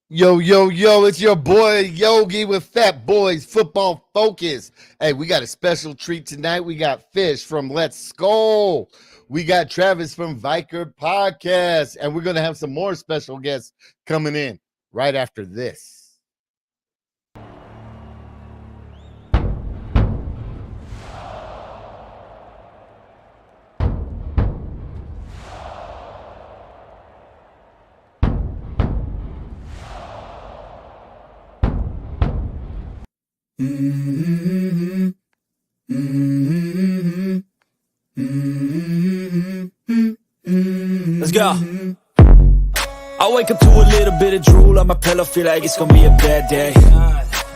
Yo, yo, yo, it's your boy Yogi with Fatboy Football Focus. Hey, we got a special treat tonight. We got Fish from Let's Skol. We got Travis from Viking Podcast. And we're going to have some more special guests coming in right after this. Let's go. I wake up to a little bit of drool on my pillow, feel like it's gonna be a bad day.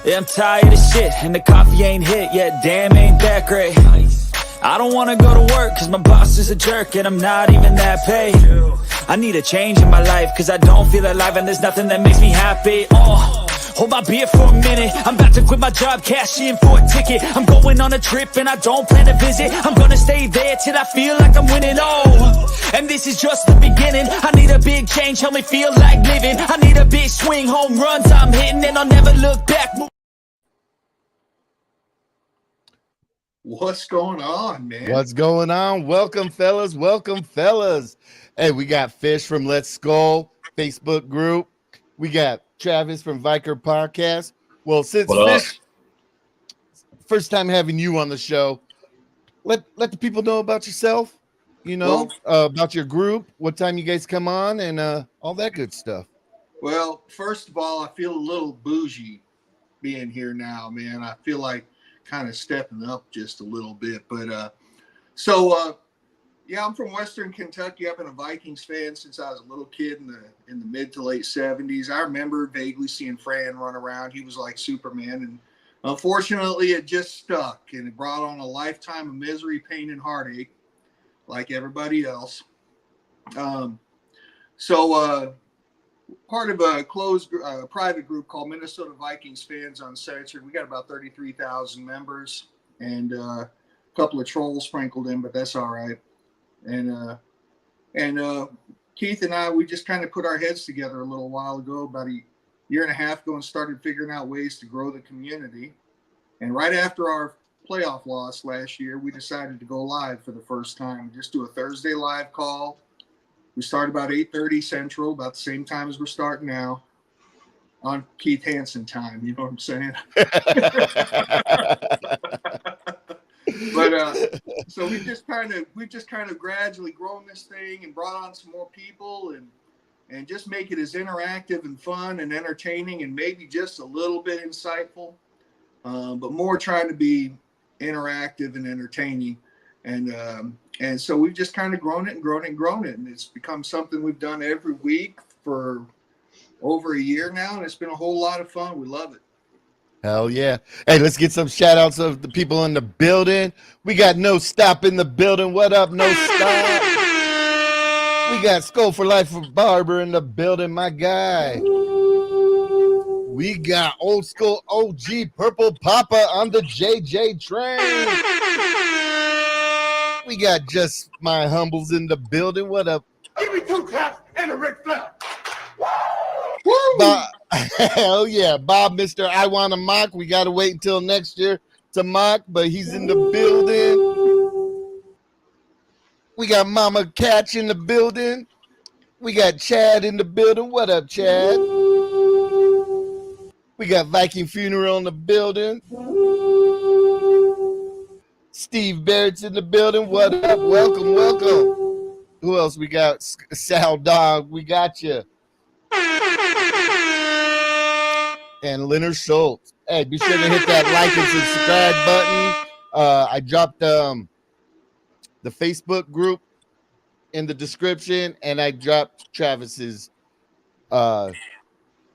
Yeah, I'm tired of shit, and the coffee ain't hit yet, damn, ain't that great. I don't wanna go to work, cause my boss is a jerk, and I'm not even that paid. I need a change in my life, cause I don't feel alive, and there's nothing that makes me happy. Hold my beer for a minute, I'm about to quit my job, cash in for a ticket. I'm going on a trip and I don't plan to visit. I'm gonna stay there till I feel like I'm winning, and this is just the beginning. I need a big change, help me feel like living. I need a big swing, home runs I'm hitting, and I'll never look back. What's going on, man? What's going on? Welcome, fellas. Welcome, fellas. Hey, we got Fish from Let's Skol Facebook group. We got Travis from Viking Podcast. Well, since Fish, first time having you on the show, let the people know about yourself, about your group, what time you guys come on, and all that good stuff. Well, first of all, I feel a little bougie being here now, man. I feel like kind of stepping up just a little bit. But yeah, I'm from Western Kentucky. I've been a Vikings fan since I was a little kid in the mid to late 70s. I remember vaguely seeing Fran run around. He was like Superman, and unfortunately it just stuck, and it brought on a lifetime of misery, pain, and heartache like everybody else. Part of a closed private group called Minnesota Vikings Fans Uncensored. We got about 33,000 members, and a couple of trolls sprinkled in, but that's all right. And Keith and I, we just kind of put our heads together a little while ago, about a year and a half ago, and started figuring out ways to grow the community. And right after our playoff loss last year, we decided to go live for the first time. Just do a Thursday live call. We started about 8:30 Central, about the same time as we're starting now, on Keith Hansen time. You know what I'm saying? But so we've just kind of gradually grown this thing and brought on some more people and just make it as interactive and fun and entertaining and maybe just a little bit insightful, but more trying to be interactive and entertaining. And so we've just kind of grown it, and it's become something we've done every week for over a year now, and it's been a whole lot of fun. We love it. Hell yeah. Hey, let's get some shout outs of the people in the building. We got No Stop in the building. What up, No Stop? We got Skol for Life for Barber in the building, my guy. We got Old School OG Purple Papa on the JJ train. We got Just My Humbles in the building. What up? Give me 2 claps and a Ric Flair. Bob, hell yeah. Bob, Mr. I Want to Mock. We got to wait until next year to mock, but he's in the building. We got Mama Catch in the building. We got Chad in the building. What up, Chad? We got Viking Funeral in the building. Steve Barrett's in the building. What up? Welcome, welcome. Who else we got? Sal Dog, we got you. And Leonard Schultz. Hey, be sure to hit that like and subscribe button. I dropped the Facebook group in the description, and I dropped Travis's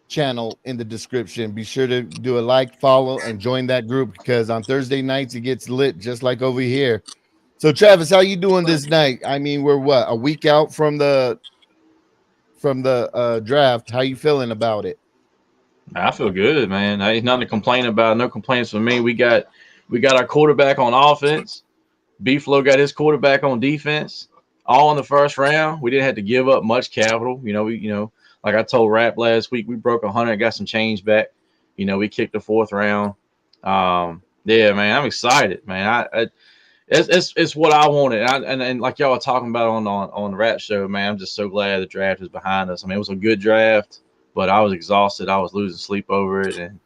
channel in the description. Be sure to do a like, follow, and join that group, because on Thursday nights it gets lit just like over here. So Travis, how you doing this night? I mean, we're what, a week out from the draft. How you feeling about it? I feel good, man. Ain't nothing to complain about. No complaints from me. We got our quarterback on offense. B-Flow got his quarterback on defense. All in the first round. We didn't have to give up much capital. Like I told Rap last week, we broke 100, got some change back. You know, we kicked the 4th round. Yeah, man, I'm excited, man. It's what I wanted, and like y'all were talking about on the Rap show, man. I'm just so glad the draft is behind us. I mean, it was a good draft, but I was exhausted. I was losing sleep over it, and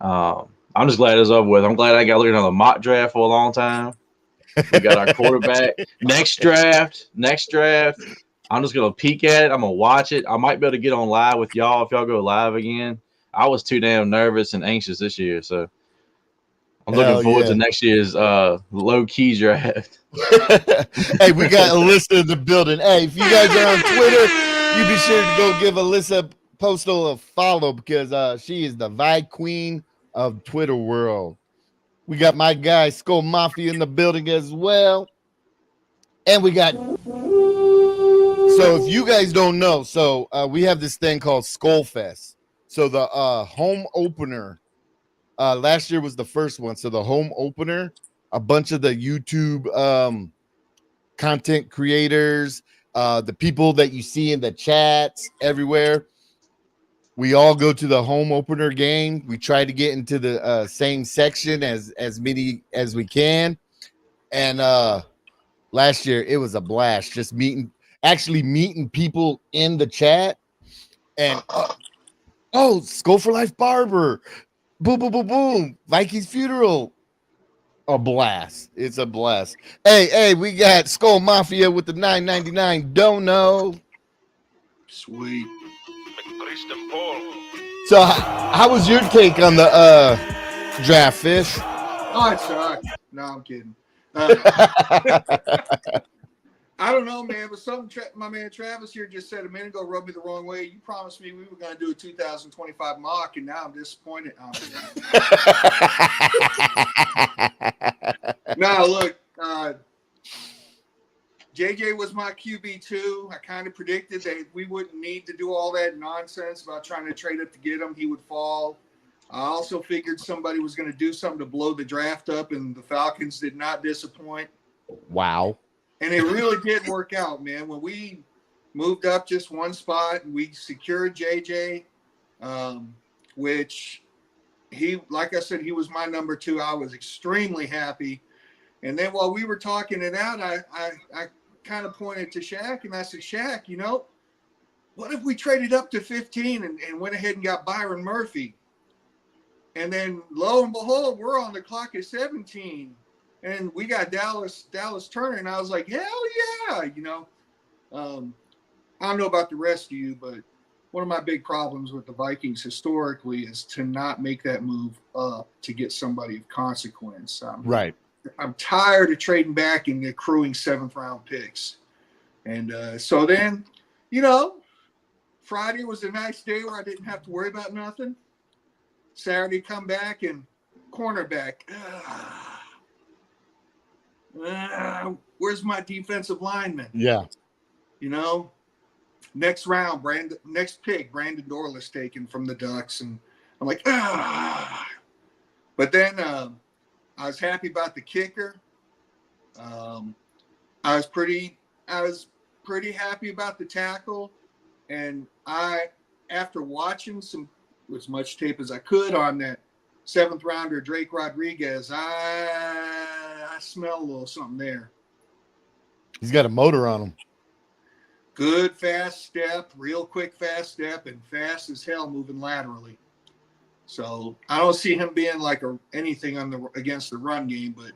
I'm just glad it's over with. I'm glad I got looking at the mock draft for a long time. We got our quarterback. Next draft. I'm just gonna peek at it. I'm gonna watch it. I might be able to get on live with y'all if y'all go live again. I was too damn nervous and anxious this year, so I'm looking forward to next year's low key draft. Hey, we got Alyssa in the building. Hey, if you guys are on Twitter, you be sure to go give Alyssa Postal a follow because she is the vibe queen of Twitter world. We got my guy Skol Mafia in the building as well. And we got, so if you guys don't know, so we have this thing called Skol Fest. So the home opener, last year was the first one. So the home opener, a bunch of the YouTube content creators, the people that you see in the chats everywhere, we all go to the home opener game. We try to get into the same section as many as we can. And last year it was a blast, just meeting people in the chat. And Skol for Life Barber, boom, boom, boom, boom, Vikings Funeral, a blast. It's a blast. Hey, we got Skol Mafia with the $9.99 dono. Sweet. So how was your take on the draft, Fish? Oh, it sucked. No, I'm kidding. I don't know, man, but something my man Travis here just said a minute ago rubbed me the wrong way. You promised me we were going to do a 2025 mock, and now I'm disappointed. No, look, JJ was my QB2. I kind of predicted that we wouldn't need to do all that nonsense about trying to trade up to get him. He would fall. I also figured somebody was going to do something to blow the draft up, and the Falcons did not disappoint. Wow. And it really did work out, man. When we moved up just one spot, we secured JJ, which he, like I said, he was my number 2. I was extremely happy. And then while we were talking it out, I kind of pointed to Shaq, and I said, Shaq, you know, what if we traded up to 15 and went ahead and got Byron Murphy? And then lo and behold, we're on the clock at 17. And we got Dallas Turner, and I was like, hell yeah, you know. I don't know about the rest of you, but one of my big problems with the Vikings historically is to not make that move up to get somebody of consequence. Right. I'm tired of trading back and accruing 7th-round picks. And so then, you know, Friday was a nice day where I didn't have to worry about nothing. Saturday, come back and cornerback. Where's my defensive lineman? Yeah. You know, next pick, Brandon Dorless taken from the Ducks. And I'm like, But then I was happy about the kicker. I was pretty happy about the tackle. And after watching as much tape as I could on that 7th rounder, Drake Rodriguez, I smell a little something there. He's got a motor on him. Good fast step, real quick fast step, and fast as hell moving laterally. So I don't see him being like anything against the run game, but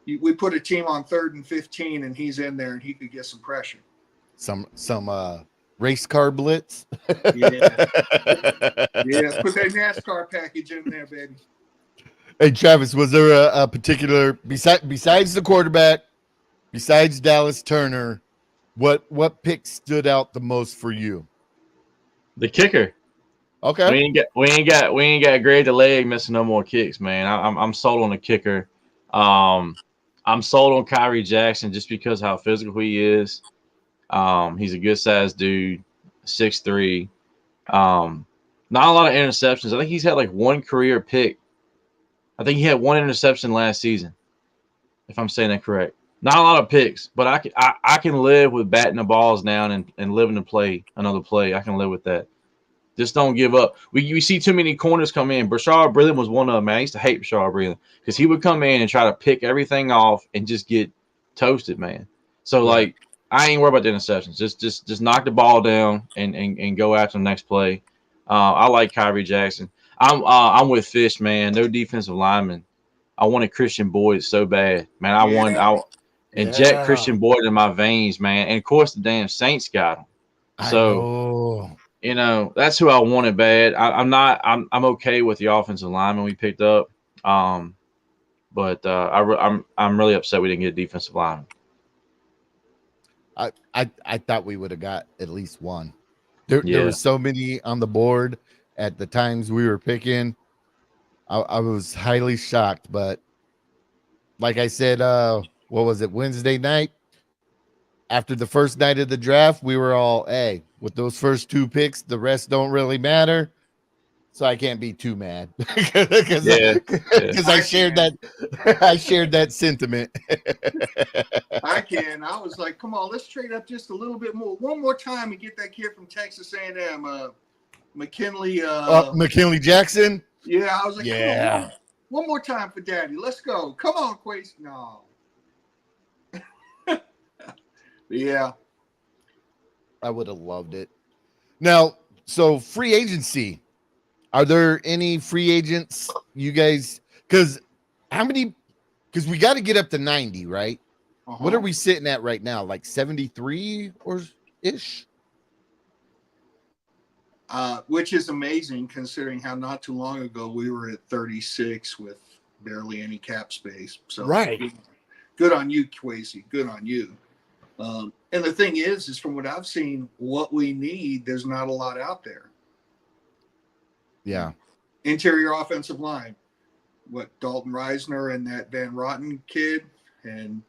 we put a team on 3rd and 15, and he's in there, and he could get some pressure. Some race car blitz. Yeah, put that NASCAR package in there, baby. Hey, Travis, was there a particular besides the quarterback, besides Dallas Turner, what pick stood out the most for you? The kicker. Okay. We ain't got Greg the leg missing no more kicks, man. I'm sold on the kicker. I'm sold on Kyrie Jackson just because how physical he is. He's a good sized dude, 6'3". Not a lot of interceptions. I think he's had like one career pick. I think he had one interception last season, if I'm saying that correct. Not a lot of picks, but I can live with batting the balls down and living to play another play. I can live with that. Just don't give up. We see too many corners come in. Brashard Breeland was one of them, man. I used to hate Brashard Breeland because he would come in and try to pick everything off and just get toasted, man. So like, I ain't worried about the interceptions. Just knock the ball down and go after the next play. I like Kyrie Jackson. I'm with Fish, man. No defensive lineman. I wanted Christian Boyd so bad, man. I inject Christian Boyd in my veins, man. And of course, the damn Saints got him. So that's who I wanted bad. I'm okay with the offensive lineman we picked up. But I'm really upset we didn't get a defensive lineman. I thought we would have got at least one. There were so many on the board at the times we were picking. I was highly shocked, but like I said, what was it, Wednesday night? After the first night of the draft, we were all, hey, with those first 2 picks, the rest don't really matter. So I can't be too mad because I shared that sentiment. I can. I was like, come on, let's trade up just a little bit more. One more time and get that kid from Texas A&M, McKinley. McKinley Jackson. Yeah, I was like, come on, one more time for Daddy. Let's go. Come on, Quace. No. Yeah. I would have loved it. Now, so free agency. Are there any free agents you guys? Because we got to get up to 90, right? What are we sitting at right now? Like 73 or ish? Which is amazing considering how not too long ago we were at 36 with barely any cap space. So good on you, Kwesi. Good on you. And the thing is from what I've seen, what we need, there's not a lot out there. Yeah. Interior offensive line. What, Dalton Reisner and that Van Rotten kid, and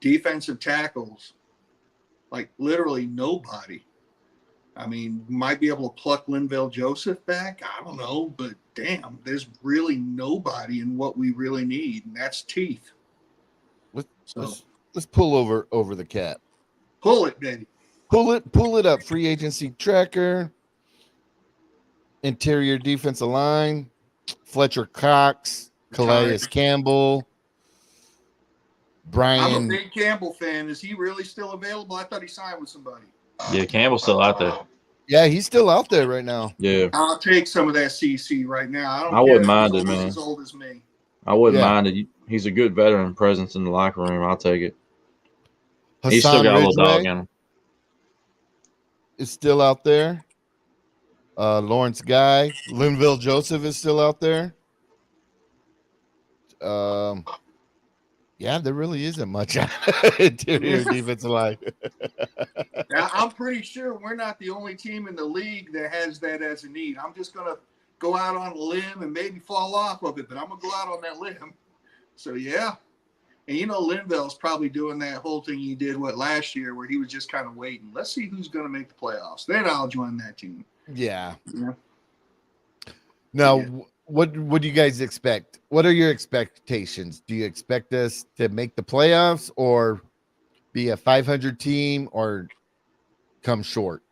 defensive tackles. Like literally nobody. I mean, might be able to pluck Linval Joseph back. I don't know, but damn, there's really nobody in what we really need, and that's teeth. Let's pull over the cap. Pull it, baby. Pull it up. Free agency tracker. Interior defensive line. Fletcher Cox, Calais Campbell, Brian. I'm a big Campbell fan. Is he really still available? I thought he signed with somebody. Yeah, Campbell's still out there. Yeah, he's still out there right now. Yeah. I'll take some of that CC right now. I wouldn't mind it, man. He's as old as me. I wouldn't mind it. He's a good veteran presence in the locker room. I'll take it. Hassan He's still got a little Ridgeway dog in him. is still out there. Lawrence Guy. Linville Joseph is still out there. Yeah, there really isn't much interior defensive line. Now, I'm pretty sure we're not the only team in the league that has that as a need. I'm just going to go out on a limb and maybe fall off of it, but I'm going to go out on that limb. So, yeah. And, Linville's probably doing that whole thing he did, last year, where he was just kind of waiting. Let's see who's going to make the playoffs. Then I'll join that team. Yeah. Now, what do you guys expect? What are your expectations? Do you expect us to make the playoffs or be a 500 team or come short?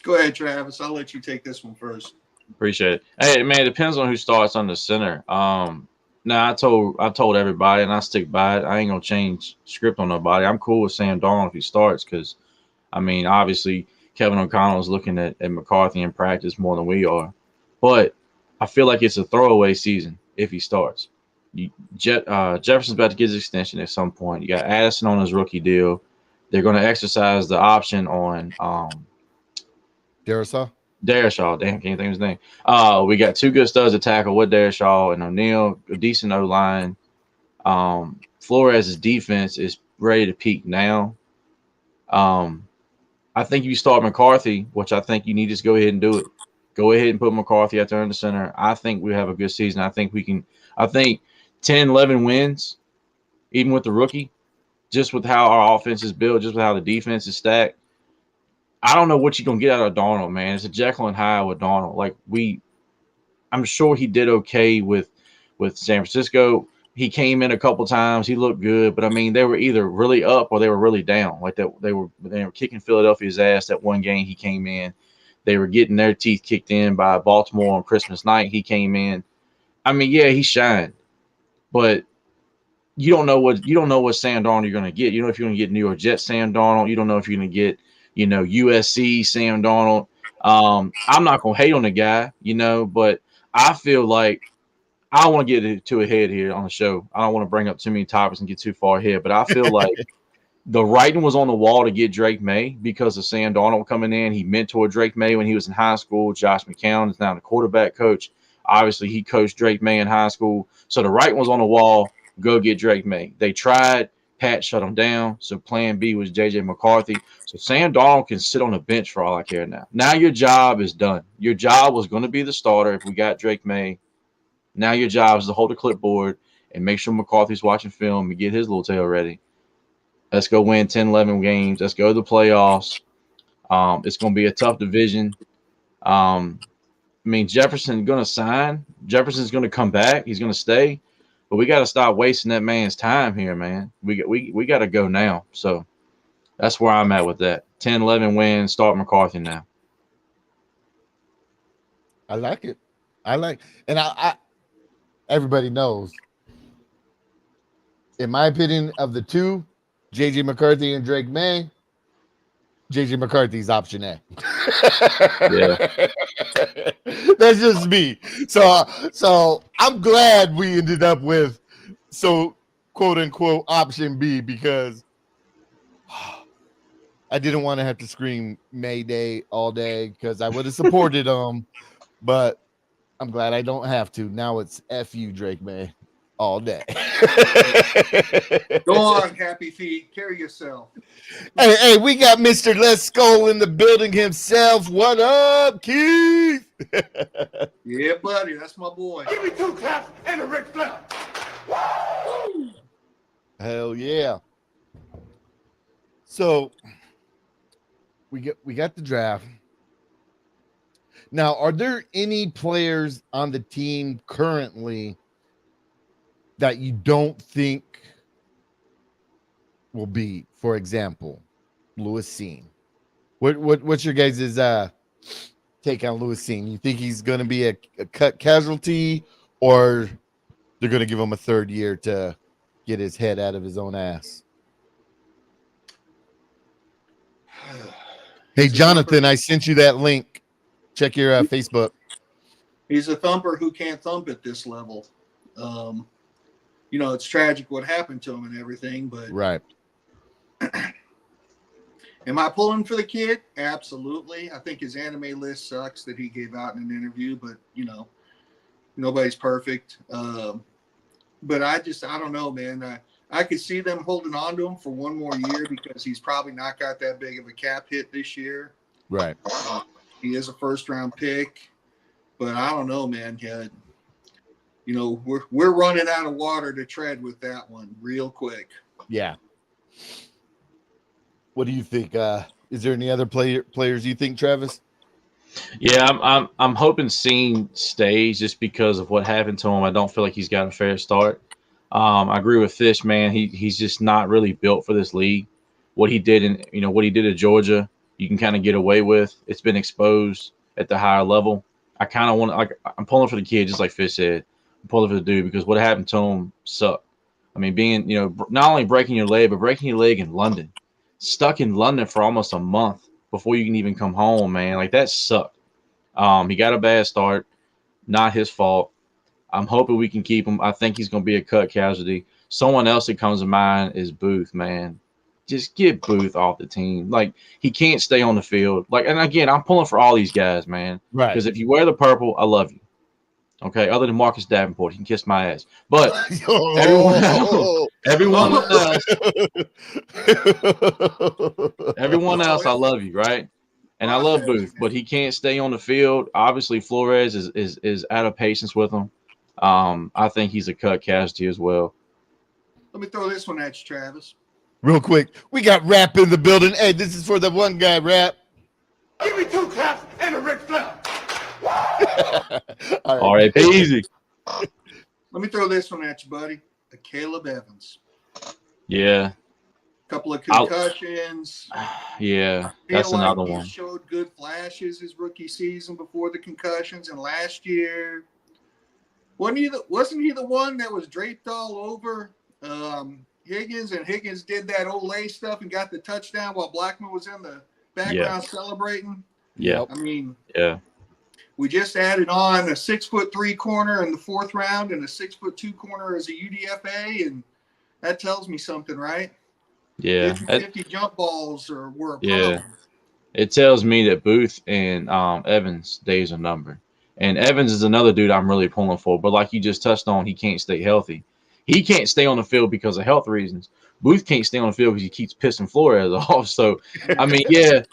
Go ahead, Travis. I'll let you take this one first. Appreciate it. Hey, man, it depends on who starts on the center. Now, I told everybody, and I stick by it. I ain't gonna change script on nobody. I'm cool with Sam Darnold if he starts because, obviously Kevin O'Connell is looking at McCarthy in practice more than we are, but I feel like it's a throwaway season if he starts. Jefferson's about to get his extension at some point. You got Addison on his rookie deal. They're going to exercise the option on Darrisaw. Damn, can't think of his name. We got 2 good studs to tackle with Darrisaw and O'Neal, a decent O-line. Flores' defense is ready to peak now. I think you start McCarthy, which I think you need to just go ahead and do it. Go ahead and put McCarthy out there in the center. I think we have a good season. I think 10, 11 wins, even with the rookie, just with how our offense is built, just with how the defense is stacked. I don't know what you're going to get out of Darnold, man. It's a Jekyll and Hyde with Darnold. I'm sure he did okay with San Francisco. He came in a couple times. He looked good, but they were either really up or they were really down. They were kicking Philadelphia's ass that one game he came in. They were getting their teeth kicked in by Baltimore on Christmas night. He came in. I mean, yeah, he shined, but you don't know what Sam Darnold you're going to get. You don't know if you're going to get New York Jets Sam Darnold. You don't know if you're going to get, USC Sam Darnold. I'm not going to hate on the guy, but I feel like I don't want to get too ahead here on the show. I don't want to bring up too many topics and get too far ahead, but I feel like the writing was on the wall to get Drake May because of Sam Darnold coming in. He mentored Drake May when he was in high school. Josh McCown is now the quarterback coach. Obviously, he coached Drake May in high school. So the writing was on the wall. Go get Drake May. They tried. Pat shut him down. So plan B was J.J. McCarthy. So Sam Darnold can sit on the bench for all I care now. Now your job is done. Your job was going to be the starter if we got Drake May. Now your job is to hold the clipboard and make sure McCarthy's watching film and get his little tail ready. Let's go win 10, 11 games. Let's go to the playoffs. It's going to be a tough division. Jefferson's going to sign. Jefferson's going to come back. He's going to stay. But we got to stop wasting that man's time here, man. We got to go now. So that's where I'm at with that. 10, 11 wins. Start McCarthy now. I like it. And I everybody knows, in my opinion, of the two, J.J. McCarthy and Drake May, J.J. McCarthy's option A. Yeah. That's just me. So I'm glad we ended up with quote unquote option B, because I didn't want to have to scream Mayday all day because I would have supported him, but I'm glad I don't have to. Now it's F you, Drake May, all day. Go on, Happy Feet. Carry yourself. Hey, we got Mr. Les Skol in the building himself. What up, Keith? Yeah, buddy. That's my boy. Give me 2 claps and a Ric Flair. Hell yeah. So we got the draft. Now, are there any players on the team currently that you don't think will be, for example, Lewis Cine? What's your guys' take on Lewis Cine? You think he's going to be a cut casualty, or they're going to give him a third year to get his head out of his own ass? Hey, Jonathan, I sent you that link. Check your Facebook. He's a thumper who can't thump at this level. It's tragic what happened to him and everything, but right. Am I pulling for the kid? Absolutely. I think his anime list sucks that he gave out in an interview, but nobody's perfect. But I don't know, man. I could see them holding on to him for one more year because he's probably not got that big of a cap hit this year. Right. He is a first-round pick, but I don't know, man. We're running out of water to tread with that one real quick. Yeah. What do you think? Is there any other players you think, Travis? Yeah, I'm hoping Cine stays just because of what happened to him. I don't feel like he's got a fair start. I agree with Fish, man. He's just not really built for this league. What he did at Georgia, you can kind of get away with. It's been exposed at the higher level. I kind of want to, I'm pulling for the kid, just like Fish said. I'm pulling for the dude because what happened to him sucked. I mean, being, not only breaking your leg, but breaking your leg in London. Stuck in London for almost a month before you can even come home, man. Like, that sucked. He got a bad start. Not his fault. I'm hoping we can keep him. I think he's going to be a cut casualty. Someone else that comes to mind is Booth, man. Just get Booth off the team. Like, he can't stay on the field. Like, and again, I'm pulling for all these guys, man. Right. Because if you wear the purple, I love you. Okay, other than Marcus Davenport, he can kiss my ass. But everyone else, I love you, right? And I love Booth, but he can't stay on the field. Obviously, Flores is out of patience with him. I think he's a cut casualty as well. Let me throw this one at you, Travis. Real quick, we got Rap in the building. Hey, this is for the one guy, Rap. Give me 2 claps and a Ric Flair. All right, easy. Let me throw this one at you, buddy. Caleb Evans. Yeah. couple of concussions. Yeah, that's another one. He showed good flashes his rookie season before the concussions, and last year, wasn't he the one that was draped all over Higgins, and Higgins did that Olay stuff and got the touchdown while Blackman was in the background celebrating? Yeah. I mean, yeah. We just added on a 6'3" corner in the 4th round and a 6'2" corner as a UDFA, and that tells me something, right? Yeah. 50 jump balls were a problem. Yeah. It tells me that Booth and Evans' days are numbered. And Evans is another dude I'm really pulling for. But like you just touched on, he can't stay healthy. He can't stay on the field because of health reasons. Booth can't stay on the field because he keeps pissing Flores off. So, I mean, yeah,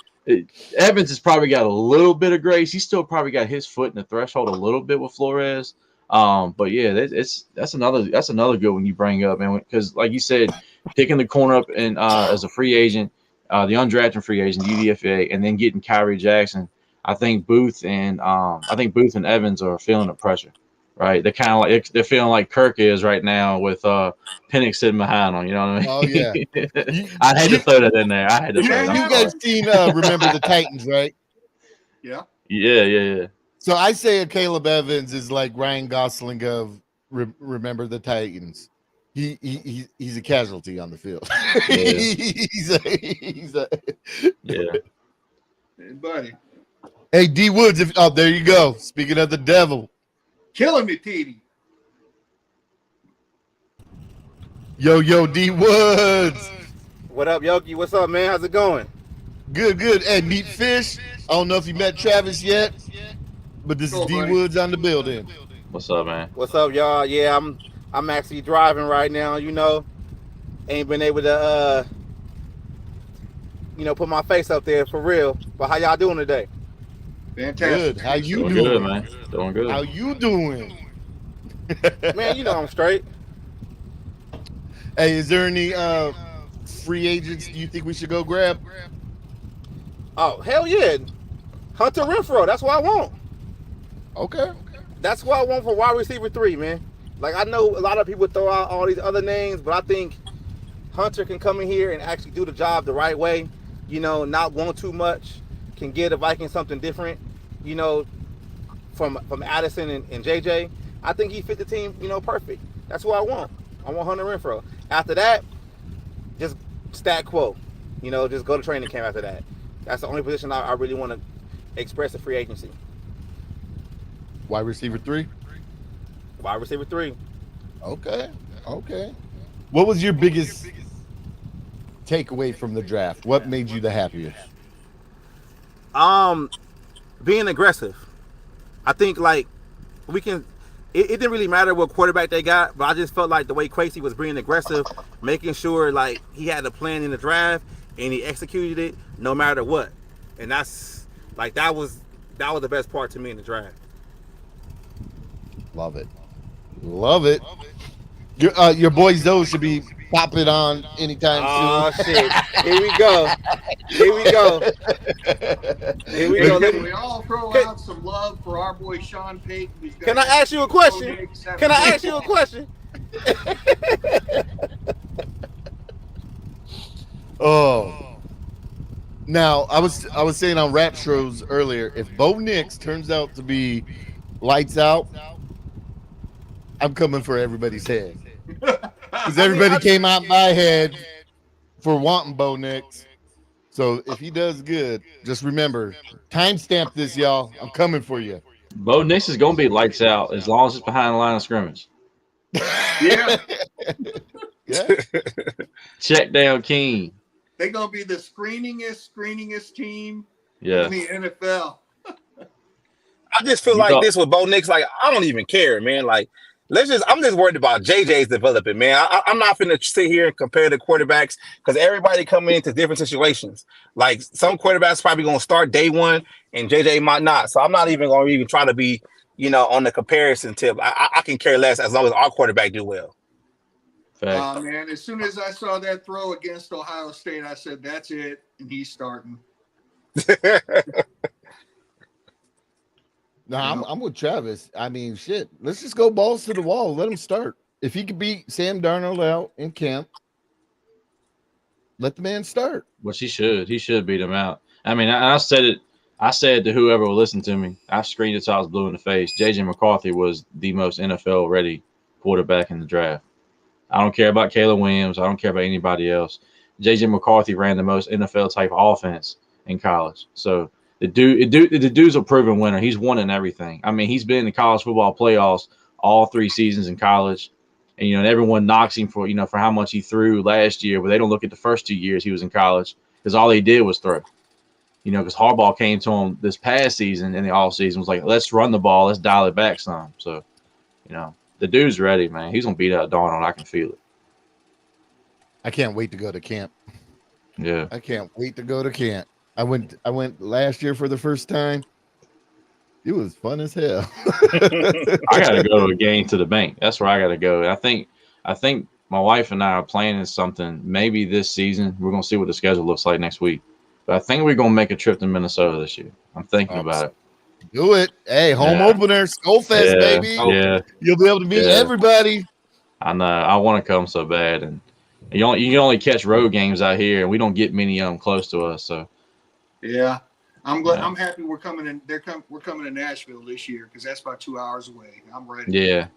Evans has probably got a little bit of grace. He's still probably got his foot in the threshold a little bit with Flores. But yeah, that's another good one you bring up, man. Because like you said, picking the corner up and as a free agent, the undrafted free agent, UDFA, and then getting Kyrie Jackson. I think Booth and Evans are feeling the pressure, right? They're kind of like they're feeling like Kirk is right now with Penix sitting behind him. You know what I mean? Oh yeah. I had to throw that in there. You guys seen Remember the Titans, right? Yeah. Yeah. So I say Caleb Evans is like Ryan Gosling of Remember the Titans. He's a casualty on the field. Yeah. Hey, buddy. Hey, D Woods, there you go. Speaking of the devil. Killing me, Petey. Yo, D Woods. What up, Yogi? What's up, man? How's it going? Good. Hey, meet Fish. I don't know if you met Travis yet, but this is D Woods on the building. What's up, man? What's up, y'all? Yeah, I'm actually driving right now, Ain't been able to put my face up there for real. But how y'all doing today? Fantastic. Good. How you doing? Doing? Good, man. Doing good. How you doing? Man, I'm straight. Hey, is there any free agents you think we should go grab? Oh, hell yeah. Hunter Renfrow, that's what I want. Okay. That's what I want for wide receiver 3, man. Like, I know a lot of people throw out all these other names, but I think Hunter can come in here and actually do the job the right way, not want too much, can give the Vikings something different, from Addison and JJ. I think he fit the team, perfect. That's what I want. I want Hunter Renfrow. After that, just stat quo. Just go to training camp after that. That's the only position I really want to express a free agency. Wide receiver 3? Wide receiver 3. Okay. What was your biggest takeaway from the draft? What made you the happiest? Being aggressive. I think it didn't really matter what quarterback they got, but I just felt like the way Quasey was being aggressive, making sure he had a plan in the draft and he executed it no matter what. And that's that was the best part to me in the draft. Love it. Your boy Zoe should be popping on anytime soon. Oh shit! Here we go. We all throw out some love for our boy Sean Payton. Can I ask you a question? Oh. Now, I was saying on Rap Shows earlier, if Bo Nix turns out to be lights out, I'm coming for everybody's head. Because everybody came out my head for wanting Bo Nix. So if he does good, just remember, timestamp this, y'all. I'm coming for you. Bo Nix is going to be lights out as long as it's behind the line of scrimmage. Yeah. Check down King. They're going to be the screeningest team in the NFL. I just feel this with Bo Nix. I don't even care, man. I'm just worried about JJ's development, man. I'm not finna sit here and compare the quarterbacks because everybody coming into different situations. Some quarterbacks probably gonna start day one, and JJ might not. So I'm not even gonna even try to be, on the comparison tip. I can care less as long as our quarterback do well. Oh man! As soon as I saw that throw against Ohio State, I said, "That's it," and he's starting. No, I'm with Travis. I mean, shit. Let's just go balls to the wall. Let him start. If he could beat Sam Darnold out in camp, Let the man start. Which he should. He should beat him out. I mean, I said it. I said to whoever will listen to me. I screamed it till I was blue in the face. JJ McCarthy was the most NFL ready quarterback in the draft. I don't care about Caleb Williams. I don't care about anybody else. JJ McCarthy ran the most NFL type offense in college. So the dude's a proven winner. He's won in everything. I mean, he's been in the college football playoffs all 3 seasons in college. And, and everyone knocks him for, for how much he threw last year, but they don't look at the first 2 years he was in college because all he did was throw. Because Harbaugh came to him this past season in the offseason, was like, let's run the ball, let's dial it back some. So, the dude's ready, man. He's going to beat out Darnold. I can feel it. I can't wait to go to camp. Yeah. I can't wait to go to camp. I went last year for the first time. It was fun as hell. I got to go to a game to the bank. That's where I got to go. I think my wife and I are planning something maybe this season. We're going to see what the schedule looks like next week. But I think we're going to make a trip to Minnesota this year. I'm thinking about it. Do it. Hey, home opener, Skol Fest, baby. Yeah. You'll be able to meet everybody. I know. I want to come so bad. And you can only catch road games out here, and we don't get many of them close to us. So, yeah. I'm glad. Yeah. I'm happy we're coming in. We're coming to Nashville this year because that's about 2 hours away. I'm ready. Yeah.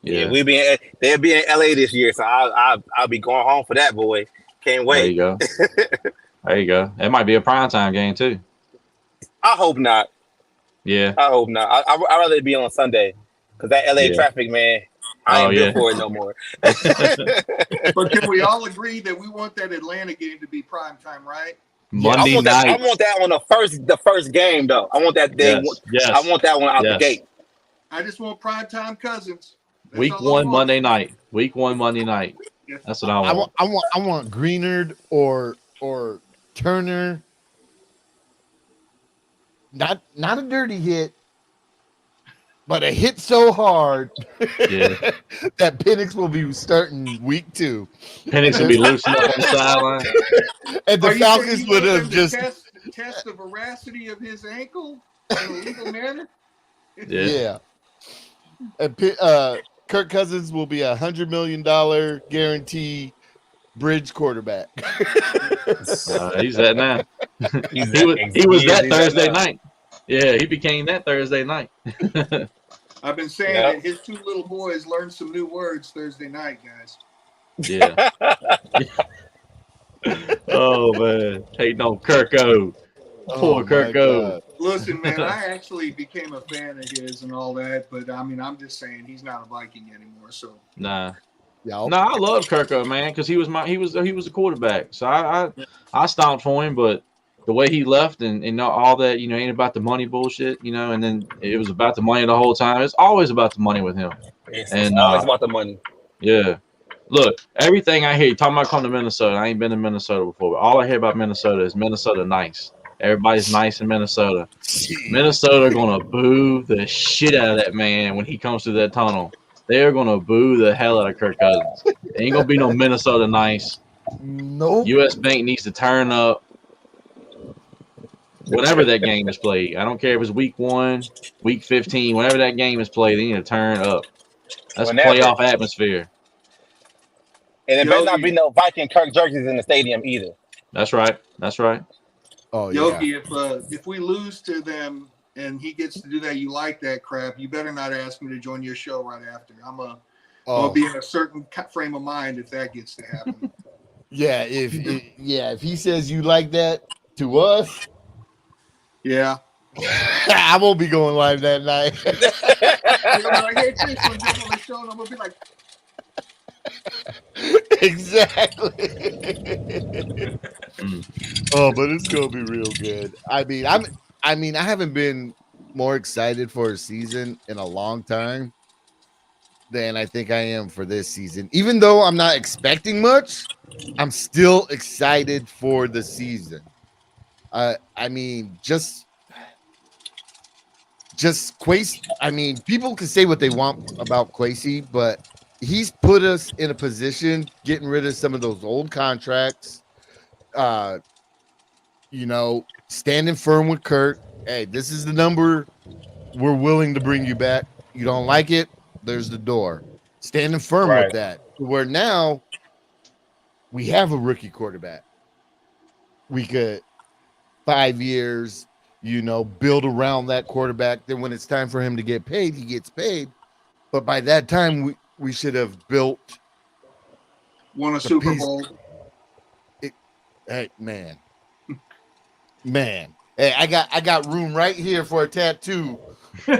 They'll be in LA this year, so I'll be going home for that, boy. Can't wait. There you go. There you go. It might be a primetime game too. I hope not. Yeah. I hope not. I'd rather it be on Sunday because that LA traffic, man. I ain't built for it no more. But can we all agree that we want that Atlanta game to be primetime, right? Monday night. I want that on the first game though. I want that day. Yes. I want that one out the gate. I just want primetime Cousins. That's Week 1 Monday night. Week 1 Monday night. That's what I want. I want Greenard or Turner. Not a dirty hit, but a hit so hard that Penix will be starting week 2. Penix will be loosened up on the sideline. And the Falcons would have just test the veracity of his ankle in a legal manner. Yeah. And Kirk Cousins will be $100 million guarantee bridge quarterback. He's that now. He was that Thursday night. Yeah, he became that Thursday night. I've been saying that his 2 little boys learned some new words Thursday night, guys. Yeah. Oh man, hating on Kirko. Poor Kirko. Listen, man, I actually became a fan of his and all that, but I mean, I'm just saying he's not a Viking anymore. So nah. No, I love Kirko, man, because he was a quarterback. So I stomped for him, but the way he left and all that, ain't about the money bullshit, and then it was about the money the whole time. It's always about the money with him. It's always about the money. Yeah. Look, everything I hear, talking about coming to Minnesota, I ain't been to Minnesota before, but all I hear about Minnesota is Minnesota nice. Everybody's nice in Minnesota. Minnesota gonna boo the shit out of that man when he comes through that tunnel. They're gonna boo the hell out of Kirk Cousins. There ain't gonna be no Minnesota nice. Nope. US Bank needs to turn up. Whenever that game is played, I don't care if it's week 1, week 15, whenever that game is played, they need to turn up. That's playoff atmosphere. And there better not be no Viking Kirk jerseys in the stadium either. That's right. Oh, Yogi, if we lose to them and he gets to do that, you like that crap, you better not ask me to join your show right after. I'll be in a certain frame of mind if that gets to happen. Yeah, if he says you like that to us, I won't be going live that night. I'm like, hey, Chris, on the show, and I'm gonna be like, exactly. Oh, but it's gonna be real good. I mean, I haven't been more excited for a season in a long time than I think I am for this season. Even though I'm not expecting much, I'm still excited for the season. I mean, just Quasi. I mean, people can say what they want about Quasi, but he's put us in a position, getting rid of some of those old contracts. Standing firm with Kurt. Hey, this is the number we're willing to bring you back. You don't like it? There's the door. Standing firm with that. Where now we have a rookie quarterback. we could 5 years, build around that quarterback. Then when it's time for him to get paid, he gets paid. But by that time, we should have built won a Super Bowl. Hey, man. Hey, I got room right here for a tattoo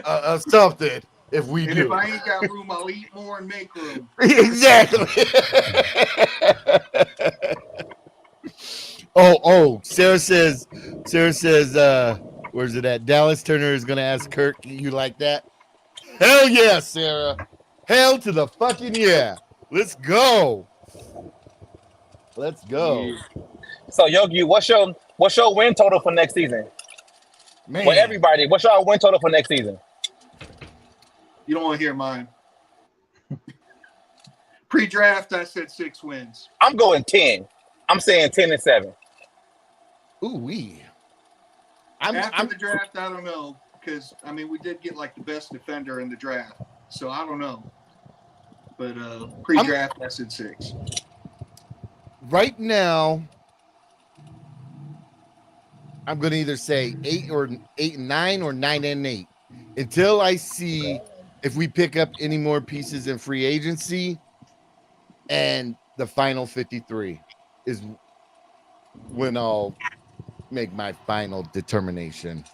of something. If we and do, if I ain't got room, I'll eat more and make room. Exactly. Sarah says, where's it at? Dallas Turner is gonna ask Kirk, you like that? Hell yeah, Sarah. Hell to the fucking yeah. Let's go. Yeah. So Yogi, what's your win total for next season? Man. For everybody, what's your win total for next season? You don't want to hear mine. Pre-draft, I said 6 wins. I'm going 10. I'm saying 10-7. Ooh-wee. After the draft, I don't know. Because, we did get, the best defender in the draft. So, I don't know. But pre-draft, I said 6. Right now, I'm going to either say 8-9 or 9-8. Until I see if we pick up any more pieces in free agency, and the final 53 is when I'll make my final determination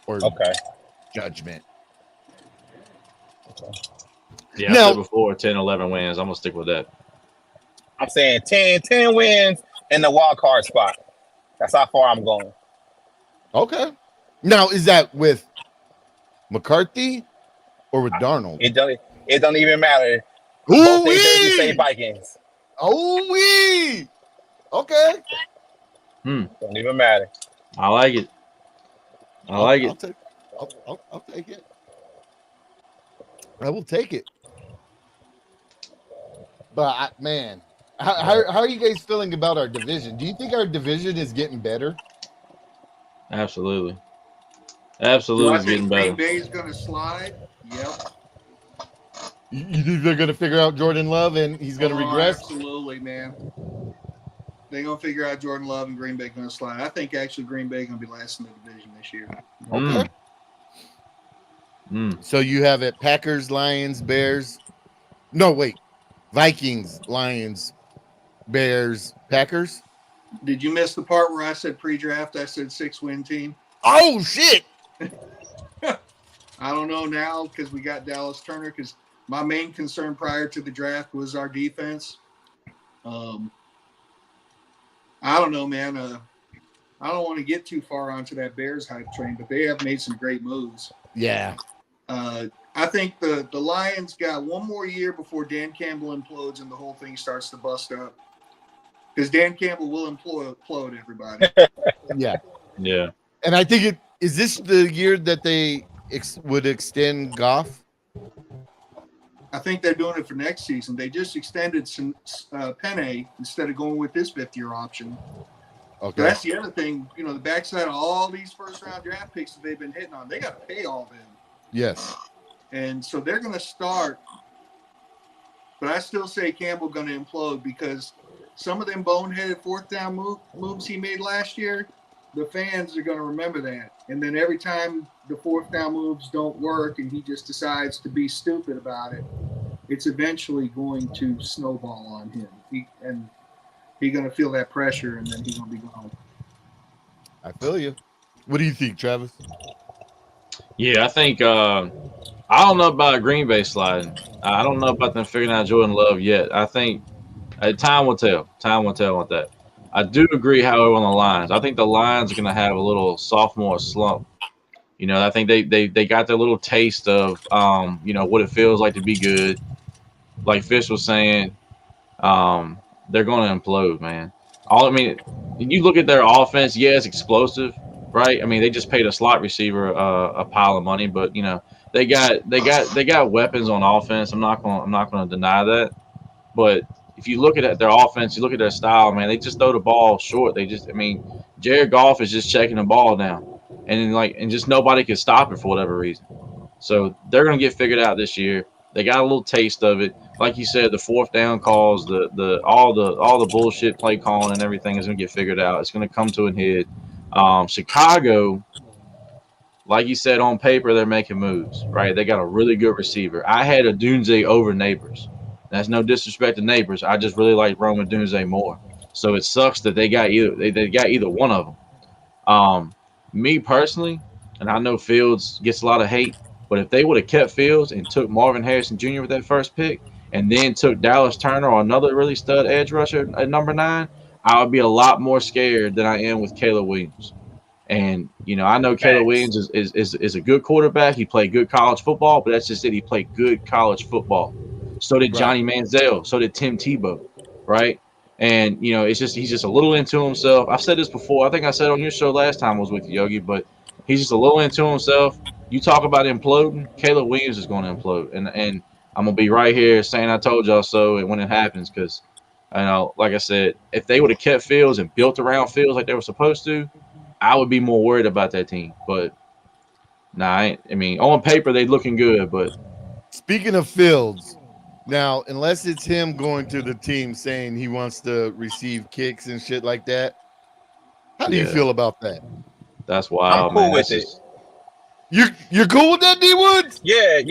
or judgment. Okay. Yeah, I said before 10-11 wins. I'm gonna stick with that. I'm saying 10 wins in the wild card spot. That's how far I'm going. Okay. Now, is that with McCarthy or with Darnold? It don't even matter. Both they jerseys say Vikings. Oh-wee! Okay. Don't even matter. I like it. I'll take it. I will take it. But how are you guys feeling about our division? Do you think our division is getting better? Absolutely. Do I Getting think better. Green Bay's going to slide? Yep. You think they're going to figure out Jordan Love and he's going to regress? Absolutely, man. They're going to figure out Jordan Love and Green Bay going to slide. I think actually Green Bay going to be last in the division this year. Okay. So you have it Packers, Lions, Bears. No, wait. Vikings, Lions, Bears, Packers. Did you miss the part where I said pre-draft? I said 6-win team. Oh, shit. I don't know now because we got Dallas Turner because my main concern prior to the draft was our defense. I don't know, man. I don't want to get too far onto that Bears hype train, but they have made some great moves. Yeah. I think the Lions got one more year before Dan Campbell implodes and the whole thing starts to bust up. Because Dan Campbell will implode everybody. Yeah. Yeah. And I think is this the year that they would extend Goff? I think they're doing it for next season. They just extended some Penny instead of going with this 5th-year option. Okay. So that's the other thing. The backside of all these first-round draft picks that they've been hitting on, they got to pay all of them. Yes. And so they're going to start. But I still say Campbell going to implode because some of them boneheaded 4th-down moves he made last year, the fans are going to remember that. And then every time the 4th-down moves don't work and he just decides to be stupid about it, it's eventually going to snowball on him. He's going to feel that pressure, and then he's going to be gone. I feel you. What do you think, Travis? Yeah, I think I don't know about Green Bay sliding. I don't know about them figuring out Jordan Love yet. I think time will tell. Time will tell with that. I do agree, however, on the Lions. I think the Lions are going to have a little sophomore slump. I think they got their little taste of, what it feels like to be good. Like Fish was saying, they're going to implode, man. You look at their offense, yeah, it's explosive, right? They just paid a slot receiver a pile of money, but they got weapons on offense. I'm not going to deny that, but if you look at their offense, you look at their style, man, they just throw the ball short. Jared Goff is just checking the ball down, and just nobody can stop it for whatever reason. So they're going to get figured out this year. They got a little taste of it. Like you said, the fourth down calls, all the bullshit play calling and everything is gonna get figured out. It's gonna come to a head. Chicago, like you said, on paper they're making moves, right? They got a really good receiver. I had a Dunze over Neighbors. That's no disrespect to Neighbors. I just really like Roma Dunze more. So it sucks that they got either one of them. Me personally, and I know Fields gets a lot of hate, but if they would have kept Fields and took Marvin Harrison Jr. with that first pick, and then took Dallas Turner or another really stud edge rusher at number 9, I would be a lot more scared than I am with Caleb Williams. And I know Caleb Williams is a good quarterback. He played good college football, but that's just it. He played good college football. So did Johnny Manziel. So did Tim Tebow, right? And he's just a little into himself. I've said this before. I think I said on your show last time I was with you, Yogi, but he's just a little into himself. You talk about imploding, Caleb Williams is going to implode, and I'm gonna be right here saying I told y'all so. And when it happens, because like I said, if they would have kept Fields and built around Fields like they were supposed to, I would be more worried about that team. But I mean, on paper they looking good. But speaking of Fields. Now, unless it's him going to the team saying he wants to receive kicks and shit like that, how do you feel about that? That's wild, I'm cool man. with it. You're cool with that, D Woods? Yeah.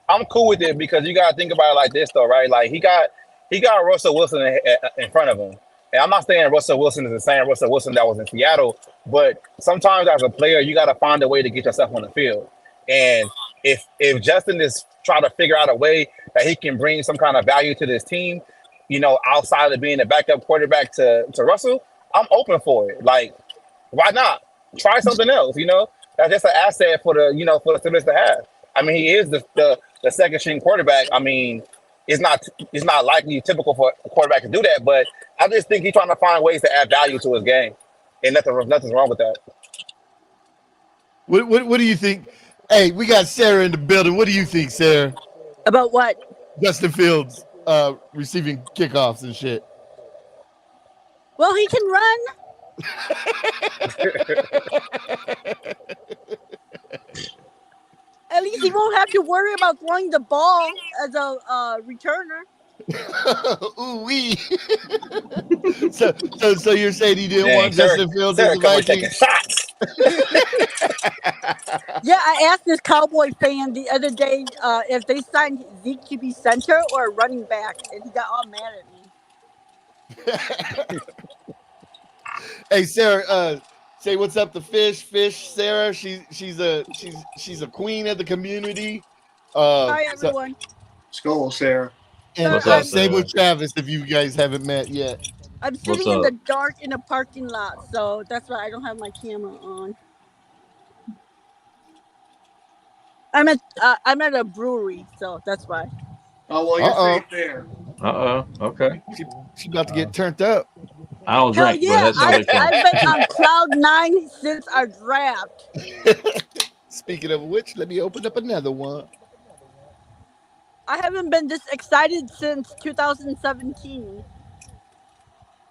I'm cool with it because you gotta think about it like this though, right? Like he got Russell Wilson in front of him, and I'm not saying Russell Wilson is the same Russell Wilson that was in Seattle, but sometimes as a player you gotta find a way to get yourself on the field. And if Justin is trying to figure out a way that he can bring some kind of value to this team, outside of being a backup quarterback to Russell, I'm open for it. Like, why not? Try something else, That's just an asset for the Steelers to have. I mean, he is the second string quarterback. I mean, it's not likely typical for a quarterback to do that, but I just think he's trying to find ways to add value to his game. And nothing's wrong with that. What do you think? Hey, we got Sarah in the building. What do you think, Sarah? About what? Justin Fields receiving kickoffs and shit. Well, he can run. At least he won't have to worry about throwing the ball as a returner. Ooh wee. So you're saying he didn't want Justin Fields as a Viking? Shots. Yeah, I asked this Cowboy fan the other day if they signed Zeke to be center or running back, and he got all mad at me. Hey, Sarah, say what's up to Fish, Sarah. She's a queen of the community. Hi, everyone. Skol, Sarah. And same with Travis if you guys haven't met yet. I'm sitting in the dark in a parking lot, so that's why I don't have my camera on. I'm at a brewery, so that's why. Oh well, you're safe there. Okay. She about to get turned up. I don't Hell drink, yeah, but that's I've been on cloud 9 since our draft. Speaking of which, let me open up another one. I haven't been this excited since 2017.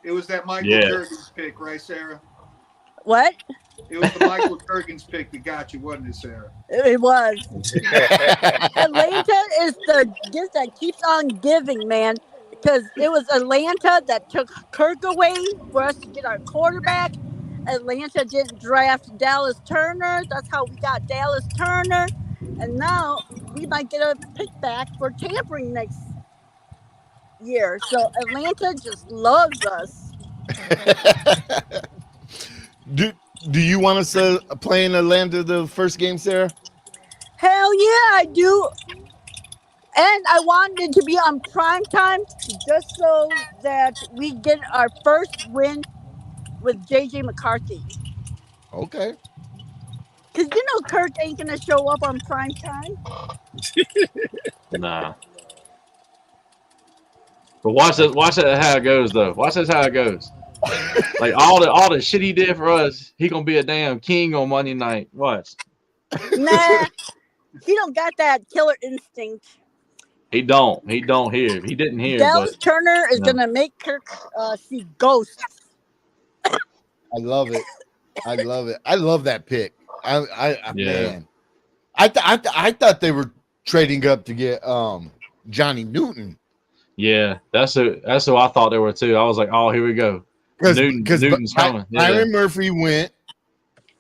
It was that Michael Jurgens pick, right, Sarah? What? It was the Michael Jurgens pick that got you, wasn't it, Sarah? It was. Atlanta is the gift that keeps on giving, man. Because it was Atlanta that took Kirk away for us to get our quarterback. Atlanta didn't draft Dallas Turner. That's how we got Dallas Turner. And now we might get a pick back for tampering next year. So Atlanta just loves us. Do you want us to play in Atlanta the first game, Sarah? Hell yeah, I do. And I wanted to be on prime time just so that we get our first win with JJ McCarthy. Okay. Because Kirk ain't going to show up on prime time. Nah. But watch that how it goes though. Watch this how it goes. Like all the shit he did for us, he gonna be a damn king on Monday night. Watch. Nah, he don't got that killer instinct. He don't hear. He didn't hear. Dallas Turner is gonna make Kirk see ghosts. I love it. I love that pick. Man. I thought they were trading up to get Johnny Newton. Yeah, that's who I thought there were too. I was like, oh, here we go. Because Newton's coming. Yeah. Byron Murphy went.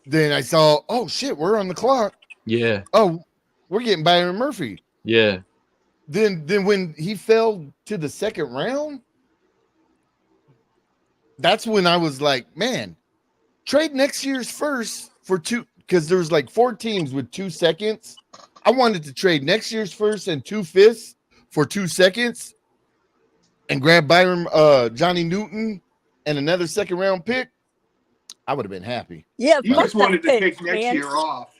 Then I saw, oh shit, we're on the clock. Yeah. Oh, we're getting Byron Murphy. Yeah. Then when he fell to the second round, that's when I was like, man, trade next year's first for 2, because there was like 4 teams with 2 seconds. I wanted to trade next year's first and 2 fifths for 2 seconds and grab Byron Johnny Newton and another second round pick. I would have been happy. Yeah, You just wanted to pick, take next year off.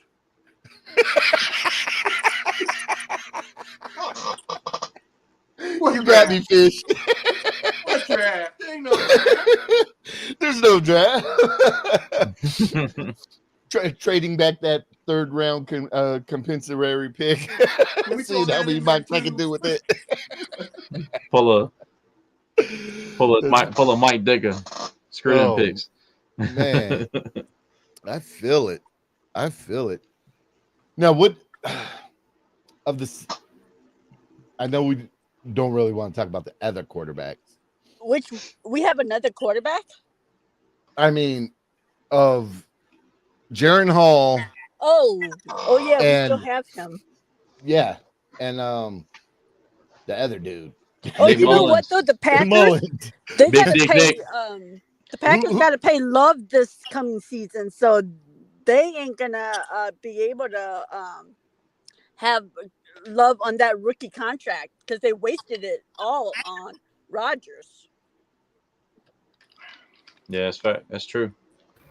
You got me, Fish. What draft? Ain't no draft. There's no draft. Trading back that 3rd round compensatory pick. See how many bucks I can do with it. Pull a Mike Digger. Screw them picks. Man, I feel it. Now, what of this? I know we don't really want to talk about the other quarterbacks. Which we have another quarterback? I mean, of Jaron Hall. Oh yeah, we and, still have him. Yeah, and the other dude. Oh, you know what though? The Packers, they got to pay. The Packers got to pay Love this coming season, so they ain't gonna be able to have Love on that rookie contract because they wasted it all on Rodgers. Yeah, that's fact. That's true.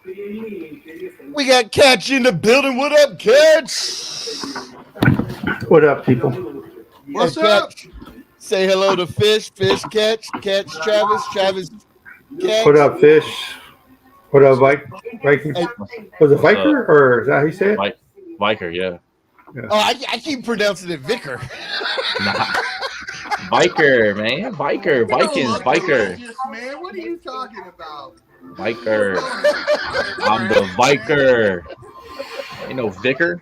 We got Catch in the building. What up, Catch? What up, people? What's up? Say hello to Fish, Catch, Travis, Catch. What up, Fish? What up, Viking? Was it Viker or is that how you say it? Viker, yeah. Oh, I keep pronouncing it Vicar. Nah. Biker, man. Biker. Vikings. Biker. Man, what are you talking about? Biker. I'm the Biker. Ain't no Vicar.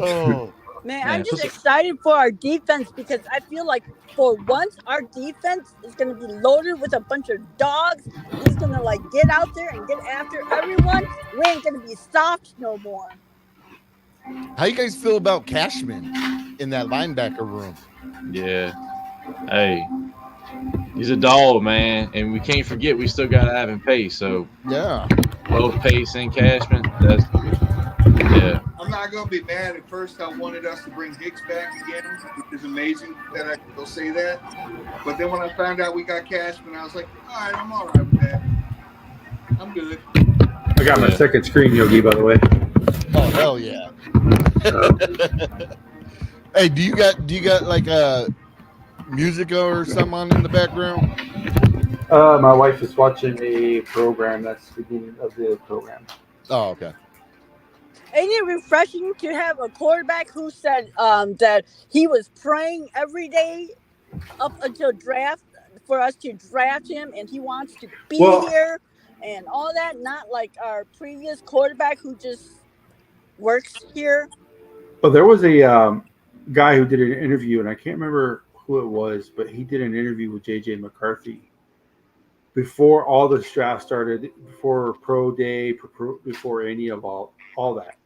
Oh. Man, I'm just excited for our defense because I feel like for once our defense is going to be loaded with a bunch of dogs. He's going to like get out there and get after everyone. We ain't going to be soft no more. How you guys feel about Cashman in that linebacker room? Yeah. Hey, he's a dog, man, and we can't forget we still got Ivan Pace. So yeah, both Pace and Cashman. Yeah. I'm not gonna be mad. At first, I wanted us to bring Hicks back again, which is amazing that I can go say that. But then when I found out we got Cashman, I was like, all right, I'm all right with that. I'm good. I got my second screen, Yogi, by the way. Oh hell yeah! Hey, do you got like a music or something on in the background? My wife is watching a program that's the beginning of the program. Oh, okay. Ain't it refreshing to have a quarterback who said that he was praying every day up until draft for us to draft him, and he wants to be here and all that? Not like our previous quarterback who just works here. Well, there was a guy who did an interview, and I can't remember who it was, but he did an interview with J.J. McCarthy before all the draft started, before pro day, before any of all that.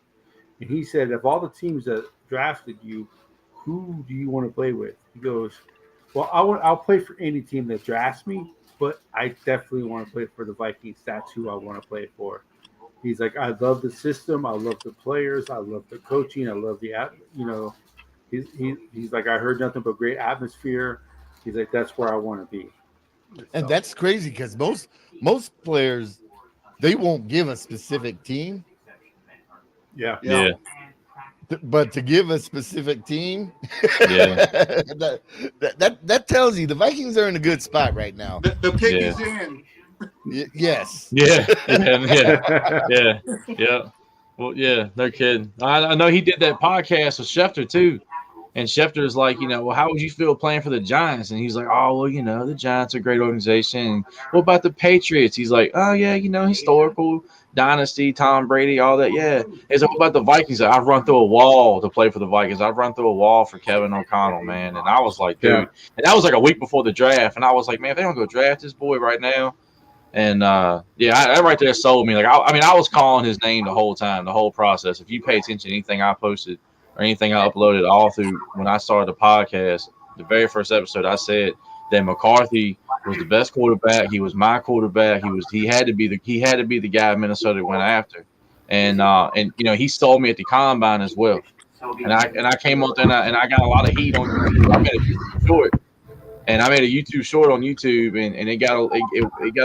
And he said, of all the teams that drafted you, who do you want to play with? He goes, well, I'll play for any team that drafts me, but I definitely want to play for the Vikings. That's who I want to play for. He's like, I love the system. I love the players. I love the coaching. I love the, he's like, I heard nothing but great atmosphere. He's like, that's where I want to be. And that's crazy because most players, they won't give a specific team. Yeah. But to give a specific team, that tells you the Vikings are in a good spot right now. The pick is in. Yes. Yeah. Well, yeah, no kidding. I know he did that podcast with Schefter too. And Schefter's like, well, how would you feel playing for the Giants? And he's like, oh, well, the Giants are a great organization. And what about the Patriots? He's like, oh, yeah, historical. dynasty, Tom Brady, all that. Yeah, it's all about the Vikings. I've run through a wall to play for the Vikings. I've run through a wall for Kevin O'Connell, man. And I was like, dude, and that was like a week before the draft. And I was like, man, if they don't go draft this boy right now. And that right there sold me. Like, I mean, I was calling his name the whole time, the whole process. If you pay attention to anything I posted or anything I uploaded all through when I started the podcast, the very first episode, I said that McCarthy was the best quarterback. He was my quarterback. He had to be the guy Minnesota went after. And you know, he stole me at the combine as well. And I came up there and I got a lot of heat on YouTube. I made a YouTube short. And I made a YouTube short on YouTube, and it got a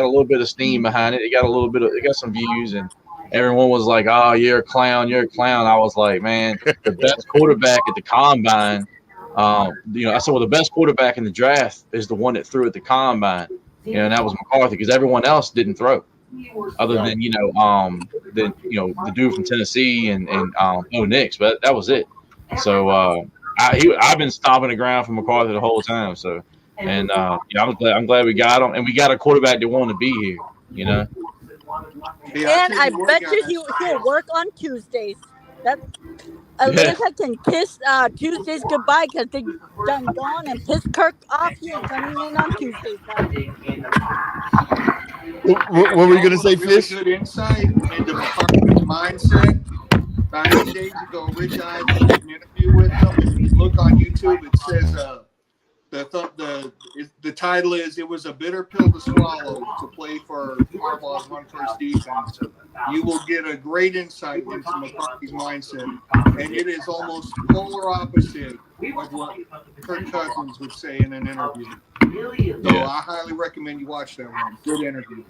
little bit of steam behind it. It got some views, and everyone was like, "Oh, you're a clown, you're a clown." I was like, "Man, the best quarterback at the combine." You know, I said, "Well, the best quarterback in the draft is the one that threw at the combine." You know, and that was McCarthy because everyone else didn't throw, other than the dude from Tennessee and Bo Nix, but that was it. So I've been stomping the ground for McCarthy the whole time. So. And I'm glad we got him, and we got a quarterback that wanted to be here. You know. And I bet you he'll work on Tuesdays. Atlanta can kiss Tuesdays goodbye because they done gone and pissed Kirk off. He ain't coming in on Tuesdays now. What were you gonna say, Fish? Good insight into McCarthy's mindset. 5 days ago, Rich Eisen did an interview with him. If you look on YouTube, it says the title is "It was a bitter pill to swallow to play for Harbaugh's run-first defense." You will get a great insight into McCarthy's mindset, and it is almost polar opposite of what Kirk Cousins would say in an interview. So I highly recommend you watch that one. Good interview.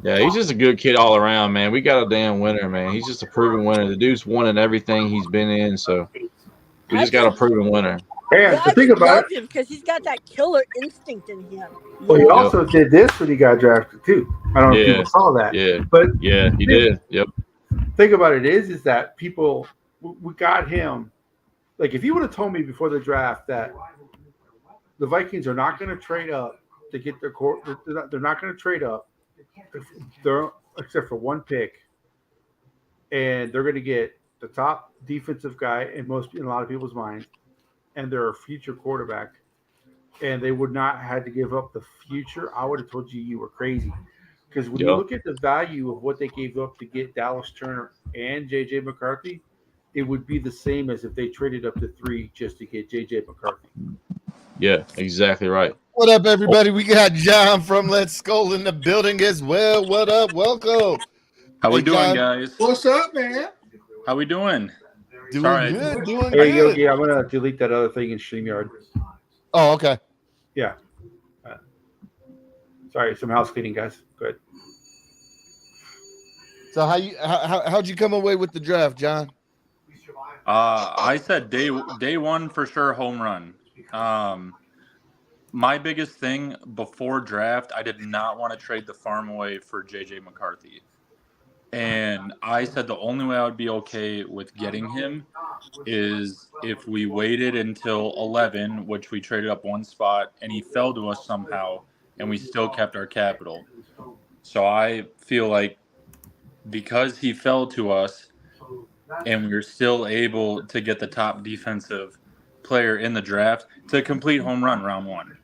Yeah, he's just a good kid all around, man. We got a damn winner, man. He's just a proven winner. The dude's won in everything he's been in, so we just got a proven winner. And the thing about it, because he's got that killer instinct in him. Well, he also did this when he got drafted too. I don't know if people saw that. Yeah, but yeah, he did. Yep. Thing about it is that people, we got him. Like, if you would have told me before the draft that the Vikings are not going to trade up to get their core, they're not going to trade up, except for one pick, and they're going to get the top defensive guy in a lot of people's minds, and they're a future quarterback, and they would not have to give up the future, I would have told you were crazy. Because when you look at the value of what they gave up to get Dallas Turner and J.J. McCarthy, it would be the same as if they traded up to 3 just to get J.J. McCarthy. Yeah, exactly right. What up, everybody? We got John from Let's Skol in the building as well. What up? Welcome. How we doing, guys? What's up, man? How we doing? Doing good. Doing good. Yogi, I'm gonna delete that other thing in StreamYard. Oh, okay. Yeah. Sorry, some house cleaning, guys. Good. So how'd you come away with the draft, John? I said day one for sure, home run. My biggest thing before draft, I did not want to trade the farm away for J.J. McCarthy. And I said the only way I would be okay with getting him is if we waited until 11, which we traded up one spot, and he fell to us somehow, and we still kept our capital. So I feel like because he fell to us and we were still able to get the top defensive player in the draft, to complete home run round one.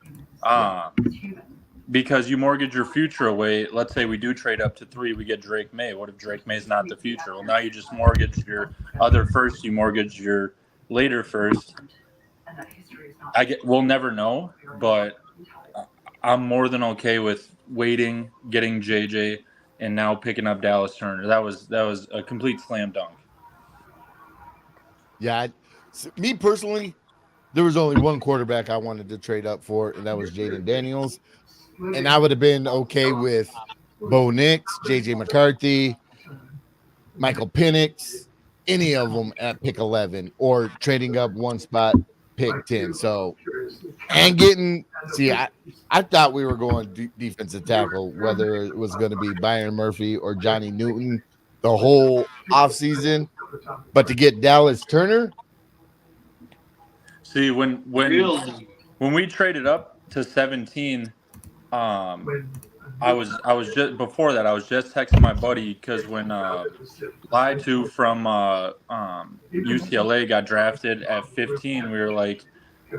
Because you mortgage your future away. Let's say we do trade up to 3, we get Drake May. What if Drake May's not the future? Well, now you just mortgage your other first, you mortgage your later first. We'll never know, but I'm more than okay with waiting, getting JJ, and now picking up Dallas Turner. That was a complete slam dunk. Yeah, me personally, there was only one quarterback I wanted to trade up for, and that was Jaden Daniels. And I would have been okay with Bo Nix, J.J. McCarthy, Michael Penix, any of them at pick 11, or trading up one spot, pick 10. So, and getting, I thought we were going defensive tackle, whether it was going to be Byron Murphy or Johnny Newton the whole offseason. But to get Dallas Turner. See, when we traded up to 17, I I was just before that. I was just texting my buddy because when Laitu from UCLA got drafted at 15, we were like,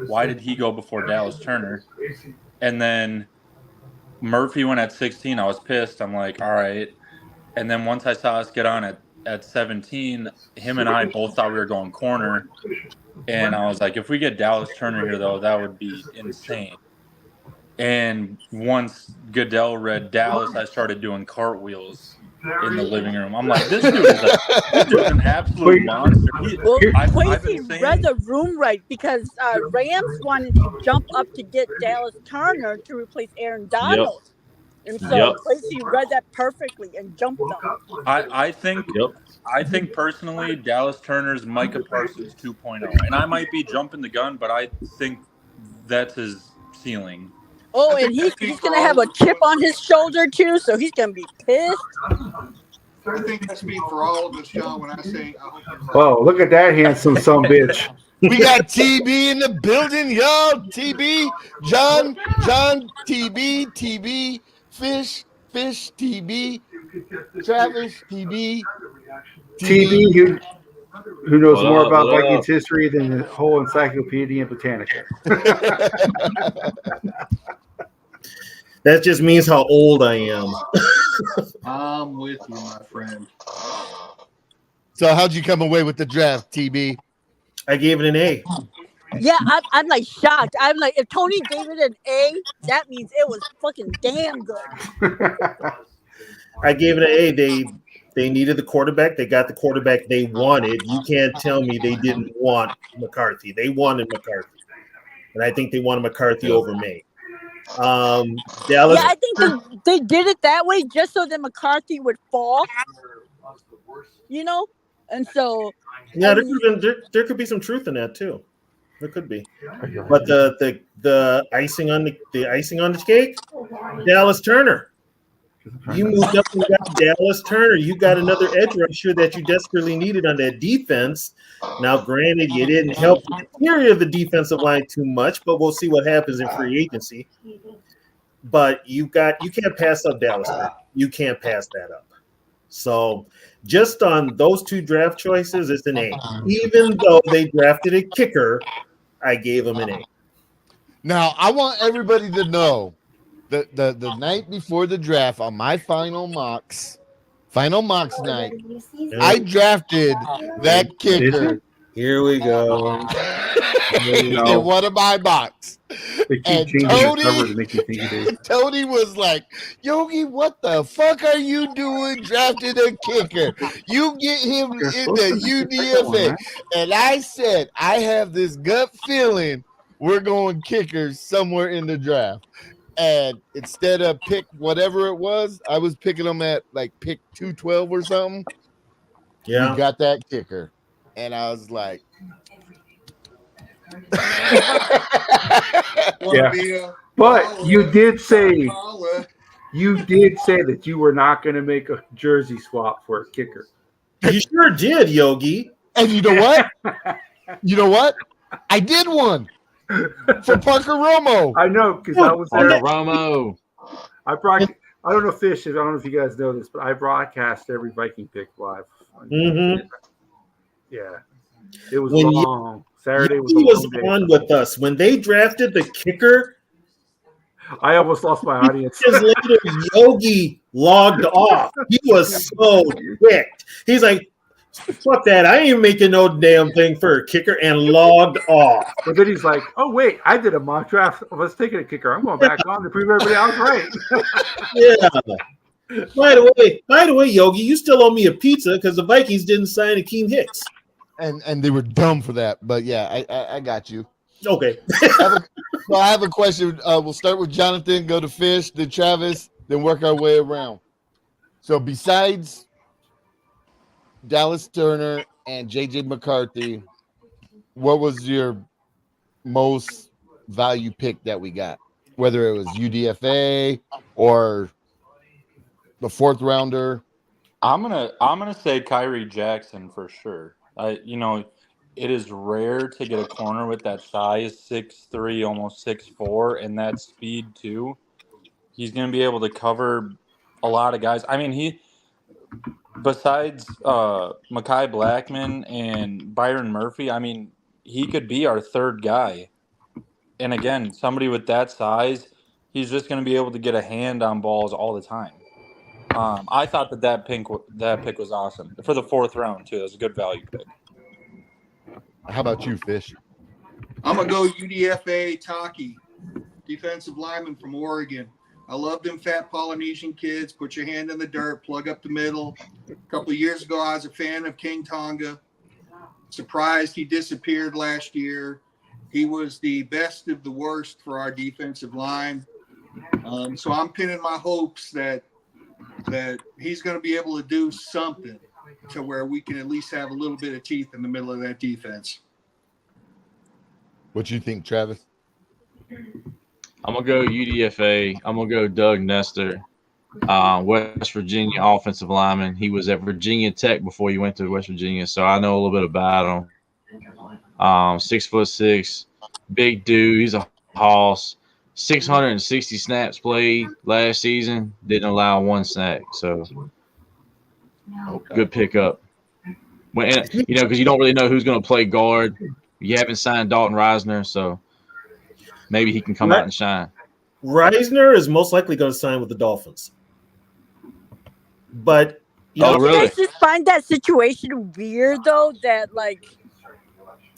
why did he go before Dallas Turner? And then Murphy went at 16. I was pissed. I'm like, all right. And then once I saw us get on at 17, him and I both thought we were going corner. And I was like, if we get Dallas Turner here, though, that would be insane. And once Goodell read Dallas, I started doing cartwheels in the living room. I'm like, this dude's an absolute monster. Well, I've Quincy been saying, read the room right because Rams wanted to jump up to get Dallas Turner to replace Aaron Donald. And so Quincy read that perfectly and jumped him. I think personally, Dallas Turner's Micah Parsons 2.0. And I might be jumping the gun, but I think that's his ceiling. Oh, and he's going to have a chip on his shoulder, too, so he's going to be pissed. I think I speak for all of us, John, when I say I hope Oh, look at that handsome son bitch. We got TB in the building, y'all. TB, John, TB, Fish, TB, Travis, TB, who knows more about Vikings history than the whole Encyclopedia Britannica. That just means how old I am. I'm with you, my friend. So how'd you come away with the draft, TB? I gave it an A. Yeah, I'm like shocked. I'm like, if Tony gave it an A, that means it was fucking damn good. I gave it an A. They needed the quarterback. They got the quarterback they wanted. You can't tell me they didn't want McCarthy. They wanted McCarthy. And I think they wanted McCarthy over May. Dallas. Yeah, I think they did it that way just so that McCarthy would fall. You know? And so yeah, there could be some truth in that too. There could be. But the icing on the cake, Dallas Turner. You moved up and got Dallas Turner. You got another edge rusher that you desperately needed on that defense. Now, granted, you didn't help the interior of the defensive line too much, but we'll see what happens in free agency. But you can't pass up Dallas Turner. You can't pass that up. So just on those two draft choices, it's an A. Even though they drafted a kicker, I gave them an A. Now, I want everybody to know the night before the draft on my final mocks night, I drafted that kicker. Here we go. In one of my mocks. And Tony was like, Yogi, what the fuck are you doing drafting a kicker? You get him in the UDFA. And I said, I have this gut feeling we're going kickers somewhere in the draft. And instead of pick whatever it was, I was picking them at like pick 212 or something. Yeah. You got that kicker. And I was like, yeah. But you did say that you were not going to make a jersey swap for a kicker. You sure did, Yogi. And you know what? I did one for Parker Romo. I know because I was there. Romo. I don't know Fish. I don't know if you guys know this, but I broadcast every Viking pick live. Mm-hmm. Yeah, it was long. Saturday was on with us when they drafted the kicker. I almost lost my audience. Just later, Yogi logged off. He was so ticked. He's like, "Fuck that! I ain't making no damn thing for a kicker," and logged off. But then he's like, "Oh wait, I did a mock draft of us taking a kicker. I'm going back on to prove everybody else right." Yeah. By the way, Yogi, you still owe me a pizza because the Vikings didn't sign Akeem Hicks. And they were dumb for that, but yeah, I got you. Okay. I have a question. We'll start with Jonathan, go to Fish, then Travis, then work our way around. So besides Dallas Turner and JJ McCarthy, what was your most value pick that we got? Whether it was UDFA or the fourth rounder. I'm gonna say Kyrie Jackson for sure. It is rare to get a corner with that size, 6'3", almost 6'4", and that speed too. He's going to be able to cover a lot of guys. I mean, besides Mekhi Blackman and Byron Murphy, I mean, he could be our third guy. And again, somebody with that size, he's just going to be able to get a hand on balls all the time. I thought that pick was awesome for the 4th round too. That was a good value pick. How about you, Fish? I'm gonna go UDFA Taki, defensive lineman from Oregon. I love them fat Polynesian kids. Put your hand in the dirt, plug up the middle. A couple of years ago, I was a fan of King Tonga. Surprised he disappeared last year. He was the best of the worst for our defensive line. So I'm pinning my hopes that he's going to be able to do something to where we can at least have a little bit of teeth in the middle of that defense. What you think, Travis? I'm going to go UDFA. I'm going to go Doug Nestor, West Virginia offensive lineman. He was at Virginia Tech before he went to West Virginia, so I know a little bit about him. 6'6", big dude. He's a hoss. 660 snaps played last season. Didn't allow 1 sack, so good pickup. Because you don't really know who's going to play guard. You haven't signed Dalton Reisner, so maybe he can come out and shine. Reisner is most likely going to sign with the Dolphins. But really? I just find that situation weird, though, that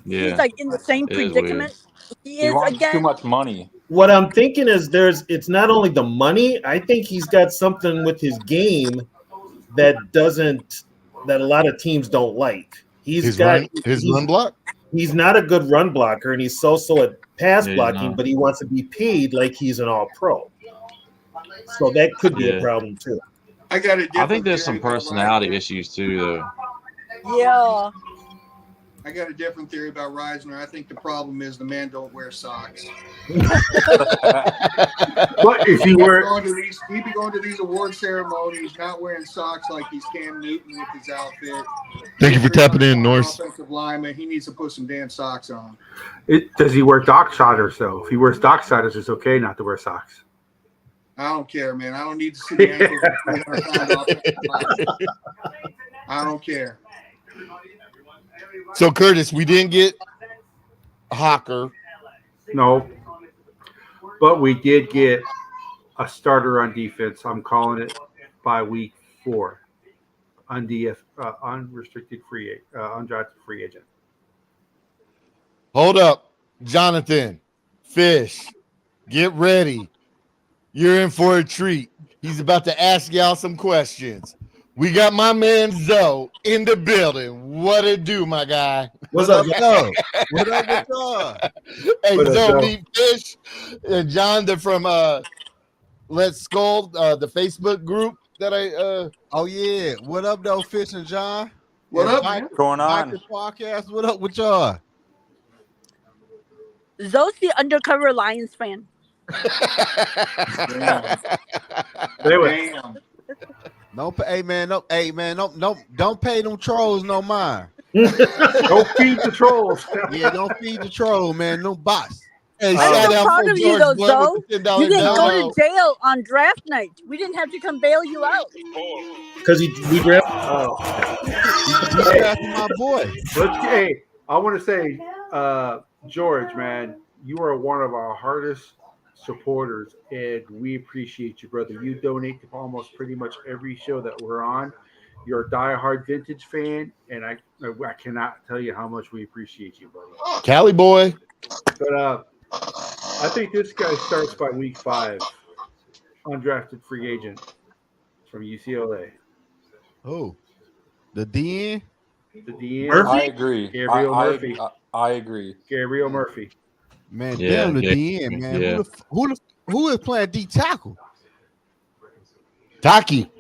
he's in the same predicament He wants too much money. What I'm thinking is it's not only the money. I think he's got something with his game that a lot of teams don't like. His run block? He's not a good run blocker, and he's so at pass blocking, but he wants to be paid like he's an all-pro. So that could be a problem, too. I think there's some personality issues, too, though. Yeah. I got a different theory about Reisner. I think the problem is the man don't wear socks. But if he were, he'd be going to these award ceremonies, not wearing socks like he's Cam Newton with his outfit. Thank you for tapping in, Norris. Offensive lineman, he needs to put some damn socks on. Does he wear Docksiders though? If he wears Docksiders, it's okay not to wear socks. I don't care, man. I don't need to see the ankles. I don't care. So, Curtis, we didn't get Hawker. No. But we did get a starter on defense. I'm calling it by week 4. Unrestricted undrafted free agent. Hold up. Jonathan, Fish, get ready. You're in for a treat. He's about to ask y'all some questions. We got my man Zoe in the building. What it do, my guy? What's up, Zoe? What up with y'all? Hey, Zoe, meet Fish and John. They're from Let's Skol, the Facebook group that I. Oh yeah, what up, though, Fish and John? What up? What's going on? Podcast. What up with y'all? Zoe's the undercover Lions fan. Damn. Don't pay, don't pay them trolls no mind. Don't feed the trolls. Yeah, don't feed the troll, man. No bots. Hey, I'm so proud of you, though, Zoe. You didn't $10 go to jail on draft night. We didn't have to come bail you out. Because we drafted. He's drafting my boy. Hey, I want to say, George, man, you are one of our hardest supporters, and we appreciate you, brother. You donate to almost pretty much every show that we're on. You're a diehard vintage fan, and I cannot tell you how much we appreciate you, brother. Cali boy. But I think this guy starts by week 5. Undrafted free agent from UCLA. Oh, the DN? The DN. Murphy? I agree. Gabriel Murphy. I agree. Gabriel Murphy. Man, Yeah, damn the yeah, DN, man. yeah. Who is playing D tackle? Taki.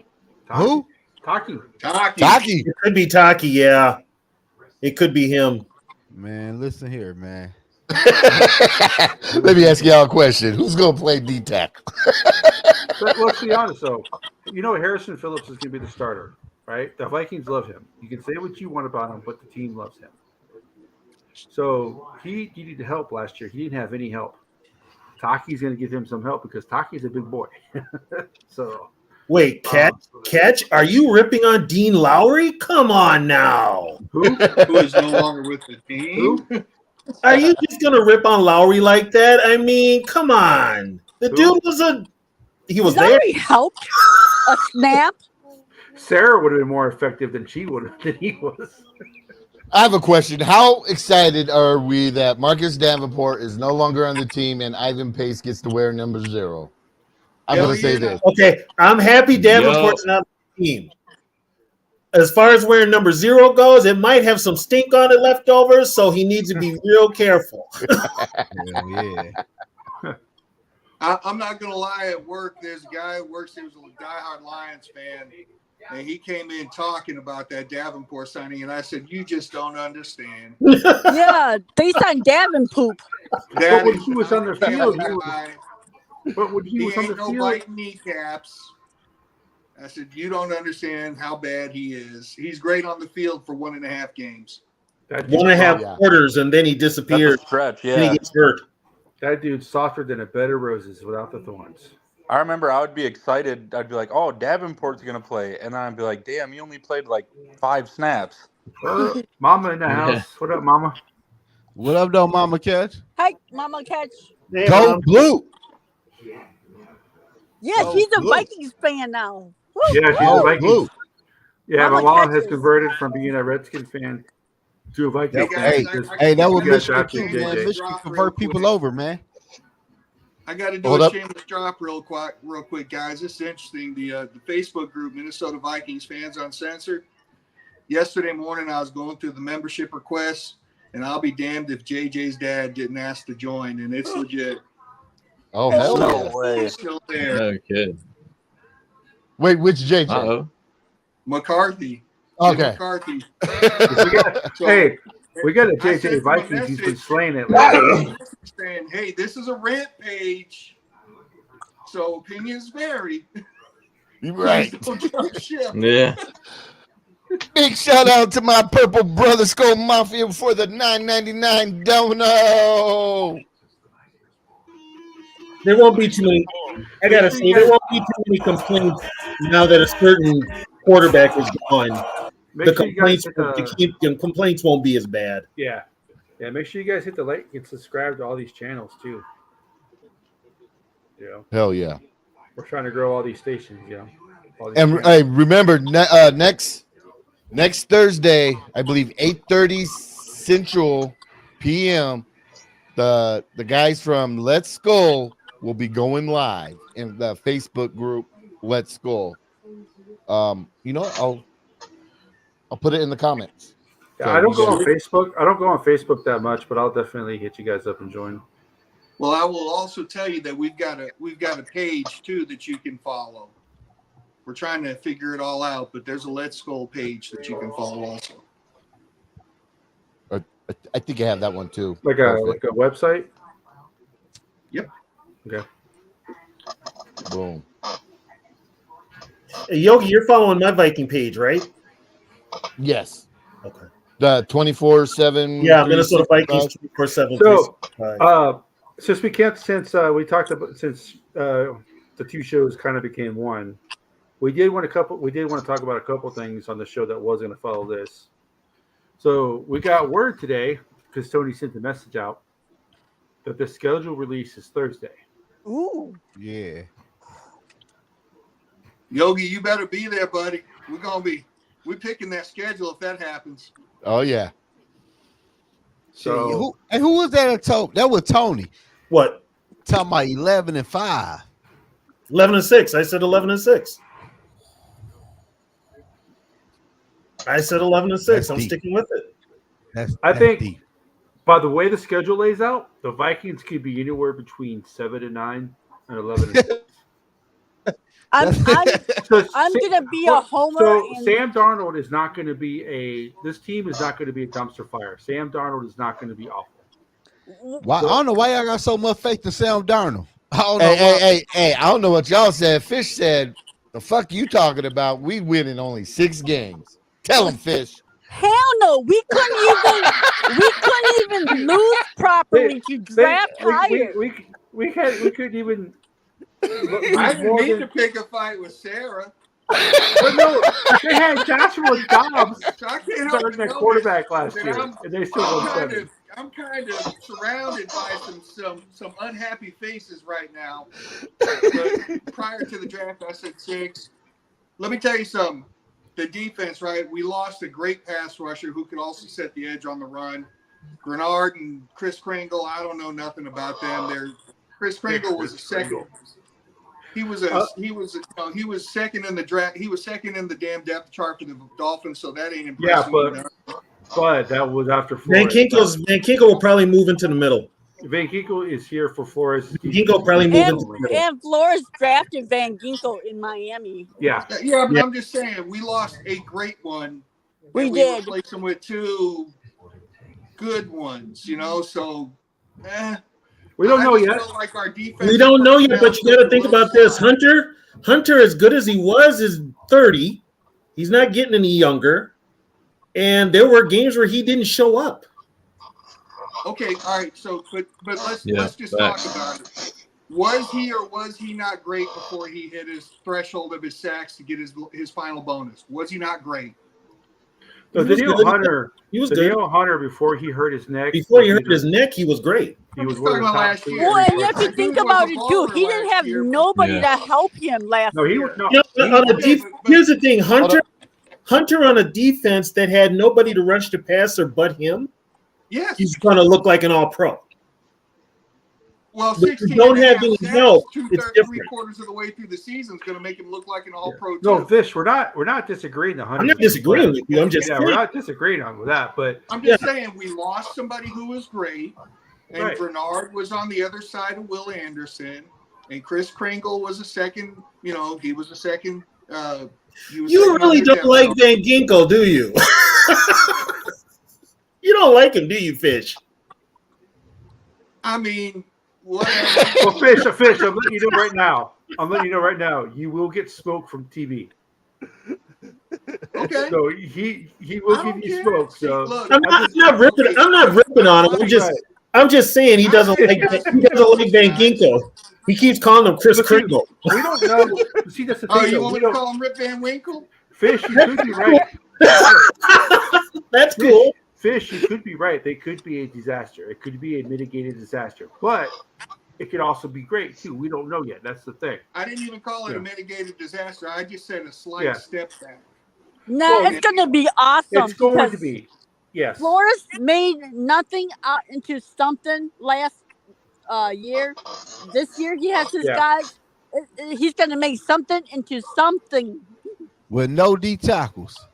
Who? Taki. It could be Taki, yeah. It could be him. Man, listen here, man. Let me ask y'all a question. Who's going to play D-tackle? Let's be honest, though. You know Harrison Phillips is going to be the starter, right? The Vikings love him. You can say what you want about him, but the team loves him. So he needed help last year. He didn't have any help. Taki's going to give him some help because Taki's a big boy. So wait, catch? Are you ripping on Dean Lowry? Come on now. Who is no longer with the team? Who? Are you just gonna rip on Lowry like that? I mean, come on. The dude was there. Lowry helped a snap. Sarah would have been more effective than he was. I have a question. How excited are we that Marcus Davenport is no longer on the team and Ivan Pace gets to wear number 0? I'm going to say this. Okay, I'm happy Davenport's not on the team. As far as wearing number 0 goes, it might have some stink on it left over, so he needs to be real careful. Yeah. I'm not going to lie. At work, there's a guy who works here who's a diehard Lions fan, and he came in talking about that Davenport signing, and I said, "You just don't understand." Yeah, they signed Davenport. But when he was on the field, he ain't no biting kneecaps. I said, "You don't understand how bad he is. He's great on the field for 1.5 games. 1.5 quarters, and then he disappears. Stretch, yeah. And he gets hurt. That dude's softer than a bed of roses without the thorns. I remember I would be excited. I'd be like, "Oh, Davenport's gonna play," and I'd be like, "Damn, he only played like 5 snaps." Mama in the house. What up, Mama? What up, though, Mama Catch? Hi, Mama Catch. Hey, Go Mom. Blue. Yeah, she's a Vikings fan now. Woo, Yeah, she's woo. a Vikings. Yeah, my Mama mom has catches. converted from being a Redskin fan to a Vikings Hey, fan. Hey, that You would guys Michigan drafted too, man. JJ. Michigan convert people over, man. I got to do Hold a up. shameless drop real quick, guys. This is interesting. The Facebook group, Minnesota Vikings Fans Uncensored. Yesterday morning, I was going through the membership requests, and I'll be damned if JJ's dad didn't ask to join, and it's legit. Oh, hell No yeah. way. He's still there. Oh, good. Wait, which JJ? Uh-oh. McCarthy. Okay. Jim McCarthy. Hey, we got a I sent JJ him a Vikings. He's been message. slaying it lately. Saying, hey, this is a rant page, so opinions vary. Right. Please don't jump ship. Yeah. Big shout out to my Purple Brother Skol Mafia for the $9.99 dono. There won't be too many. I gotta say, there won't be too many complaints now that a certain quarterback is gone. Make sure you guys The complaints won't be as bad. Yeah. Make sure you guys hit the like and subscribe to all these channels too. You know, Hell yeah. we're trying to grow all these stations. You know, all these And channels. hey, remember next Thursday, I believe 8:30 Central PM, the guys from Let's Skol will be going live in the Facebook group Let's Skol. You know what? I'll put it in the comments. Yeah, I don't go on Facebook. I don't go on Facebook that much, but I'll definitely hit you guys up and join. Well, I will also tell you that we've got a page too that you can follow. We're trying to figure it all out, but there's a Let's Skol page that you can follow also. I think I have that one too. Like a website. Yep. Okay. Boom. Hey, Yogi, you're following my Viking page, right? Yes. Okay. The 24/7. Yeah, Minnesota Vikings 24/7. So, since we the two shows kind of became one, we did want to talk about a couple things on the show that was going to follow this. So we got word today because Tony sent the message out that the schedule release is Thursday. Ooh. Yeah. Yogi, you better be there, buddy. We're picking that schedule if that happens. Oh yeah. So who was that? That was Tony. What? Talking about 11-5. 11-6. I said 11-6. I said 11-6. I'm deep. sticking with it. I think by the way the schedule lays out, the Vikings could be anywhere between 7-9 and 11-6. I'm gonna be a homer. So and Sam Darnold is not going to be this team is not going to be a dumpster fire. Sam Darnold is not going to be awful. Why, I don't know why y'all got so much faith in Sam Darnold. I don't know. Hey, I don't know what y'all said. Fish said, the fuck you talking about? We win in only 6 games. Tell him, Fish. hell no, we couldn't even lose properly to draft higher. We couldn't even. I didn't need to pick a fight with Sarah. But no, they had Joshua Dobbs So I can't help starting but at quarterback notice last that year, and they still won 7. I'm kind of surrounded by some unhappy faces right now. But prior to the draft, I said 6. Let me tell you something. The defense, right? We lost a great pass rusher who could also set the edge on the run. Grenard and Chris Kringle, I don't know nothing about them. Chris Kringle was a second. He was second in the draft. He was second in the damn depth chart for the Dolphins, so that ain't impressive. Yeah, but that was after Van Flores. Ginkel will probably move into the middle. Van Ginkel is here for Flores. Ginkel probably move into the middle. And Flores drafted Van Ginkel in Miami. Yeah, but I'm just saying we lost a great one. We did. Replaced him with 2 good ones, so. We don't know yet. Like our defense We don't know yet, but you got to think about this. Hunter, as good as he was, is 30. He's not getting any younger. And there were games where he didn't show up. Okay, all right. So, but let's just talk about it. Was he or was he not great before he hit his threshold of his sacks to get his final bonus? Was he not great? So Danielle Hunter, before he hurt his neck. Before he hurt his neck, he was great. He was one of the top 2. Well, and if you think about it too, he didn't have nobody to help him last year. Here's the thing, Hunter on a defense that had nobody to rush the passer but him. Yes, he's going to look like an all-pro. Well, if you don't have any help, it's different. 3/4 of the way through the season is going to make him look like an all-pro. No, Fish, we're not disagreeing. I'm not disagreeing with you. I'm just we're not disagreeing on that. But I'm just saying we lost somebody who was great, and Bernard was on the other side of Will Anderson, and Chris Kringle was a second. He was a second. You really don't like Van Ginkel, do you? You don't like him, do you, Fish? I mean. Whatever. Well, Fish, I'm letting you know right now. You will get smoke from TV. Okay. So he will give you smoke. So look, I'm not ripping on him. I'm just saying he doesn't like Van Ginkel. He keeps calling him Chris Kringle. We don't know. See, that's the thing. Oh, you want me to call him Rip Van Winkle? Fish, you could be right. That's cool. Fish, you could be right. They could be a disaster. It could be a mitigated disaster, but it could also be great too. We don't know yet. That's the thing. I didn't even call it a mitigated disaster. I just said a slight step back. No, it's going to be awesome. It's going to be. Yes. Flores made nothing out into something last year. This year he has his guys. He's going to make something into something. With no D tackles.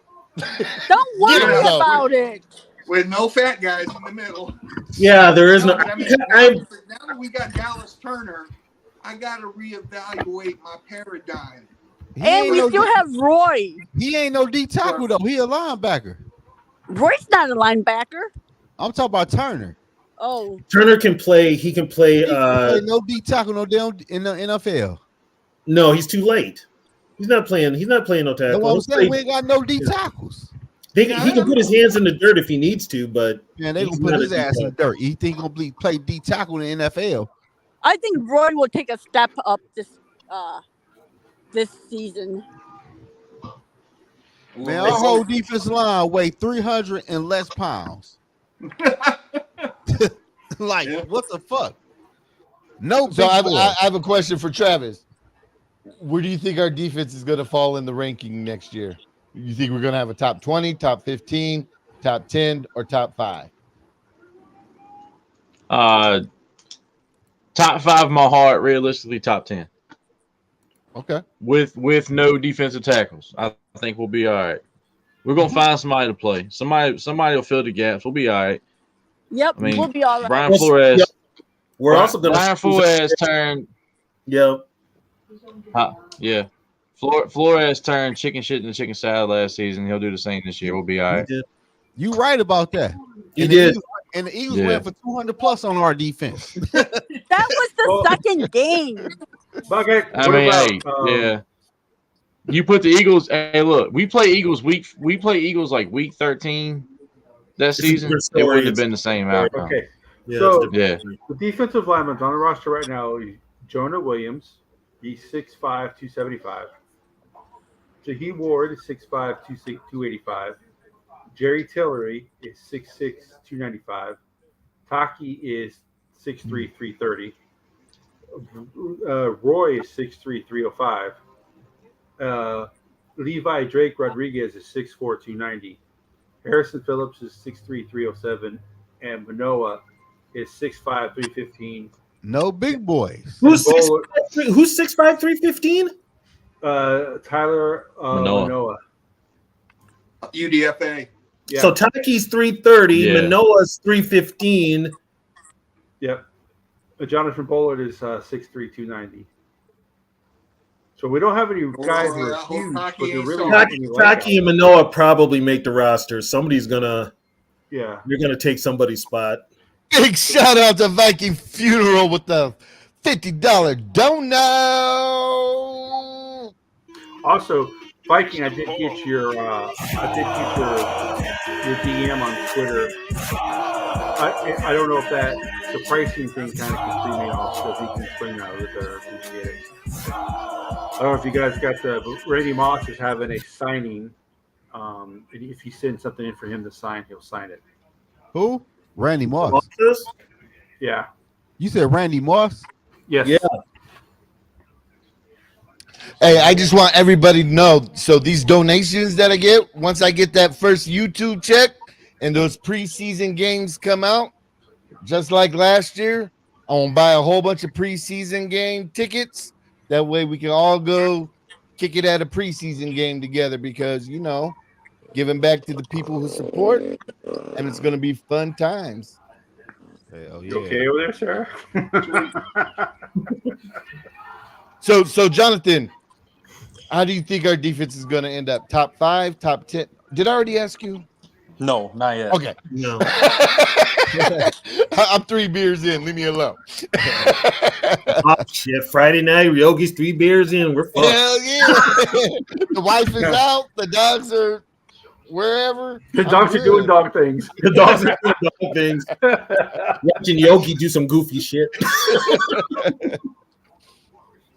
Don't worry about it. With no fat guys in the middle. Yeah, there is no. I mean, now that we got Dallas Turner, I got to reevaluate my paradigm. And we still have Roy. He ain't no D tackle though. He a linebacker. Roy's not a linebacker. I'm talking about Turner. Oh, Turner can play. He can play. No D tackle, no damn in the NFL. No, he's too late. He's not playing. He's not playing no tackle. No, I'm saying we ain't got no D tackles. He can put his hands in the dirt if he needs to, but they gonna put his ass in the dirt. You think he's gonna play D tackle in the NFL? I think Roy will take a step up this season. Man, our whole defensive line weigh 300 and less pounds. What the fuck? No. So I have a question for Travis. Where do you think our defense is going to fall in the ranking next year? You think we're going to have a top 20, top 15, top 10, or top 5? Top 5 in my heart, realistically top 10. Okay. With no defensive tackles. I think we'll be all right. We're going to find somebody to play. Somebody will fill the gaps. We'll be all right. Yep, we'll be all right. Brian Flores. Yep. We're also going to Brian Flores turned. Yep. Yeah. Flores turned chicken shit into chicken salad last season. He'll do the same this year. We'll be all right. You right about that. He did. And the Eagles went for 200 plus on our defense. That was the second game. Okay. Yeah. You put the Eagles. Hey, look, we play Eagles like week 13 that season. It wouldn't have been the same outcome. Okay. Yeah, So Yeah. the defensive linemen on the roster right now is Jonah Williams. He's 6'5", 275. Jaheim Ward is 6'5", 285. Jerry Tillery is 6'6", 295. Taki is 6'3", 330. Roy is 6'3", 305. Levi Drake Rodriguez is 6'4", 290. Harrison Phillips is 6'3", 307. And Manoa is 6'5", 315. No big boys. Who's 6'5", 315? Tyler Manoa. UDFA. Yeah. So Taki's 330, Yeah. Manoa's 315. Yep. Jonathan Bullard is 6'3", 290. So we don't have any guys who are huge, but they're really not any Taki and Manoa probably make the roster. Somebody's gonna, yeah, you're gonna take somebody's spot. Big shout out to Viking Funeral with the $50 donut. Also, Viking, I did get your DM on Twitter. I don't know if the pricing thing kind of can throw me off, so if you can explain that a little better, I appreciate it. I don't know if you guys got Randy Moss is having a signing. If you send something in for him to sign, he'll sign it. Who? Randy Moss. Yeah. You said Randy Moss? Yes. Yeah. Hey, I just want everybody to know. So these donations that I get, once I get that first YouTube check and those preseason games come out, just like last year, I want to buy a whole bunch of preseason game tickets. That way we can all go kick it at a preseason game together because, you know, giving back to the people who support, and it's going to be fun times. Hell You okay over there, sir? So Jonathan, how do you think our defense is going to end up? Top 5, top 10? Did I already ask you? No, not yet. Okay. No. I'm 3 beers in. Leave me alone. Oh, shit. Friday night, Yogi's 3 beers in. We're fucked. Hell yeah. The wife is out. The dogs are wherever. The dogs are doing dog things. The dogs are doing dog things. Watching Yogi do some goofy shit.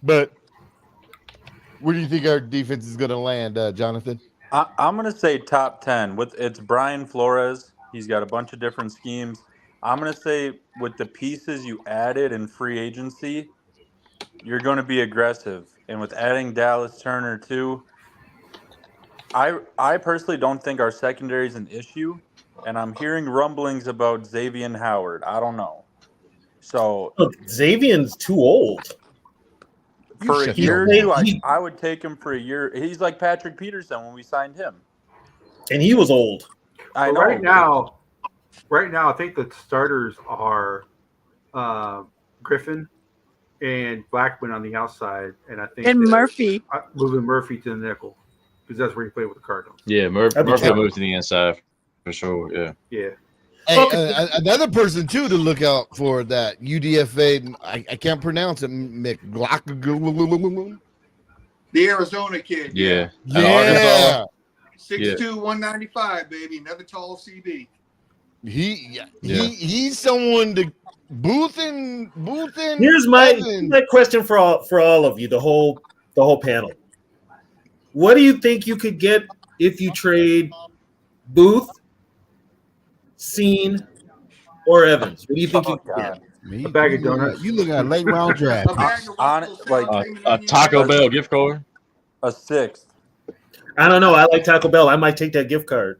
But where do you think our defense is going to land, Jonathan? I'm going to say top 10. It's Brian Flores. He's got a bunch of different schemes. I'm going to say with the pieces you added in free agency, you're going to be aggressive. And with adding Dallas Turner too, I personally don't think our secondary is an issue. And I'm hearing rumblings about Xavier Howard. I don't know. So Xavier's too old. For a year or two, I would take him for a year. He's like Patrick Peterson when we signed him. And he was old. I know. Right now, I think the starters are Griffin and Blackman on the outside, and I think Murphy. Moving Murphy to the nickel because that's where he played with the Cardinals. Yeah, Murphy moved to the inside for sure. Yeah. Yeah. Hey, another person too to look out for that UDFA. I can't pronounce it. The Arizona kid. Yeah. Yeah. 6'2", 195, baby. Another tall CB. He's someone to Booth and Here's my question for all of you, the whole panel. What do you think you could get if you trade Booth, Scene, or Evans? What do you think you could get? A bag of donuts. You look at a late round draft. A Taco Bell gift card. A 6th. I don't know. I like Taco Bell. I might take that gift card.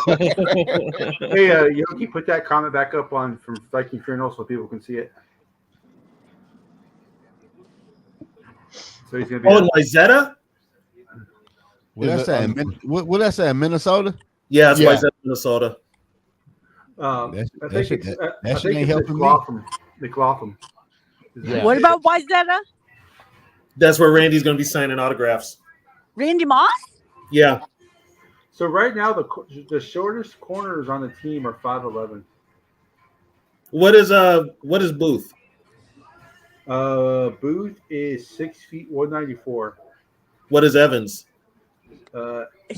Hey, Yogi, put that comment back up from Viking Funeral so people can see it. So he's gonna be. Oh, Lyzetta? What I say in Minnesota? Yeah, it's Lyzetta, Minnesota. That I shit think ain't helping me. McLaughlin. Yeah. What about Wyzetta? That's where Randy's going to be signing autographs. Randy Moss? Yeah. So right now the shortest corners on the team are 5'11". What is Booth? Booth is 6 feet 194. What is Evans?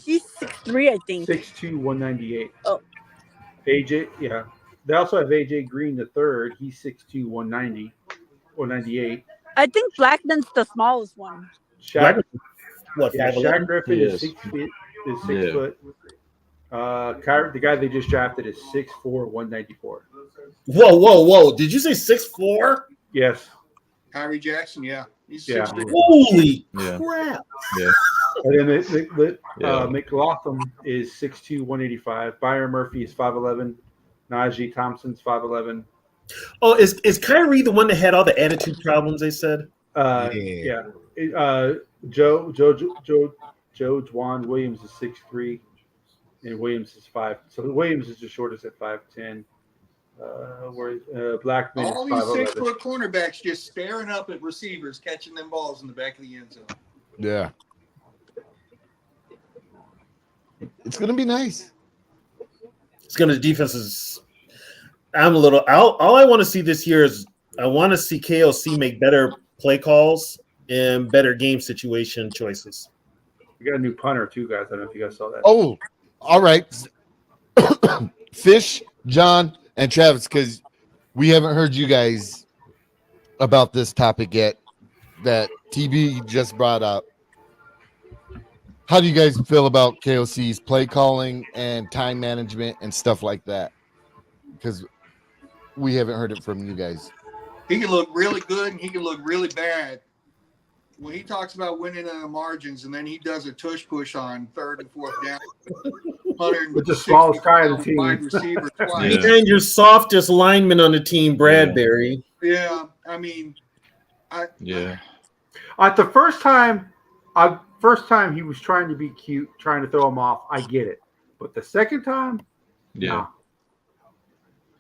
He's 6'3", I think. 6'2", 198. Oh. AJ, yeah. They also have AJ Green the third. He's 6'2", 190, 198. I think Blackman's the smallest one. Shaq, what? yeah, 5'11"? Shaq Griffin is Yes. 6 feet. Is 6 Yeah. foot. The guy they just drafted is 6'4", 194. Whoa! Did you say 6'4"? Yes. Kyrie Jackson, yeah. He's Yeah. 6'4". Holy Yeah. crap! Yeah. And then Yeah. McLaughlin is 6'2", 185. Byron Murphy is 5'11". Najee Thompson's 5'11". Oh, is Kyrie the one that had all the attitude problems? They said. Yeah. Joe Juan Williams is 6'3", and Williams is 5. So Williams is the shortest at 5'10". Blackman All is these 5'11". 6-foot cornerbacks just staring up at receivers, catching them balls in the back of the end zone. Yeah. It's going to be nice. It's going to defenses. I'm a little. All I want to see this year is I want to see KOC make better play calls and better game situation choices. We got a new punter too, guys. I don't know if you guys saw that. Oh, all right. Fish, John, and Travis, because we haven't heard you guys about this topic yet that TB just brought up. How do you guys feel about KOC's play calling and time management and stuff like that? Because we haven't heard it from you guys. He can look really good and he can look really bad. When he talks about winning in the margins and then he does a tush push on 3rd and 4th down. With the smallest guy on the team. Wide receiver twice. Yeah. And your softest lineman on the team, Bradbury. Yeah, I mean, At the first time he was trying to be cute, trying to throw him off. I get it, but the second time, yeah.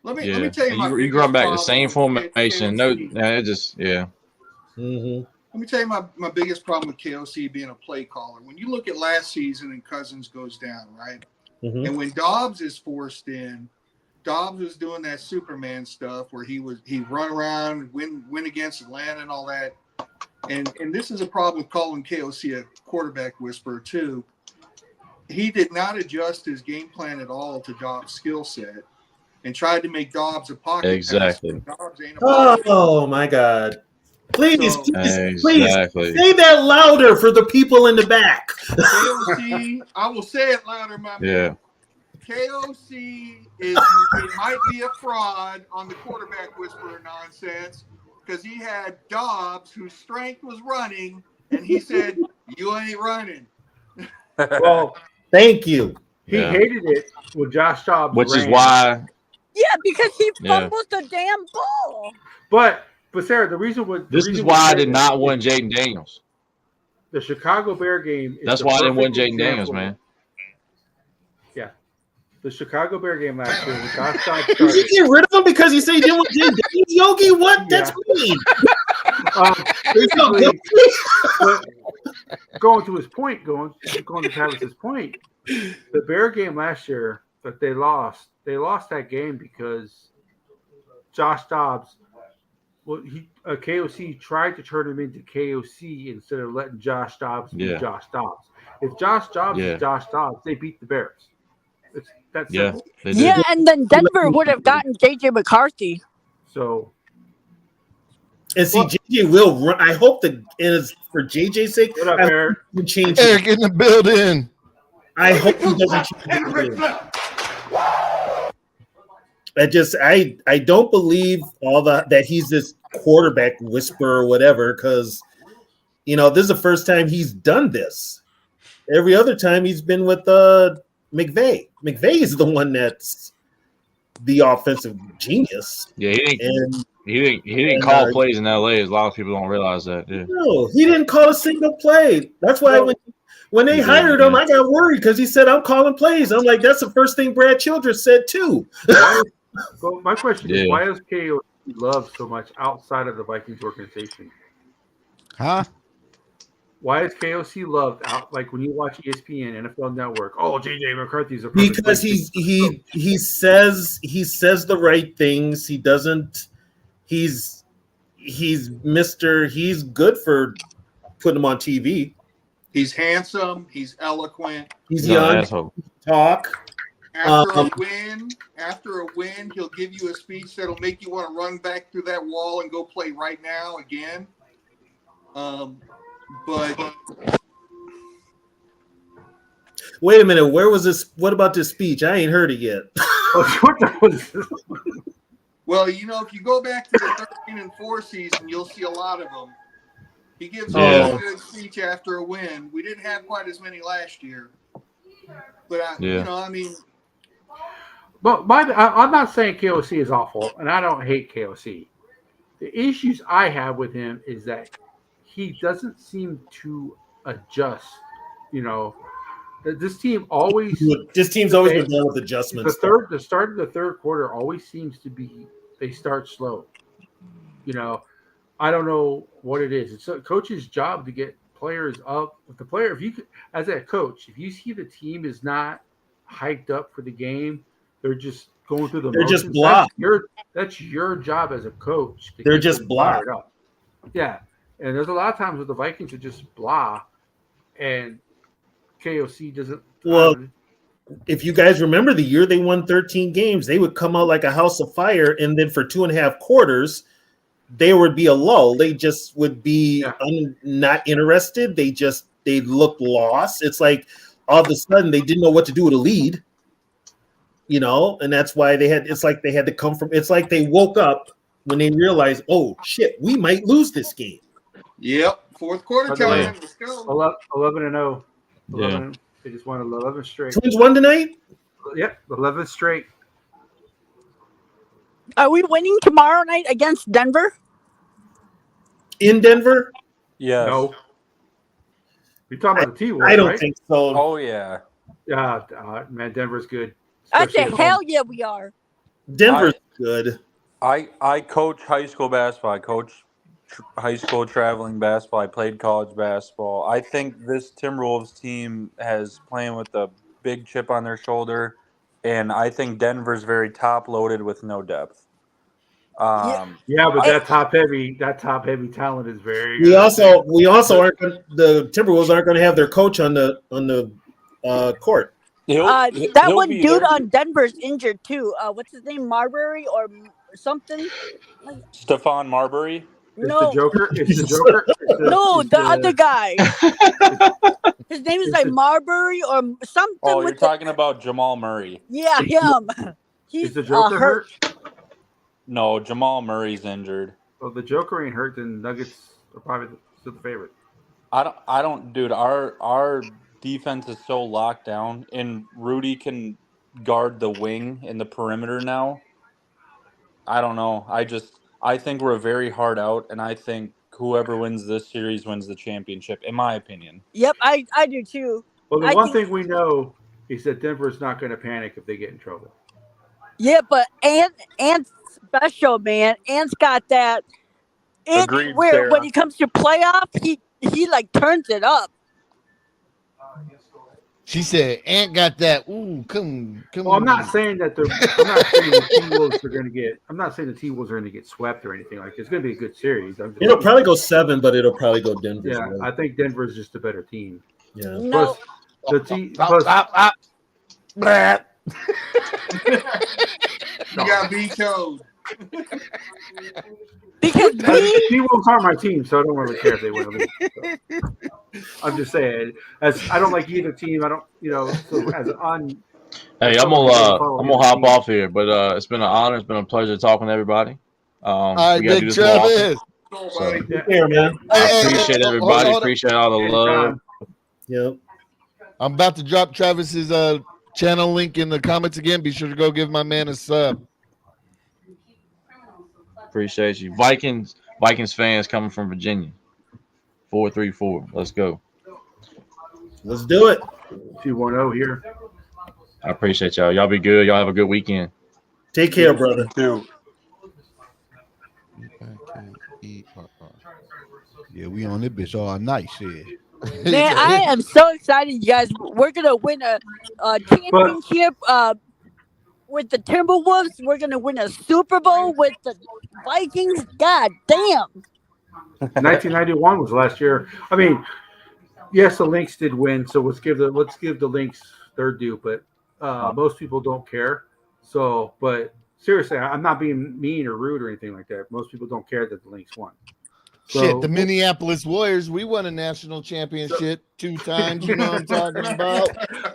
Let me tell you, you run back the same formation. No, it just Mm-hmm. Let me tell you my biggest problem with KOC being a play caller. When you look at last season and Cousins goes down, right? Mm-hmm. And when Dobbs is forced in, Dobbs was doing that Superman stuff where he'd run around, win against Atlanta and all that. And this is a problem with calling KOC a quarterback whisperer too. He did not adjust his game plan at all to Dobbs' skill set and tried to make Dobbs a pocket exactly. passer. Dobbs ain't a pocket Oh my God. Please exactly. say that louder for the people in the back. KOC, I will say it louder, my man. Yeah. KOC it might be a fraud on the quarterback whisperer nonsense because he had Dobbs, whose strength was running, and he said, "You ain't running." well, thank you. He hated it with Josh Dobbs, which is why. Yeah, because he fumbled the damn ball. But Sarah, the reason why I did not win Jaden Daniels. The Chicago Bear game. That's why I didn't win Jaden Daniels, man. Yeah, the Chicago Bear game last year. When Josh Dobbs Did started, you get rid of him because he said he didn't want Jaden Daniels? Yogi, what? That's mean. Going to his point, going to Travis's point, the Bear game last year that they lost that game because Josh Dobbs. Well, KOC tried to turn him into KOC instead of letting Josh Dobbs be Josh Dobbs. If Josh Dobbs is Josh Dobbs, they beat the Bears. That's simple. Yeah, and then Denver would have gotten JJ McCarthy. So, and see, JJ will run. I hope that it is for JJ's sake. What up, Eric? Change Eric in the building. I hope he doesn't change it. I don't believe that he's this quarterback whisperer or whatever, because this is the first time he's done this. Every other time he's been with McVay. McVay is the one that's the offensive genius. Yeah, he didn't call plays in LA. A lot of people don't realize that. Yeah. No, he didn't call a single play. That's why when they hired him, I got worried because he said, "I'm calling plays." I'm like, that's the first thing Brad Childress said too. Well, my question is, why is KO loved so much outside of the Vikings organization? Huh? Why is KOC loved out? Like when you watch ESPN, NFL Network, JJ McCarthy's a because he says the right things. He doesn't. He's good for putting him on TV. He's handsome. He's eloquent. He's young. Talk. After a win, he'll give you a speech that'll make you want to run back through that wall and go play right now again. But wait a minute, where was this? What about this speech? I ain't heard it yet. well, if you go back to the 13-4 season, you'll see a lot of them. He gives a good speech after a win. We didn't have quite as many last year, but But I'm not saying KOC is awful, and I don't hate KOC. The issues I have with him is that he doesn't seem to adjust. This team always. This team's always been done with adjustments. The start of the third quarter always seems to be they start slow. I don't know what it is. It's a coach's job to get players up. If the player, as a coach, if you see the team is not hyped up for the game, they're just going through the motions. They're just blah. That's your job as a coach. They're just blah. Up. Yeah, and there's a lot of times where the Vikings are just blah, and KOC doesn't. Well, if you guys remember the year they won 13 games, they would come out like a house of fire, and then for 2.5 quarters, there would be a lull. They just would be not interested. They looked lost. It's like all of a sudden they didn't know what to do with a lead, and that's why it's like they had to come from. It's like they woke up when they realized, oh shit, we might lose this game. Yep, fourth quarter time. Let's go. 11-0. Yeah. They just won 11 straight. Twins won tonight? Yep, 11 straight. Are we winning tomorrow night against Denver? In Denver? Yeah. No. You're talking about the T-Wolves, I don't right? think so. Oh, yeah. Yeah, man, Denver's good. I Especially say, at hell home. yeah, we are. Denver's good. I coach high school basketball. I coach high school traveling basketball. I played college basketball. I think this Timberwolves team has playing with a big chip on their shoulder, and I think Denver's very top loaded with no depth. But that top heavy talent is very. We also aren't. The Timberwolves aren't going to have their coach on the court. That one dude on Denver's injured too. What's his name? Marbury or something? Stephon Marbury. No, the Joker. It's the Joker. No, the other guy. His name is like Marbury or something. Oh, you're talking about Jamal Murray. Yeah, him. Is the Joker hurt? No, Jamal Murray's injured. Well, the Joker ain't hurt. Then Nuggets are probably still the favorite. I don't, dude. Our defense is so locked down, and Rudy can guard the wing and the perimeter now. I don't know. I think we're a very hard out, and I think whoever wins this series wins the championship, in my opinion. Yep, I do too. Well, the one thing we know is that Denver's not going to panic if they get in trouble. Yeah, but Ant's special, man. Ant's got that. Agreed, where Sarah. when he comes to playoff, he like turns it up. She said, "Ant got that." Ooh, come. Well, I'm not saying that I'm not saying the T-Wolves are going to get. I'm not saying the T-Wolves are going to get swept or anything like. It's going to be a good series. It'll probably go 7, but it'll probably go Denver. Yeah, I think Denver's just a better team. Yeah. No. Plus, the You got vetoed. Because the T-Wolves are my team, so I don't really care if they win or lose. So. I'm just saying, I don't like either team. I don't, so as on. Hey, I'm gonna hop off here, but it's been an honor. It's been a pleasure talking to everybody. All right, Big Travis. Here, man. I appreciate everybody. Appreciate all the love. Yep. I'm about to drop Travis's channel link in the comments again. Be sure to go give my man a sub. Appreciate you. Vikings fans coming from Virginia. 434. Let's go. Let's do it. 2-1-0 here. I appreciate y'all. Y'all be good. Y'all have a good weekend. Take care, brother. Too. Yeah, we on this bitch all night, shit. Man, I am so excited, you guys. We're gonna win a championship with the Timberwolves. We're gonna win a Super Bowl with the Vikings. God damn. 1991 was last year. I mean, yes, the Lynx did win, so let's give the Lynx their due. But Most people don't care. So, but seriously, I'm not being mean or rude or anything like that. Most people don't care that the Lynx won. So, Shit, the Minneapolis Warriors, we won a national championship 2 times. You know what I'm talking about?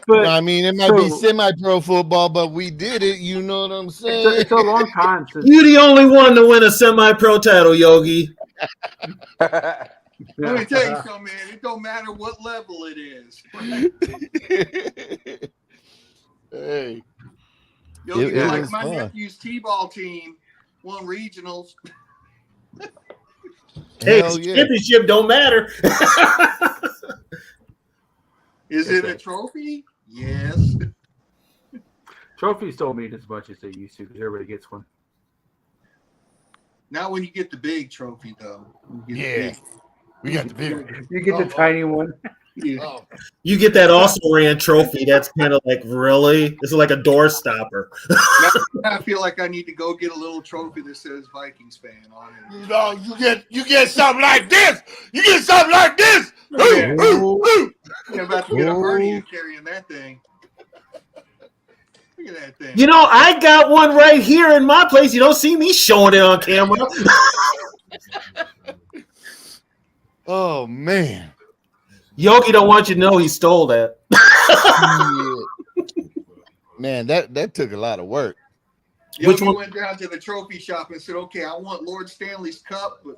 But I mean, it might be semi-pro football, but we did it. You know what I'm saying? It's a long time since You the only one to win a semi-pro title, Yogi. Let me tell you something, man. It don't matter what level it is. Hey, Yogi, it like was my fun. nephew's t-ball team won regionals. Hey, Hell yeah. championship don't matter. Is it a trophy? Yes. trophies don't mean as much as they used to because everybody gets one. Not when you get the big trophy, though. Yeah. We got the big. You get the tiny one. Yeah. You get that also ran trophy. That's kind of like, really? This is like a door stopper. Now I feel like I need to go get a little trophy that says Vikings fan on it. No, you get something like this. You get something like this. Yeah. Ooh, ooh. I'm about to get a hernia carrying that thing. Look at that thing. You know, I got one right here in my place. You don't see me showing it on camera. Oh, man. Yogi don't want you to know he stole that. Man, that took a lot of work. Yogi went down to the trophy shop and said, "Okay, I want Lord Stanley's cup, but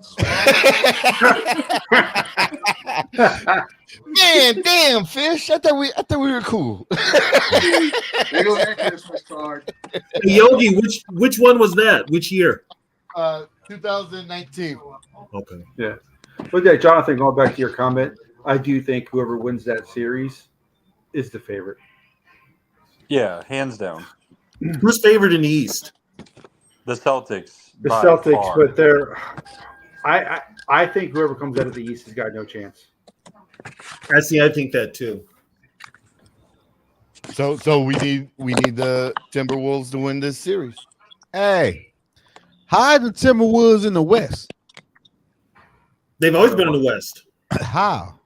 Man, damn, Fish. I thought we were cool. there goes that Christmas card." Hey, Yogi, which one was that? Which year? 2019. Okay. Yeah. But yeah, Jonathan, going back to your comment, I do think whoever wins that series is the favorite. Yeah, hands down. Who's favored in the East? The Celtics. The by Celtics, far. but they're. I think whoever comes out of the East has got no chance. I think that too. So we need the Timberwolves to win this series. Hey, how are the Timberwolves in the West? They've always been in the West. How?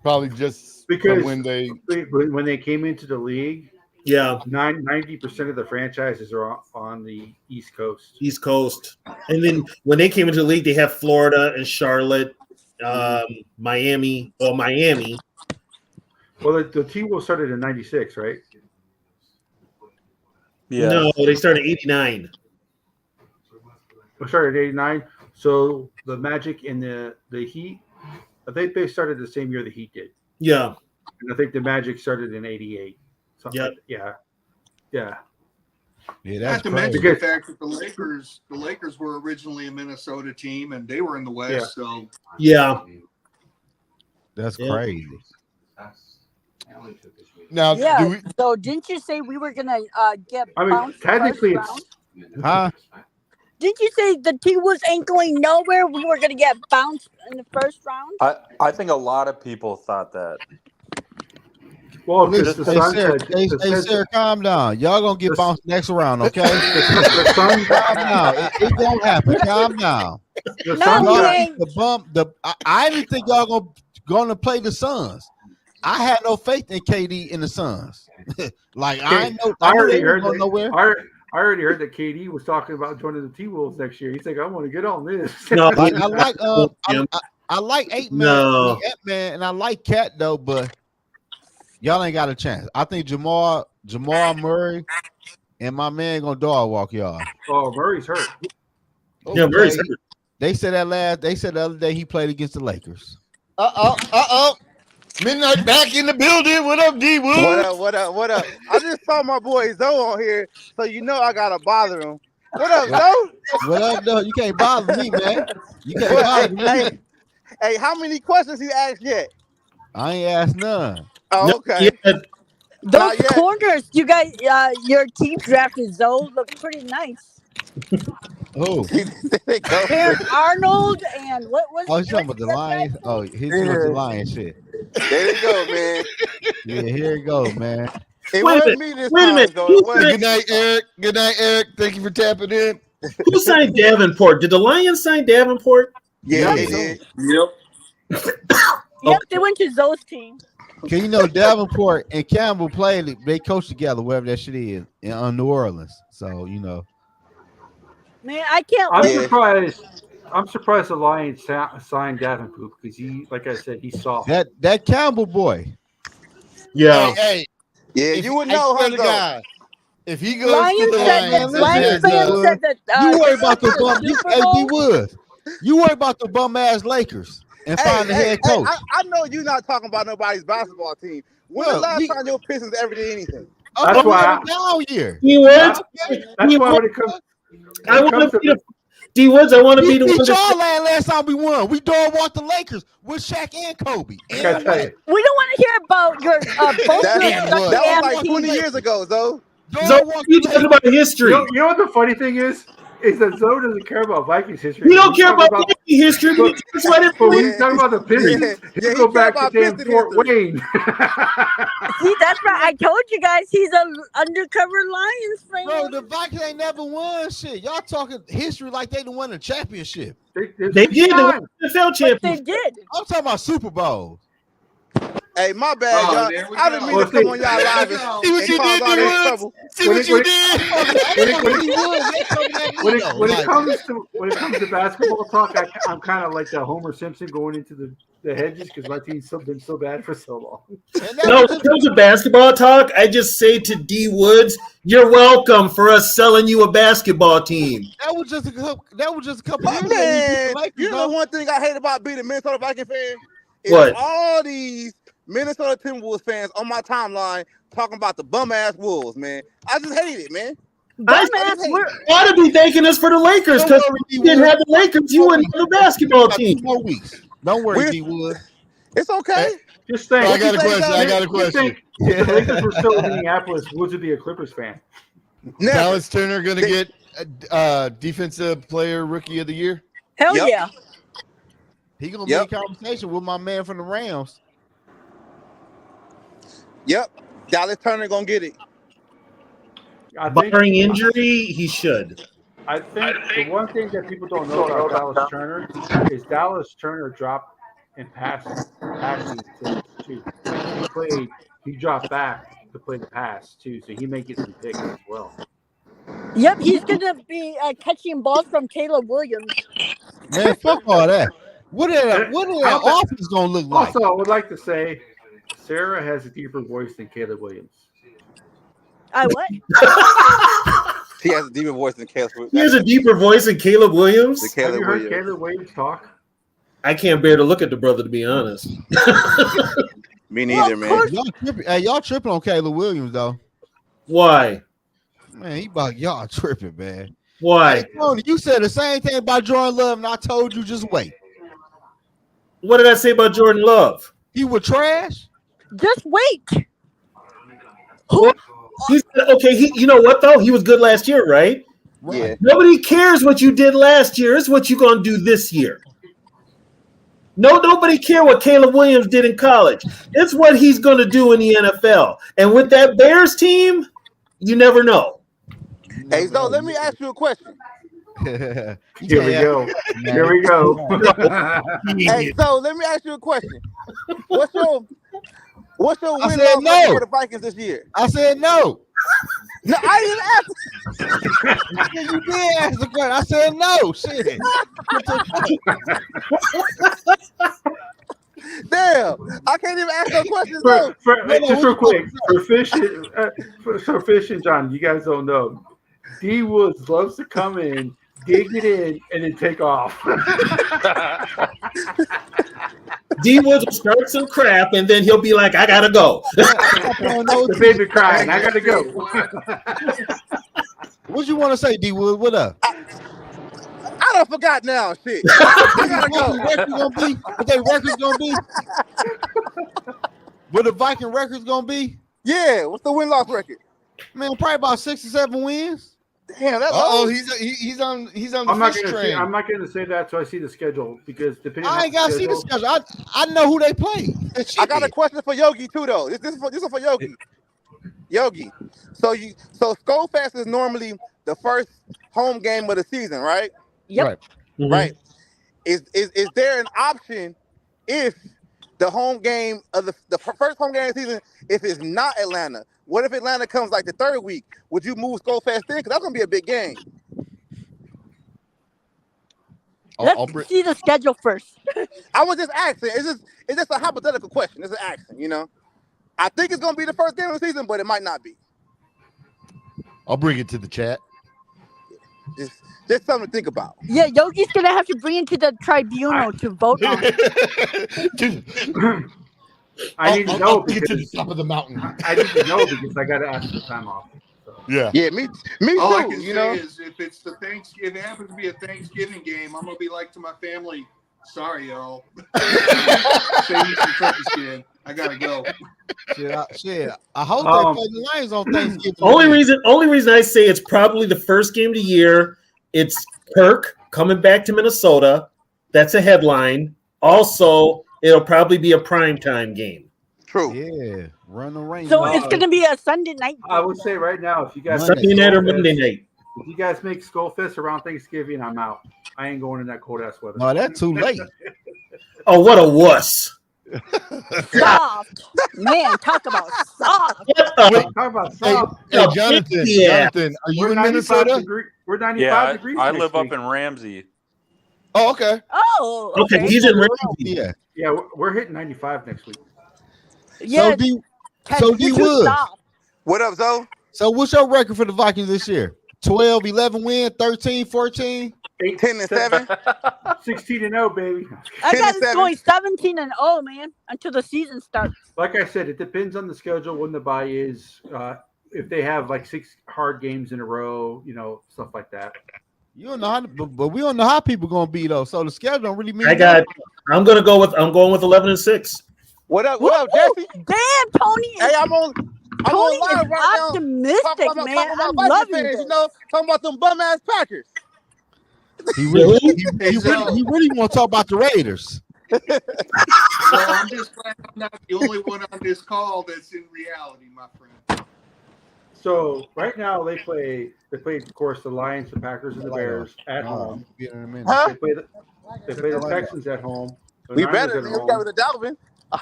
Probably just Because when they came into the league, Yeah, 90% of the franchises are on the East Coast. East Coast. And then when they came into the league, they have Florida and Charlotte, Miami. Well, Miami. Well, the T-Wolves started in 96, right? Yeah. No, they started 89. We started in 89. So the Magic and the Heat, I think they started the same year the Heat did. Yeah. And I think the Magic started in 88. Yep. Like, yeah. Yeah, Not that's to crazy. mention the fact that the Lakers were originally a Minnesota team and they were in the West. Yeah. So Yeah. That's Yeah. crazy. now Yeah. do we, So didn't you say we were gonna get I mean, bounced technically first it's round? Huh? Didn't you say the T-Wolves ain't going nowhere? We were gonna get bounced in the first round. I think a lot of people thought that. well, because the Hey, Suns Sarah, had hey, the hey, Suns- Sarah, calm down. Y'all gonna get the- bounced next round, okay? the Suns Calm down. It won't happen. Calm down. the No, Suns we Y'all got- ain't. the bump. I didn't think y'all gonna play the Suns. I had no faith in KD in the Suns. Like I knew already they were heard going that- nowhere. I already heard that KD was talking about joining the T-Wolves next year. He's like, I want to get on this. No, Like I like Jim. I like 8 No. Man, Ant-Man, and I like Cat though, but y'all ain't got a chance. I think Jamal Murray and my man gonna dog walk y'all. Oh, Murray's hurt. Yeah, Murray's hurt. They said the other day he played against the Lakers. Midnight back in the building. What up, D Wood? What up? I just saw my boy Zoe on here, so you know I gotta bother him. What up, Zoe? What up, though? You can't bother me, man. You can't bother me. Hey, how many questions you asked yet? I ain't asked none. Oh, okay. Yeah, Those Not yet. corners, you guys, your team drafted Zoe look pretty nice. Oh, They go. Aaron Arnold and what was? oh, he's talking about the Lions. Oh, he's talking about the Lion shit. There you go, man. Yeah, here it goes, man. It Wait a wasn't minute, me this wait a time, minute. though. Who It wasn't. Good night, Eric. Good night, Eric. Thank you for tapping in. Who signed Davenport? Did the Lions sign Davenport? Yeah, Yeah. they did. Yep. Yep, they went to Zoe's team. Cause you know Davenport and Campbell played. They coach together, wherever that shit is in New Orleans. So you know. Man, I can't I'm wait. surprised. I'm surprised the Lions signed Davenport because he, like I said, he's soft. That Campbell boy. Yeah. Hey, Yeah, you would know, I swear to Hunzo. God, if he goes to Lions the said that. Lions, Lions fans said that. You worry they about went the to bum. You, Super hey, Bowl. D Woods. You worry about the bum ass Lakers and find the head coach. I know you're not talking about nobody's basketball team. When the last time your Pistons ever did anything? That's why down here. D Woods. That's why when it comes, I want to be D Woods. I want to be the one. one. Y'all last time we won. We dog walked the Lakers with Shaq and Kobe. We don't want to hear about your both that was like 20 years ago, though. You talking about history? You know what the funny thing is that Zoe doesn't care about Vikings history. We don't care about Viking history. But when you talk about the Pistons, you go back to damn Fort Wayne. See, that's right. I told you guys he's an undercover Lions fan. Bro, the Vikings ain't never won shit. Y'all talking history like they done won a championship. They did. They won the NFL championship. They did. I'm talking about Super Bowl. Hey, my bad, y'all. I didn't mean to come on y'all live and cause all this trouble. See what you did? When it comes to basketball talk, I'm kind of like the Homer Simpson going into the hedges because my team's been so bad for so long. No, in terms of basketball talk, I just say to D Woods, "You're welcome for us selling you a basketball team." That was just a couple years Man, ago. you know one thing I hate about being a Minnesota Viking fan is What? all these Minnesota Timberwolves fans on my timeline talking about the bum ass Wolves, man. I just hate it, man. I ought to be thanking us for the Lakers because if you didn't have the Lakers, you wouldn't have a basketball team. 2 more weeks. Don't worry, D Wood. It's okay. Just think. I got a question. If the Lakers were still in Minneapolis, Woods would be a Clippers fan. Dallas Turner going to get Defensive Player Rookie of the Year? Hell yeah. He going to be in conversation with my man from the Rams. Yep. Dallas Turner going to get it. Barring injury, he should. I think the one thing that people don't know about Dallas Turner is Dallas Turner dropped in passing too. He dropped back to play the pass too, so he may get some picks as well. Yep, he's gonna be catching balls from Caleb Williams. Man, fuck all that. What is that offense gonna look like? Also, I would like to say Sarah has a deeper voice than Caleb Williams. I what? He has a deeper voice than Caleb Williams. He has a deeper voice than Caleb Williams. Have you heard Caleb Williams talk? I can't bear to look at the brother, to be honest. Me neither, man. Y'all tripping on Caleb Williams though. Why? Man, he about y'all tripping, man. Why? Hey, Tony, you said the same thing about Jordan Love, and I told you just wait. What did I say about Jordan Love? He was trash. Just wait. Well, you know what though? He was good last year, right? Yeah. Nobody cares what you did last year. It's what you're gonna do this year. Nobody care what Caleb Williams did in college. It's what he's gonna do in the NFL. And with that Bears team, you never know. Hey, so let me ask you a question. Here we go. Here we go. Hey, so let me ask you a question. What's your win said no. for the Vikings this year? I said no. No, I didn't ask. You did ask the question. I said no. Shit. Damn, I can't even ask no questions. Just real quick, for Fish and John, you guys don't know. D Woods loves to come in, dig it in, and then take off. D Woods will start some crap, and then he'll be like, "I gotta go." The baby crying. I gotta go. What you want to say, D Wood? What up? I don't forgot now. Shit, I gotta go. What their records gonna be? What the Viking records gonna be? Yeah, what's the win-loss record? Man, probably about 6 or 7 wins. Damn, that's he's on the fish train. I'm not gonna say that till I see the schedule because depending. I ain't gotta see the schedule. I know who they play. I got a question for Yogi too, though. This is for Yogi. Yogi, so Skol Fest is normally the first home game of the season, right? Yep. Right. Mm-hmm. Right. Is there an option if the home game of the first home game of the season if it's not Atlanta? What if Atlanta comes like the third week? Would you move Skol Fest in? Because that's gonna be a big game. Let's see the schedule first. I was just asking. It's just a hypothetical question. It's an accent, you know. I think it's gonna be the first game of the season, but it might not be. I'll bring it to the chat. Just something to think about. Yeah, Yogi's gonna have to bring it to the tribunal to vote on. I need to know I'll get to the top of the mountain. I need to know because I got to ask for time off. So. Yeah, me All I too. can You say know, is if it's the Thanksgiving, if it happens to be a Thanksgiving game, I'm gonna be like to my family, sorry y'all. Save me some turkey skin. I gotta go. Shit. I hope they play the Lions on Thanksgiving. Only reason I say it's probably the first game of the year. It's Kirk coming back to Minnesota. That's a headline. Also, it'll probably be a primetime game. True. Yeah, run the rain. So it's gonna be a Sunday night. I would say right now, if you guys Sunday night or Monday night. If you guys make Skol Fest around Thanksgiving, I'm out. I ain't going in that cold ass weather. No, that's too late. Oh, what a wuss! Soft. Man, talk about soft. Talk about soft. Hey, Jonathan, are you in Minnesota? We're 95 Yeah, degrees. I next live up week. in Ramsey. Oh, okay. Oh, Okay, he's in Ramsey. Yeah. Yeah, we're hitting 95 next week. Yeah. So D Woods. What up, Zoe? So what's your record for the Vikings this year? 12, 11 win, 13, 14? 10-7. 16-0, baby. I got it 10-7. going 17-0, man, until the season starts. Like I said, it depends on the schedule when the bye is. If they have like 6 hard games in a row, you know, stuff like that. You don't know how, but we don't know how people gonna be though. So the schedule don't really mean. I'm going with 11-6. What up, Jesse? Damn, Tony. Hey, I'm on Tony live is right now. optimistic, Talking man. about I'm Viking loving fans, this. you know, talking about them bum ass Packers. He really want to talk about the Raiders. Well, I'm just glad I'm not the only one on this call that's in reality, my friend. So right now they play, of course, the Lions, the Packers, and the Bears at home. Huh? They play the Texans at home. The We Niners better, at man. We home. got rid of Dalvin. All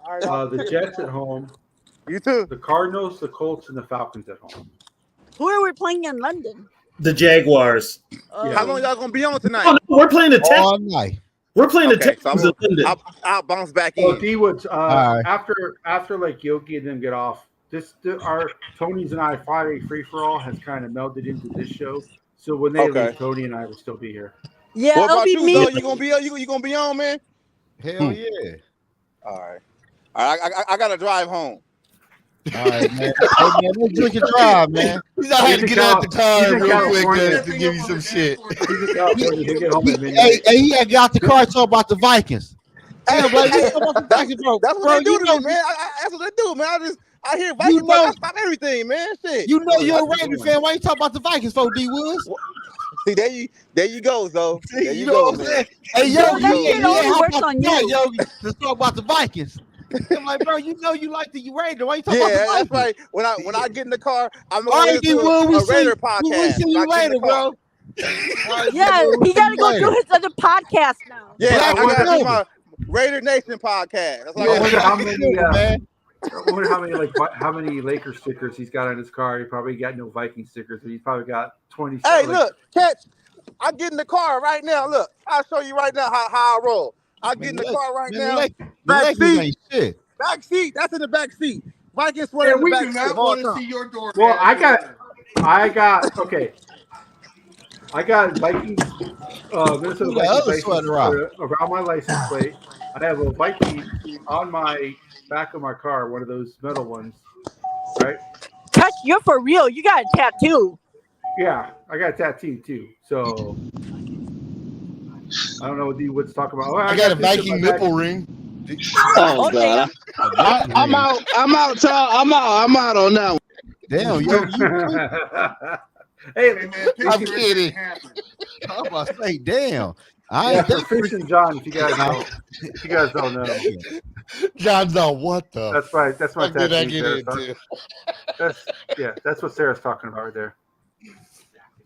right, bro. The Jets at home. You too. The Cardinals, the Colts, and the Falcons at home. Who are we playing in London? The Jaguars. How long y'all gonna be on tonight? Oh, no, we're playing the All Texans. night. We're playing the Okay, Texans so in London. I'll bounce back Oh, in. D Woods. right. After like Yogi and them get off, our Tony's and I Friday free for all has kind of melded into this show. So when they leave, Tony and I will still be here. Yeah, What it'll about be you, me. though? You gonna be on, man? Hell yeah. All right. I gotta drive home. All right, man. Hey, man, let's drink and drive, man. He's out here to get out the car He's in real quick California. to give you some shit. He's in California. He'll get home at midnight. Hey, he had got the car talk about the Vikings. Damn, bro, you talk about the Vikings, bro. That's what Bro, they do you to know, me, man. That's what they do, man. I hear Vikings, know- I stop everything, man. Shit. you know you're a Raiders fan. Why you talk about the Vikings for D Woods? See, there you go, Zo. There you know go, what I'm man. saying? Hey, Yo, Yogi, that shit only works on you. Yogi, let's talk about the Vikings. I'm like, bro, you know you like the Raiders. Why you talking Yeah, about the that's Vikings? right. When I get in the car, I'm All gonna right, D listen Wood, to we a see Raider podcast. we see When I you get in later, the car. bro. Yeah, he got to go do his other podcast now. Yeah, Black I gotta do Widow. my Raider Nation podcast. That's what I I wonder gotta how do. many. man. I wonder how many Lakers stickers he's got on his car. He probably got no Viking stickers, but he's probably got 20. Hey, look, catch. I get in the car right now. Look, I'll show you right now how I roll. I get in the car right now. Back seat. Shit. Back seat. That's in the back seat. Vikings sweat Yeah, in the we back do seat. not all want the to time. see your door. Well, I got Vikings. Minnesota Who the other Vikings sweater license around my license plate. I have a Viking on my back of my car, one of those metal ones, right? Touch, you're for real. You got a tattoo. Yeah, I got a tattoo too. So I don't know what D Wood's talking about. Oh, I got a this in Viking my bag. nipple ring. Oh God! I'm out. I'm out. I'm out on that one. Damn, yo, Hey, man, I'm kidding. I'm about to say, damn. Yeah, for Fish and John, if you guys don't know. John's on what the? That's right. That's my fuck did I tattoo. get Sarah's into? That's what Sarah's talking about right there.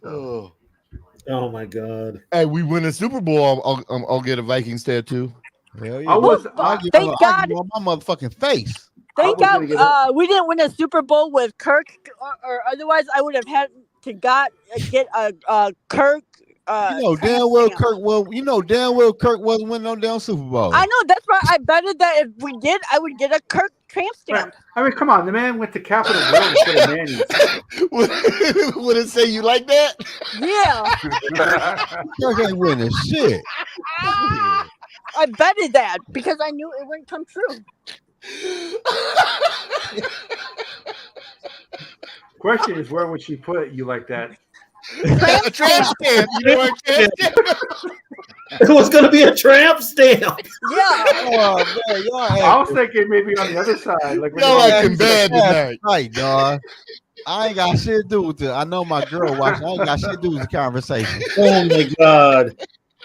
Oh. Oh my God! Hey, we win a Super Bowl. I'll get a Vikings tattoo. Hell yeah. Thank God. on my motherfucking face. Thank God we didn't win a Super Bowl with Kirk, or otherwise I would have had to get a Kirk. You know damn well Kirk. Well, you know damn well Kirk wasn't winning no damn Super Bowl. I know, that's why I betted that if we did, I would get a Kirk tramp stamp. I mean, come on, the man went to Capitol Grill instead of Manny's. Would it say you like that? Yeah. Kirk ain't winning shit. I betted that because I knew it wouldn't come true. Question is, where would she put you like that? A tramp stamp. You know what a tramp stamp? It was going to be a tramp stamp. Yeah. Oh, man, I was thinking maybe on the other side. Like y'all acting bad tonight. Right, dog. I ain't got shit to do with it. I know my girl watching. I ain't got shit to do with the conversation. Oh my God.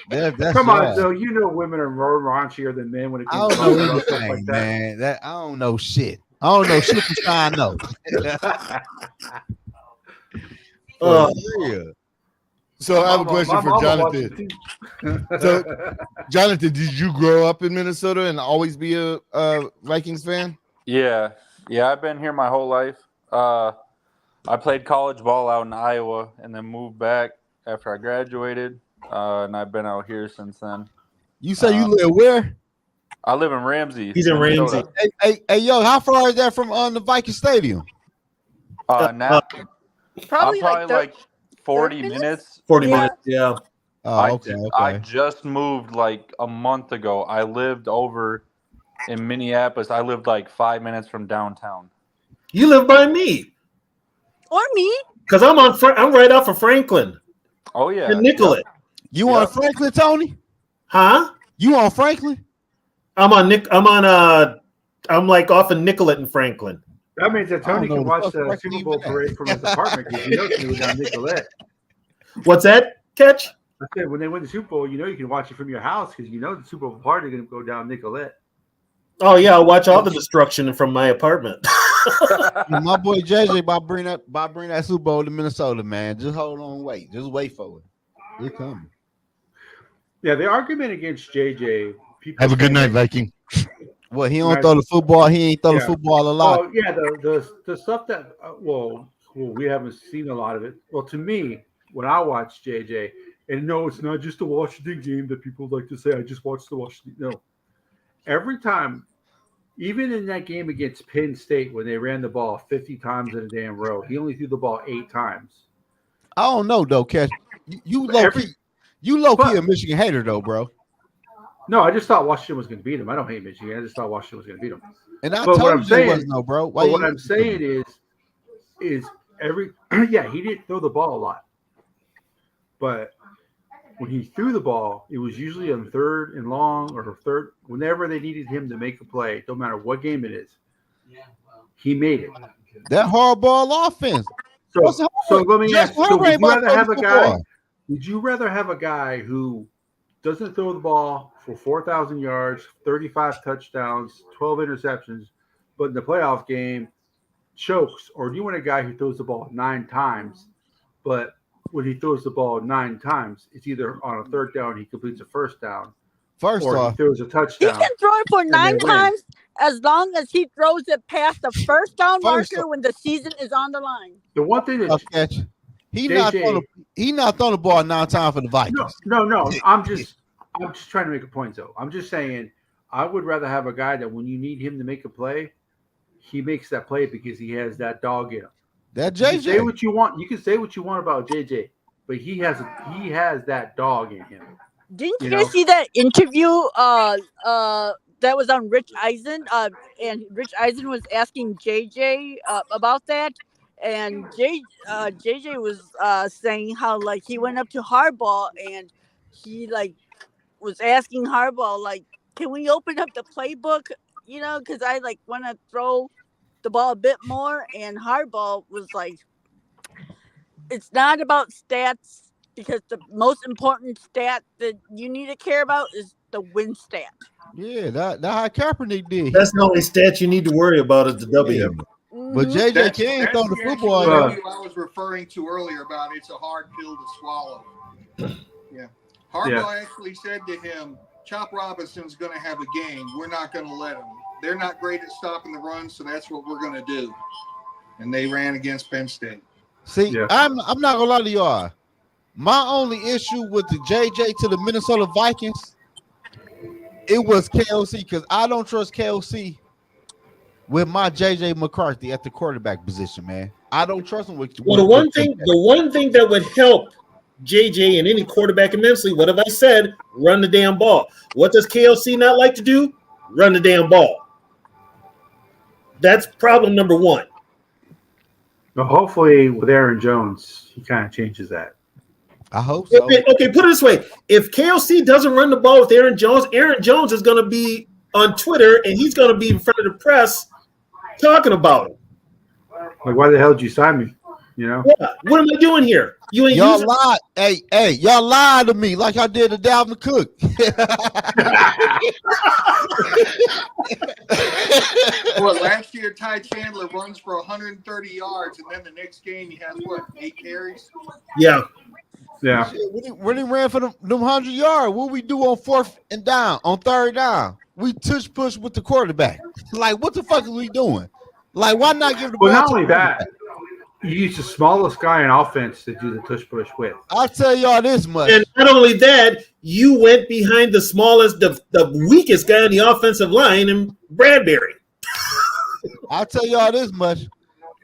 That's come on, so you know women are more raunchier than men when it comes to anything, stuff like that. Man. I don't know shit. I don't know shit to try to know. Yeah. So I have a question for Jonathan. So, Jonathan, did you grow up in Minnesota and always be a Vikings fan? Yeah, I've been here my whole life. I played college ball out in Iowa and then moved back after I graduated, and I've been out here since then. You say you live where? I live in Ramsey. He's in Ramsey. Hey, yo, how far is that from the Viking Stadium? Now Probably like 40 minutes. 40 minutes, yeah. Oh, okay. I just moved like a month ago. I lived over in Minneapolis. I lived like 5 minutes from downtown. You live by me. Or me. Because I'm right off of Franklin. Oh yeah. And Nicollet. You on Franklin, Tony? Huh? You on Franklin? I'm like off of Nicollet and Franklin. That means that Tony can watch the Super Bowl parade from his apartment because you know he was down Nicollet. What's that, Catch? I said when they win the Super Bowl, you know you can watch it from your house because you know the Super Bowl party is going to go down Nicollet. Oh yeah, I'll watch all the destruction from my apartment. My boy JJ about bring that Super Bowl to Minnesota, man. Just hold on, wait. Just wait for it. It's coming. Yeah, the argument against JJ. People have a good night, Viking. Well, he don't throw the football. He ain't throw the football a lot. Oh yeah, the stuff that well, we haven't seen a lot of it. Well, to me, when I watch JJ, and no, it's not just a Washington game that people like to say. I just watched the Washington. No, every time, even in that game against Penn State when they ran the ball 50 times in a damn row, he only threw the ball 8 times. I don't know though, Catch. You low key a Michigan hater though, bro. No, I just thought Washington was going to beat him. I don't hate Michigan. I just thought Washington was going to beat him. And I told you it wasn't, no, bro. What I'm saying is every he didn't throw the ball a lot, but when he threw the ball, it was usually on third and long or third whenever they needed him to make a play. No matter what game it is, he made it. That hardball offense. So let me ask: so would you rather have a guy? Would you rather have a guy who doesn't throw the ball for 4,000 yards, 35 touchdowns, 12 interceptions, but in the playoff game chokes? Or do you want a guy who throws the ball 9 times, but when he throws the ball 9 times, it's either on a third down, he completes a first down, or he throws a touchdown. He can throw it for 9 times as long as he throws it past the first down marker when the season is on the line. The one thing that he not throwing the ball 9 times for the Vikings. No. I'm just trying to make a point, though. I'm just saying I would rather have a guy that when you need him to make a play, he makes that play because he has that dog in him. That JJ. You can say what you want. You can say what you want about JJ, but he has that dog in him. Didn't you guys see that interview that was on Rich Eisen? And Rich Eisen was asking JJ about that. And JJ was saying how like he went up to Harbaugh and he like was asking Harbaugh like, can we open up the playbook? You know, because I like want to throw the ball a bit more. And Harbaugh was like, it's not about stats because the most important stat that you need to care about is the win stat. Yeah, that how Kaepernick did. That's the only stat you need to worry about is the W. Yeah. But JJ can't throw the football. I was referring to earlier about it's a hard pill to swallow. Yeah. Harbaugh actually said to him, Chop Robinson's going to have a game. We're not going to let them. They're not great at stopping the run, so that's what we're going to do. And they ran against Penn State. See, I'm not gonna lie to y'all. My only issue with the JJ to the Minnesota Vikings, it was KOC, because I don't trust KOC with my JJ McCarthy at the quarterback position, man. I don't trust him with. Well, the one thing that would help JJ and any quarterback immensely, what have I said? Run the damn ball. What does KOC not like to do? Run the damn ball. That's problem number one. Well, hopefully, with Aaron Jones, he kind of changes that. I hope so. Okay, put it this way. If KOC doesn't run the ball with Aaron Jones is going to be on Twitter, and he's going to be in front of the press talking about it. Like, why the hell did you sign me? You know? What am I doing here? You ain't y'all lied. Hey, y'all lied to me like I did to Dalvin Cook. Well, last year Ty Chandler runs for 130 yards, and then the next game he has 8 carries? Yeah. Yeah. When he ran for them 100 yards, what we do on 4th and down, on 3rd down? We tush push with the quarterback. Like, what the fuck is we doing? Like, why not give the ball? Well, not only that, you use the smallest guy in offense to do the tush push with. I'll tell y'all this much. And not only that, you went behind the smallest, the weakest guy on the offensive line in Bradbury. I'll tell y'all this much.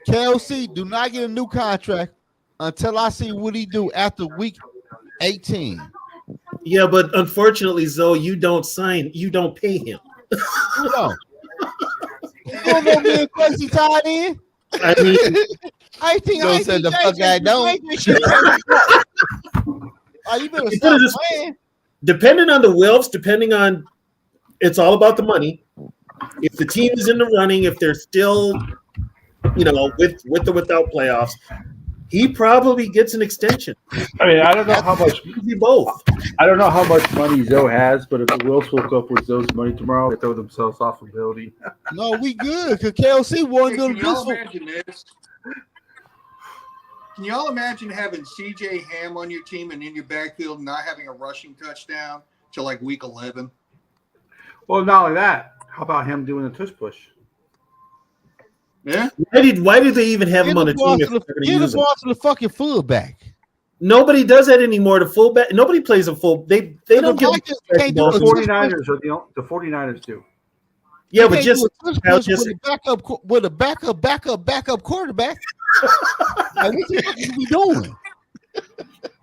KOC, do not get a new contract until I see what he do after week 18. Yeah, but unfortunately, Zoe, you don't pay him. You don't. You don't know me and Quincy tied in? I mean, I think the fuck I don't. You better stop playing. Depending on the Wilfs, it's all about the money. If the team is in the running, if they're still, with or without playoffs, he probably gets an extension. I mean, I don't know how much both. I don't know how much money Zoe has, but if the Wills woke up with Zoe's money tomorrow, they throw themselves off a building. No, we good because KLC won Can y'all imagine this? Can y'all imagine having CJ Ham on your team and in your backfield and not having a rushing touchdown till like week 11? Well, not only that, how about him doing the tush push? Yeah. Why did they even have him on the team? Give the ball to the fucking fullback. Nobody does that anymore. The fullback. Nobody plays a full. They don't give. The 49ers or the 49ers do. Yeah, but just with a backup quarterback. Like, what the fuck are we doing?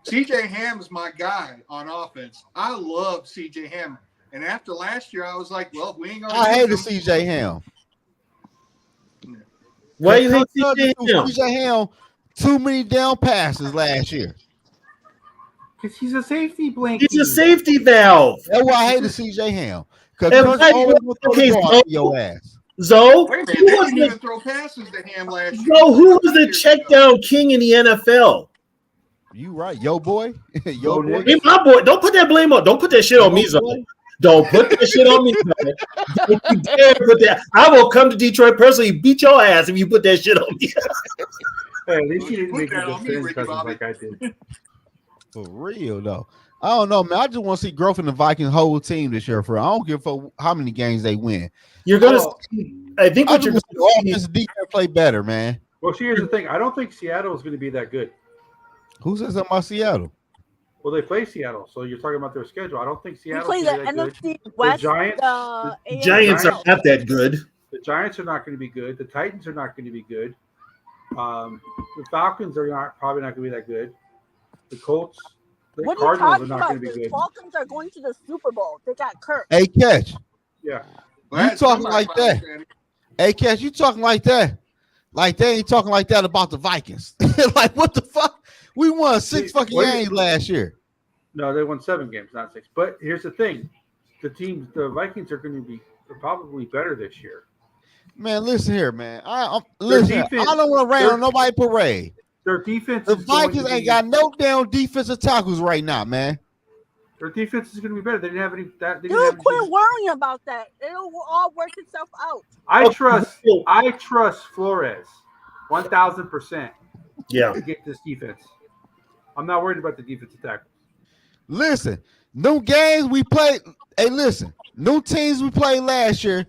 CJ Ham is my guy on offense. I love CJ Ham. And after last year, I was like, well, we ain't gonna. I hated CJ Ham. Why do you think CJ Ham too many down passes last year? Because he's a safety blanket. He's a safety valve. That's why I hated CJ Ham. Because your ass. Zoe, wait a minute, they didn't even throw passes to Ham last year. Zoe, who was the check down king in the NFL? You right, yo boy. Yo boy. Hey, my boy, don't put that blame on. Don't put that shit on me, Zoe. Don't put that shit on me. Don't you dare put that. I will come to Detroit personally, beat your ass if you put that shit on me. Hey, at least you didn't make me defend cousins like I did. For real though. I don't know, man. I just want to see growth in the Vikings whole team this year. I don't give a fuck how many games they win. You're gonna. I think what you're offense defense play better, man. Well, here's the thing. I don't think Seattle is going to be that good. Who says something about Seattle? Well, they play Seattle, so you're talking about their schedule. I don't think Seattle. We play the NFC West. The Giants are not that good. The Giants are not going to be good. The Titans are not going to be good. The Falcons are probably not going to be that good. The Colts, the Cardinals are not going to be good. The Falcons are going to the Super Bowl. They got Kirk. Hey, Catch. Yeah. You talking like that? Hey, Catch, you talking like that? Like they ain't talking like that about the Vikings. Like, what the fuck? We won 6 fucking games last year. No, they won 7 games, not 6. But here's the thing: the Vikings are going to be probably better this year. Man, listen here, man. I don't want to rain on nobody's parade. Their defense. The Vikings ain't got no damn defensive tackles right now, man. Their defense is going to be better. They didn't have any. Dude, quit worrying about that. It'll all work itself out. I trust Flores 1,000%. Yeah. To get this defense. I'm not worried about the defensive tackles. Listen, new games we played. Hey, listen, new teams we played last year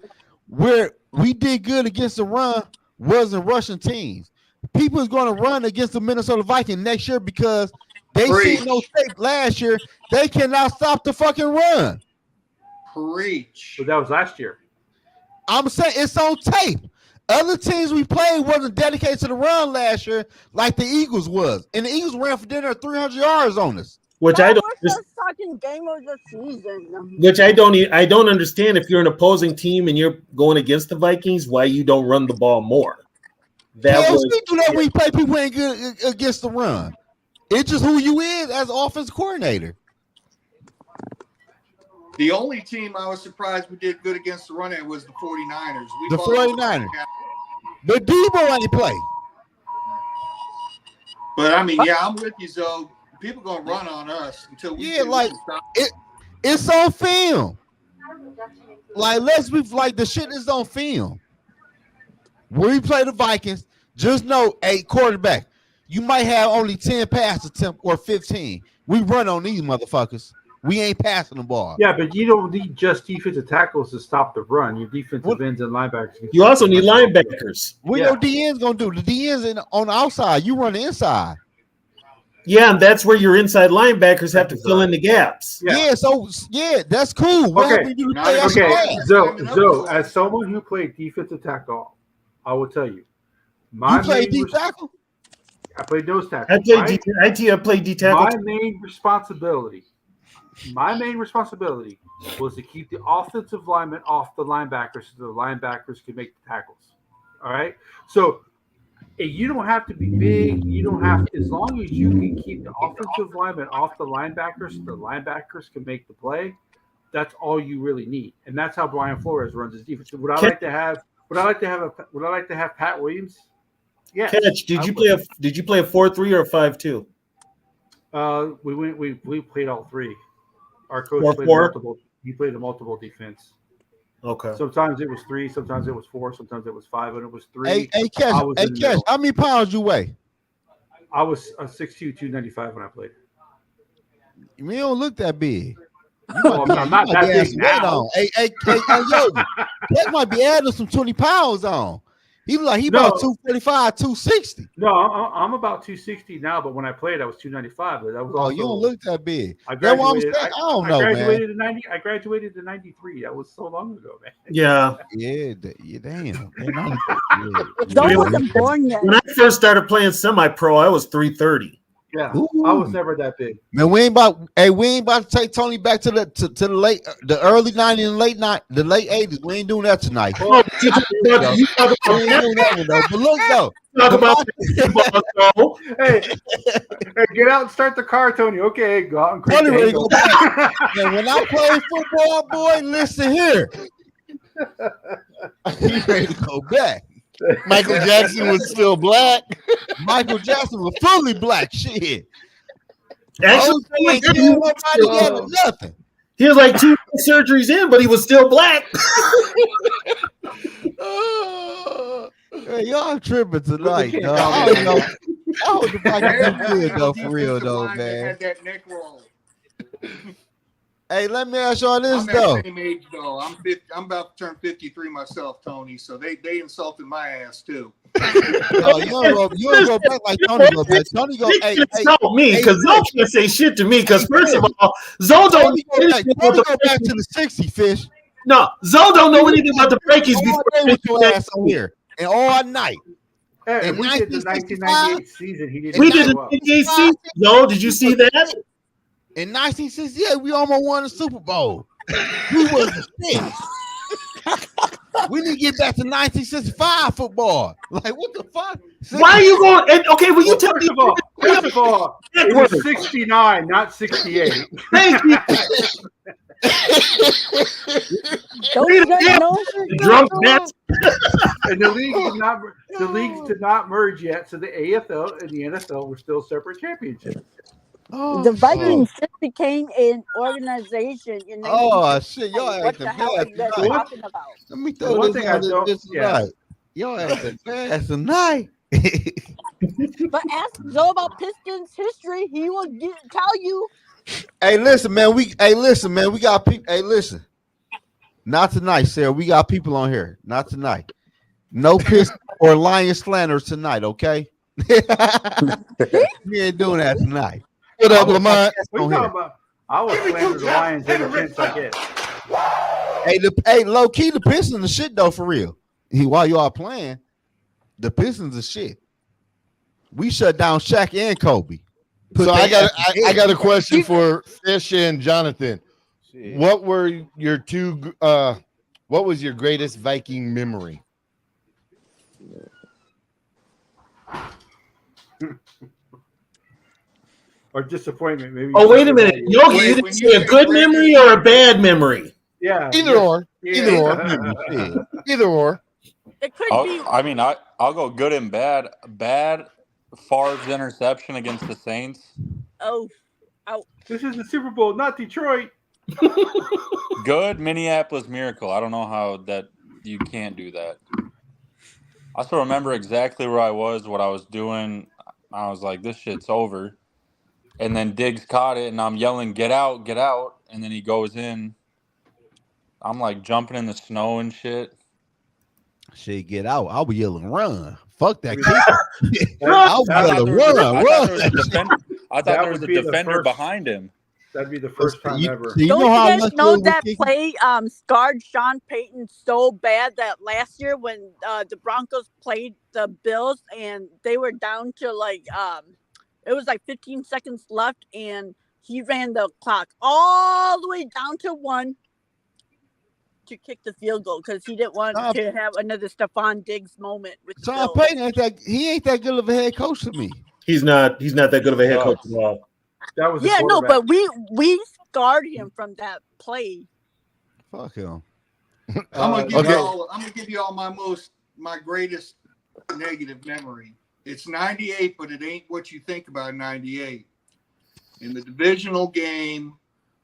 where we did good against the run wasn't Russian teams. People is going to run against the Minnesota Vikings next year because they seen no tape last year. They cannot stop the fucking run. Preach. But that was last year. I'm saying it's on tape. Other teams we played wasn't dedicated to the run last year like the Eagles was. And the Eagles ran for dinner 300 yards on us. Which I don't. What's the fucking game of the season? Which I don't understand. If you're an opposing team and you're going against the Vikings, why you don't run the ball more? That was do that when you play people ain't good against the run. It's just who you is as offensive coordinator. The only team I was surprised we did good against the run at was the 49ers. The 49ers. But Debo ain't play. But I mean, yeah, I'm with you, Zoe. People gonna run on us until we it's on film. Like let's be like the shit is on film. When we play the Vikings, just know, hey, quarterback, you might have only 10 pass attempts or 15. We run on these motherfuckers. We ain't passing the ball. Yeah, but you don't need just defensive tackles to stop the run. Your defensive ends and linebackers. You also need linebackers. What your DN's gonna do? The DN's on the outside. You run the inside. Yeah, and that's where your inside linebackers have to fill in the gaps. Yeah, so that's cool. Okay, so as someone who played defensive tackle, I will tell you, you played D tackle. I played nose tackle. I played D tackle. My main responsibility was to keep the offensive linemen off the linebackers so the linebackers could make the tackles. All right, so. You don't have to be big. You don't have to, as long as you can keep the offensive linemen off the linebackers so the linebackers can make the play. That's all you really need. And that's how Brian Flores runs his defense. Would I like to have Pat Williams? Yeah. Catch, did you play a 4-3 or a 5-2? We played all three. Our coach played multiple. He played a multiple defense. Okay. Sometimes it was 3, sometimes it was 4, sometimes it was 5, and it was 3. Hey, Cash, how many pounds you weigh? I was 6'2", 295 when I played. You don't look that big. I'm not that big now. Hey, yo, that might be adding some 20 pounds on. He about 245, 260. No, I'm about 260 now, but when I played, I was 295. But that was also, you don't look that big. I graduated. I don't know, man. I graduated in 93. That was so long ago, man. Yeah. Yeah, damn. Don't wasn't born yet. When I first started playing semi-pro, I was 330. Yeah, I was never that big. Man, we ain't about to take Tony back to the early 90s and late 80s. We ain't doing that tonight. Oh, we ain't doing that one, though. But look though. Talk about hey, get out and start the car, Tony. Okay, go out and crank Tony go back. Man, when I play football, boy, listen here. He ready to go back. Michael Jackson was still black. Michael Jackson was fully black. Shit. Actually, nothing. He was like 2 surgeries in, but he was still black. Hey, y'all tripping tonight, dog. I don't know. I hope the Vikings do good though, for real though, man. Had that neck roll. Hey, let me ask y'all this I'm though. that same age though. I'm about to turn 53 myself, Tony. So they insulted my ass too. No, you don't go back like Tony go back. Tony go. Hey, me because Zoe can't say shit to me because first of all, Zoe don't go back to the 60 fish. No, Zoe don't know anything about the breakies before your ass on here and all night. Hey, we did the 1998 season. We did the 1998 season. Zoe, did you see that? In 1968, we almost won the Super Bowl. We was the shit. We need to get back to 1965 football. Like, what the fuck? Why are you going? And, okay, will you tell me? First of all, it was 69, not 68. Thank you. Drunk nuts. And the leagues did not merge yet, so the AFL and the NFL were still separate championships. The Vikings just became an organization. You know. Oh shit! Y'all what the hell are you guys talking about? Let me throw this out. Y'all acting fast tonight. But ask Joe about Pistons history. He will tell you. Hey, listen, man. We got people. Hey, listen. Not tonight, Sarah. We got people on here. Not tonight. No piss or lion slanders tonight, okay? We ain't doing that tonight. What up, Lamont? What are you talking about? I will slander the Lions every chance I get. Hey, low key, the Pistons are shit though, for real. While you all playing, the Pistons are shit. We shut down Shaq and Kobe. So I got a question for Fish and Jonathan. Shit. What were your two? What was your greatest Viking memory? Or disappointment, maybe. Oh, wait a minute, Yogi, you didn't say a good memory or a bad memory? Yeah, either or. Yeah. Either or. It could be. I mean, I'll go good and bad. Bad, Favre's interception against the Saints. Oh. This is the Super Bowl, not Detroit. Good, Minneapolis Miracle. I don't know how that you can't do that. I still remember exactly where I was, what I was doing. I was like, this shit's over. And then Diggs caught it, and I'm yelling, get out, get out. And then he goes in. I'm like jumping in the snow and shit. Shit, get out. I'll be yelling, run. Fuck that kid. I'll be yelling, run. I thought there was a defender behind him. That'd be the first time ever. Don't you guys know that play scarred Sean Payton so bad that last year when the Broncos played the Bills and they were down to it was like 15 seconds left and he ran the clock all the way down to 1 to kick the field goal because he didn't want to have another Stephon Diggs moment with Sean Payton ain't that good of a head coach to me. He's not that good of a head coach at all. That was but we scarred him from that play. Fuck him. I'm gonna give you all my greatest negative memory. It's 98, but it ain't what you think about 98. In the divisional game,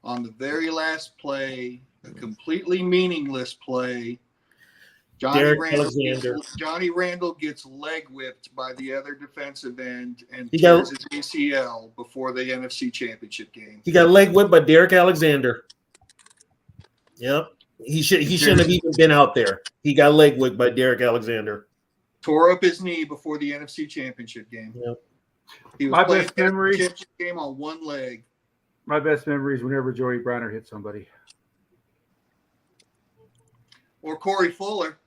on the very last play, a completely meaningless play, Johnny Randall gets leg whipped by the other defensive end and tears his ACL before the NFC Championship game. He got leg whipped by Derek Alexander. Yep. He shouldn't have even been out there. He got leg whipped by Derek Alexander. Tore up his knee before the NFC Championship game. Yep. He was playing the championship game on one leg. My best memory is whenever Joey Browner hit somebody. Or Corey Fuller.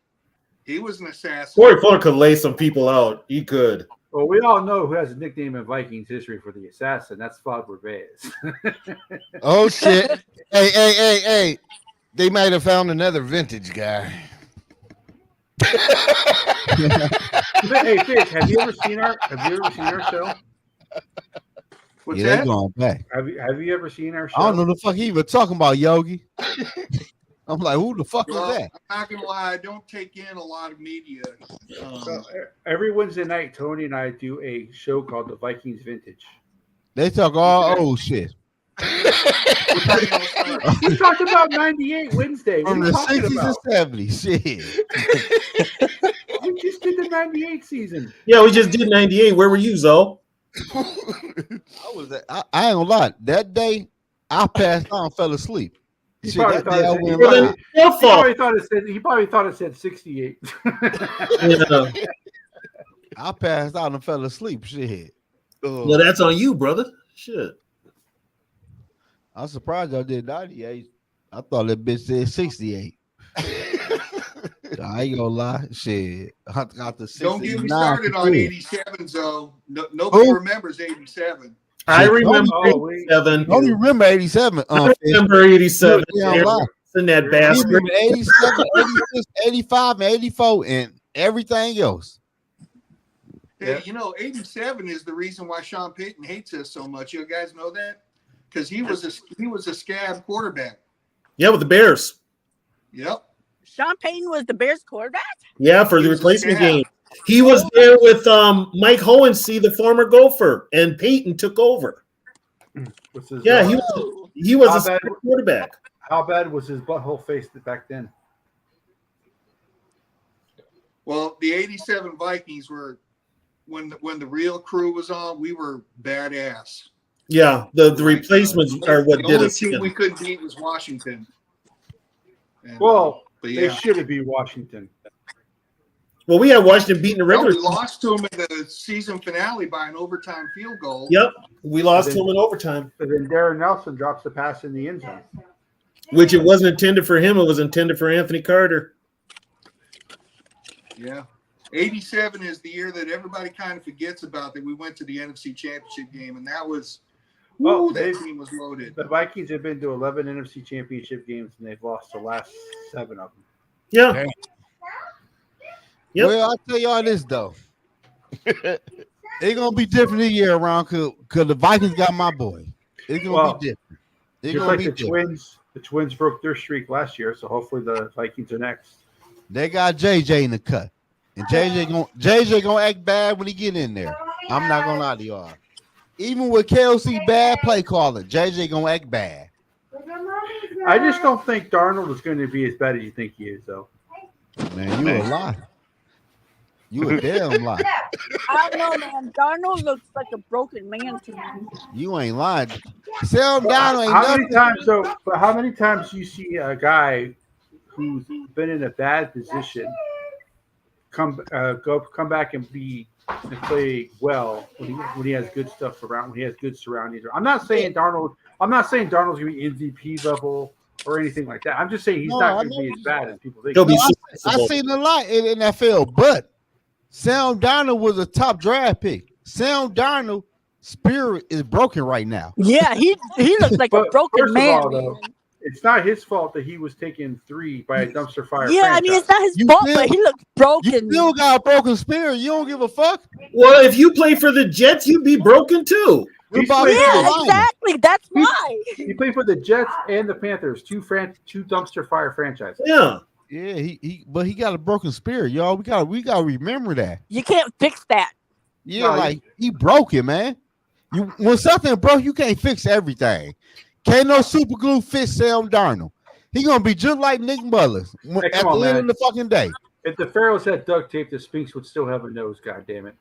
He was an assassin. Corey Fuller could lay some people out. He could. Well, we all know who has a nickname in Vikings history for the assassin. That's Fatboy Football. Oh, shit. Hey. They might have found another vintage guy. Hey, Fish, have you ever seen our show? What's that? They going back. Have you ever seen our show? I don't know the fuck he even talking about, Yogi. I'm like, who the fuck is that? I'm not gonna lie, I don't take in a lot of media. So every Wednesday night, Tony and I do a show called The Vikings Vintage. They talk all old shit. We talked about 98 Wednesday. From the 60s and 70s. Shit. We just did the 98 season. Yeah, we just did 98. Where were you, Zo? I ain't gonna lie. That day, I passed out and fell asleep. He probably thought it said 68. Yeah. I passed out and fell asleep. Shit. Well, that's on you, brother. Shit. I'm surprised I did 98. I thought that bitch said 68. I ain't gonna lie. Shit. I got the 69. Don't get me started on 87, Zo. Nobody remembers 87. I remember 87. Don't you remember 87? I remember 87. In that bastard. 87, 86, 85, and 84, and everything else. Hey, 87 is the reason why Sean Payton hates us so much. You guys know that? Because he was a scab quarterback. Yeah, with the Bears. Yep. Sean Payton was the Bears quarterback? Yeah, for the replacement game. He was there with Mike Hohensee, the former Gopher, and Peyton took over. Yeah, he was a quarterback. How bad was his butthole face back then? Well, the 87 Vikings were when the real crew was on, we were badass. Yeah, the replacements are what the did only us. team we couldn't beat was Washington. And, Well, but they yeah. should have beat Washington. Well, we had Washington beating the No, regular. we lost to them in the season finale by an overtime field goal. Yep, we lost to him in overtime. But then Darren Nelson drops the pass in the end zone. Which it wasn't intended for him. It was intended for Anthony Carter. Yeah. 87 is the year that everybody kind of forgets about, that we went to the NFC Championship game, and that was that team was loaded. The Vikings have been to 11 NFC Championship games, and they've lost the last 7 of them. Yeah. Yep. Well, I'll tell y'all this, though. It's going to be different this year around because the Vikings got my boy. It's going to be different. It's Just going like to be the different. Twins broke their streak last year, so hopefully the Vikings are next. They got JJ in the cut. And JJ gonna act bad when he get in there. I'm not gonna lie to y'all. Even with KLC bad play calling, JJ gonna act bad. I just don't think Darnold is going to be as bad as you think he is, though. Man, you a lie. You a damn lie. I don't know, man. Darnold looks like a broken man to me. You ain't lying. Sam Darnold ain't How nothing. how many times do you see a guy who's been in a bad position come back and play well when he has good stuff around, when he has good surroundings? I'm not saying Darnold's gonna be MVP level or anything like that. I'm just saying he's not gonna be as bad as people think. I seen a lot in NFL, but Sam Darnold was a top draft pick. Sam Darnold's spirit is broken right now. Yeah, he looks like a broken man. Though, it's not his fault that he was taken 3 by a dumpster fire. Yeah, franchise. I mean, it's not his fault, but he looks broken. You still got a broken spirit. You don't give a fuck. Well, if you play for the Jets, you'd be broken too. Yeah, exactly. That's why. He played for the Jets and the Panthers, two dumpster fire franchises. Yeah. Yeah, but he got a broken spirit, y'all. We gotta remember that. You can't fix that. Yeah, he broke it, man. When something broke, you can't fix everything. Can't no super glue fix Sam Darnold. He gonna be just like Nick Mullins at the end of the fucking day. If the Pharaohs had duct tape, the Sphinx would still have a nose. God damn it!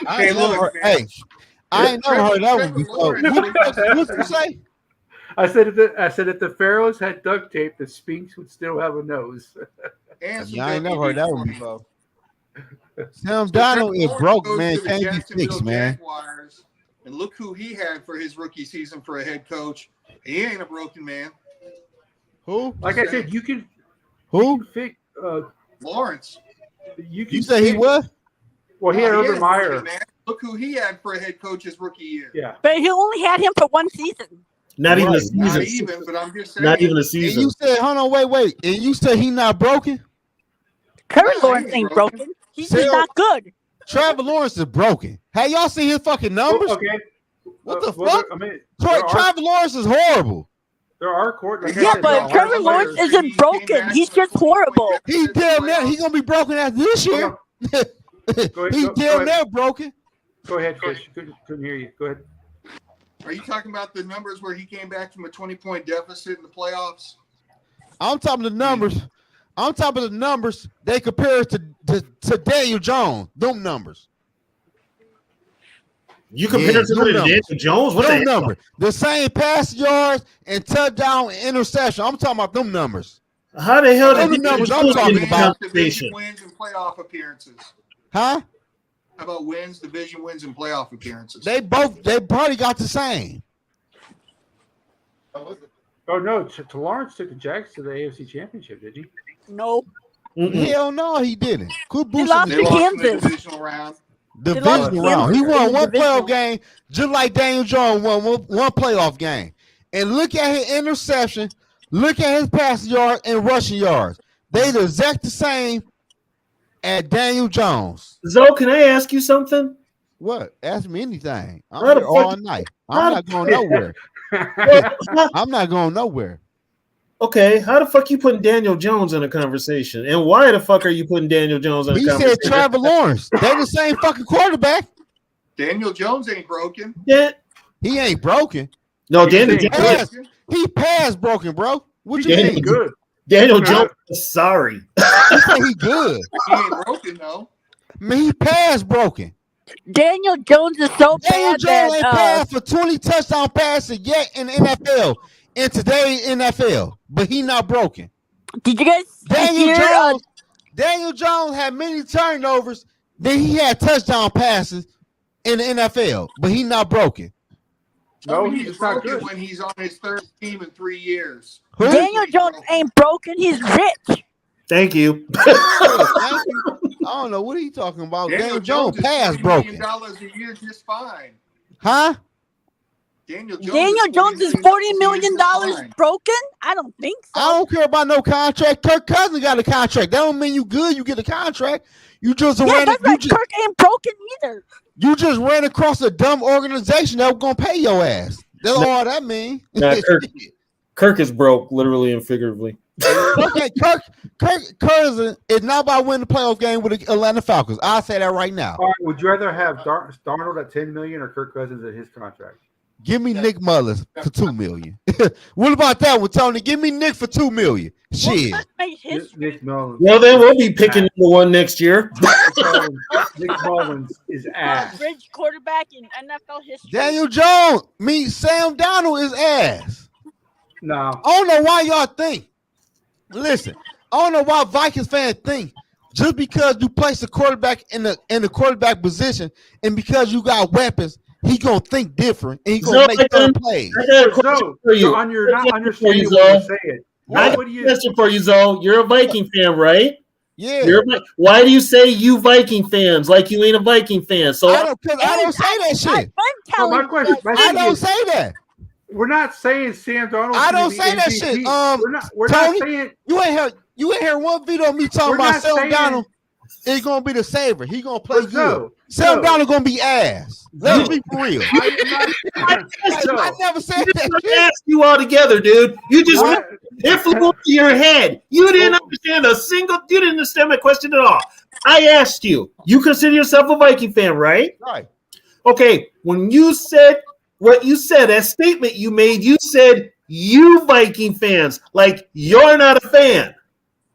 I ain't never heard that one before. What you say? I said if the Pharaohs had duct tape, the Sphinx would still have a nose. Yeah, I ain't never heard that one before. Sam Darnold is broke, man. Can't be fixed, man. Jaguars, and look who he had for his rookie season for a head coach. He ain't a broken man. Who? Like I said, you can. Who? Fix Lawrence. You say he what? Well, he had Urban Meyer. Look who he had for a head coach his rookie year. Yeah, but he only had him for 1 season. Not even a season. Not even, but I'm just saying. Not even a season. And you said, hold on, wait. And you said he not broken? Current Lawrence ain't broken. He's just not good. Trevor Lawrence is broken. Hey, y'all see his fucking numbers? Okay. What the fuck? I mean, Trevor Lawrence is horrible. There are court. Yeah, but Trevor Lawrence isn't broken. He's just horrible. He damn near. He gonna be broken after this year. He's damn near broken. Go ahead, Fish. Couldn't hear you. Go ahead. Are you talking about the numbers where he came back from a 20-point deficit in the playoffs? I'm talking the numbers. I'm talking the numbers they compare to Daniel Jones. Them numbers. You compare to Daniel Jones? What the number? The same pass yards and touchdown and interception. I'm talking about them numbers. How the hell did the numbers I'm talking about? Division wins and playoff appearances. Huh? How about wins, division wins, and playoff appearances? They probably got the same. Oh no, Lawrence took the Jags to the AFC Championship, did he? No. Hell no, he didn't. He lost to Kansas. Divisional round. Divisional round. He won one playoff game, just like Daniel Jones won one playoff game. And look at his interception. Look at his passing yards and rushing yards. They the exact same as Daniel Jones. Zoe, can I ask you something? What? Ask me anything. I'm How the here all fuck- night. I'm not going nowhere. I'm not going nowhere. Okay, how the fuck you putting Daniel Jones in a conversation? And why the fuck are you putting Daniel Jones in a He conversation? said Trevor Lawrence. They're the same fucking quarterback. Daniel Jones ain't broken. Yeah. He ain't broken. No, Daniel Jones. He passed broken, bro. What you Daniel mean? Good. Daniel Jones is sorry. He said he good. He ain't broken though. Man, he pass broken. Daniel Jones is so Daniel bad Jones ain't that passed for 20 touchdown passes yet in the NFL. In today's NFL, but he not broken. did you guys hear? Daniel Jones had many turnovers. Then he had touchdown passes in the NFL, but he not broken. No, he's broken when he's on his third team in 3 years. Who? Daniel Jones ain't broken. He's rich. Thank you. Thank you. I don't know what he talking about. Daniel Jones pass broken. $40 million a year just fine. Huh? Daniel Jones is $40 million broken? I don't think so. I don't care about no contract. Kirk Cousins got a contract. That don't mean you good. You get a contract. You just ran. That's right. Kirk ain't broken either. You just ran across a dumb organization that was gonna pay your ass. That's all that mean. Nah, Kirk is broke, literally and figuratively. Okay, Kirk Cousins is not about winning the playoff game with the Atlanta Falcons. I'll say that right now. All right, would you rather have Darnold at $10 million or Kirk Cousins at his contract? Give me Nick Mullins for $2 million. What about that one, Tony? Give me Nick for $2 million. Shit. Nick Mullins. Well, then we'll be picking number one next year. Nick Mullins is ass. Bridge quarterback in NFL history. Daniel Jones means Sam Donald is ass. No. I don't know why y'all think. Listen, I don't know why Vikings fans think just because you place a quarterback in the quarterback position and because you got weapons, he gonna think different and he gonna make better plays. I got a question for you. You're not understanding what you're saying. I have a question for you, Zoe. You're a Viking fan, right? Yeah. Why do you say you Viking fans like you ain't a Viking fan? So I don't say that shit. My question, I don't say that. We're not saying Sam Darnold. I don't say that shit. We're Tony, not saying you ain't hear one video of me talking about Sam Donald. He's gonna be the saver. He gonna play good. Sam Donald gonna be ass. Let's be for real. I never said that. I asked you all together, dude. You just it flew over your head. You didn't understand you didn't understand my question at all. I asked you. You consider yourself a Viking fan, right? Right. Okay. When you said what you said, that statement you made, you said you Viking fans, like you're not a fan.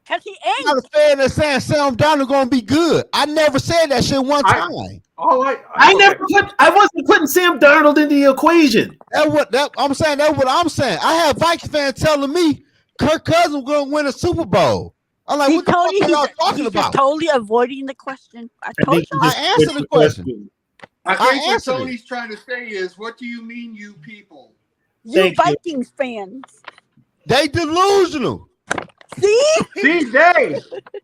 Cause he ain't. I'm not a fan of saying Sam Donald gonna be good. I never said that shit one time. I wasn't putting Sam Darnold into the equation. I'm saying. That's what I'm saying. I have Viking fans telling me Kirk Cousins gonna win a Super Bowl. I'm like, what the fuck are y'all talking about? Totally avoiding the question. I answered the question. I think what Tony's trying to say is, what do you mean, you people? You Vikings fans. They delusional. See, they.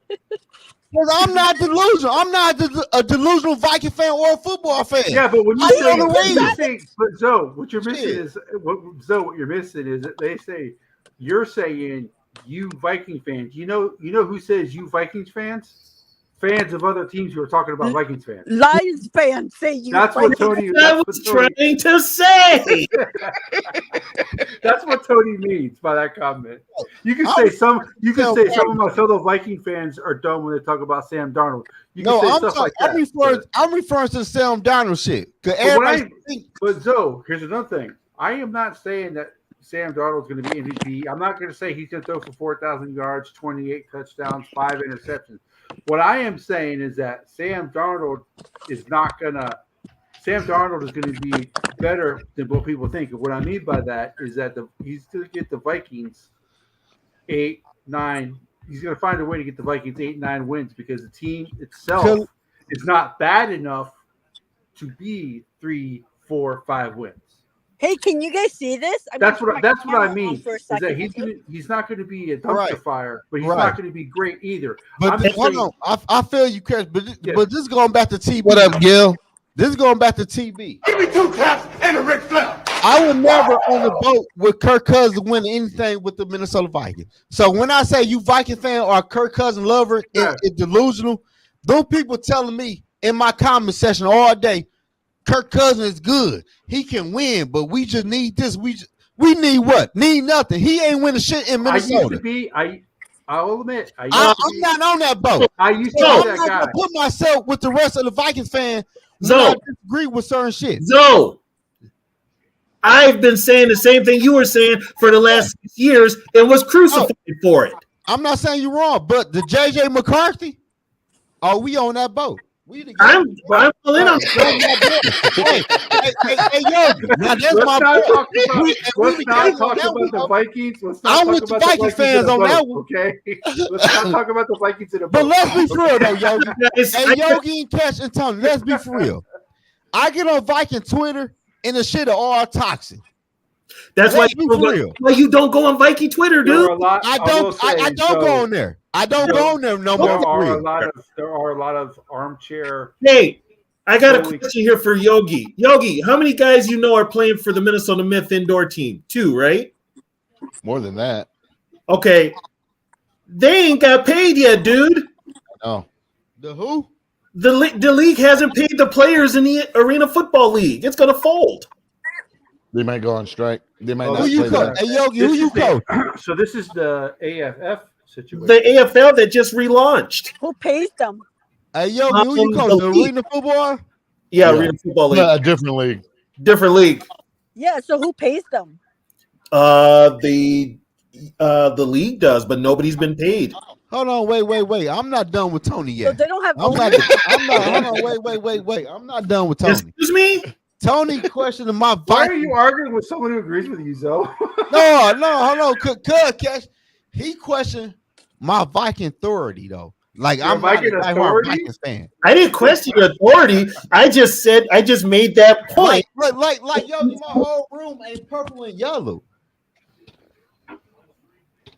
Because I'm not delusional. I'm not a delusional Viking fan or a football fan. Yeah, but when you say, but Zoe, what you're missing is what you're missing is that you're saying you Viking fans. You know who says you Vikings fans? Fans of other teams who are talking about Vikings fans. Lions fans say you. That's what Tony was trying to say. That's what Tony means by that comment. You can say some of my fellow Viking fans are dumb when they talk about Sam Darnold. You can say stuff like that. I'm referring to the Sam Darnold shit. But Zoe, here's another thing. I am not saying that Sam Darnold's going to be MVP. I'm not going to say he's going to throw for 4,000 yards, 28 touchdowns, 5 interceptions. What I am saying is that Sam Darnold is going to be better than what people think. And what I mean by that is that he's going to get the Vikings 8, 9. He's going to find a way to get the Vikings 8, 9 wins because the team itself is not bad enough to be 3, 4, 5 wins. Hey, can you guys see this? That's what I mean. Is that he's not going to be a dumpster fire, but he's not going to be great either. But hold on, I feel you, Chris. But this is going back to TB. What up, Gil? This is going back to TB. Give me 2 taps and a Ric Flair. I would never on the boat with Kirk Cousins win anything with the Minnesota Vikings. So when I say you Viking fan or a Kirk Cousins lover, it's delusional. Those people telling me in my comment section all day, Kirk Cousins is good. He can win, but we just need this. We need what? Need nothing. He ain't winning shit in Minnesota. I'll admit. I'm not on that boat. I used to be that guy. I'm not going to put myself with the rest of the Vikings fans when I disagree with certain shit. Zoe, I've been saying the same thing you were saying for the last 6 years and was crucified for it. I'm not saying you're wrong, but the JJ McCarthy, are we on that boat? I'm all in on hey, yo, now that's Let's my not boy. talk about the Vikings. Let's not I'm talk with the about Vikings fans on that one. Okay, let's not talk about the Vikings in a boat. But let's be for real though, Yogi. Hey, Yogi and Cash and Tony, let's be for real. I get on Viking Twitter and the shit are all toxic. That's why you don't go on Viking Twitter, dude. I don't go on there. I don't go on there no more. There are a lot of armchair. Hey, I got a question here for Yogi. Yogi, how many guys you know are playing for the Minnesota Myth indoor team? 2, right? More than that. Okay. They ain't got paid yet, dude. No. The who? The league hasn't paid the players in the Arena Football League. It's gonna fold. They might go on strike. They might not. Who you coach? Hey, Yogi, who you coach? So this is the AFF situation. The AFL that just relaunched. Who pays them? Hey, Yogi, who you coach? The Arena Football? Yeah, Arena Football League. A different league. Different league. Yeah, so who pays them? The league does, but nobody's been paid. Hold on, wait. I'm not done with Tony yet. So they don't have. Hold on, wait. I'm not done with Tony. Excuse me? Tony questioning my Viking. Why are you arguing with someone who agrees with you, Zoe? No, hold on. Cash. He questioned my Viking authority, though. Like, I'm not a Vikings fan. I didn't question your authority. I just made that point. Like, Yogi, my whole room ain't purple and yellow.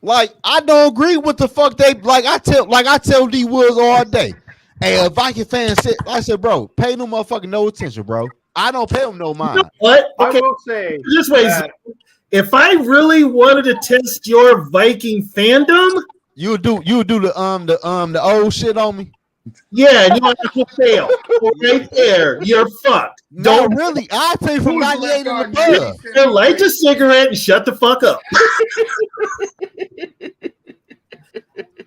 Like, I don't agree with the fuck they I tell D Woods all day. Hey, a Viking fan said, I said, bro, pay no motherfucking no attention, bro. I don't pay them no mind. You know what? Okay. I will say this way, if I really wanted to test your Viking fandom, you do the old shit on me. Yeah, and you have to fail. Right there, you're fucked. Don't really. I pay from 98 and above. Light a cigarette and shut the fuck up.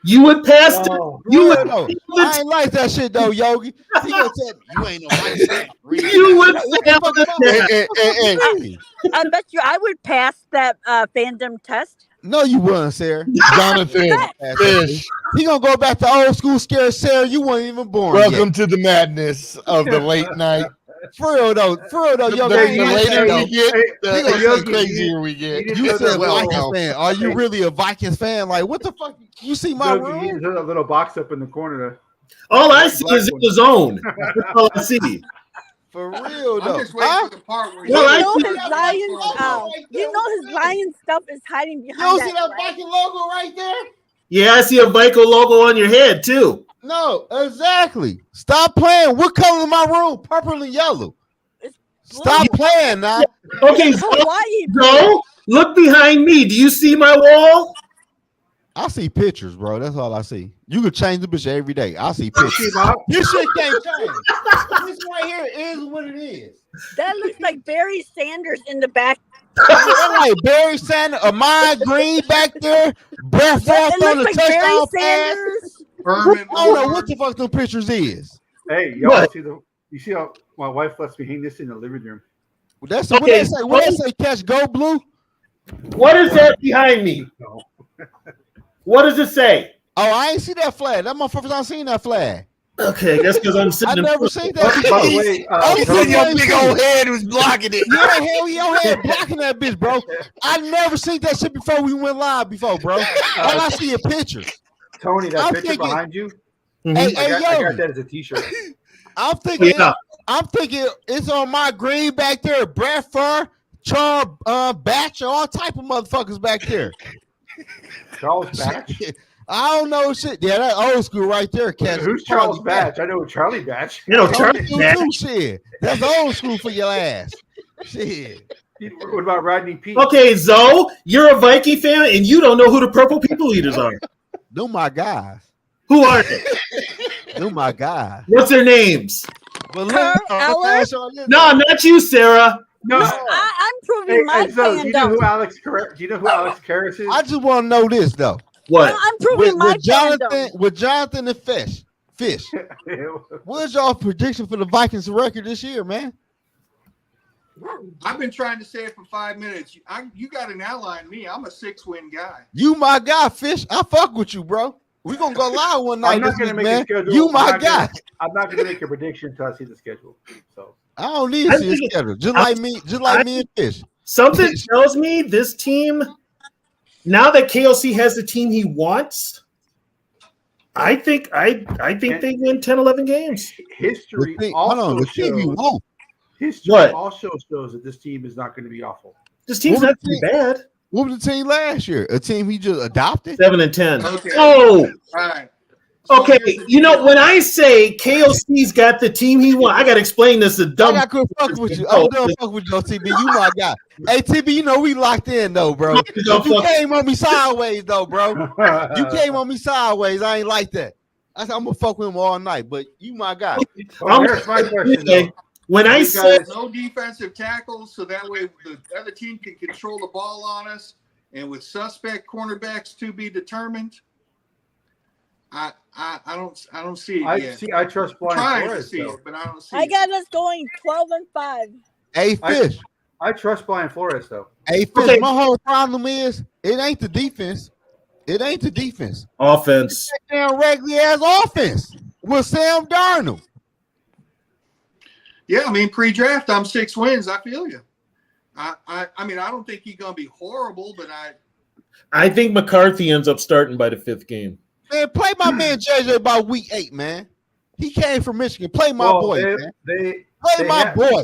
You would pass. I ain't like that shit though, Yogi. He gonna tell me you ain't no Viking fan. You would fail I bet you I would pass that fandom test. No, you wouldn't, Sarah. Jonathan Fish. He gonna go back to old school scare Sarah. You weren't even born. Welcome to the madness of the late night. For real though, Yogi. The later we get, the crazier we get. You said Vikings fan. Are you really a Vikings fan? Like, what the fuck? You see my room? There's a little box up in the corner. All I see is in the zone. That's all I see. For real though. I'm just waiting for the part where you know his lion stuff is hiding behind. You don't see that Viking logo right there? Yeah, I see a Viking logo on your head too. No, exactly. Stop playing. What color is my room? Purple and yellow. Stop playing now. Okay, so look behind me. Do you see my wall? I see pictures, bro. That's all I see. You can change the picture every day. I see pictures. This shit can't change. This right here is what it is. That looks like Barry Sanders in the back. Like Barry Sanders, Amon Green back there, Brett Favre on the touchdown pass. I don't know what the fuck those pictures is. Hey, y'all you see how my wife lets me hang this in the living room. That's what they say. What they say? Catch go blue. What is that behind me? No. What does it say? Oh, I ain't see that flag. That motherfucker's not seen that flag. Okay, that's because I'm sitting. I never seen that. By the way, your big old head was blocking it. Yeah, hell, your head blocking that bitch, bro. I never seen that shit before we went live before, bro. All I see are pictures. Tony, that picture behind you. Hey, I got that as a t-shirt. I'm thinking it's on my green back there. Brett Favre, Charles Batch, all type of motherfuckers back there. Charles Batch? I don't know shit. Yeah, that old school right there, Cat. Who's Charles Batch? I know Charlie Batch. You know Charlie Batch. Shit. That's old school for your ass. Shit. What about Rodney Peete? Okay, Zoe, you're a Viking fan and you don't know who the Purple People Eaters are. They're my guys. Who are they? They're my guys. What's their names? No, not you, Sarah. No, I'm proving my fandom. Do you know who Alex Karras is? I just want to know this though. What? No, I'm proving my fandom. With Jonathan and Fish. What's y'all prediction for the Vikings record this year, man? I've been trying to say it for 5 minutes. You got an ally in me. I'm a 6-win guy. You my guy, Fish. I fuck with you, bro. We gonna go live one night. I'm not gonna make a schedule. You my guy. I'm not gonna make a prediction until I see the schedule. So I don't need to see a schedule. Just like me and Fish. Something tells me this team, now that KLC has the team he wants, I think they win 10, 11 games. History also shows that this team is not going to be awful. This team's not too bad. What was the team last year? A team he just adopted? 7-10. Okay. Oh, all right. Okay, you know, when I say KLC's got the team he wants, I got to explain this to dumb. I could fuck with you. I'm done fuck with you, TB. You my guy. Hey, TB, you know we locked in, though, bro. You came on me sideways, though, bro. You came on me sideways. I ain't like that. I said, I'm going to fuck with him all night, but you my guy. Here's my question, though. When I say no defensive tackles, so that way the other team can control the ball on us, and with suspect cornerbacks to be determined, I don't see it yet. I trust Brian Flores, to see it, but I don't see I it. got us going 12-5. Hey, Fish. I trust Brian Flores, though. Hey, Fish, my whole problem is it ain't the defense. It ain't the defense. Offense. It's that damn regular ass offense with Sam Darnold. Yeah, I mean, pre-draft, I'm 6 wins. I feel you. I mean, I don't think he's gonna be horrible, but I think McCarthy ends up starting by the 5th game. Man, play my man JJ about week 8, man. He came from Michigan. Play my boy, man. Play my boy.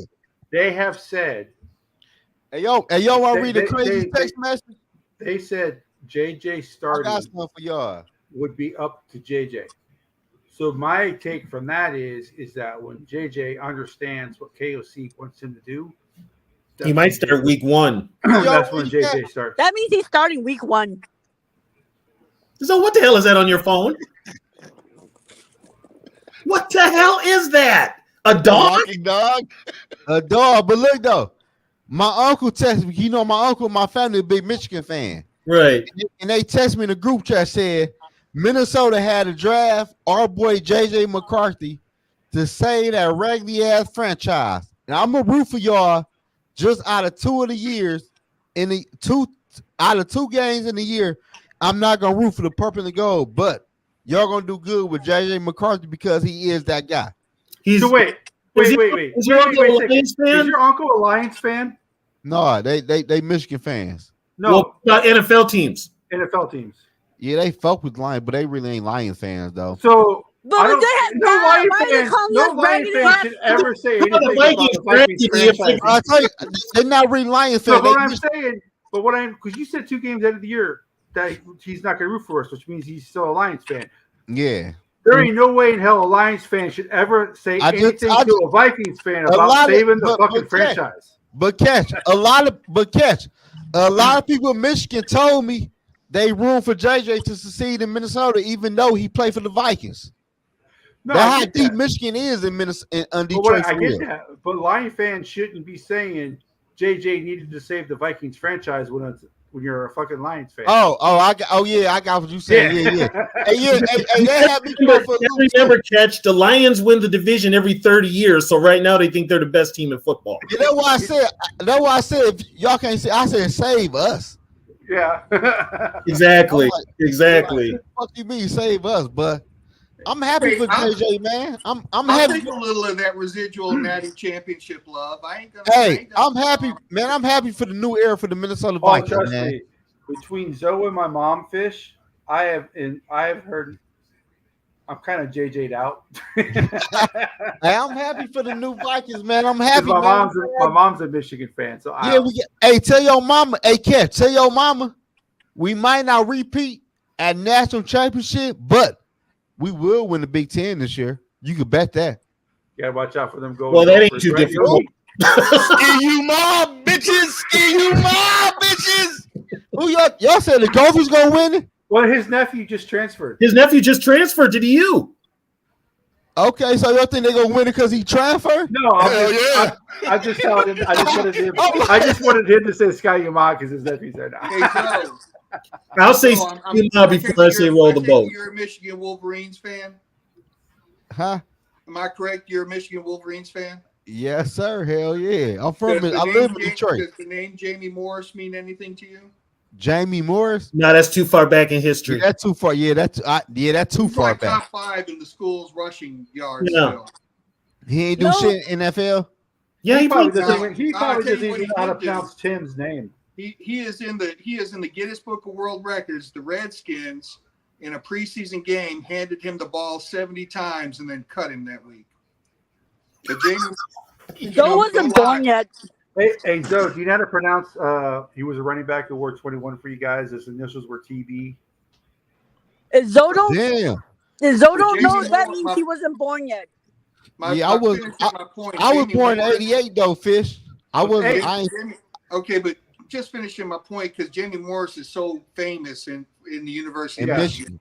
They have said. Hey, yo, want to read the crazy text message? They said JJ starting I got something for y'all. Would be up to JJ. So my take from that is that when JJ understands what KOC wants him to do, he might start week 1. That's when JJ starts. That means he's starting week 1. So what the hell is that on your phone? What the hell is that? A dog? A dog. But look though, my uncle texted me. You know, my uncle and my family a big Michigan fan. Right. And they texted me in the group chat said Minnesota had a draft our boy JJ McCarthy to save that regular ass franchise. And I'm gonna root for y'all just out of 2 of the years in the 2 games in the year. I'm not gonna root for the purple and gold, but y'all gonna do good with JJ McCarthy because he is that guy. So wait. Is your uncle a Lions fan? No, they Michigan fans. No, NFL teams. NFL teams. Yeah, they fuck with Lions, but they really ain't Lions fans though. So but no Lions fans should ever say anything about the Vikings franchise. I tell you, they're not really Lions fans. Because you said 2 games out of the year that he's not going to root for us, which means he's still a Lions fan. Yeah. There ain't no way in hell a Lions fan should ever say anything to a Vikings fan about saving the fucking franchise. But a lot of people in Michigan told me they room for JJ to succeed in Minnesota, even though he played for the Vikings. No, that's how deep Michigan is in Minnesota. I get that, but Lion fans shouldn't be saying JJ needed to save the Vikings franchise when you're a fucking Lions fan. I got what you said. Yeah. They have me remember, Catch, the Lions win the division every 30 years, so right now they think they're the best team in football. Yeah, that's why I said if y'all can't say, I said save us. Yeah. Exactly. Fuck you mean save us, but I'm happy for JJ, man. I'm happy. Take a little of that residual Natty Championship love. I'm happy, man. I'm happy for the new era for the Minnesota Vikings, trust man. me. Between Zoe and my mom, Fish, I have heard. I'm kind of JJ'd out. Hey, I'm happy for the new Vikings, man. I'm happy. My mom's a Michigan fan, so tell your mama. Hey, Catch, tell your mama we might not repeat at national championship, but we will win the Big Ten this year. You can bet that. You gotta watch out for them goals. Well, that ain't too difficult. Ski you mob, bitches. Ski you mob, bitches. Who y'all said the Gophers gonna win it? Well, his nephew just transferred. His nephew just transferred to the U. Okay, so y'all think they're gonna win it because he transferred? No, I just told him. I just wanted him to say Sky Yamaha because his nephew's there now. I'll say before I say roll the boat. You're a Michigan Wolverines fan? Huh? Am I correct? You're a Michigan Wolverines fan? Yes, sir. Hell yeah. I'm from Does it. the I name live in Ja- Detroit. does the name Jamie Morris mean anything to you? Jamie Morris. No, that's too far back in Yeah, history. that's too far. Yeah, that's too He's far like back. top 5 in the school's rushing yards No. still. He ain't do No. shit in NFL. Yeah, He he probably played. doesn't Now, even. He I'll probably tell doesn't you what even he know how to did do. pronounce Tim's name. He is in the Guinness Book of World Records. The Redskins in a preseason game handed him the ball 70 times and then cut him that week. But Jamie, Joe wasn't born yet. Hey, Joe, do you know how to pronounce? He was a running back who wore 21 for you guys. His initials were TB. If Zoe don't, Damn. if Zoe don't Jamie know, that Moore- means he wasn't born yet. Yeah, I was. finishing my point. I was Jamie born in Morris- '88 though, Fish. I was. Jamie- I ain't. okay, but just finishing my point because Jamie Morris is so famous in the University In of Michigan.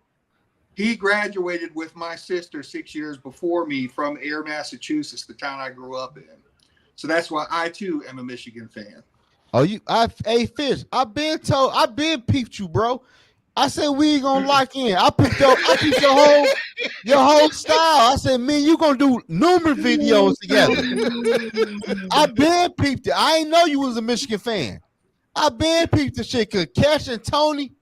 He graduated with my sister 6 years before me from Air, Massachusetts, the town I grew up in. So that's why I too am a Michigan fan. Oh, hey, Fish. I've been peeped you, bro. I said we ain't gonna lock in. I peeped your whole style. I said, man, you gonna do numerous videos together. I been peeped it. I ain't know you was a Michigan fan. I been peeped the shit cause Cash and Tony,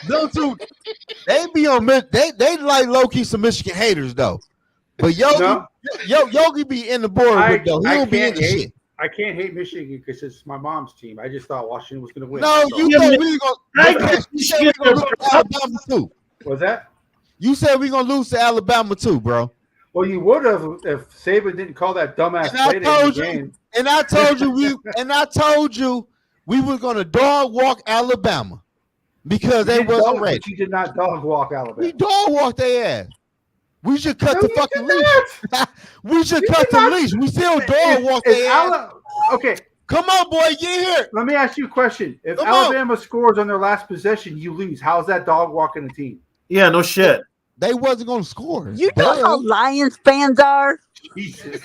those two, they be on they like low key some Michigan haters though. But Yogi be in the board with though. He don't be in the shit. I can't hate Michigan because it's my mom's team. I just thought Washington was going to win. No, you thought we were gonna. You said we gonna lose to Alabama too. Was that? You said we gonna lose to Alabama too, bro. Well, you would have if Saban didn't call that dumbass play in the game. And I told you we were gonna dog walk Alabama because they wasn't ready. But you did not dog walk Alabama. We dog walked their ass. We should cut the fucking leash. We should cut the leash. We still dog walk their ass. Okay. Come on, boy, get here. Let me ask you a question. If Alabama scores on their last possession, you lose. How's that dog walking the team? Yeah, no shit. They wasn't going to score. You know how Lions fans are. Jesus.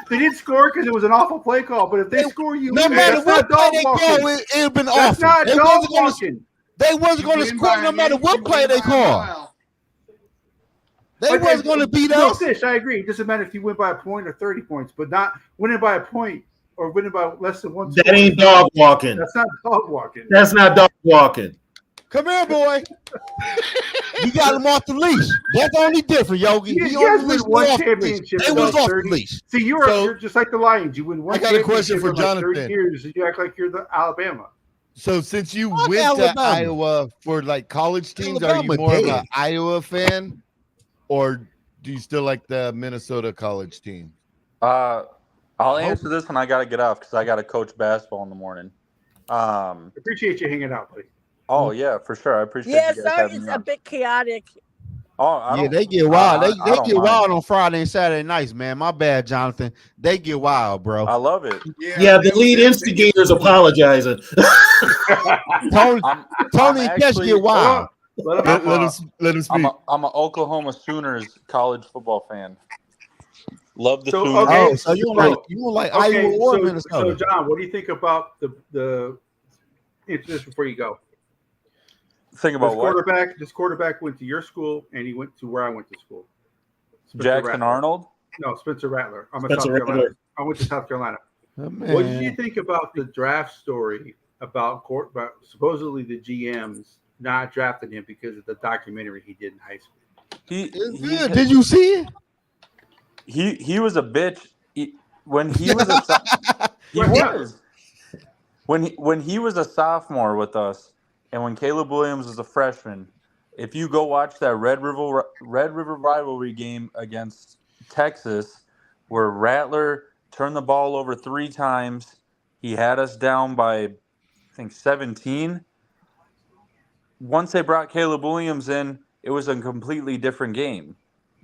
They didn't score because it was an awful play call. But if they score, you no lose. matter what play they call, it would have been awful. That's not dog walking. They wasn't going to score no matter what play they call. They wasn't going to beat us. Fish, I agree. It doesn't matter if you win by a point or 30 points, but not winning by a point or winning by less than one. That ain't dog walking. That's not dog walking. That's not dog walking. Come here, boy. You got him off the leash. That's only different, Yogi. You guys win one championship. They was off the leash. See, you're just like the Lions. You win one. I got a question for Jonathan. 30 years, you act like you're the Alabama. So since you went to Iowa for like college teams, are you more of an Iowa fan, or do you still like the Minnesota college team? I'll answer this when I got to get off because I got to coach basketball in the morning. Appreciate you hanging out, buddy. Oh yeah, for sure. I appreciate. Yeah, you guys sorry, having it's me a on. bit chaotic. Oh, they get wild. They don't get mind. wild on Friday and Saturday nights, man. My bad, Jonathan. They get wild, bro. I love it. Yeah, the lead instigator's apologizing. Tony and Cash get wild. Let him speak. I'm an Oklahoma Sooners college football fan. Love the So, Sooners. okay, Oh, so you don't like Iowa or Minnesota? So, John, what do you think about the just before you go? Think about what? This quarterback went to your school, and he went to where I went to school. Jackson Arnold? No, Spencer Rattler. I'm a Spencer South Carolina. Rattler. I went to South Carolina. Oh, What did you think about the draft story about supposedly the GMs not drafting him because of the documentary he did in high school? Did you see it? He was a bitch when he was when he was a sophomore with us, and when Caleb Williams was a freshman. If you go watch that Red River rivalry game against Texas, where Rattler turned the ball over 3 times, he had us down by I think 17. Once they brought Caleb Williams in, it was a completely different game.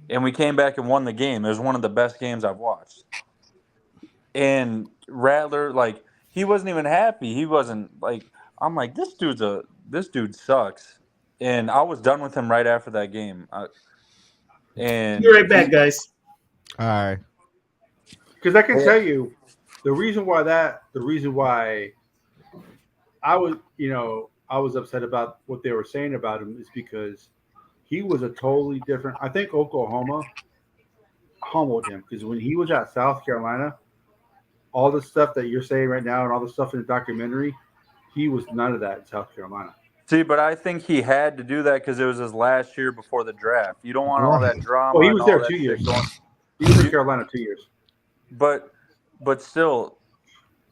And we came back and won the game. It was one of the best games I've watched. And Rattler, like, he wasn't even happy. He wasn't like, I'm like, this dude sucks. And I was done with him right after that game. And Be right back, guys. All right. Because I can tell you the reason why I was upset about what they were saying about him is because he was a totally different. I think Oklahoma humbled him because when he was at South Carolina, all the stuff that you're saying right now and all the stuff in the documentary, he was none of that in South Carolina. See, but I think he had to do that because it was his last year before the draft. You don't want all that drama. Well, he was and all there that 2 years. shit going. He was in Carolina 2 years. But still,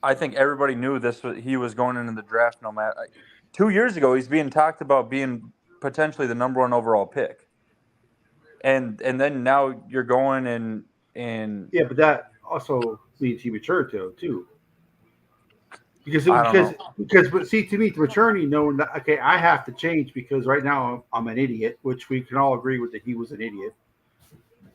I think everybody knew he was going into the draft no matter. 2 years ago, he's being talked about being potentially the number 1 overall pick, and then now you're going and yeah, but that also means he matured too. Because but see, to me, the maturity, knowing that okay, I have to change because right now I'm an idiot, which we can all agree with that he was an idiot.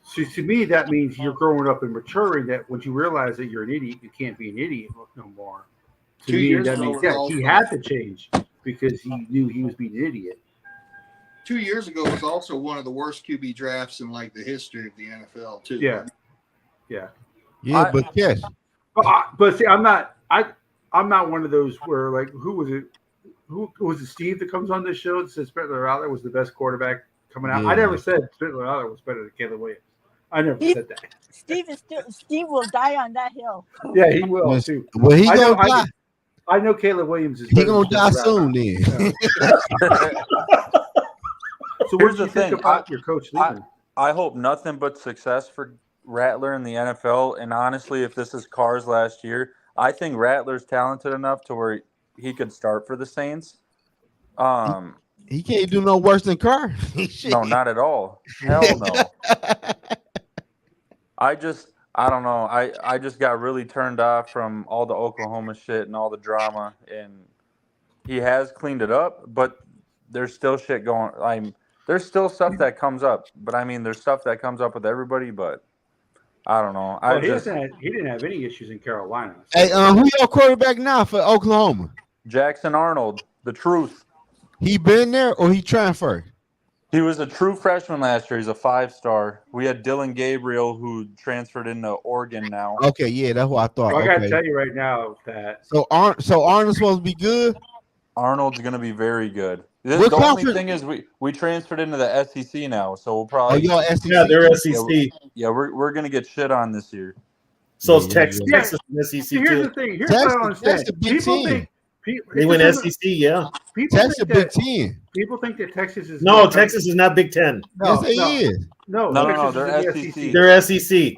So to me, that means you're growing up and maturing. That once you realize that you're an idiot, you can't be an idiot no more. To me, that means he had to change because he knew he was being an idiot. 2 years ago was also one of the worst QB drafts in like the history of the NFL too. Yeah. But yes. But see, I'm not one of those where like who was it? Who was it? Steve that comes on this show that says Spencer Rattler was the best quarterback coming out. Yeah. I never said Spencer Rattler was better than Caleb Williams. I never said that. Steve will die on that hill. Yeah, he will too. Well, he gonna die. I know Caleb Williams is. He gonna die soon then. So what do you think about your coach leaving? I hope nothing but success for Rattler in the NFL. And honestly, if this is Carr's last year, I think Rattler's talented enough to where he could start for the Saints. He can't do no worse than Carr. No, not at all. Hell no. I don't know. I just got really turned off from all the Oklahoma shit and all the drama. And he has cleaned it up, but there's still shit going. There's still stuff that comes up. But I mean, there's stuff that comes up with everybody. But I don't know. He didn't have any issues in Carolina. Hey, who your quarterback now for Oklahoma? Jackson Arnold, the truth. He been there or he transferred? He was a true freshman last year. He's a 5-star. We had Dylan Gabriel who transferred into Oregon now. Okay, yeah, that's what I thought. Well, I gotta tell you right now that so Arnold's supposed to be good. Arnold's gonna be very good. The only thing is we transferred into the SEC now, so we'll probably. Oh, y'all SEC? Yeah, they're SEC. Yeah, we're gonna get shit on this year. So it's Texas and SEC too. Here's the thing. Here's what I don't understand. People think they win SEC, yeah. Texas Big Ten. People think that Texas is Texas is not Big Ten. Yes, it is. No, they're SEC. They're SEC.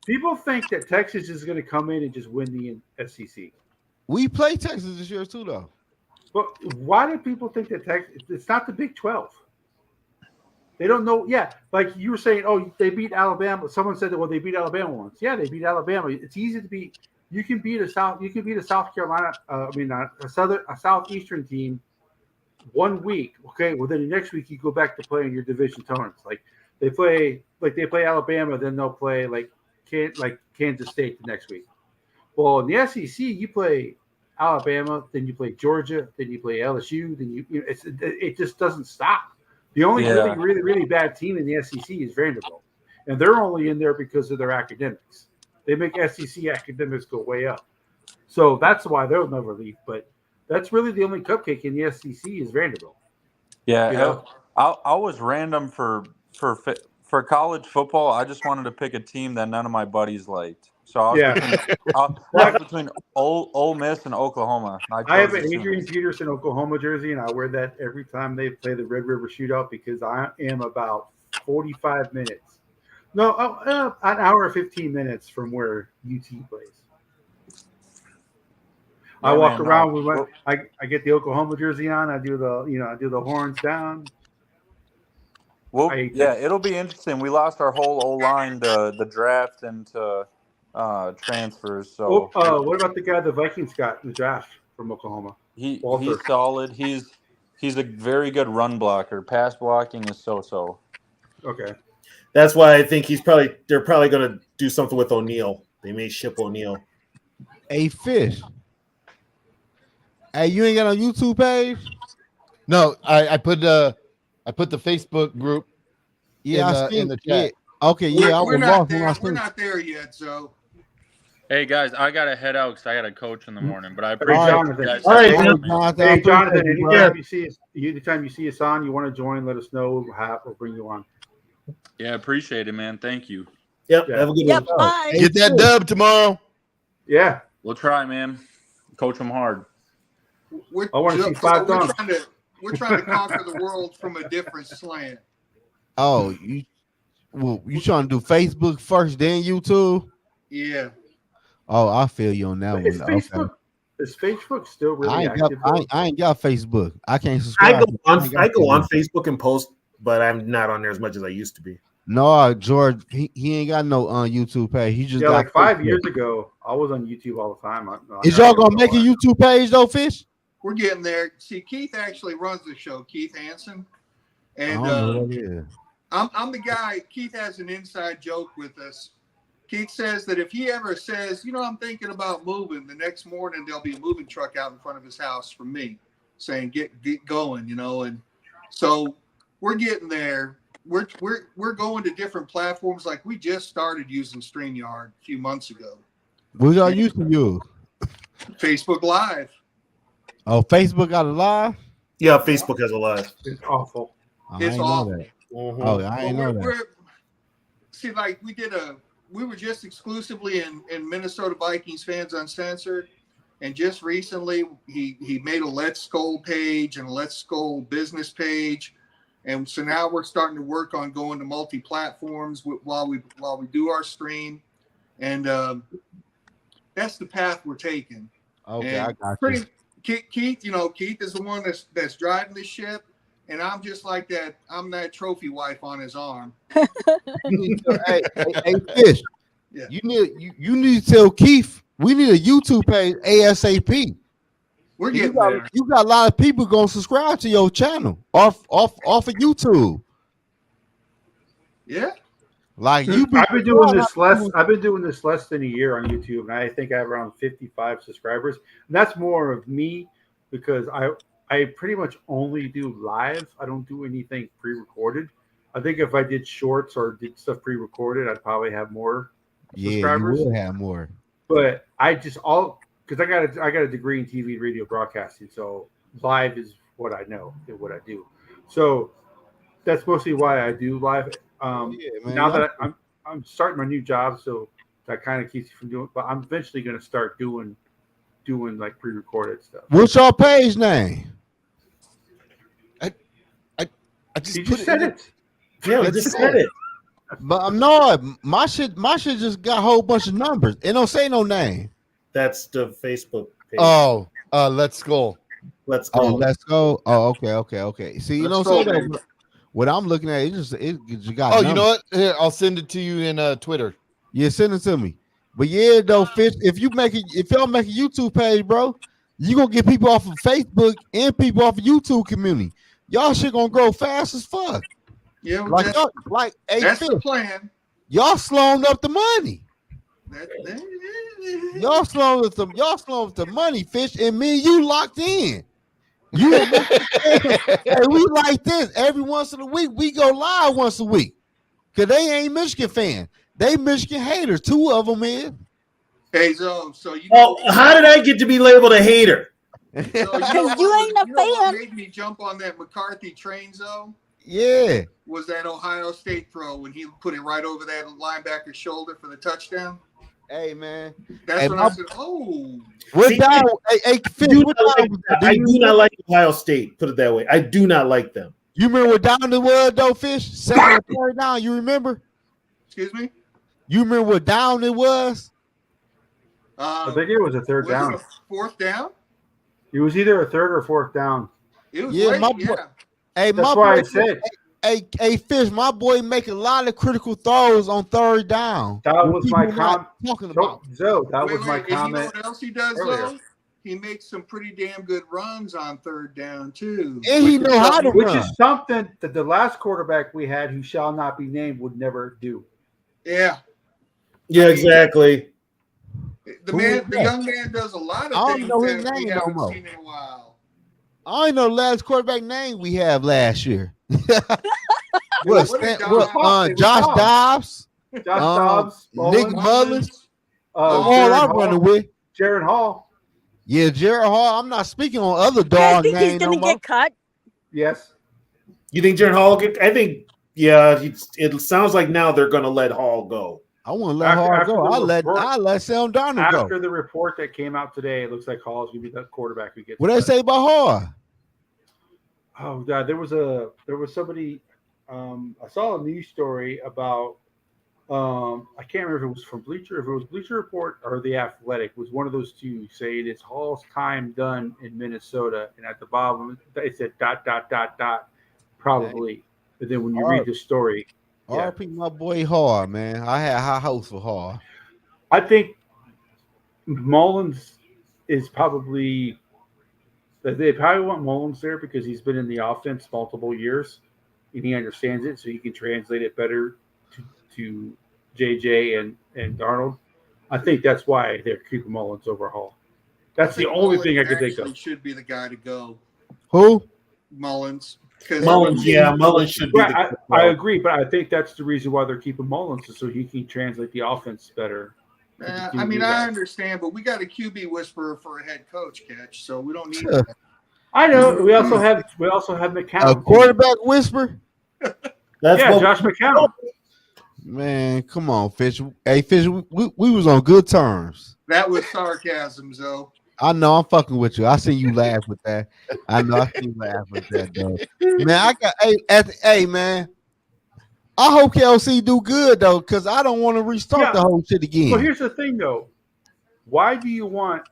People think that Texas is going to come in and just win the SEC. We play Texas this year too, though. But why do people think that Texas? It's not the Big 12. They don't know. Yeah, like you were saying. Oh, they beat Alabama. Someone said that. Well, they beat Alabama once. Yeah, they beat Alabama. It's easy to beat. You can beat a South Carolina. A southeastern team 1 week. Okay, well then the next week you go back to playing your division opponents. Like they play Alabama, then they'll play like Kansas State the next week. Well, in the SEC, you play Alabama, then you play Georgia, then you play LSU, then it just doesn't stop. The only really bad team in the SEC is Vanderbilt, and they're only in there because of their academics. They make SEC academics go way up, so that's why they'll never leave. But that's really the only cupcake in the SEC is Vanderbilt. Yeah, you know? I was random for college football. I just wanted to pick a team that none of my buddies liked. So I was between Ole Miss and Oklahoma. I have an Adrian Peterson Oklahoma jersey, and I wear that every time they play the Red River Shootout because I am about 45 minutes. No, an hour and 15 minutes from where UT plays. I walk around with I get the Oklahoma jersey on. I do the horns down. Well, it'll be interesting. We lost our whole O-line to the draft and to transfers. So, what about the guy the Vikings got in the draft from Oklahoma? He's solid. He's a very good run blocker. Pass blocking is so. Okay. That's why I think they're probably going to do something with O'Neal. They may ship O'Neal. Hey, Fish. Hey, you ain't got a YouTube page? No, I put the Facebook group. Yeah, in the chat. Yeah. Okay, we're not there yet, so. Hey guys, I gotta head out because I got a coach in the morning. But I appreciate Jonathan. You guys. All right, hey Jonathan. Anytime you see us on, you want to join, let us know. We'll bring you on. Yeah, appreciate it, man. Thank you. Yep. Have a good Yep. one. Bye. Get that dub tomorrow. Yeah. We'll try, man. Coach them hard. We're, I want to see 5 dunks. we're trying to conquer the world from a different slant. Oh, you trying to do Facebook first, then YouTube? Yeah. Oh, I feel you on that one. Is Facebook, is Facebook still really I active? ain't got Facebook. I can't I subscribe. I go on Facebook and post, but I'm not on there as much as I used to be. No, George, he ain't got no YouTube page. He just got like 5 Facebook. years ago, I was on YouTube all the time. Is y'all gonna make a YouTube page though, Fish? We're getting there. See, Keith actually runs the show, Keith Hansen. And I don't know what it is. I'm the guy. Keith has an inside joke with us. Keith says that if he ever says, I'm thinking about moving, the next morning there'll be a moving truck out in front of his house from me saying, get going, and so we're getting there. We're going to different platforms. Like we just started using StreamYard a few months ago. What y'all used to use? Facebook Live. Oh, Facebook got a live? Yeah, Facebook has a live. It's awful. It's awful. Oh, I ain't know that. See, like we were just exclusively in Minnesota Vikings Fans Uncensored, and just recently he made a Let's Skol page and a Let's Skol business page, and so now we're starting to work on going to multi-platforms while we do our stream, and that's the path we're taking. Okay, and I got pretty, you. Keith, Keith is the one that's driving the ship. And I'm just like that. I'm that trophy wife on his arm. hey, Fish. Yeah. You need to tell Keith we need a YouTube page ASAP. We're getting there. You got a lot of people gonna subscribe to your channel off of YouTube. Yeah. Like I've been doing this less than a year on YouTube, and I think I have around 55 subscribers. And that's more of me because I pretty much only do live. I don't do anything pre-recorded. I think if I did shorts or did stuff pre-recorded, I'd probably have more subscribers. You would have more. But I just because I got a degree in TV and radio broadcasting, so live is what I know and what I do. So that's mostly why I do live. Now that I'm starting my new job, so that kind of keeps you from doing. But I'm eventually going to start doing like pre-recorded stuff. What's your page name? I just You just said it. Yeah, we just said it. But no, my shit just got a whole bunch of numbers. It don't say no name. That's the Facebook page. Oh, Let's go. Let's go. Oh, let's go. Oh, okay. See, you Let's know, go, say man. that what I'm looking at, it you got. Oh, numbers. you know what? Here, I'll send it to you in Twitter. Yeah, send it to me. But yeah, though, Fish, if y'all make a YouTube page, bro, you gonna get people off of Facebook and people off of YouTube community. Y'all shit gonna grow fast as fuck. Yeah, Hey, that's Fish, the plan. y'all slowing up the money. Y'all slowing up the money, Fish, and me and you locked in. You and we like this. Every once in a week, we go live once a week. Cause they ain't Michigan fans. They Michigan haters. 2 of them is. Hey, so you. How did I get to be labeled a hater? So You ain't a what fan. made me jump on that McCarthy train, though? Yeah. Was that Ohio State throw when he put it right over that linebacker's shoulder for the touchdown? Hey, man. That's Hey, when my- I said, "Oh, What down? Hey, Fish, what down? I do not like Ohio State. Put it that way. I do not like them. You remember what down it was, though, Fish? Second or third down. You remember? excuse me." You remember what down it was? I think it was a third Was down. it a 4th down? It was either a third or 4th down. It was Yeah, late, my boy- yeah. Hey, That's my why boy, I said Hey, Fish, my boy make a lot of critical throws on third down. that was my People not comment. talking about. So that Wait, was my and you know comment. what else he does earlier. though? He makes some pretty damn good runs on 3rd down too. And he know how to Which run. is something that the last quarterback we had, who shall not be named, would never do. Yeah, Yeah, exactly. the Who is that? young man does a lot I of don't things know his that we name no haven't more. seen in a while. I ain't know the last quarterback name we had last year. What is Dobbs? Josh Dobbs, Josh Dobbs, Nick Mullins, Mullins. All Jared I'm Hall. running with. Jared Hall. Yeah, Jared Hall. I'm not speaking on other You guys dog think he's names no gonna more. get cut? Yes. You think Jared Hall? I think. Yeah. It sounds like now they're going to let Hall go. I want to let Hall go. I let Sam Darnold go. After the report that came out today, it looks like Hall's gonna be the quarterback who gets. What they say about Hall? Oh God, there was somebody. I saw a news story about. I can't remember if it was from Bleacher Report or The Athletic. Was one of those two saying it's Hall's time done in Minnesota, and at the bottom it said ... probably. And then when you read the story, RP my boy Hall, man. I had high hopes for Hall. I think Mullins is probably. They probably want Mullins there because he's been in the offense multiple years and he understands it, so he can translate it better to JJ and Darnold. I think that's why they're keeping Mullins over Hall. That's the only thing I can think of. Should be the guy to go. Who? Mullins. Mullins should be. I agree, but I think that's the reason why they're keeping Mullins, so he can translate the offense better. I mean, I understand, but we got a QB whisperer for a head coach, Catch, so we don't need that. I know. We also have McCown. A quarterback whisper? Josh McCown. Man, come on, Fish. Hey, Fish, we was on good terms. That was sarcasm, Zoe. I know, I'm fucking with you. I seen you laugh with that. I know, I seen you laugh with that, though. Man, hey, man. I hope KLC do good though, because I don't want to restart the whole shit again. Well, here's the thing though. Why do you want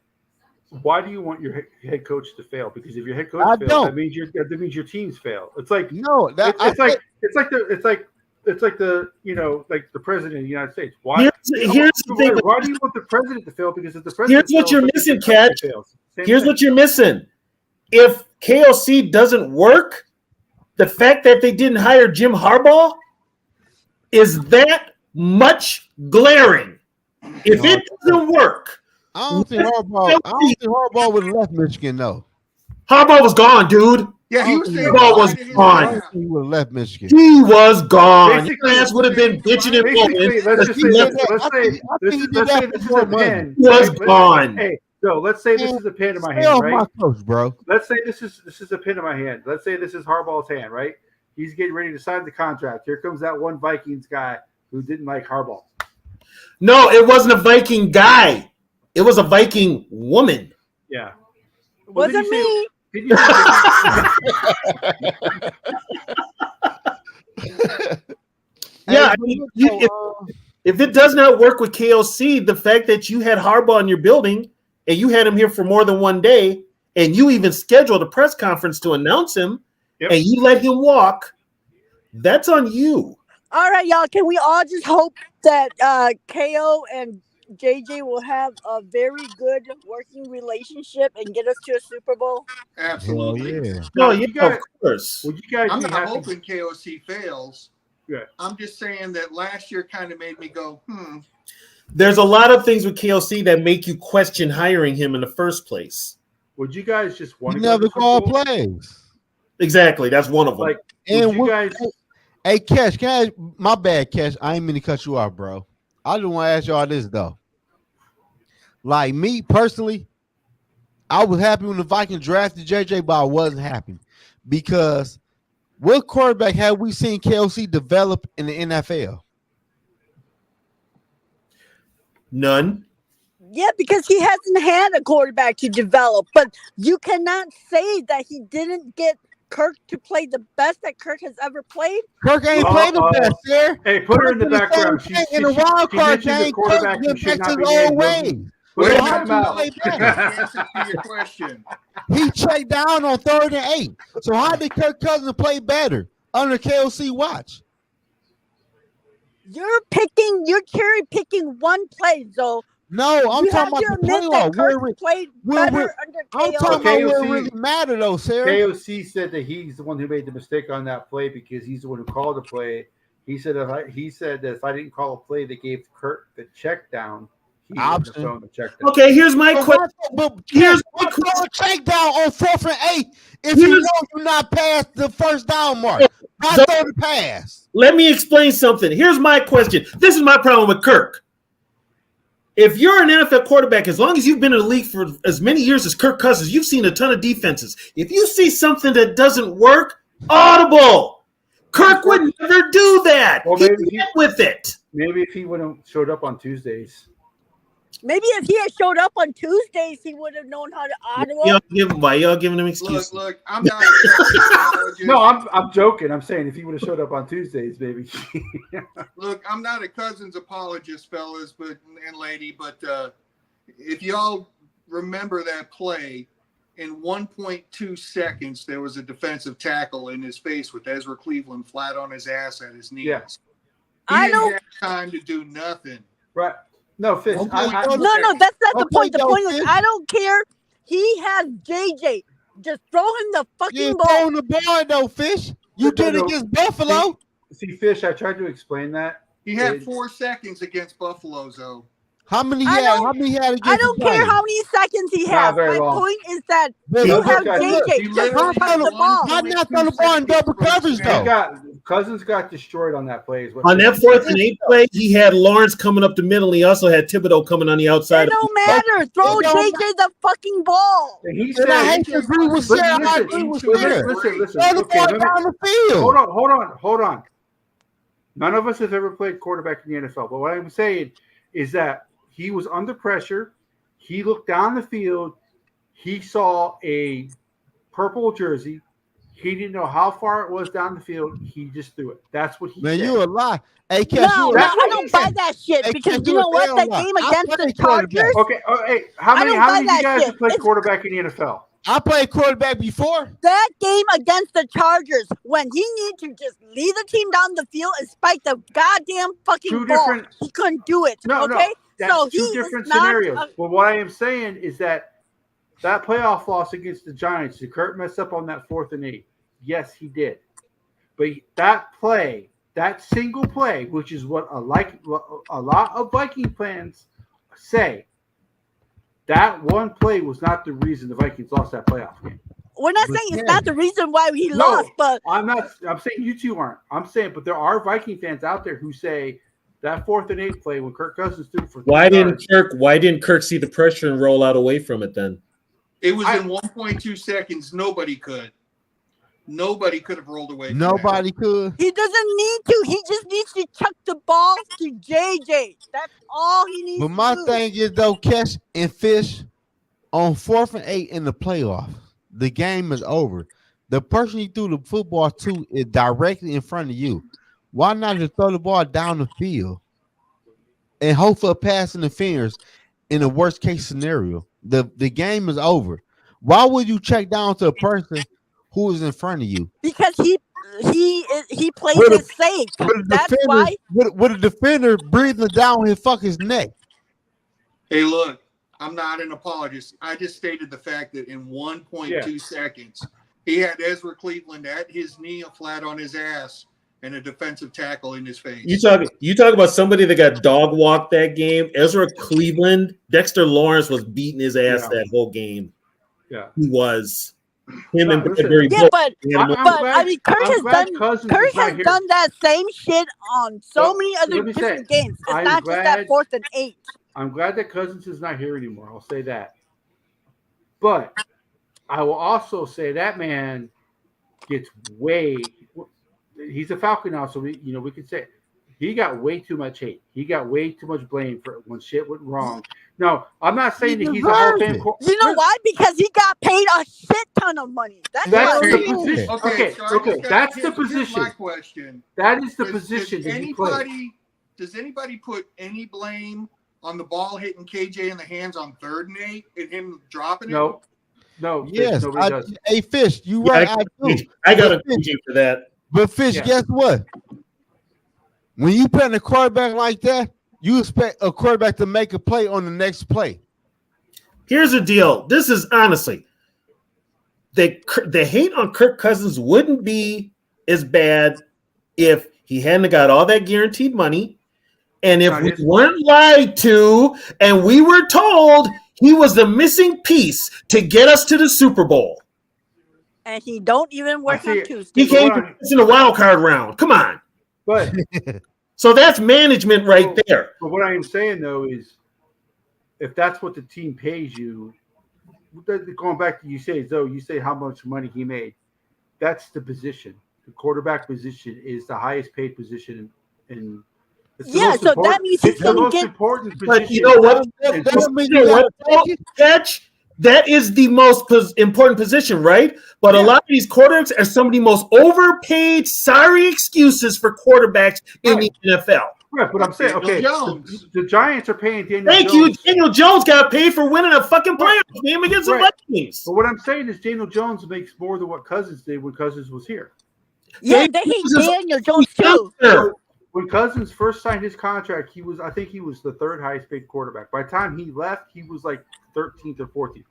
your head coach to fail? Because if your head coach fails, that means your teams fail. It's like it's like the the president of the United States. Why? Here's the thing. Why do you want the president to fail? Because if the president here's what you're missing, Catch. Here's what you're missing. If KLC doesn't work, the fact that they didn't hire Jim Harbaugh is that much glaring. If it doesn't work, I don't think Harbaugh would have left Michigan though. Harbaugh was gone, dude. Yeah, he was gone. He would have left Michigan. He was gone. Your ass would have been bitching and moaning. Let's say this is a pen. He was gone. Hey, so let's say this is a pen in my hand, right? My coach, bro. Let's say this is a pen in my hand. Let's say this is Harbaugh's hand, right? He's getting ready to sign the contract. Here comes that one Vikings guy who didn't like Harbaugh. No, it wasn't a Viking guy. It was a Viking woman. Yeah. Wasn't me. Yeah, if it does not work with KLC, the fact that you had Harbaugh in your building and you had him here for more than one day, and you even scheduled a press conference to announce him, and you let him walk, that's on you. All right, y'all. Can we all just hope that KO and JJ will have a very good working relationship and get us to a Super Bowl? Absolutely. No, of course. Would you guys I'm be not happy? hoping KOC fails. Yeah. I'm just saying that last year kind of made me go, There's a lot of things with KLC that make you question hiring him in the first place. Would you guys just want He to never call plays. Exactly, that's one of them. Like, And you guys? Hey, Cash, my bad, Cash. I ain't mean to cut you off, bro. I just want to ask y'all this though. Like me personally, I was happy when the Vikings drafted JJ, but I wasn't happy because what quarterback have we seen KLC develop in the NFL? None. Yeah, because he hasn't had a quarterback to develop. But you cannot say that he didn't get Kirk to play the best that Kirk has ever played. Kirk ain't played the best, sir. Hey, put her in the background. In the wild card game, Kirk went back to his old ways. answer to your question. He checked down on 3rd and 8. So how did Kirk Cousins play better under KLC watch? You're cherry picking one play, Zoe. No, I'm talking about the playoff. Kirk played better under KLC. I'm talking about where it really mattered, though, Sarah. KOC said that he's the one who made the mistake on that play because he's the one who called the play. He said that if I didn't call a play that gave Kirk the check down, he would have thrown the check down. Okay, here's my question. Here's my question. Check down on 4th and 8 if you know you're not past the first down mark. Not throw the pass. Let me explain something. Here's my question. This is my problem with Kirk. If you're an NFL quarterback, as long as you've been in the league for as many years as Kirk Cousins, you've seen a ton of defenses. If you see something that doesn't work, audible. Kirk would never do that. Well, He maybe went with it. Maybe if he would have showed up on Tuesdays. Maybe if he had showed up on Tuesdays, he would have known how to audible. Why y'all giving him excuses? Look, I'm not a No, I'm joking. I'm saying if he would have showed up on Tuesdays, maybe. Look, I'm not a Cousins apologist, fellas, and lady, but if y'all remember that play, in 1.2 seconds, there was a defensive tackle in his face with Ezra Cleveland flat on his ass at his knees. Yeah. He didn't have time to do nothing. Right. No, Fish. No, that's not the point. The point is, I don't care. He has JJ. Just throw him the fucking ball. Throwing the ball, though, Fish. You did it against Buffalo. See, Fish, I tried to explain that. He had 4 seconds against Buffalo, though. How many he had? How many he had against I don't care how many seconds he has. My point is that you have JJ. Just touch the ball. How not throw the ball in double coverage, though? Cousins got destroyed on that play. On that 4th and 8 play, he had Lawrence coming up the middle. He also had Thibodeau coming on the outside. It don't matter. Throw JJ the fucking ball. He said, I hate to agree with Sarah. I agree with Sarah. Listen. Throw the ball down the field. Hold on. None of us have ever played quarterback in the NFL. But what I'm saying is that he was under pressure. He looked down the field. He saw a purple jersey. He didn't know how far it was down the field. He just threw it. That's what he said. You a lie. Hey, no, I don't buy that shit because you know what? That game against the Chargers. Okay, hey, how many of you guys have played quarterback in the NFL? I played quarterback before. That game against the Chargers, when he needed to just lead the team down the field and spike the goddamn fucking ball, he couldn't do it. Okay, that's two different scenarios. Well, what I am saying is that playoff loss against the Giants, did Kurt mess up on that 4th and 8? Yes, he did. But that play, that single play, which is what a lot of Viking fans say, that one play was not the reason the Vikings lost that playoff game. We're not saying it's not the reason why he lost, but I'm saying you two aren't. I'm saying, but there are Viking fans out there who say that 4th and 8 play when Kirk Cousins threw for why didn't Kirk see the pressure and roll out away from it then? It was in 1.2 seconds. Nobody could have rolled away. Nobody could. He doesn't need to. He just needs to chuck the ball to JJ. That's all he needs to do. But my thing is, though, catch and fish on 4th and 8 in the playoff. The game is over. The person you threw the football to is directly in front of you. Why not just throw the ball down the field and hope for a pass interference in the worst case scenario? The game is over. Why would you check down to a person who is in front of you? Because he plays it safe. That's why. With a defender breathing down his fucking neck. Hey, look, I'm not an apologist. I just stated the fact that in 1.2 seconds, he had Ezra Cleveland at his knee flat on his ass and a defensive tackle in his face. You talk about somebody that got dog walked that game. Ezra Cleveland, Dexter Lawrence was beating his ass that whole game. Yeah, he was. Him and Bradbury. Yeah, but I mean, Kirk has done that same shit on so many other different games. It's not just that 4th and 8. I'm glad that Cousins is not here anymore. I'll say that. But I will also say that man gets he's a Falcon now, so we can say he got way too much hate. He got way too much blame for when shit went wrong. No, I'm not saying that he's a Hall of Fame. You know why? Because he got paid a shit ton of money. That's the position. Okay. That's the position. Here's my question. That is the position that he plays. Does anybody put any blame on the ball hitting KJ in the hands on 3rd and 8 and him dropping it? No. Yes. Does. Hey, Fish, you right. I got to thank you for that. But Fish, guess what? When you put in a quarterback like that, you expect a quarterback to make a play on the next play. Here's the deal. This is honestly, the hate on Kirk Cousins wouldn't be as bad if he hadn't got all that guaranteed money, and if we weren't lied to, and we were told he was the missing piece to get us to the Super Bowl. And he don't even work on Tuesday. He came to us in the wild card round. Come on. But so that's management right there. But what I am saying, though, is if that's what the team pays you, going back to you say how much money he made, that's the position. the quarterback position is the highest paid position in. Yeah, so that means he's the going most to get. important position. But you know what? Catch. That is the most important position, right? But a lot of these quarterbacks are some of the most overpaid, sorry excuses for quarterbacks in the NFL. Right, but I'm saying, okay, the Giants are paying Daniel Thank Jones. you. Daniel Jones got paid for winning a fucking playoff game against the Vikings. But what I'm saying is Daniel Jones makes more than what Cousins did when Cousins was here. Yeah, they hate Daniel Jones too. When Cousins first signed his contract, I think he was the third highest paid quarterback. By the time he left, he was like 13th or 14th.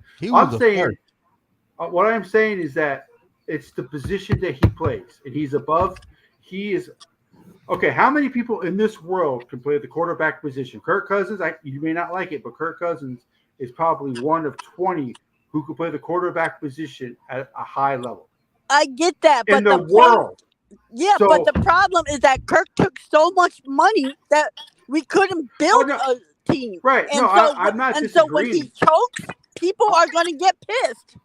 What I'm saying is that it's the position that he plays, and he's above. He is okay. How many people in this world can play the quarterback position? Kirk Cousins, you may not like it, but Kirk Cousins is probably one of 20 who can play the quarterback position at a high level. I get that, but in the world. But the problem is that Kirk took so much money that we couldn't build a team. Right. And I'm not disagreeing. So when he chokes, people are going to get pissed.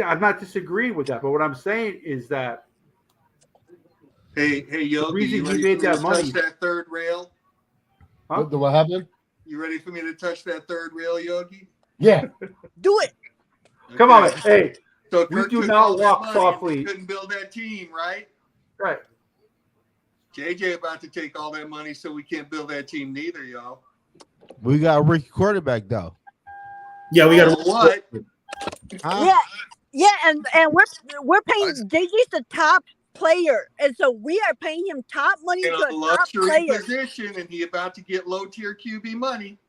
I'm not disagreeing with that, but what I'm saying is that Hey, Yogi, you ready for me to touch that third rail? Huh? What happened? You ready for me to touch that third rail, Yogi? Yeah. Do it. Okay. Come on, hey. So we do not walk softly. Couldn't build that team, right? Right. JJ about to take all that money, so we can't build that team neither, y'all. We got a rookie quarterback though. Yeah, we got what? Yeah, and we're paying JJ's the top player, and so we are paying him top money in to a a top luxury player. position, and he about to get low tier QB money.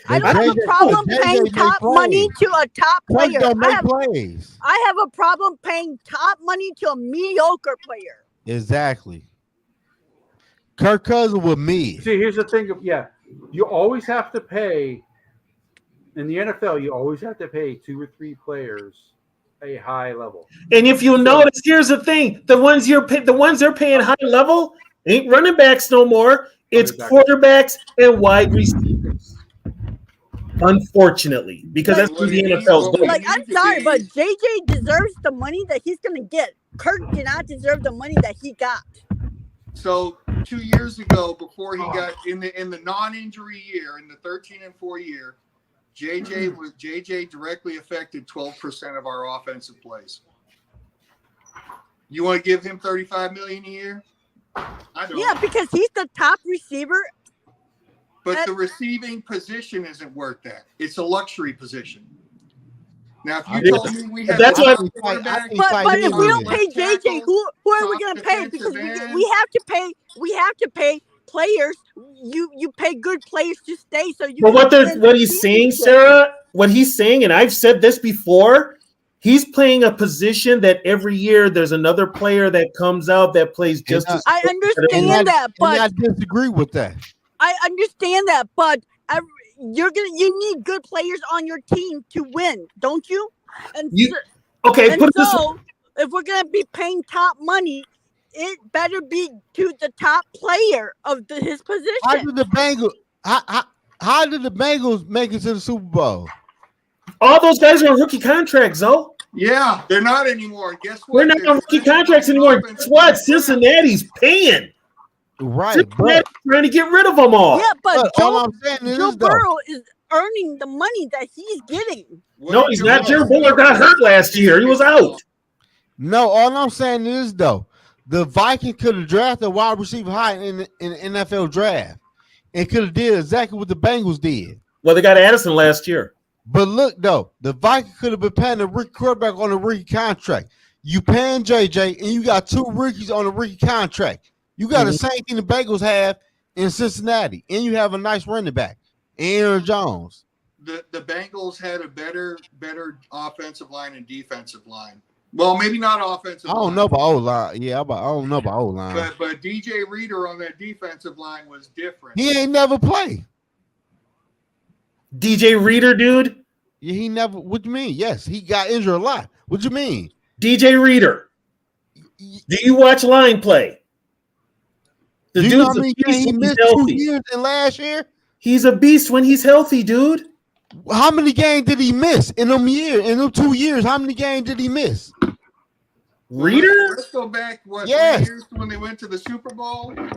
I don't have a problem paying top money to a top player. I have a problem paying top money to a mediocre player. Exactly. Kirk Cousins with me. See, here's the thing. You always have to pay in the NFL. You always have to pay 2 or 3 players a high level. And if you notice, here's the thing: the ones they're paying high level ain't running backs no more. It's quarterbacks and wide receivers. Unfortunately, because that's what the NFL's doing. Like, I'm sorry, but JJ deserves the money that he's going to get. Kirk did not deserve the money that he got. So 2 years ago, before he got in the non-injury year, in the 13-4 year, JJ directly affected 12% of our offensive plays. You want to give him $35 million a year? I don't. Yeah, because he's the top receiver. But the receiving position isn't worth that. It's a luxury position. Now, if you told me we had but if we don't pay JJ, who are we going to pay? Because we have to pay players. You pay good players to stay. So you. But what he's saying, Sarah, what he's saying, and I've said this before, he's playing a position that every year there's another player that comes out that plays just. I understand that, but I disagree with that. I understand that, but you need good players on your team to win, don't you? And so if we're gonna be paying top money, it better be to the top player of his position. How did the Bengals make it to the Super Bowl? All those guys are on rookie contracts, though. Yeah, they're not anymore. Guess what? We're not on rookie contracts anymore. Guess what? Cincinnati's paying. Right, Cincinnati's trying to get rid of them all. Yeah, but all I'm saying is Joe Burrow is earning the money that he's getting. No, he's not. Joe Burrow got hurt last year. He was out. No, all I'm saying is though, the Vikings could have drafted a wide receiver high in the NFL draft, and could have did exactly what the Bengals did. Well, they got Addison last year. But look though, the Vikings could have been paying a rookie quarterback on a rookie contract. You paying JJ, and you got 2 rookies on a rookie contract. You got the same thing the Bengals have in Cincinnati, and you have a nice running back, Aaron Jones. The Bengals had a better offensive line and defensive line. Well, maybe not offensive line. I don't know about O-line. Yeah, I don't know about O-line. But DJ Reader on that defensive line was different. He ain't never played. DJ Reader, dude? Yeah, he never. What you mean? Yes, he got injured a lot. What you mean? DJ Reader. Do you watch line play? The you dude's know how many games he missed 2 years in last year? He's a beast when he's healthy, dude. How many games did he miss in them 2 years? How many games did he miss? Reader? Let's go back, 3 years when they went to the Super Bowl? I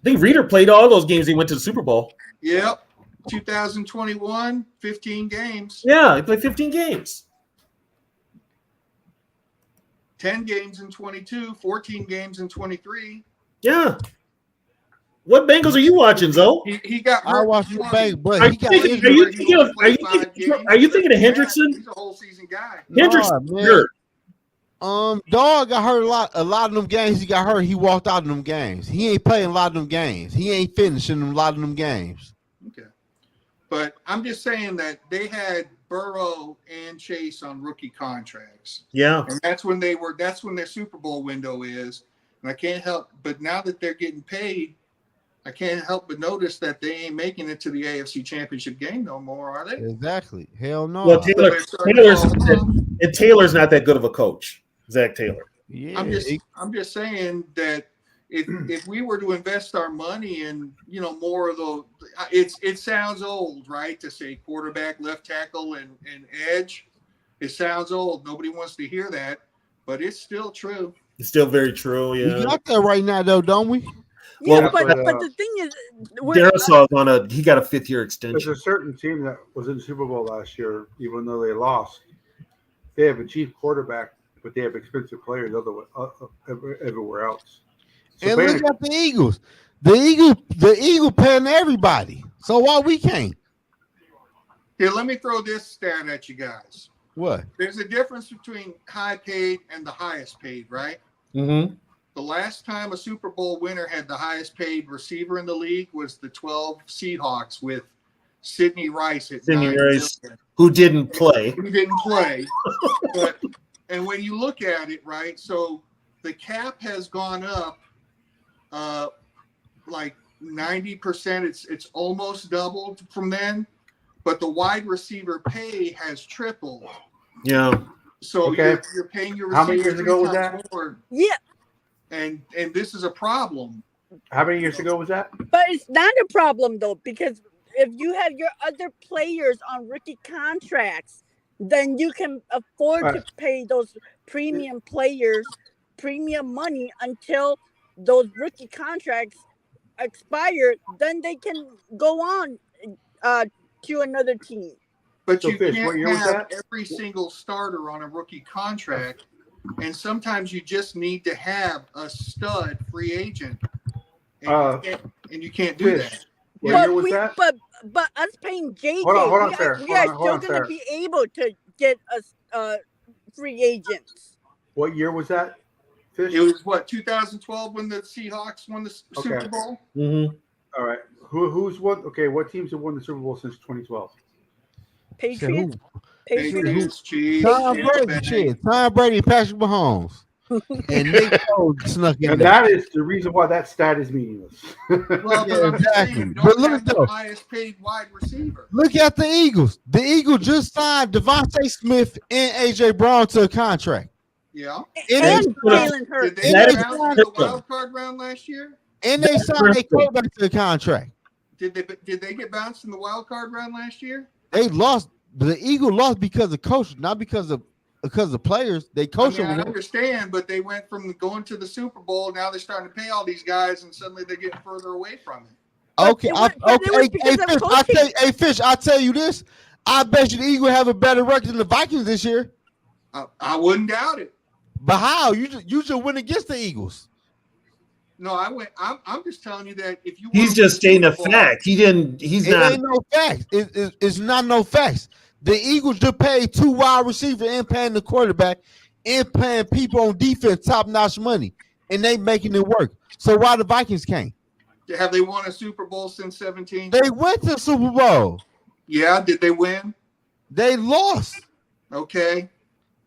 think Reader played all those games. He went to the Super Bowl. Yep. 2021, 15 games. Yeah, he played 15 games. 10 games in 22, 14 games in 23. Yeah. What Bengals are you watching, Zoe? He got hurt. I watched the Bengals, but Are he you got thinking, injured. are you thinking of Hendrickson? He's a whole season guy. Hendrickson hurt. Dog got hurt a lot of them games. He got hurt. He walked out of them games. He ain't playing a lot of them games. He ain't finishing a lot of them games. Okay. But I'm just saying that they had Burrow and Chase on rookie contracts. Yeah. And that's when their Super Bowl window is. And I can't help but now that they're getting paid, I can't help but notice that they ain't making it to the AFC Championship game no more, are they? Exactly. Hell no. Well, Taylor's not that good of a coach, Zach Taylor. Yeah. I'm just saying that if we were to invest our money in, more of the, it sounds old, right? To say quarterback, left tackle, and edge. It sounds old. Nobody wants to hear that, but it's still true. It's still very true. Yeah. We got that right now, though, don't we? Yeah, but the thing is, Darisaw's he got a 5th-year extension. There's a certain team that was in the Super Bowl last year, even though they lost. They have a cheap quarterback, but they have expensive players everywhere else. So and look at the Eagles. The Eagle paying everybody. So why we can't? Here, let me throw this stat at you guys. What? There's a difference between high paid and the highest paid, right? Mm-hmm. The last time a Super Bowl winner had the highest paid receiver in the league was the 12 Seahawks with Sidney Rice at $9 million. Who didn't play. And when you look at it, right, so the cap has gone up like 90%. It's almost doubled from then, but the wide receiver pay has tripled. Yeah. So you're paying your receiver. How many years ago was that? More. Yeah. And this is a problem. How many years ago was that? But it's not a problem, though, because if you have your other players on rookie contracts, then you can afford to pay those premium players premium money until those rookie contracts expire. Then they can go on to another team. But you can't have every single starter on a rookie contract. And sometimes you just need to have a stud free agent. And you can't do that. What year was that? But us paying JJ, hold on, we are still going to be able to get us free agents. What year was that? Fish? It was 2012 when the Seahawks won the Super Bowl? Mm-hmm. All right. Who's won? Okay, what teams have won the Super Bowl since 2012? Patriots. Chiefs. Tom Brady, Patrick Mahomes. And Nick Foles snuck in and there. that is the reason why that stat is meaningless. Well, Yeah, exactly. But look at the those. highest paid wide receiver. Look at the Eagles. The Eagles just signed Devontae Smith and AJ Brown to a contract. Yeah. And Jalen Hurts. Did they bounce in the wild card round last year? And they signed a quarterback to a contract. Did they get bounced in the wild card round last year? They lost. The Eagles lost because of coach, not because of players. They coach I them. understand, but they went from going to the Super Bowl. Now they're starting to pay all these guys, and suddenly they're getting further away from it. Okay, Fish. I'll tell you this. I bet you the Eagles have a better record than the Vikings this year. I wouldn't doubt it. But how? You should win against the Eagles. No, I'm just telling you that if you. He's just stating a fact. He's not. Ain't no facts. It's not no facts. The Eagles just paid 2 wide receivers and paying the quarterback and paying people on defense top-notch money, and they making it work. So why the Vikings can't? Have they won a Super Bowl since 17? They went to the Super Bowl. Yeah, did they win? They lost. Okay.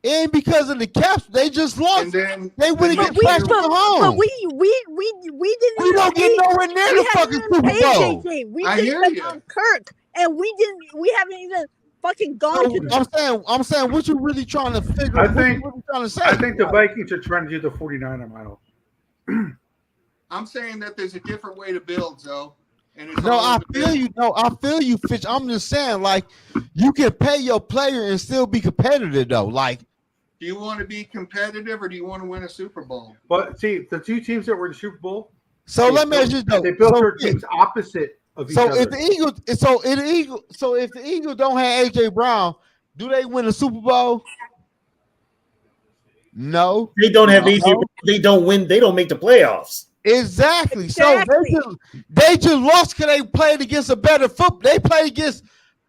And because of the caps, they just lost. And then they wouldn't get Patrick Mahomes. But we didn't. We don't get nowhere near the fucking Super Bowl. We just went on Kirk, and we didn't. We haven't even fucking gone to. I'm saying, what you really trying to figure? I think. What you trying to say? I think the Vikings are trying to do the 49er model. I'm saying that there's a different way to build, Zoe. No, I feel you. No, I feel you, Fish. I'm just saying, like, you can pay your player and still be competitive, though. Like, Do you want to be competitive or do you want to win a Super Bowl? But see, the two teams that were in the Super Bowl. So let me ask you though. They built their teams opposite of each other. If the Eagles don't have AJ Brown, do they win the Super Bowl? No, they don't have AJ. No. They don't win. They don't make the playoffs. Exactly. So they just lost because they played against a better football. They played against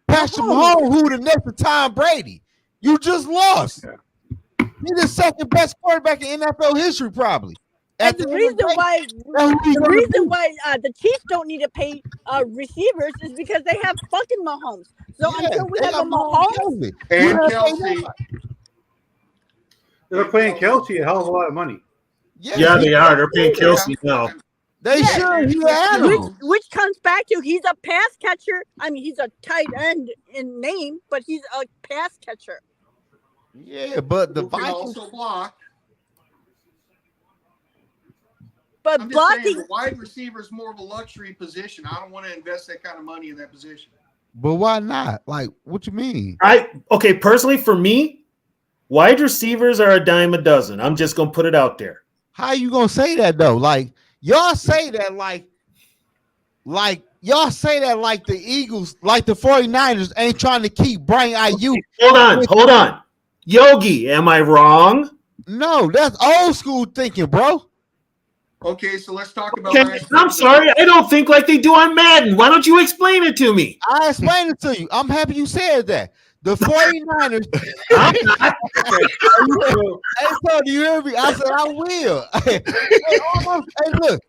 Patrick Mahomes, who the next to Tom Brady. You just lost. Yeah. He's the second best quarterback in NFL history, probably. And the reason why the Chiefs don't need to pay receivers is because they have fucking Mahomes. So until we have a Mahomes and Kelsey, they're paying Kelsey a hell of a lot of money. Yeah, they are. They're paying Kelsey now. They should. Which comes back to he's a pass catcher. I mean, he's a tight end in name, but he's a pass catcher. Yeah, but the Vikings also block. But I'm just blocking saying the wide receiver is more of a luxury position. I don't want to invest that kind of money in that position. But why not? Like, what you mean? Personally, for me, wide receivers are a dime a dozen. I'm just gonna put it out there. How you gonna say that though? Like y'all say that like y'all say that like the Eagles, like the 49ers ain't trying to keep Brian Ayuk. Hold on. Yogi, am I wrong? No, that's old school thinking, bro. Okay, so let's talk about. I'm sorry, I don't think like they do on Madden. Why don't you explain it to me? I explained it to you. I'm happy you said that. The 49ers. Hey, so do you hear me? I said I will. Look,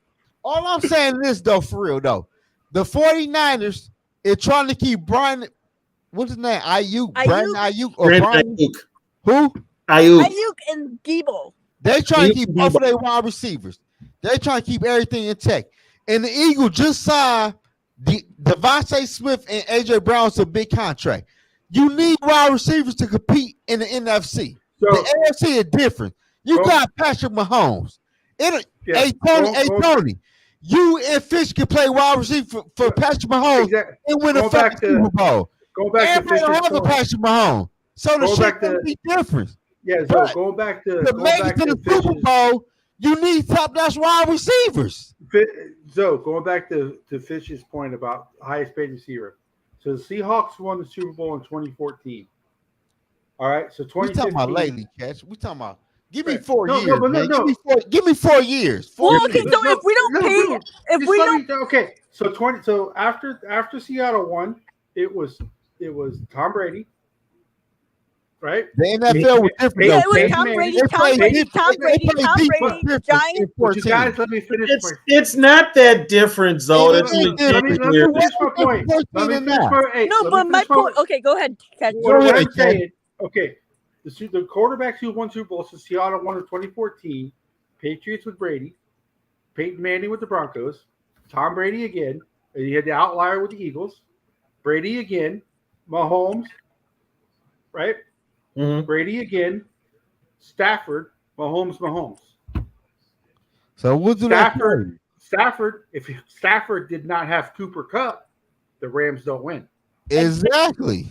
all I'm saying is though, for real though, the 49ers is trying to keep Brian. What's his name? Ayuk. Brian Ayuk or Brian Ayuk. Who? Ayuk and Debo. They trying to keep both of their wide receivers. They trying to keep everything intact. And the Eagles just signed Devontae Smith and AJ Brown to a big contract. You need wide receivers to compete in the NFC. So, the AFC is different. You got Patrick Mahomes. Hey, Tony, you and Fish can play wide receiver for Patrick Mahomes and win a fucking Super Bowl. Go back to Fish's point. Patrick Mahomes. So the shit will be different. Yeah, so going back to the Super Bowl, you need top-notch wide receivers. So going back to Fish's point about highest paid receiver. So the Seahawks won the Super Bowl in 2014. All right, so 2015. We talking about lately, Catch. We talking about give me 4 years. No. Give me 4 years. Okay, so if we don't pay, okay. So after Seattle won, it was Tom Brady. Right? The NFL was different. Yeah, it was Tom Brady, Giants. You guys, let me finish. It's not that different, though. Let me finish my point. My point. Okay, go ahead. What I'm saying. Okay, the quarterbacks who won Super Bowls, so Seattle won in 2014. Patriots with Brady, Peyton Manning with the Broncos, Tom Brady again. And you had the outlier with the Eagles, Brady again, Mahomes, right? Mm-hmm. Brady again, Stafford, Mahomes. So we'll do Stafford, if Stafford did not have Cooper Kupp, the Rams don't win. Exactly.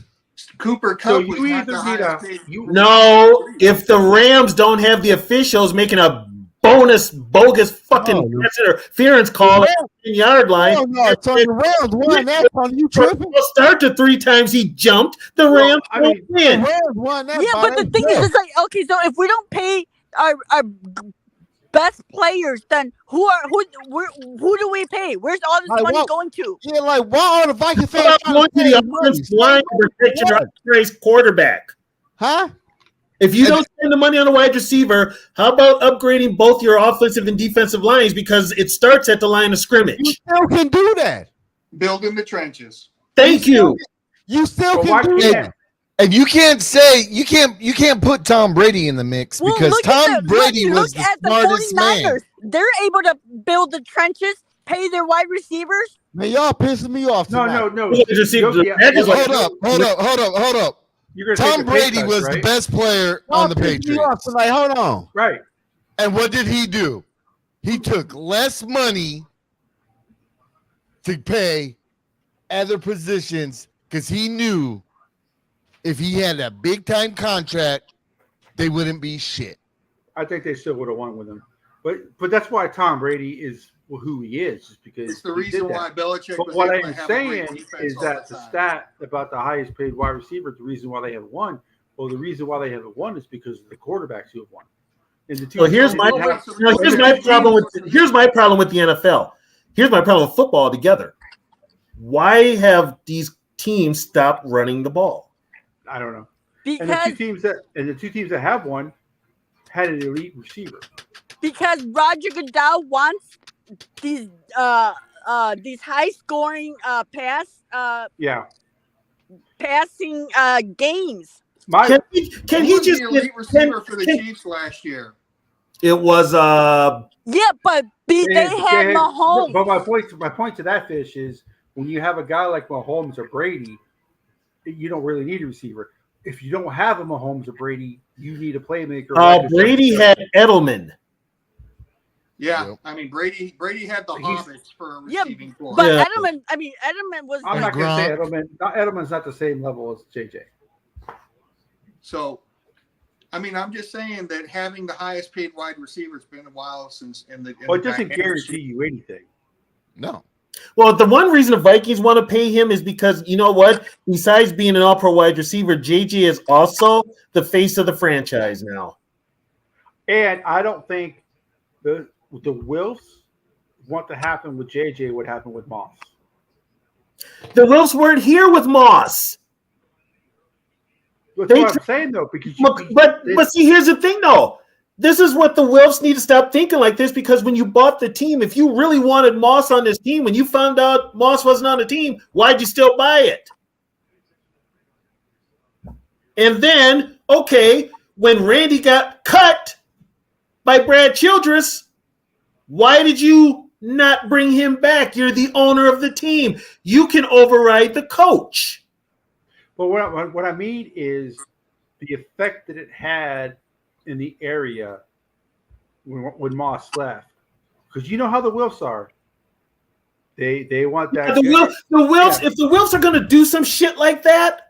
Cooper Kupp. So you either need No, if the Rams don't have the officials making a bogus fucking interference call at the 10-yard line. The Rams won that one. You tripping? We'll start to 3 times he jumped. The Rams won't win. The Rams won that. Yeah, but the thing is like, okay, so if we don't pay our best players, then who do we pay? Where's all this money going to? Yeah, like why are the Viking fans going to the offensive line to protect your quarterback? Huh? If you don't spend the money on a wide receiver, how about upgrading both your offensive and defensive lines because it starts at the line of scrimmage? You still can do that. Build in the trenches. Thank you. You still can do that. And you can't say you can't put Tom Brady in the mix because Tom Brady was the smartest man. They're able to build the trenches, pay their wide receivers. Man, y'all pissing me off tonight. No. Hold up. Tom Brady was the best player on the Patriots. Like, hold on. Right. And what did he do? He took less money to pay other positions because he knew if he had a big time contract, they wouldn't be shit. I think they still would have won with him. But that's why Tom Brady is who he is, just because it's the reason why Belichick. But was what able I'm to have a saying great defense is all that the the time. stat about the highest paid wide receiver, the reason why they haven't won, well, the reason why they haven't won is because of the quarterbacks who have won. And the two So here's my problem with the NFL. Here's my problem with football altogether. Why have these teams stopped running the ball? I don't know. Because And the two teams that have won had an elite receiver. Because Roger Goodell wants these high scoring passing games. Can he just the elite receiver for the Chiefs last year? It was yeah, but they had Mahomes. But my point to that, Fish, is when you have a guy like Mahomes or Brady, you don't really need a receiver. If you don't have a Mahomes or Brady, you need a playmaker. Brady had Edelman. Yeah, I mean Brady had the hobbits for a receiving core. But Edelman was. I'm not going to say Edelman. Edelman's not the same level as JJ. So, I mean, I'm just saying that having the highest paid wide receiver has been a while since. Well, it doesn't guarantee you anything. No. Well, the one reason the Vikings want to pay him is because, you know what? Besides being an all-pro wide receiver, JJ is also the face of the franchise now. And I don't think the Wilfs want to happen with JJ would happen with Moss. The Wilfs weren't here with Moss. That's what I'm saying, though. Because but see, here's the thing, though. This is what the Wilfs need to stop thinking like this, because when you bought the team, if you really wanted Moss on this team, when you found out Moss wasn't on the team, why'd you still buy it? And then, okay, when Randy got cut by Brad Childress, why did you not bring him back? You're the owner of the team. You can override the coach. But what I mean is the effect that it had in the area when Moss left, because you know how the Wilfs are. They want that. The Wilfs, if the Wilfs are going to do some shit like that,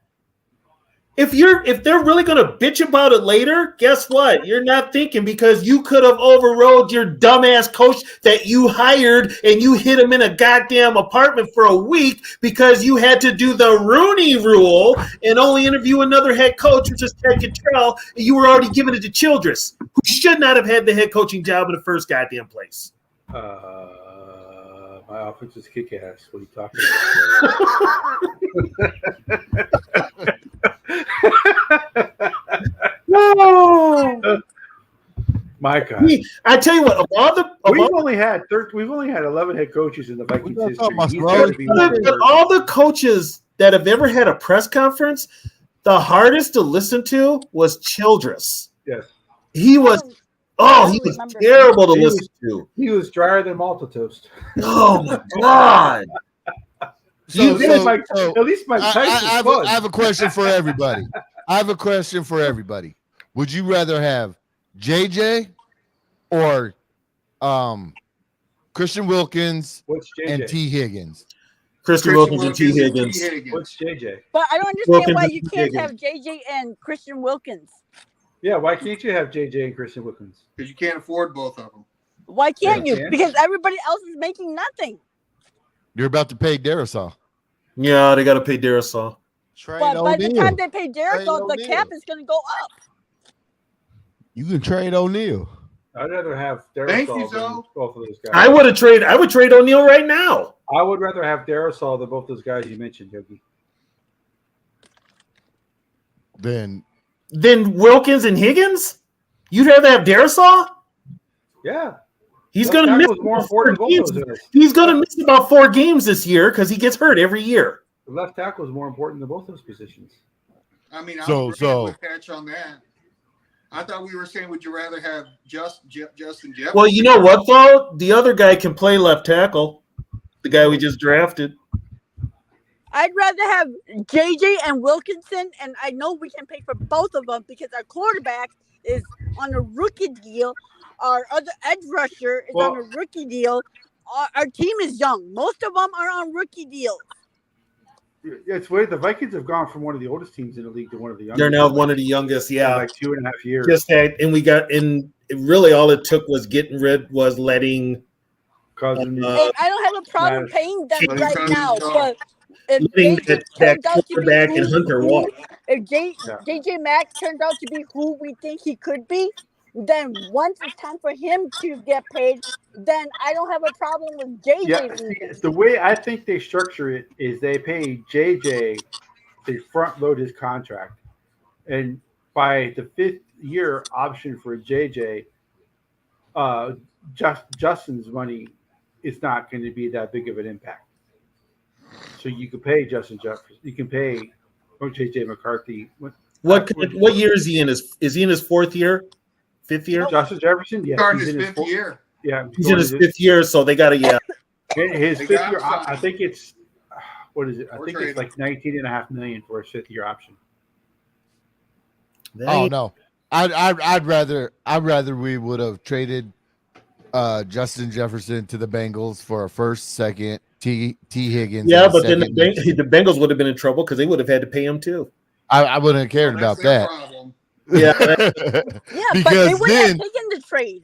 if they're really going to bitch about it later, guess what? You're not thinking, because you could have overrode your dumbass coach that you hired and you hit him in a goddamn apartment for a week because you had to do the Rooney rule and only interview another head coach, which is Ted Cottrell, and you were already giving it to Childress, who should not have had the head coaching job in the first goddamn place. My offense is kick ass. What are you talking about? My God! I tell you what, we've only had 11 head coaches in the Vikings history. But all the coaches that have ever had a press conference, the hardest to listen to was Childress. Yes, he was. Oh, he was terrible to listen to. He was drier than Malta toast. Oh my God! At least my I have a question for everybody. Would you rather have JJ or Christian Wilkins and T. Higgins? Christian Wilkins and T. Higgins. What's JJ? But I don't understand why you can't have JJ and Christian Wilkins. Yeah, why can't you have JJ and Christian Wilkins? Because you can't afford both of them. Why can't you? Because everybody else is making nothing. You're about to pay Darisaw. Yeah, they got to pay Darisaw. But by the time they pay Darisaw, the cap is going to go up. You can trade O'Neal. I'd rather have Thank Darisaw you, than Zoe. both of those guys. I would trade O'Neal right now. I would rather have Darisaw than both those guys you mentioned, Yogi. Then Wilkins and Higgins? You'd rather have Darisaw? Yeah. He's going to miss more important than both those guys. He's going to miss about 4 games this year because he gets hurt every year. The left tackle is more important than both those positions. I mean, I'm with Patch on that. I thought we were saying, would you rather have Justin Jefferson? Well, you know what, though? The other guy can play left tackle. The guy we just drafted. I'd rather have JJ and Wilkinson, and I know we can pay for both of them because our quarterback is on a rookie deal. Our other edge rusher is on a rookie deal. Our team is young. Most of them are on rookie deals. it's weird. The Vikings have gone from one of the oldest teams in the league to one of the youngest. They're now one of the youngest. in Yeah, like 2.5 years. just that, and really all it took was letting Cousins. And I don't have a problem paying them Letting right Cousins now, go. but if letting JJ that turns out to be quarterback and Hunter walk. if JJ Max turns out to be who we think he could be, then once it's time for him to get paid, then I don't have a problem with JJ. Yeah, see, the way I think they structure it is they pay JJ, they front load his contract, and by the 5th year option for JJ, Justin's money is not going to be that big of an impact. So you can pay Justin Jefferson, you can pay JJ McCarthy. What year is he in? Is he in his 4th year, 5th year? Justin Jefferson, yeah, Starting his 5th year. Yeah, he's in his 5th year, so they got to his 5th year. I think it's what is it? I think it's like $19.5 million for his 5th year option. Oh no, I'd rather we would have traded Justin Jefferson to the Bengals for a first, second, T Higgins. Yeah, but then the Bengals would have been in trouble because they would have had to pay him too. I wouldn't have cared about that. Yeah, yeah, but they wouldn't have taken the trade.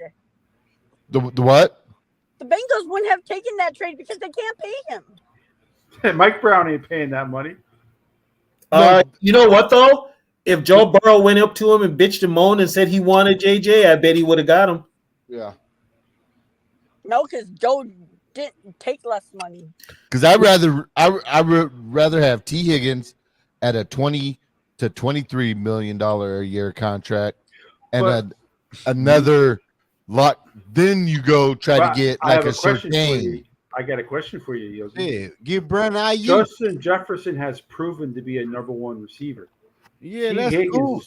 The what? The Bengals wouldn't have taken that trade because they can't pay him. Mike Brown ain't paying that money. You know what though? If Joe Burrow went up to him and bitched and moaned and said he wanted JJ, I bet he would have got him. Yeah. No, because Joe didn't take less money. Because I would rather have T Higgins at a $20 to $23 million a year contract, and another lot. Then you go try to get like a Surtain. I got a question for you, Yogi. Yeah, give Brandon Ayuk. Justin Jefferson has proven to be a number 1 receiver. Yeah, that's cool.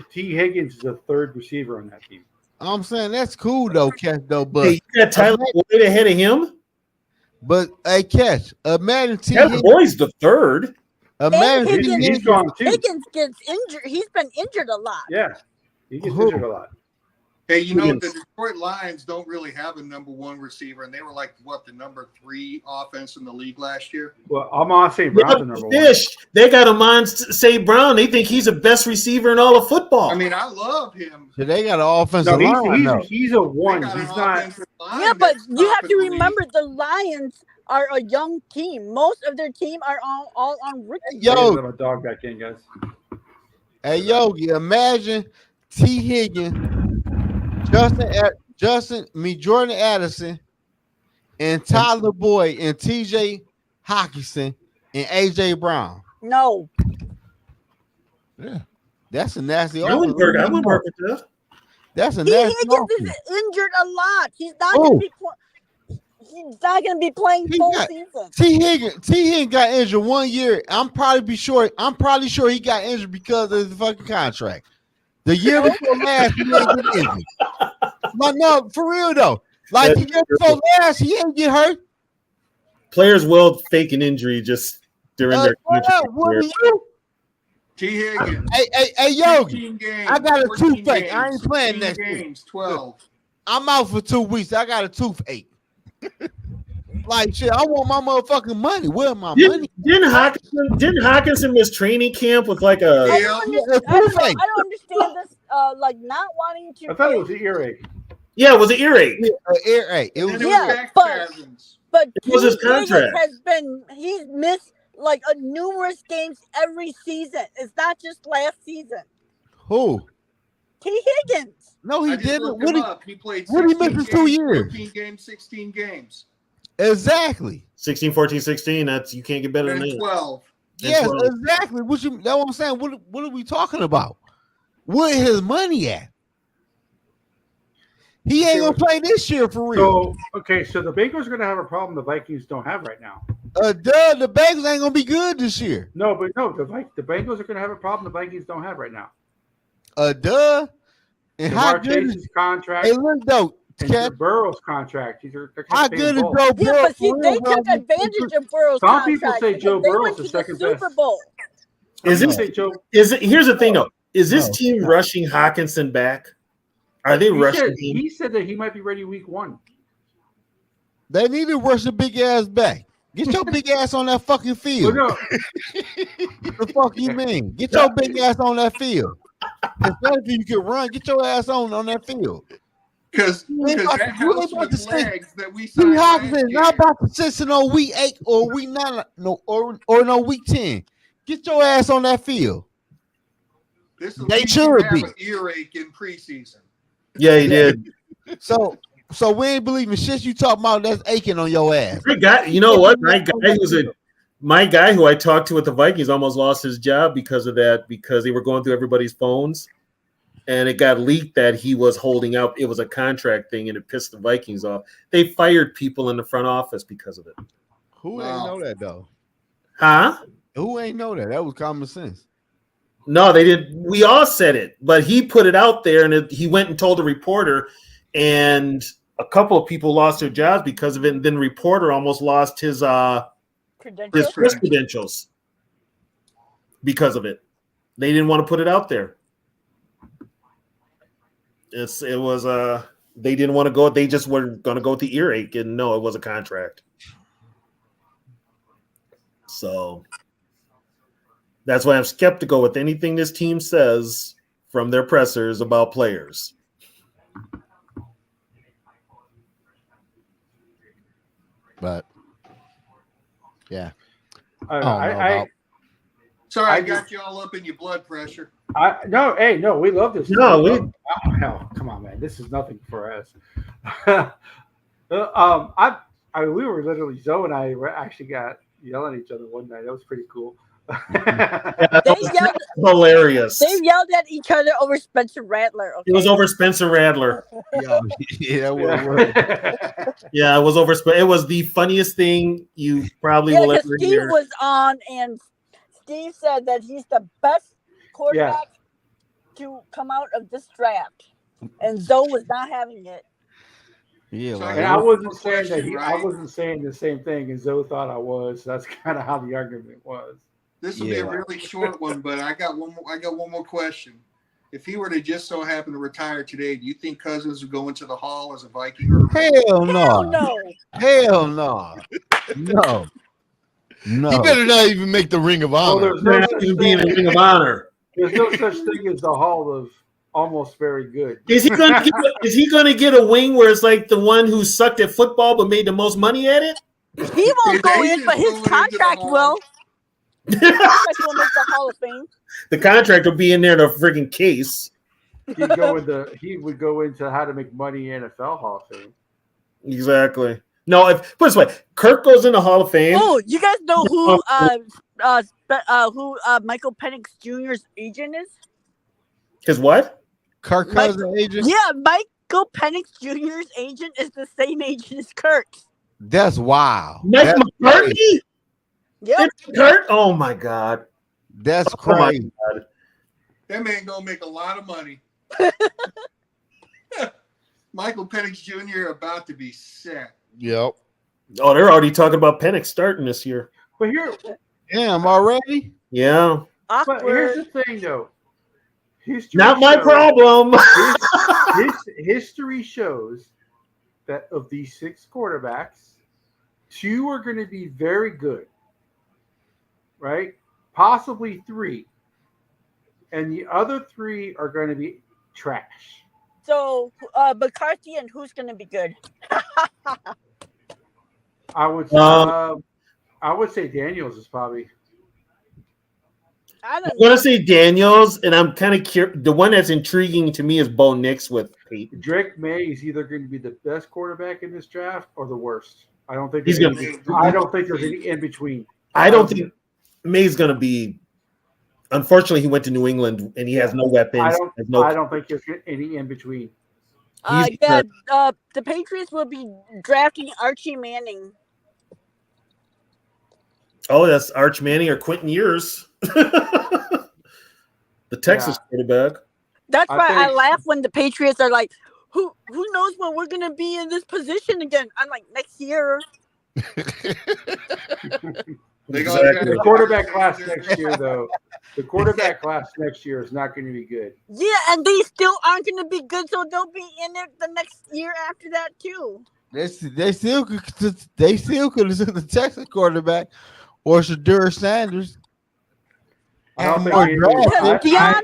T. Higgins is a 3rd receiver on that team. I'm saying that's cool though, Catch though. But hey, you got Tyler Boyd ahead of him. But hey, Catch, imagine T. Tyler Boyd's the 3rd. Imagine he's gone too. Higgins gets injured. He's been injured a lot. Yeah, he gets injured a lot. Hey, you know, the Detroit Lions don't really have a number 1 receiver, and they were like, the number 3 offense in the league last year? Well, Amon St. Brown's the number 1. They got Amon St. Brown. They think he's the best receiver in all of football. I mean, I love him. So they got an offensive line. He's a 1. He's not. Yeah, but you have to remember the Lions are a young team. Most of their team are all on rookies. Yo, let my dog back in, guys. Hey, Yogi, imagine T. Higgins, Jordan Addison, and Tyler Boyd, and T.J. Hawkinson, and A.J. Brown. No. Yeah, that's a nasty I wouldn't work with that. That's a T. nasty Higgins is injured a lot. He's not going to be playing full season. T. Higgins got injured 1 year. I'm probably sure he got injured because of the fucking contract. The year before last, he didn't get injured. But no, for real though. Like the year before last, he didn't get hurt. Players will fake an injury just during their career. T. Higgins. Hey, Yogi. I got a toothache. I ain't playing next week. 12. I'm out for 2 weeks. I got a toothache. Like shit, I want my motherfucking money. Where's my money? Didn't Hawkinson miss training camp with like a? I don't understand this. Like not wanting to. I thought it was an earache. Yeah, it was an earache. Earache. It was. Yeah, but it was his contract. He's missed like numerous games every season. It's not just last season. Who? T. Higgins. No, he didn't. He played 2 years. 14 games, 16 games. Exactly. 16, 14, 16. That's you can't get better than that. 12. Yes, exactly. That's what I'm saying. What are we talking about? Where is his money at? He ain't gonna play this year for real. So the Bengals are gonna have a problem the Vikings don't have right now. The Bengals ain't gonna be good this year. The Bengals are gonna have a problem the Vikings don't have right now. And how good is his contract? Hey, look though. Burrow's contract. How good is Joe Burrow? Yeah, but see, they took advantage of Burrow's Some contract. people say Joe Burrow's the second best. Super Bowl. Here's the thing though. Is this team rushing Hawkinson back? Are they rushing him? He said that he might be ready week 1. They need to rush the big ass back. Get your big ass on that fucking field. Well, no. The fuck you mean? Get your big ass on that field. Especially if you can run, get your ass on that field. Because that house with legs that we signed Seahawks is last not year. about to sit on week 8 or week 9 or week 10. Get your ass on that field. They should have an earache in preseason. Yeah, he did. So we ain't believing shit you talking about that's aching on your ass. You know what? My guy who I talked to at the Vikings almost lost his job because of that, because they were going through everybody's phones. And it got leaked that he was holding out. It was a contract thing, and it pissed the Vikings off. They fired people in the front office because of it. Who ain't know that though? Huh? Who ain't know that? That was common sense. No, they didn't. We all said it, but he put it out there, and he went and told a reporter, and a couple of people lost their jobs because of it. And then the reporter almost lost his credentials because of it. They didn't want to put it out there. It was they didn't want to go. They just were going to go with the earache, and no, it was a contract. So that's why I'm skeptical with anything this team says from their pressers about players. But yeah, Sorry, I got you all up in your blood pressure. No, we love this. No, hell, come on, man. This is nothing for us. We were literally Zoe and I actually got yelling at each other one night. That was pretty cool. Hilarious. They yelled at each other over Spencer Rattler. Okay? It was over Spencer Rattler. Yeah, it was over. It was the funniest thing you probably will ever Steve hear. was on, and Steve said that he's the best quarterback to come out of this draft, and Zoe was not having it. Yeah, and I wasn't saying that. I wasn't saying the same thing, and Zoe thought I was. That's kind of how the argument was. This will be a really short one, but I got one more question. If he were to just so happen to retire today, do you think Cousins would go into the Hall as a Viking? Hell no. No. Hell no. No. No. He better not even make the Ring of Honor. Well, there's no such thing. Ring of Honor. There's no such thing as the Hall of almost very good. Is he going to get a wing where it's like the one who sucked at football but made the most money at it? He won't go in, but his contract will. His contract will make the Hall of Fame. The contract will be in there in a freaking case. He would go into how to make money in NFL Hall of Fame. Exactly. No, put it this way, Kirk goes in the Hall of Fame. Oh, you guys know who Michael Penix Jr.'s agent is? His what? Kirk Cousins' agent? Yeah, Michael Penix Jr.'s agent is the same agent as Kirk's. That's wild. Mike McCarthy? Yep. Kurt? Oh my God. That's crazy. That man gonna make a lot of money. Michael Penix Jr. about to be set. Yep. Oh, they're already talking about Penix starting this year. But damn, already? Yeah. But here's the thing, though. Not my problem. History shows that of these 6 quarterbacks, 2 are going to be very good, right? Possibly 3. And the other 3 are going to be trash. So, McCarthy and who's going to be good? I would say Daniels is probably. I don't I'm gonna say Daniels, and I'm kind of curious. The one that's intriguing to me is Bo Nix with Peyton. Drake May is either going to be the best quarterback in this draft or the worst. I don't think He's there's any in between. I don't think May's gonna be. Unfortunately, he went to New England and he has no weapons. I don't think there's any in between. The Patriots will be drafting Archie Manning. Oh, that's Arch Manning or Quentin Years. The Texas quarterback. That's why I laugh when the Patriots are like, who knows when we're going to be in this position again? I'm like, next year. The quarterback class next year, though. The quarterback class next year is not going to be good. Yeah, and they still aren't going to be good, so they'll be in it the next year after that, too. They still could have took the Texas quarterback or Shadur Sanders. I don't think because Dion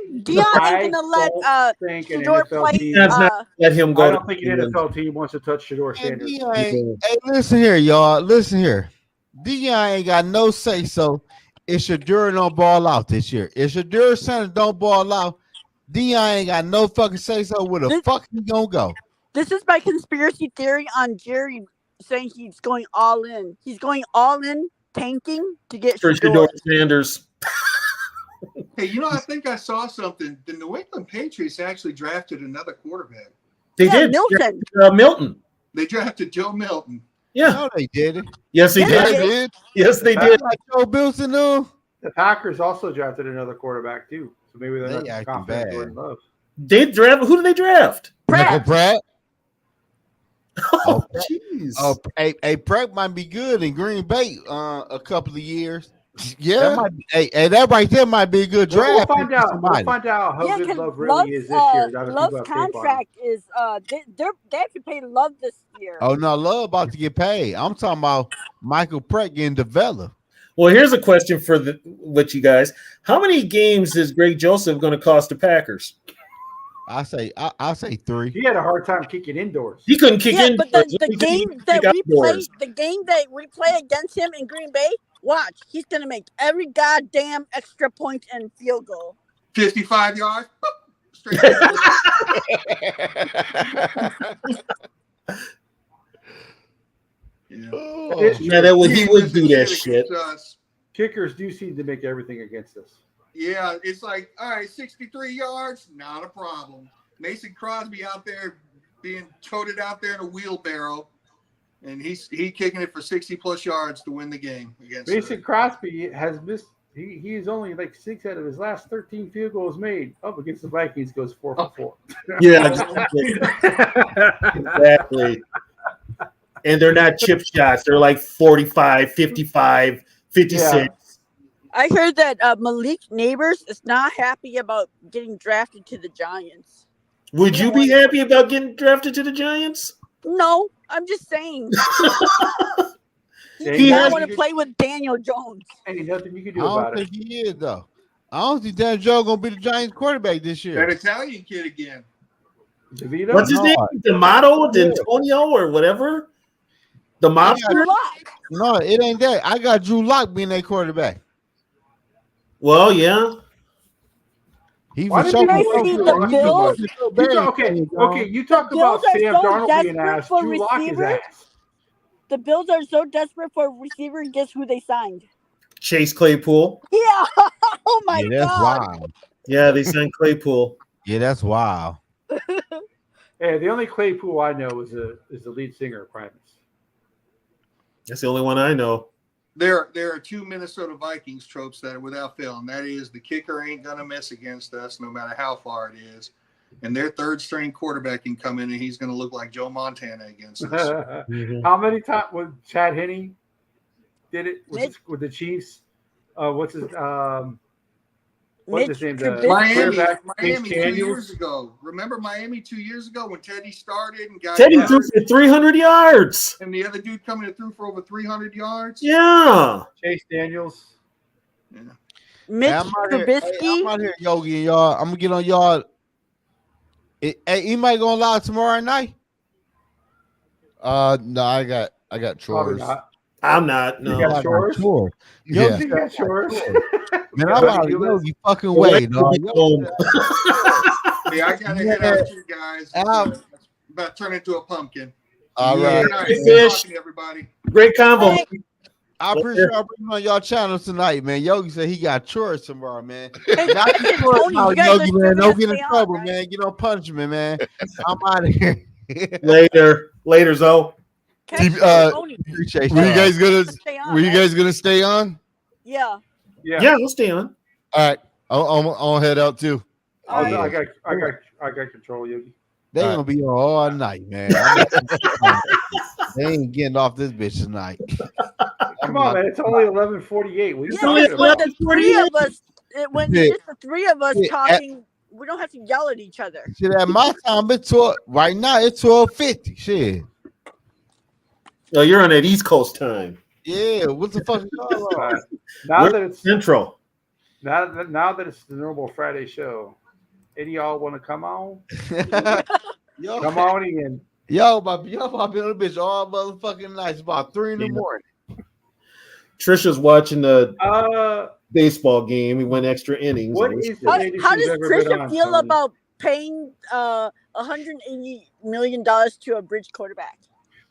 ain't gonna let Shador play. Dion's not let him go. I don't think an NFL team wants to touch Shador Sanders. Hey, listen here, y'all. Listen here. Dion ain't got no say so if Shadur don't ball out this year. If Shadur Sanders don't ball out, Dion ain't got no fucking say so where the fuck he gonna go. This is my conspiracy theory on Jerry saying he's going all in. He's going all in, tanking to get Shador Sanders. Hey, I think I saw something. The New England Patriots actually drafted another quarterback. They did. Milton. Milton. They drafted Joe Milton. Yeah. No, they didn't. Yes, they did. Yes, they did. Like Joe Bilson, no. The Packers also drafted another quarterback too, so maybe they're not confident in Jordan Love. They draft. Who did they draft? Pratt. Oh, jeez. Oh, hey, Pratt might be good in Green Bay a couple of years. Yeah, that might be, that right there might be a good draft. We'll find out. We'll find out how good Love really is this year. Love's contract is they have to pay Love this year. Oh no, Love about to get paid. I'm talking about Michael Pratt getting developed. Well, here's a question for you guys: how many games is Greg Joseph going to cost the Packers? I say 3. He had a hard time kicking indoors. He couldn't kick indoors. But the game that we play against him in Green Bay. Watch, he's gonna make every goddamn extra point and field goal. 55 yards. Straight. He would do that shit. Kickers do seem to make everything against us. Yeah, it's like, all right, 63 yards, not a problem. Mason Crosby out there being toted out there in a wheelbarrow. And he kicking it for 60-plus yards to win the game against Mason Crosby has missed. He is only like 6 out of his last 13 field goals made. Up against the Vikings goes 4 for 4. Yeah, exactly. And they're not chip shots. They're like 45, 55, 56. Yeah. I heard that Malik Neighbors is not happy about getting drafted to the Giants. Would you be happy about getting drafted to the Giants? No, I'm just saying. He doesn't want to play with Daniel Jones. Ain't nothing you can do about it. I don't think he is, though. I don't think Daniel Jones going to be the Giants quarterback this year. That Italian kid again. DeVito? What's his name? D'Amato, D'Antonio, or whatever? The monster? No, it ain't that. I got Drew Lock being their quarterback. Well, yeah. He was okay. You talk about Sam Darnold being ass. Drew Lock is ass. The Bills are so desperate for a receiver. Guess who they signed? Chase Claypool. Yeah. Oh my God. That's wild. Yeah, they signed Claypool. Yeah, that's wild. Hey, the only Claypool I know is the lead singer of Primus. That's the only one I know. There are 2 Minnesota Vikings tropes that are without fail, and that is the kicker ain't going to miss against us no matter how far it is. And their third-string quarterback can come in, and he's going to look like Joe Montana against us. How many times was Chad Henne did it with the Chiefs? What's his name? Miami 2 years ago. Remember Miami 2 years ago when Teddy started and got Teddy threw for 300 yards. And the other dude coming and threw for over 300 yards? Yeah. Chase Daniels. Yeah. Mitch Trubisky. I'm out here, Yogi, and y'all. I'm going to get on y'all. Hey, you might go live tomorrow night? No, I got chores. I'm not. No. You got chores? Yeah. You got chores? Man, I'm out of Yogi fucking way, dog. Yeah, I got to head out you guys. About to turn into a pumpkin. All right. Hey, Fish. Everybody. Great convo. I appreciate y'all bringing on y'all channel tonight, man. Yogi said he got chores tomorrow, man. Hey, Yogi, man. Don't get in trouble, man. Get no punishment, man. I'm out of here. Later, Zoe. Appreciate were you guys gonna stay on? Yeah. Yeah, we'll stay on. All right. I'll head out too. I got control, Yogi. They gonna be on all night, man. They ain't getting off this bitch tonight. Come on, man. It's only 11:48. When it's just the three of us talking, we don't have to yell at each other. Shit, at my time, it's right now it's 12:50. Shit. Oh, you're on that East Coast time. Yeah, what the fuck is y'all on? Now that it's Central. Now that it's the normal Friday show, any of y'all want to come on? Yo, Come on in. y'all about been on the bitch all motherfucking night. It's about 3 in the morning. Trisha's watching the baseball game. He went extra innings. What is the latest How you've does ever been Trisha on, feel Tony? about paying $180 million to a bridge quarterback?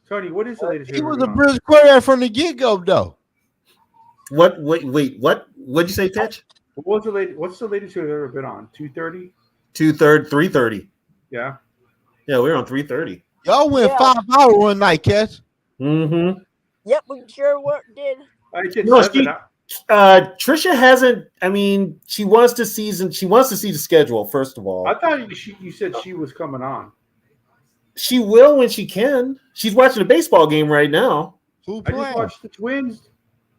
Tony, what is the latest He you've was ever a been on? bridge quarterback from the get-go, though. What? Wait. What? What'd you say, Pitch? What's the latest you've ever been on? 2:30? 3:30. Yeah. Yeah, we were on 3:30. Y'all went 5 hours one night, Catch. Mm-hmm. Yep, we sure did. I did No, 7 Trisha hasn't. I mean, she wants to see the schedule. First of all, I thought you said she was coming on. she will when she can. She's watching a baseball game right now. Who I just watched the Twins.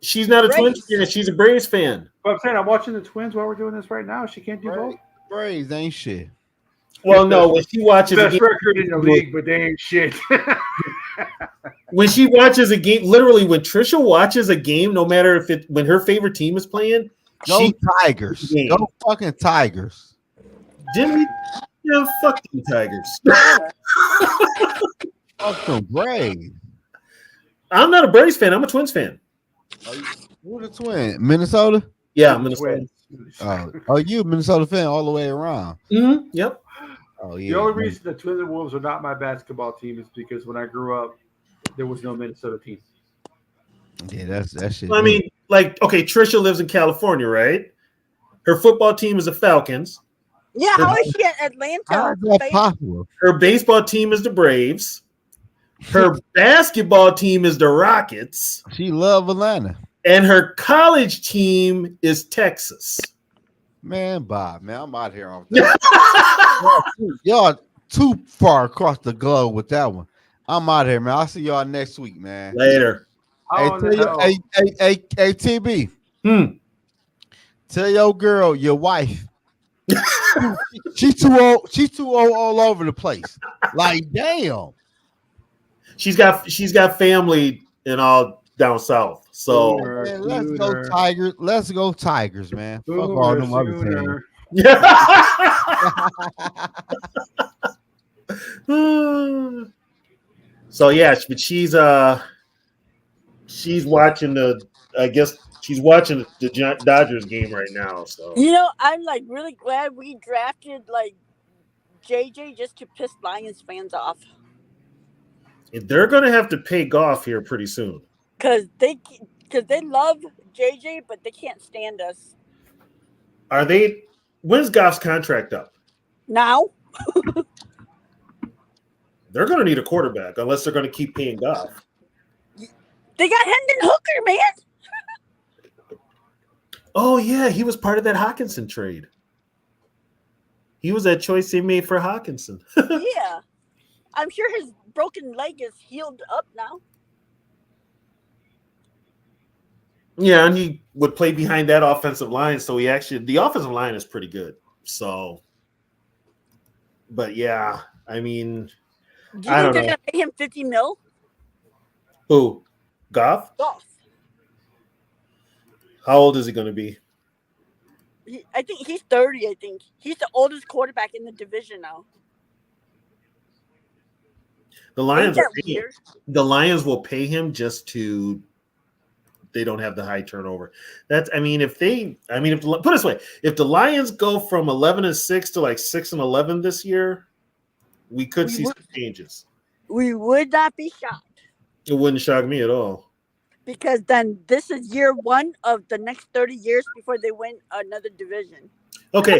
She's not a Braves. Twins fan. She's a Braves fan. But I'm saying I'm watching the Twins while we're doing this right now. She can't do both. Braves ain't shit. Well, no, when she watches a Best game, record in the league, but they ain't shit. when she watches a game, literally when Trisha watches a game, no matter when her favorite team is playing, Go Tigers. Go fucking Tigers. Jimmy, yeah, fuck them Tigers. Fuck them Braves. I'm not a Braves fan. I'm a Twins fan. Who the Twin? Minnesota? Yeah, Minnesota. Oh, you a Minnesota fan all the way around. Mm-hmm. Yep. Oh, yeah. The only reason the Twins and Wolves are not my basketball team is because when I grew up, there was no Minnesota team. Yeah, that shit. I mean, like, okay, Trisha lives in California, right? Her football team is the Falcons. Yeah, how is she at Atlanta? How is that possible? Her baseball team is the Braves. Her basketball team is the Rockets. She love Atlanta. And her college team is Texas. Man, Bob, man, I'm out here on that. y'all too far across the globe with that one. I'm out here, man. I'll see y'all next week, man. Later. Hey, TB. Tell your girl, your wife. She's too old. She's too old all over the place. Like, damn. She's got family and all down south. So man, let's go Tigers. Let's go Tigers, man. Fuck all them other teams. So yeah, but she's watching she's watching the Dodgers game right now. So You know, I'm like really glad we drafted like JJ just to piss Lions fans off they're gonna have to pay Goff here pretty soon. because they love JJ, but they can't stand us Are they? When's Goff's contract up? now. They're gonna need a quarterback unless they're gonna keep paying Goff. They got Hendon Hooker, man. Oh yeah, he was part of that Hawkinson trade. He was that choice they made for Hawkinson. Yeah, I'm sure his broken leg is healed up now. Yeah, and he would play behind that offensive line. So the offensive line is pretty good. So, but yeah, I mean, Do you think they're gonna pay him $50 million? Who? Goff? Goff. How old is he going to be? I think he's 30. I think he's the oldest quarterback in the division now. The Lions Isn't will that pay him. weird? The Lions will pay him just to. They don't have the high turnover. Put it this way, if the Lions go from 11-6 to like 6-11 this year, we could see some changes. We would not be shocked It wouldn't shock me at all. because then this is year one of the next 30 years before they win another division. Okay.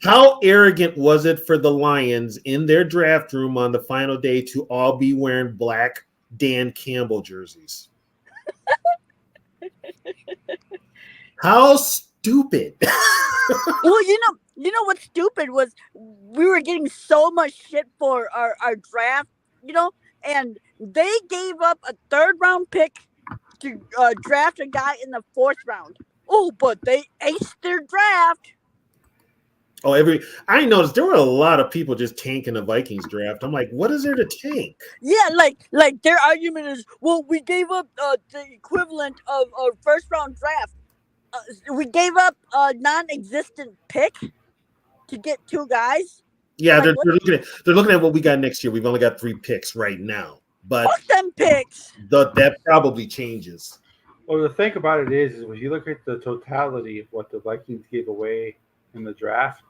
How arrogant was it for the Lions in their draft room on the final day to all be wearing black Dan Campbell jerseys? How stupid. Well, you know what's stupid was we were getting so much shit for our draft, and they gave up a 3rd round pick to draft a guy in the 4th round. Oh, but they aced their draft. Oh, I noticed there were a lot of people just tanking the Vikings draft. I'm like, what is there to tank? Yeah, like their argument is, well, we gave up the equivalent of a first round draft. We gave up a non-existent pick to get two guys. Yeah, Like, they're looking at what we got next year. We've only got 3 picks right now, but fuck them picks. that probably changes. Well, the thing about it is when you look at the totality of what the Vikings gave away in the draft,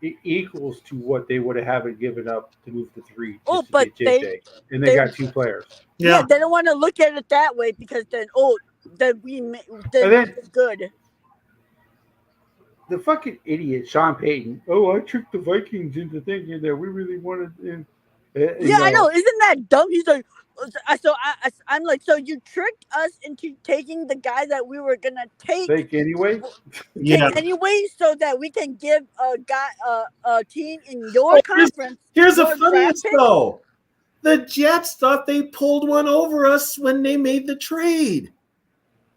it equals to what they would have given up to move to 3. Oh, to but get JJ. And they got 2 players. Yeah, they don't want to look at it that way because then it's good. The fucking idiot Sean Payton. Oh, I tricked the Vikings into thinking that we really wanted him. Yeah, I know. Isn't that dumb? He's like, I'm like, so you tricked us into taking the guy that we were gonna take anyway. Anyway, so that we can give a team in your conference. Here's the funniest though. The Jets thought they pulled one over us when they made the trade.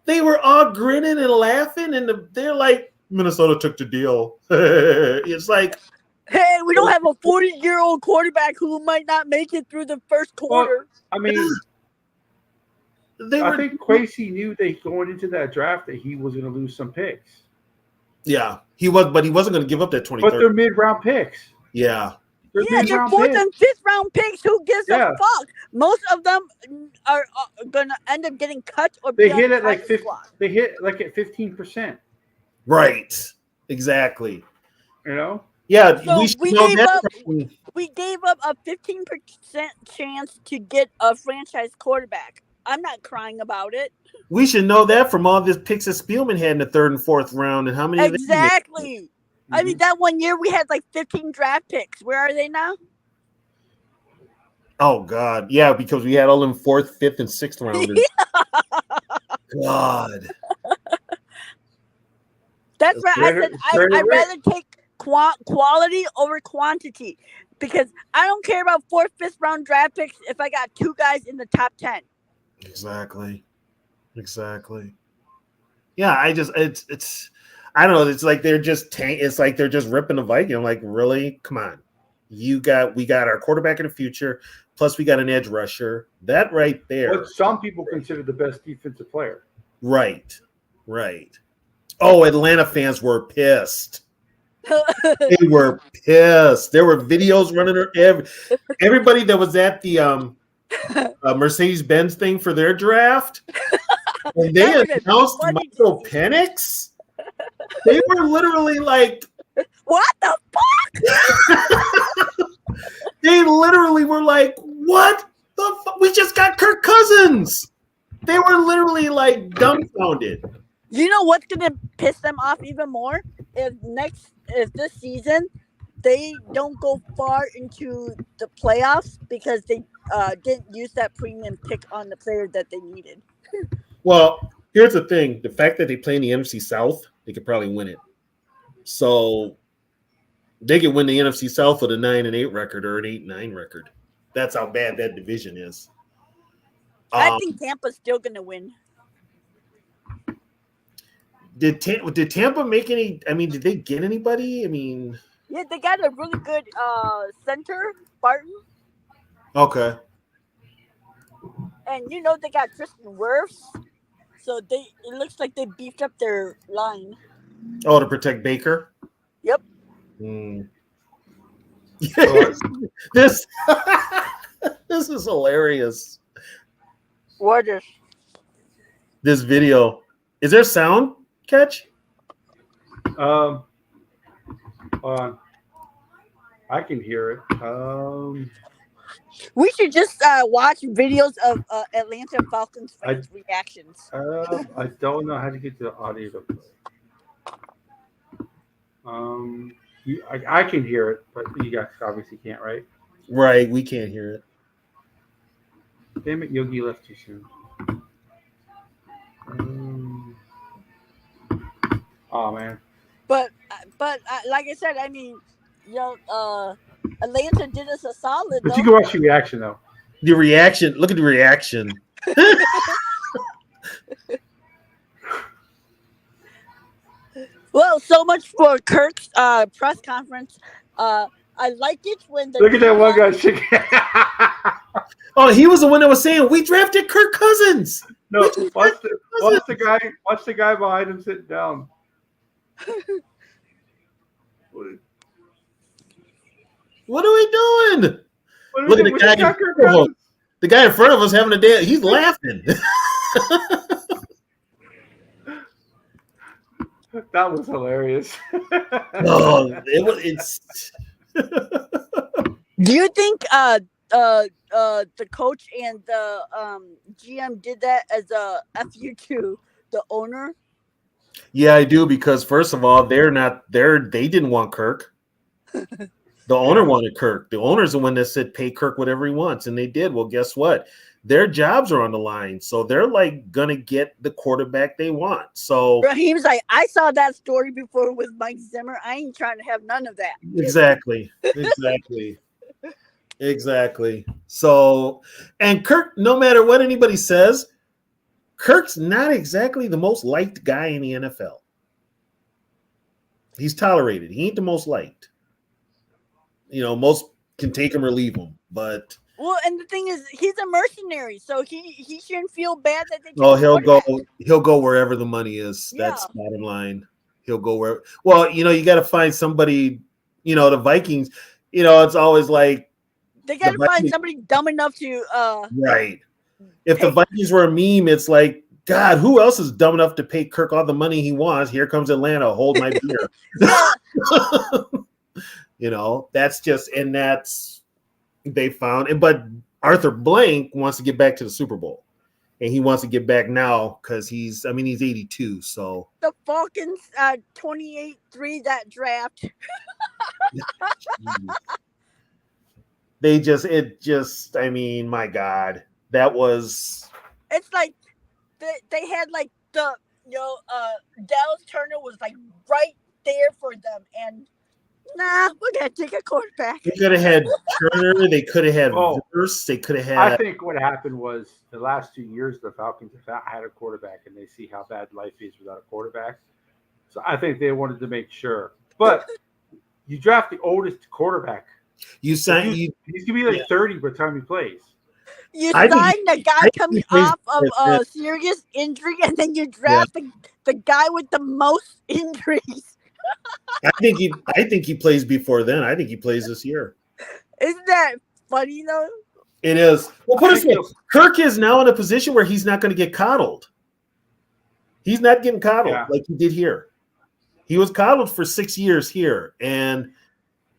They were all grinning and laughing, and they're like, Minnesota took the deal. It's like, hey, we don't have a 40-year-old quarterback who might not make it through the first quarter. Well, I mean, I think Quasey knew that going into that draft that he was going to lose some picks. Yeah, he was, but he wasn't going to give up that 23rd. But they're mid-round picks. Yeah. They're 4th and 5th round picks. Who gives a fuck? Most of them are going to end up getting cut or they hit it like 50. They hit like at 15%. Right. Exactly. You know. Yeah, so we gave up a 15% chance to get a franchise quarterback. I'm not crying about it. We should know that from all the picks that Spielman had in the 3rd and 4th round, and how many exactly. I mean, that one year we had like 15 draft picks. Where are they now? Oh God, yeah, because we had all them 4th, 5th, and 6th rounders. God. That's right. I said I'd rather take quality over quantity because I don't care about 4th, 5th round draft picks if I got 2 guys in the top 10. Exactly. Yeah, it's I don't know. It's like they're just it's like they're just ripping the Viking. I'm like, really? Come on. We got our quarterback in the future, plus we got an edge rusher. That right there. What some people consider the best defensive player. Right. Oh, Atlanta fans were pissed. They were pissed. There were videos running. Everybody that was at the Mercedes-Benz thing for their draft, when they announced Michael Penix, they were literally like, what the fuck? They literally were like, what the fuck? We just got Kirk Cousins. They were literally like dumbfounded. You know what's gonna piss them off even more? If this season they don't go far into the playoffs because they didn't use that premium pick on the player that they needed. Well, here's the thing. The fact that they play in the NFC South, they could probably win it. So they could win the NFC South with a 9-8 record or an 8-9 record. That's how bad that division is. I think Tampa's still going to win. Did Tampa make any? I mean, did they get anybody? I mean, yeah, they got a really good center, Barton. Okay. And you know they got Tristan Wirfs, so it looks like they beefed up their line. Oh, to protect Baker. Yep. This is hilarious. What is this video? Is there sound catch? Hold on. I can hear it. We should just watch videos of Atlanta Falcons fans' reactions. I don't know how to get the audio to play. I can hear it, but you guys obviously can't, right? Right, we can't hear it. Damn it, Yogi left too soon. Oh man. But like I said, I mean, you know, Atlanta did us a solid. But you can watch the reaction though. The reaction. Look at the reaction. Well, so much for Kirk's press conference. I like it when the Look at that one guy shaking. Oh, he was the one that was saying we drafted Kirk Cousins. No, watch the guy behind him sitting down. What are we doing? Look at the guy in front of us having a day. He's laughing. That was hilarious. It's. Do you think the coach and the GM did that as a fu to the owner? Yeah, I do, because first of all, they didn't want Kirk. The owner wanted Kirk. The owner's the one that said pay Kirk whatever he wants, and they did. Well, guess what? Their jobs are on the line, so they're like gonna get the quarterback they want. So Raheem's like, I saw that story before with Mike Zimmer. I ain't trying to have none of that. Exactly. So, and Kirk, no matter what anybody says, Kirk's not exactly the most liked guy in the NFL. He's tolerated. He ain't the most liked. Most can take him or leave him, but and the thing is, he's a mercenary, so he shouldn't feel bad that they. He'll go wherever the money is. Yeah. That's bottom line. He'll go where. Well, you got to find somebody. The Vikings. It's always like they got to find somebody dumb enough to. Right. If the Vikings were a meme, it's like, God, who else is dumb enough to pay Kirk all the money he wants? Here comes Atlanta. Hold my beer. That's just, and that's, they found, but Arthur Blank wants to get back to the Super Bowl, and he wants to get back now because he's 82. So the Falcons 28-3 that draft. My God, that was. It's like they had like the Dallas Turner was like right there for them, and we're gonna take a quarterback. They could have had Turner. They could have had Verse. They could have had. I think what happened was the last 2 years the Falcons have had a quarterback, and they see how bad life is without a quarterback. So I think they wanted to make sure. But you draft the oldest quarterback. He's gonna be like 30 by the time he plays. You sign the guy coming off of a serious injury, and then you draft the guy with the most injuries. I think he plays before then. I think he plays this year. Isn't that funny though? It is. Well, put it this way: Kirk is now in a position where he's not going to get coddled. He's not getting coddled like he did here. He was coddled for 6 years here, and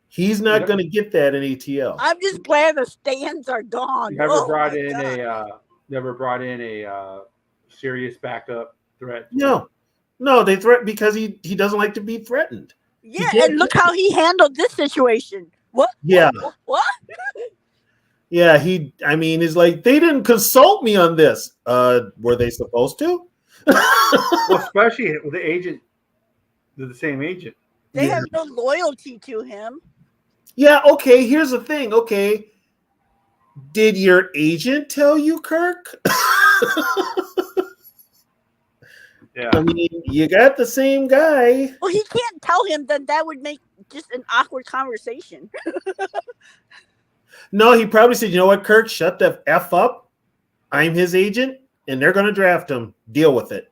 he's not going to get that in ATL. I'm just glad the stands are gone. Never brought in a serious backup threat. No, they threaten because he doesn't like to be threatened. Yeah, and look how he handled this situation. What? Yeah. What? Yeah, he's like, they didn't consult me on this. Were they supposed to? Well, especially with the agent. They're the same agent. They have no loyalty to him. Yeah, okay, here's the thing. Okay. Did your agent tell you, Kirk? Yeah. You got the same guy. Well, he can't tell him that would make just an awkward conversation. No, he probably said, you know what, Kirk, shut the F up. I'm his agent, and they're going to draft him. Deal with it.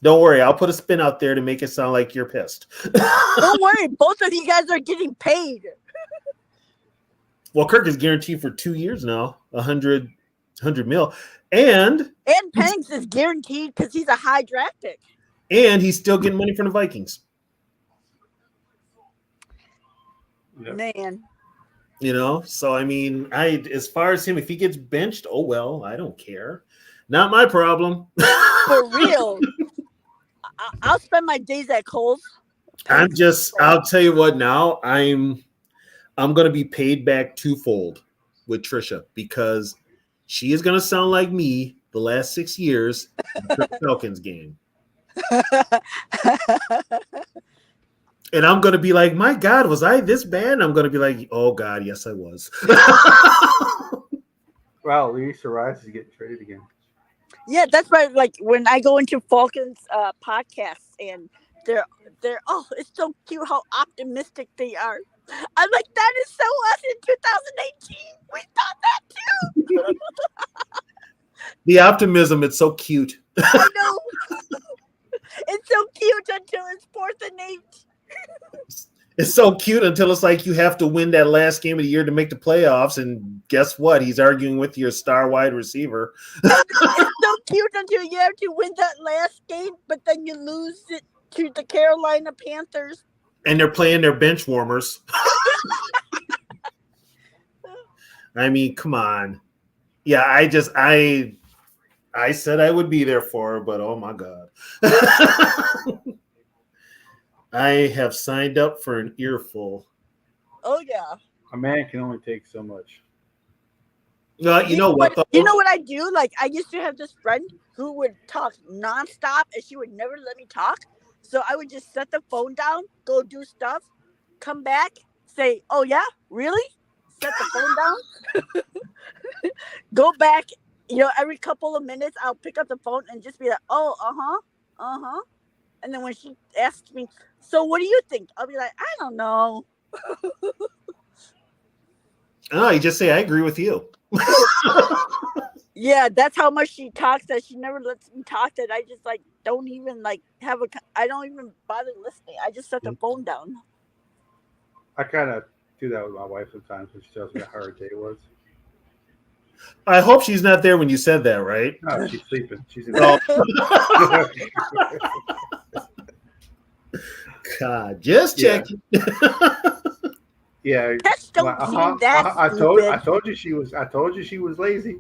Don't worry. I'll put a spin out there to make it sound like you're pissed. Don't worry. Both of you guys are getting paid. Well, Kirk is guaranteed for 2 years now, $100 million. And Penix is guaranteed because he's a high draft pick. And he's still getting money from the Vikings. Man. So as far as him, if he gets benched, oh well, I don't care. Not my problem. For real. I'll spend my days at Kohl's. I'll tell you what now, I'm going to be paid back twofold with Trisha because she is going to sound like me the last 6 years in the Falcons game. And I'm going to be like, my God, was I this bad? And I'm going to be like, oh, God, yes, I was. Wow, Luis Arias is getting traded again. Yeah, that's right. Like when I go into Falcons podcasts and they're oh, it's so cute how optimistic they are. I'm like, that is so us in 2018. We thought that too. The optimism, it's so cute. I know. It's so cute until it's 4th and 8. It's so cute until it's like you have to win that last game of the year to make the playoffs, and guess what? He's arguing with your star wide receiver. It's so cute until you have to win that last game, but then you lose it to the Carolina Panthers. And they're playing their bench warmers. I mean, come on. Yeah, I said I would be there for her, but oh my God. I have signed up for an earful. Oh yeah. A man can only take so much. You know what? You know what I do? Like, I used to have this friend who would talk nonstop, and she would never let me talk. So I would just set the phone down, go do stuff, come back, say, "Oh yeah, really?" Set the phone down, go back. You know, every couple of minutes, I'll pick up the phone and just be like, "Oh, uh-huh." And then when she asks me, "So what do you think?" I'll be like, "I don't know." Oh, you just say, "I agree with you." Yeah, that's how much she talks, that she never lets me talk, that I just like don't even like I don't even bother listening. I just set the phone down. I kind of do that with my wife sometimes when she tells me how her day was. I hope she's not there when you said that, right? No, she's sleeping. She's in God, just checking. Yeah. Pets don't seem that I stupid. told you she was lazy.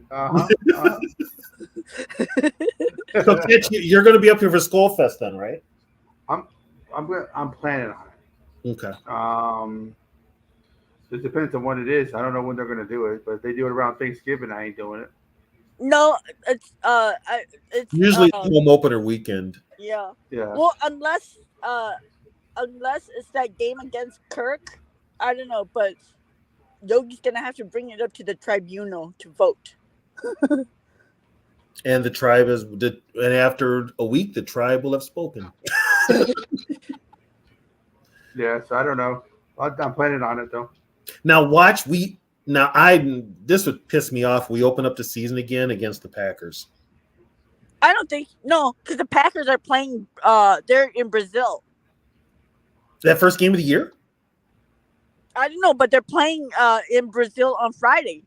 So, Mitch, you're going to be up here for Skol Fest then, right? I'm planning on it. Okay. It depends on what it is. I don't know when they're going to do it, but if they do it around Thanksgiving, I ain't doing it. No, it's Usually home opener weekend. Yeah. Yeah. Well, unless it's that game against Kirk, I don't know, but Yogi's gonna have to bring it up to the tribunal to vote. And the tribe and after a week, the tribe will have spoken. Yeah, so I don't know. I'm planning on it though. Now watch, this would piss me off. We open up the season again against the Packers. I don't think because the Packers are playing. They're in Brazil. That first game of the year? I don't know, but they're playing in Brazil on Friday.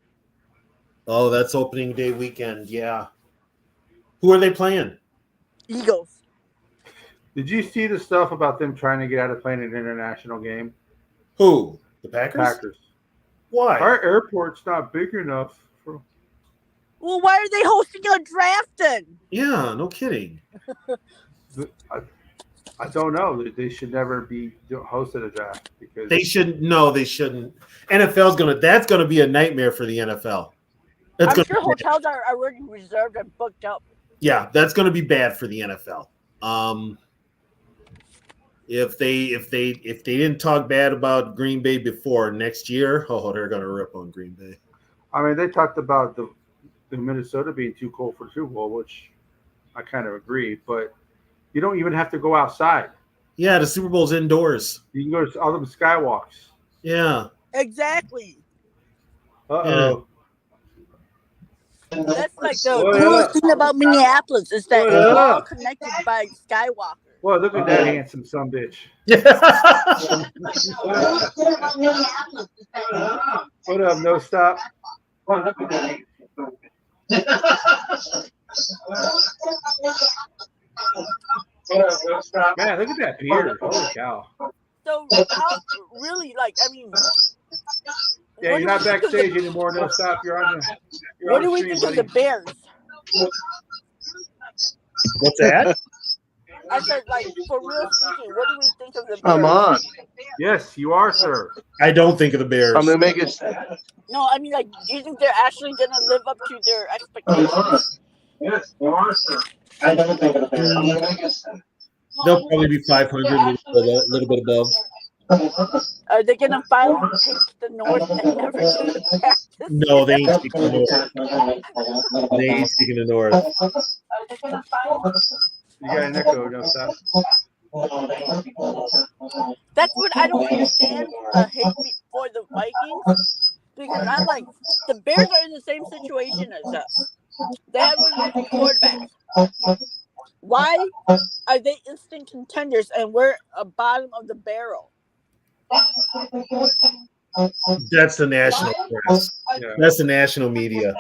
Oh, that's opening day weekend. Yeah. Who are they playing? Eagles. Did you see the stuff about them trying to get out of playing an international game? Who? The Packers? Packers. Why? Our airport's not big enough for. Well, why are they hosting a draft then? Yeah, no kidding. I don't know. They should never be hosted a draft because they shouldn't. No, they shouldn't. That's gonna be a nightmare for the NFL. I'm sure hotels are already reserved and booked up. Yeah, that's gonna be bad for the NFL. If they didn't talk bad about Green Bay before, next year, they're gonna rip on Green Bay. I mean, they talked about the Minnesota being too cold for the Super Bowl, which I kind of agree, but you don't even have to go outside. Yeah, the Super Bowl's indoors. You can go to all them skywalks. Yeah. Exactly. Uh-oh. That's like the coolest thing about Minneapolis is that it's all connected by Skywalker. Well, look at that handsome son bitch. What up, no stop? Man, look at that beard. Holy cow. So, really, like, I mean... Yeah, you're not backstage anymore. No stop. You're on the What do we think of the Bears? What's that? I said, like, for real speaking, what do we think of the Bears? Come on. Yes, you are, sir. I don't think of the Bears. I'm gonna make it. No, I mean, like, do you think they're actually going to live up to their expectations? Yes, you are, sir. I don't think of the Bears. I'm gonna make it. They'll probably be 500, a little bit above. Are they going to finally take the North and never take it back? No, they ain't taking the North. They ain't taking the North. Are they going to finally... You got an echo, no stop. That's what I don't understand. Hate me for the Vikings because I'm like the Bears are in the same situation as us. They have a rookie quarterback. Why are they instant contenders and we're a bottom of the barrel? That's the national press. Yeah. That's the national media.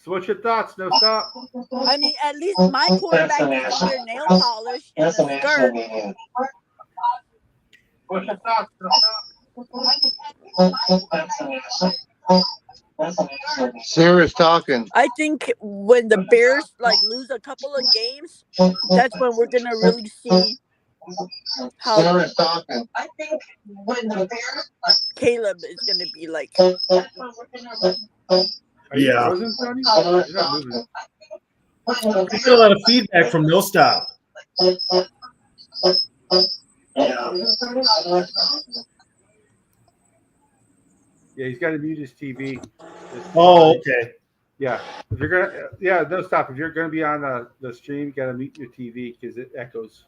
So what's your thoughts? No stop. I mean, at least my quarterback doesn't wear nail polish and a skirt. What's your thoughts? Sarah's talking. I think when the Bears like lose a couple of games, that's when we're gonna really see how Sarah's talking. Caleb is gonna be like. Are you Yeah. frozen, Tony? You're not moving. We get a lot of feedback from No Stop. Yeah, he's got to mute his TV. Oh, okay. Yeah, if you're gonna, no stop. If you're gonna be on the stream, you gotta mute your TV because it echoes.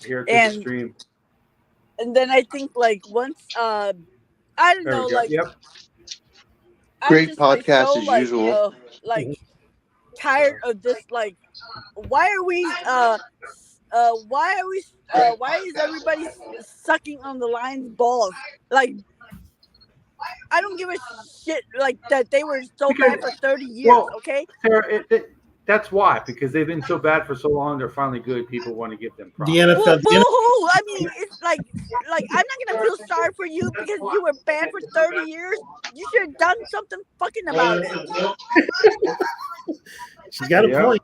Here at the stream. And then I think like once I don't There know, we go. like Yep. Great just, podcast so, as usual. Tired of this. Like, why is everybody sucking on the Lions' balls? Like, I don't give a shit like that they were so bad for 30 years, okay? Sarah, that's why, because they've been so bad for so long, they're finally good. People want to give them props. The NFL. Boo-hoo! I mean, it's like I'm not gonna feel sorry for you because you were bad for 30 years. You should have done something fucking about it. She's got a point.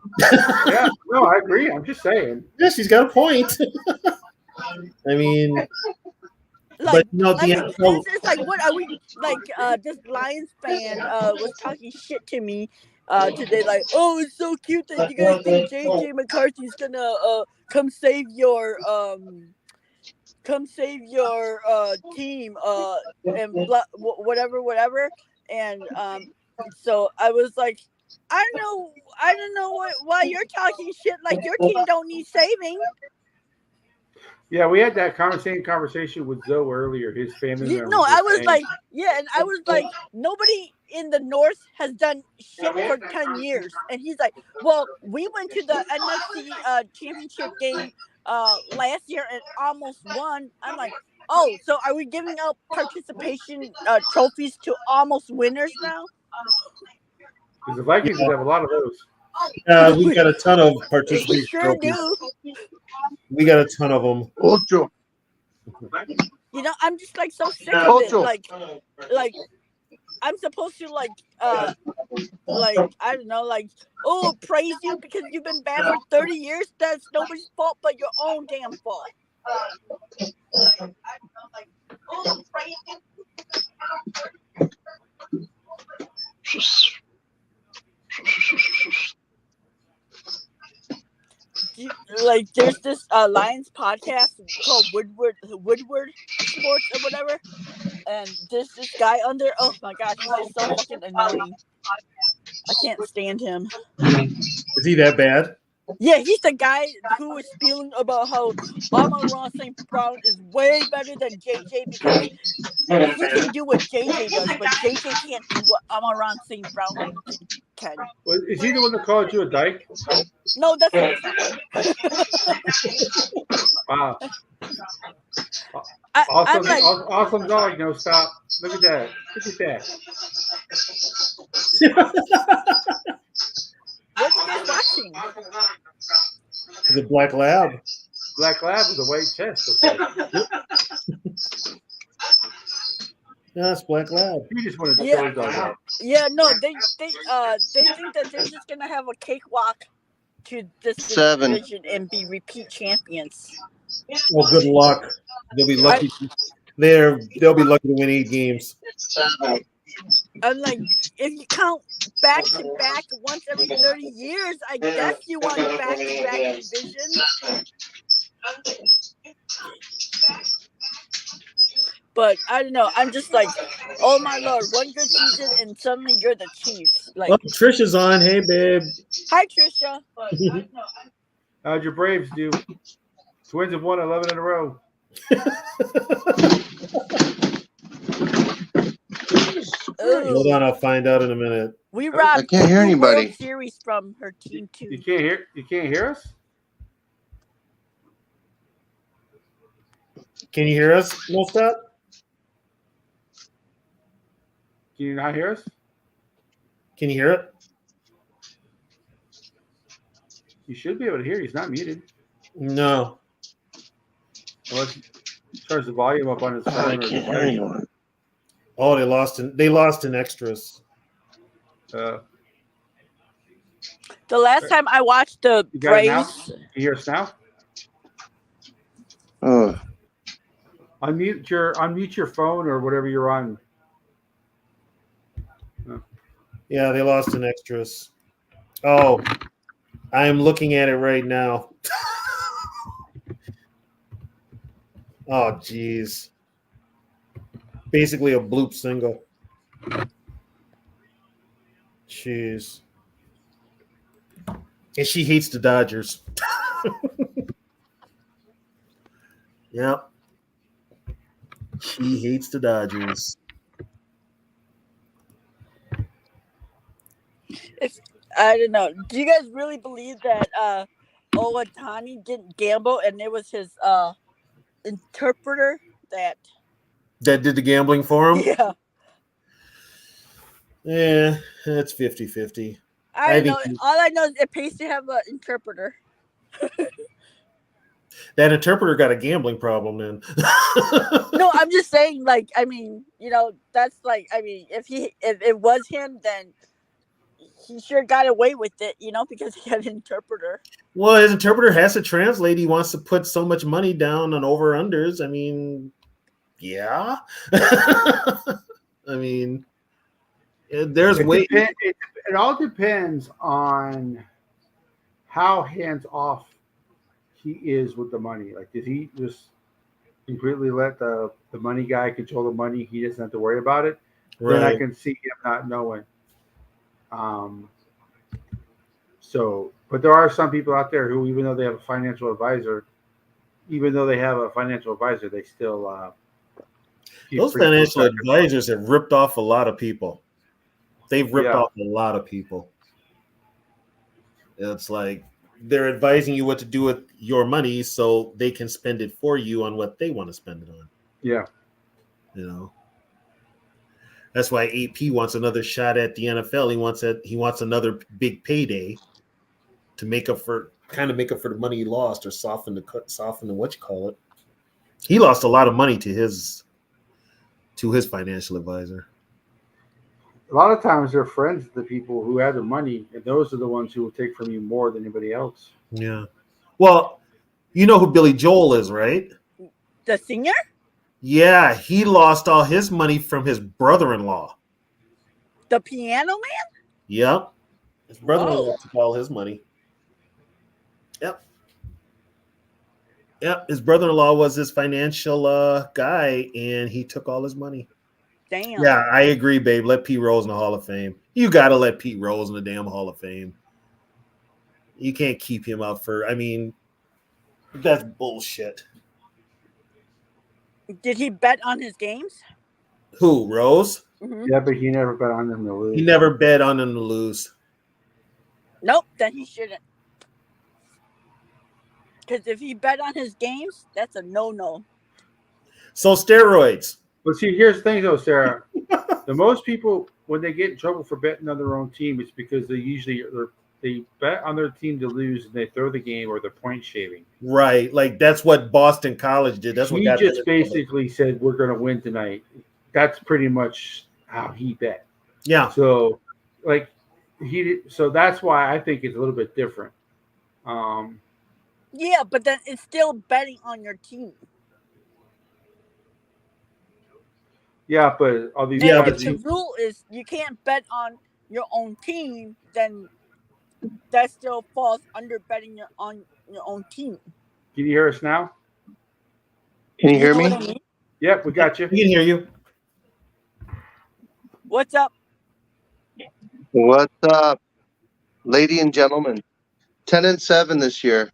Yeah, no, I agree. I'm just saying. Yeah, she's got a point. I mean, Like, but no, the NFL. it's like, what are we like? This Lions fan was talking shit to me today. Like, oh, it's so cute that you guys think JJ McCarthy's gonna come save your team and whatever. And so I was like, I don't know why you're talking shit. Like your team don't need saving. Yeah, we had that conversation with Zoe earlier. His family member. No, I was like, and I was like, nobody in the North has done shit for 10 years. And he's like, well, we went to the NFC championship game last year and almost won. I'm like, oh, so are we giving out participation trophies to almost winners now? Because the Vikings would have a lot of those. We got a ton of participation. We sure do. We got a ton of them. Ocho. You know, I'm just like so sick of it. Like I'm supposed to like I don't know, like, oh, praise you because you've been bad for 30 years. That's nobody's fault but your own damn fault. Like there's this Lions podcast called Woodward Sports or whatever, and there's this guy on there. Oh my gosh, he's just so fucking annoying. I can't stand him. Is he that bad? Yeah, he's the guy who was spieling about how Amon-Ra St. Brown is way better than JJ because he can do what JJ does, but JJ can't do what Amon-Ra St. Brown can. Well, is he the one that called you a dyke? No, that's not. Wow. I'm like, awesome dog. No stop. Look at that. Look at that. what are you guys watching? The Black Lab. Black Lab with a white chest. No, it's Black Lab. You just wanted to show his dog out. Yeah, no, they think that they're just gonna have a cakewalk to this division and be repeat champions. Well, good luck. They'll be lucky. They'll be lucky to win 8 games. I'm like, if you count back to back once every 30 years, I guess you want a back to back division. But I don't know. I'm just like, oh my lord, one good season and suddenly you're the Chiefs. Like, oh, Trisha's on. Hey, babe. hi, Trisha. How'd your Braves do? Twins have won 11 in a row. Hold on, I'll find out in a minute. We robbed I can't hear 2 anybody. World Series from her team too. You can't hear us? Can you hear us, Mostap? Can you not hear us? Can you hear it? You should be able to hear. He's not muted. No. Unless he turns the volume up on his phone. I can't hear anyone. Oh, they lost in extras. The last time I watched the You got it now? Braves, Can you hear us now? Unmute your phone or whatever you're on. Yeah, they lost in extras. Oh, I'm looking at it right now. Oh, geez. Basically a bloop single. Jeez. And she hates the Dodgers. Yep. She hates the Dodgers. I don't know. Do you guys really believe that Owatani didn't gamble and it was his interpreter that Did the gambling for him? Yeah. Yeah, that's 50-50. I know. All I know is it pays to have an interpreter. That interpreter got a gambling problem then. No, I'm just saying, like, I mean, that's like, I mean, if it was him, then he sure got away with it, because he had an interpreter. Well, his interpreter has to translate. He wants to put so much money down on over-unders. I mean, yeah. I mean, there's way. It all depends on how hands-off he is with the money. Like, did he just completely let the money guy control the money? He doesn't have to worry about it. Right. Then I can see him not knowing. But there are some people out there who, even though they have a financial advisor, they still those financial advisors have ripped off a lot of people. They've ripped off a lot of people. It's like they're advising you what to do with your money so they can spend it for you on what they want to spend it on. Yeah. That's why AP wants another shot at the NFL. He wants another big payday to make up for the money he lost, or soften the what you call it. He lost a lot of money to his financial advisor. A lot of times they're friends with the people who have the money, and those are the ones who will take from you more than anybody else. Yeah. Well, you know who Billy Joel is, right? The singer? Yeah, he lost all his money from his brother-in-law. The piano man? Yep. His brother-in-law took all his money. Yep. His brother-in-law was his financial guy, and he took all his money. Damn. Yeah, I agree, babe. Let Pete Rose in the Hall of Fame. You got to let Pete Rose in the damn Hall of Fame. You can't keep him out that's bullshit. Did he bet on his games? Who, Rose? Mm-hmm. Yeah, but he never bet on them to lose. He never bet on them to lose. Nope, then he shouldn't. Because if he bet on his games, that's a no-no. So steroids. But see, here's the thing, though, Sarah. The most people, when they get in trouble for betting on their own team, it's because they bet on their team to lose and they throw the game, or they're point shaving. Right. Like, that's what Boston College did. That's what he just basically said, we're going to win tonight. That's pretty much how he bet. Yeah. So, so that's why I think it's a little bit different. Yeah, but then it's still betting on your team. Yeah, but all these if the rule is you can't bet on your own team, then that still falls under betting on your own team. Can you hear us now? Can you hear me? I mean? Yep, we got you. We can hear you. What's up? What's up, ladies and gentlemen? 10-7 this year.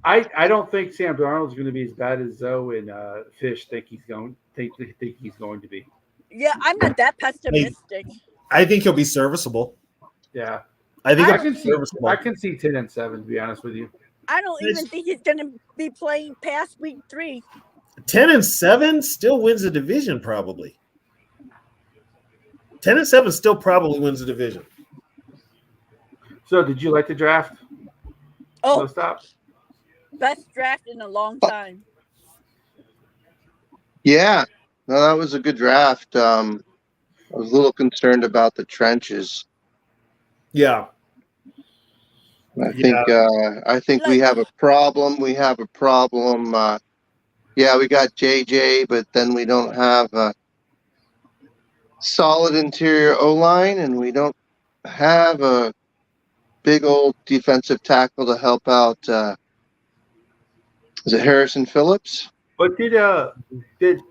I don't think Sam Darnold's going to be as bad as Zoe and Fish think he's going to be. Yeah, I'm not that pessimistic. I think he'll be serviceable. Yeah, I think I can see 10-7 to be honest with you. I don't even think he's going to be playing past week 3. 10-7 still wins the division probably. 10-7 still probably wins the division. So, did you like the draft? Oh, no stop. Best draft in a long time. Yeah, no, that was a good draft. I was a little concerned about the trenches. Yeah. I think we have a problem. We have a problem. Yeah, we got JJ, but then we don't have a solid interior O-line, and we don't have a big old defensive tackle to help out. Is it Harrison Phillips? But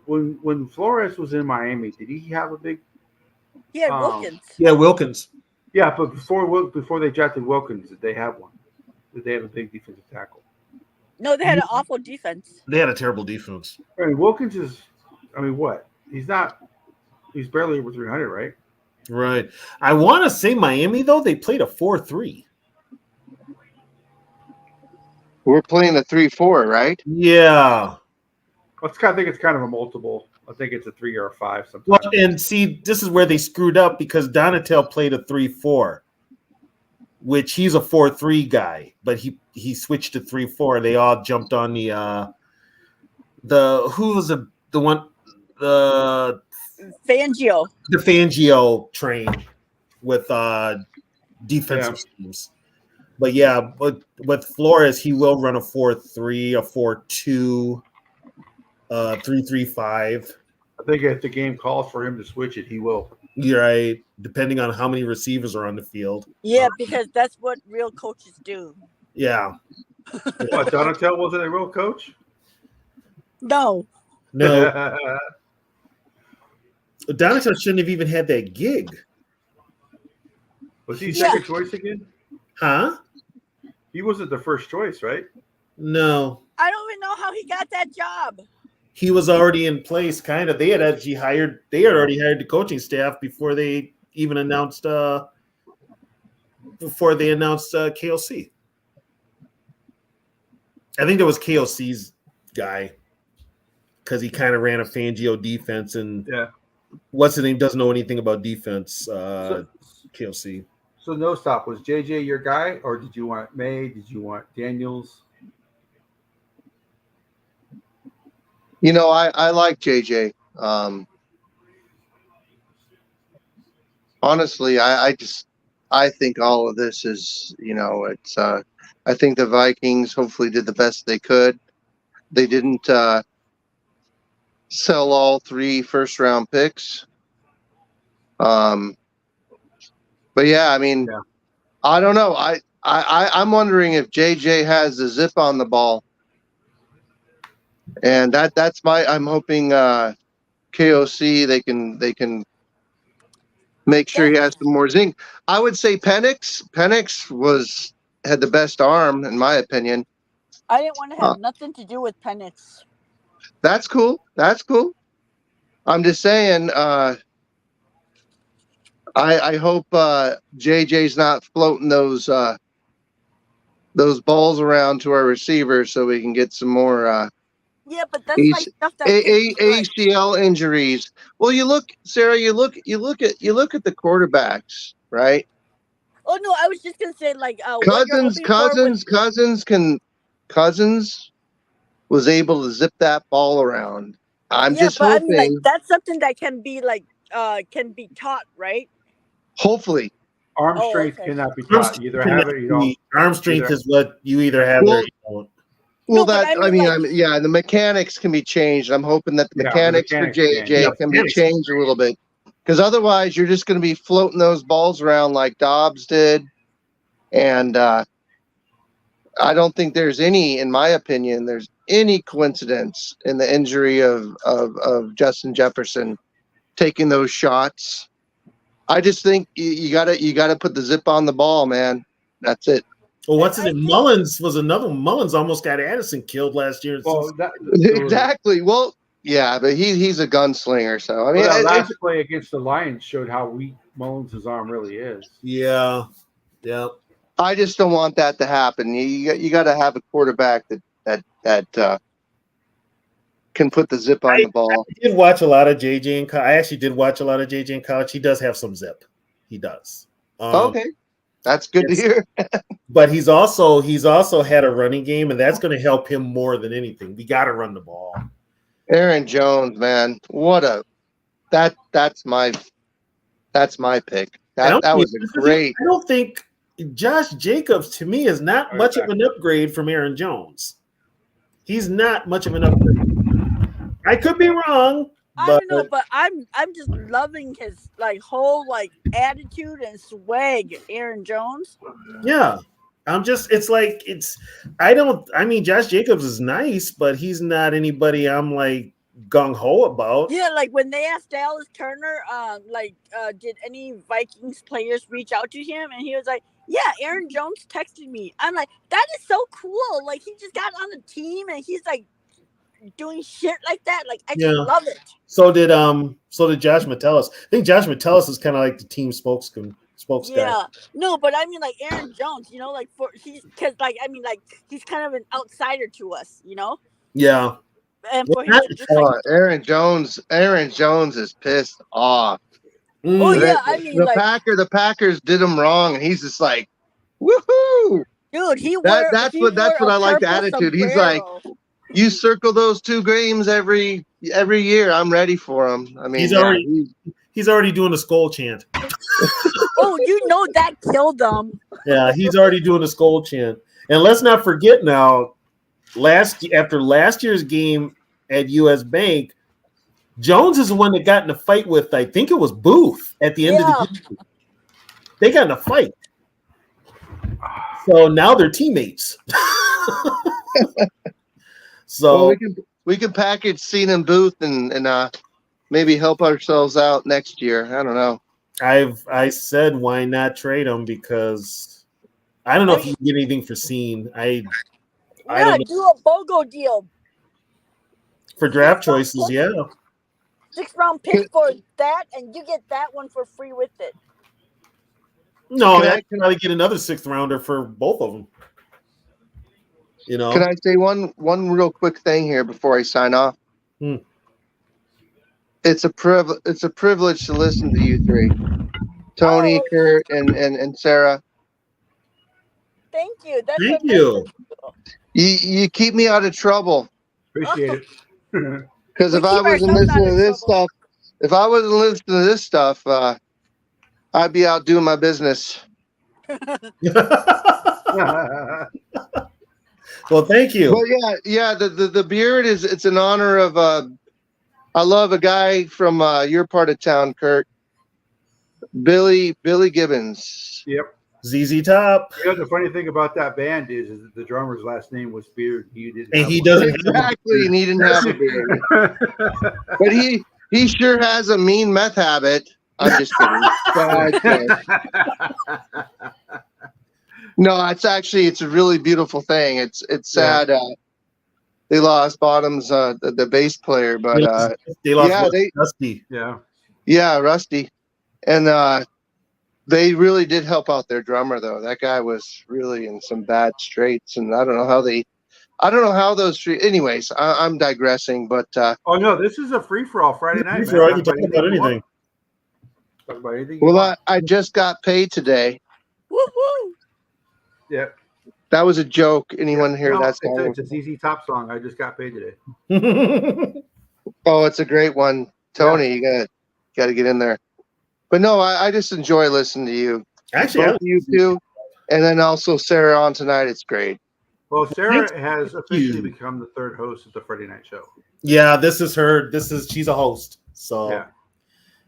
when Flores was in Miami, did he have a big? Yeah, Wilkins. Yeah, Wilkins. Yeah, but before they drafted Wilkins, did they have one? Did they have a big defensive tackle? No, they had an awful defense. They had a terrible defense. I mean, Wilkins is. I mean, what? He's not. He's barely over 300, right? Right. I want to say Miami though they played a 4-3. We're playing a 3-4, right? Yeah. I think it's kind of a multiple. I think it's a 3 or a 5 sometimes. Well, and see, this is where they screwed up because Donatel played a 3-4, which he's a 4-3 guy, but he switched to 3-4. They all jumped on the who was the one the Fangio train with defensive schemes. But yeah, but with Flores, he will run a 4-3, a 4-2, 3-3-5. I think if the game calls for him to switch it, he will. You're right, depending on how many receivers are on the field. Yeah, because that's what real coaches do. Yeah. What, Donatel wasn't a real coach? No. Donatel shouldn't have even had that gig. Was he second choice again? Huh? He wasn't the first choice, right? No. I don't even know how he got that job. He was already in place, kind of. They had already hired the coaching staff before they even announced KOC. I think that was KOC's guy because he kind of ran a Fangio defense, and what's his name doesn't know anything about defense. KOC. So no stop. Was JJ your guy, or did you want May? Did you want Daniels? You know, I like JJ. Honestly, I think all of this is, you know, it's. I think the Vikings hopefully did the best they could. They didn't sell all 3 first-round picks. But yeah, I mean, I don't know. I'm wondering if JJ has the zip on the ball, and that's I'm hoping KOC they can make sure he has some more zing. I would say Penix had the best arm in my opinion. I didn't want to have nothing to do with Penix. That's cool. I'm just saying. I hope JJ's not floating those balls around to our receivers so we can get some more. Yeah, but that's like stuff that ACL injuries. Well, you look, Sarah. You look at the quarterbacks, right? Oh no, I was just gonna say like Cousins was able to zip that ball around. I'm just hoping. I mean, like, that's something that can be taught, right? Hopefully. Arm strength cannot be taught. You either have it or you don't. Arm strength is what you either have or you don't. Well, the mechanics can be changed. I'm hoping that the mechanics for JJ can be changed a little bit. Because otherwise, you're just going to be floating those balls around like Dobbs did. And I don't think there's in my opinion, there's any coincidence in the injury of Justin Jefferson taking those shots. I just think you gotta put the zip on the ball, man. That's it. Well, what's his name? Mullins was another one. Mullins almost got Addison killed last year. Well, exactly. Well, yeah, but he's a gunslinger. So I mean, that last play against the Lions showed how weak Mullins' arm really is. Yeah. I just don't want that to happen. You got to have a quarterback that can put the zip on the ball. I did watch a lot of JJ in college. I actually did watch a lot of JJ in college. He does have some zip. He does. Okay, that's good to hear. But he's also had a running game, and that's going to help him more than anything. We got to run the ball. Aaron Jones, man, that's my pick. That was a great. I don't think Josh Jacobs to me is not much of an upgrade from Aaron Jones. He's not much of an upgrade. I could be wrong. I don't know, but I'm just loving his whole attitude and swag, Aaron Jones. Yeah. I mean, Josh Jacobs is nice, but he's not anybody I'm gung-ho about. Yeah, when they asked Dallas Turner, did any Vikings players reach out to him? And he was like, yeah, Aaron Jones texted me. I'm like, that is so cool. He just got on the team and he's doing shit like that. I just love it. So did Josh Metellus. I think Josh Metellus is kind of like the team spokesguy. Yeah, no, but I mean, Aaron Jones, he's kind of an outsider to us, Yeah. And for him to just Aaron Jones is pissed off. Oh yeah, I mean, the Packers did him wrong, and he's just like, woohoo, dude. That's what I like the attitude. He's like, you circle those 2 games every year. I'm ready for them. I mean, he's already doing the Skol chant. Oh, that killed them. Yeah, he's already doing the Skol chant. And let's not forget now, after last year's game at US Bank, Jones is the one that got in a fight with, I think it was Booth at the end of the game. They got in a fight. So now they're teammates. So we can package Cena and Booth and maybe help ourselves out next year. I don't know. I said why not trade him, because I don't know if you can get anything for Cena. I don't know. Do a BOGO deal For draft choices, yeah. 6th-round pick for that, and you get that one for free with it. No, I can probably get another 6th rounder for both of them. Can I say one real quick thing here before I sign off? It's a privilege to listen to you 3, Tony, Kurt, and Sarah. Thank you. Thank you. You keep me out of trouble. Appreciate it. Because if I wasn't listening to this stuff, I'd be out doing my business. Well, thank you. Well, yeah. The beard it's an honor of. I love a guy from your part of town, Kurt. Billy Gibbons. Yep. ZZ Top. The funny thing about that band is that the drummer's last name was Beard. He doesn't exactly, and he didn't have a beard. But he sure has a mean meth habit. I'm just kidding. No, it's a really beautiful thing. It's sad. They lost Bottoms, the bass player, but they lost Rusty. Yeah, Rusty, and they really did help out their drummer though. That guy was really in some bad straits, and I don't know how those. Anyways, I'm digressing, but oh no, this is a free for all Friday night. You can talk about anything. Talk about anything. Well, I just got paid today. Woo-hoo. Yeah. That was a joke. Anyone hear that song? It's a ZZ Top song. I just got paid today. Oh, it's a great one, Tony. You gotta get in there. But no, I just enjoy listening to you. Actually, you too, and then also Sarah on tonight. It's great. Well, Sarah has officially become the 3rd host of the Friday Night Show. Yeah, this is her. She's a host. So